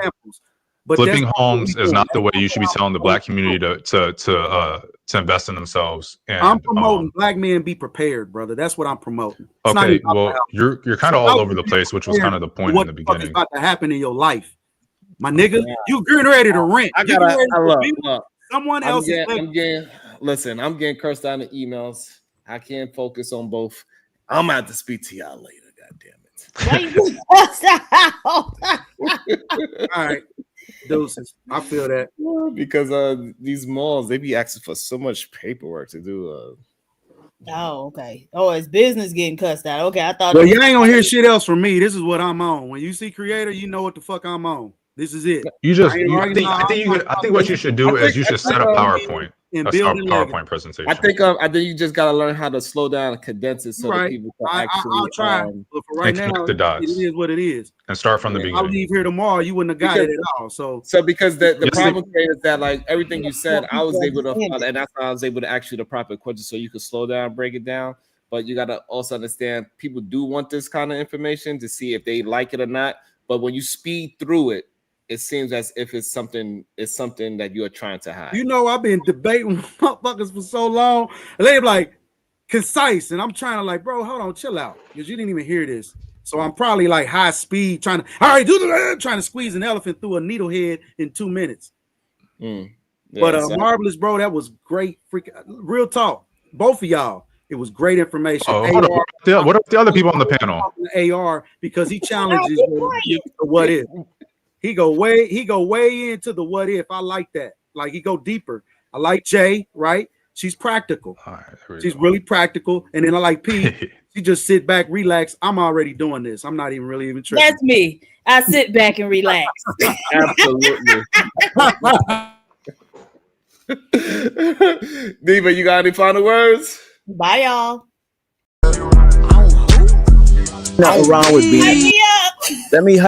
But flipping homes is not the way you should be telling the black community to invest in themselves. And, I'm promoting black men be prepared, brother. That's what I'm promoting. Okay, well, you're kind of all over the place, which was kind of the point in the beginning. What's about to happen in your life, my nigga? You getting ready to rent? Someone else Listen, I'm getting cursed out in emails. I can't focus on both. I'm out to speak to y'all later. God damn it. All right. Deuces. I feel that. Because these malls, they be asking for so much paperwork to do. Oh, okay. Oh, it's business getting cussed out. Okay, I thought. Well, you ain't gonna hear shit else from me. This is what I'm on. When you see creator, you know what the fuck I'm on. This is it. I think what you should do is you should set a PowerPoint. A PowerPoint presentation. I think you just gotta learn how to slow down and condense it so that people can actually. I'll try, but for right now, the dots. It is what it is. And start from the beginning. I'll leave here tomorrow. You wouldn't have got it at all. So because the problem is that like everything you said, I was able to, and that's why I was able to ask you the proper questions so you could slow down, break it down. But you gotta also understand people do want this kind of information to see if they like it or not. But when you speed through it, it seems as if it's something that you're trying to hide. You know, I've been debating with motherfuckers for so long. And they're like concise. And I'm trying to like, bro, hold on, chill out. Because you didn't even hear this. So I'm probably like high speed trying to squeeze an elephant through a needle head in 2 minutes. Yeah, but Marvelous, bro, that was great. Real talk. Both of y'all. It was great information. What are the other people on the panel? AR, because he challenges what if. He go way into the what if. I like that. Like he go deeper. I like Jay, right? She's practical. She's really practical. And then I like P. She just sit back, relax. I'm already doing this. I'm not even really tripping. That's me. I sit back and relax. Absolutely. Diva, you got any final words? Bye, y'all. Nothing wrong with being. Let me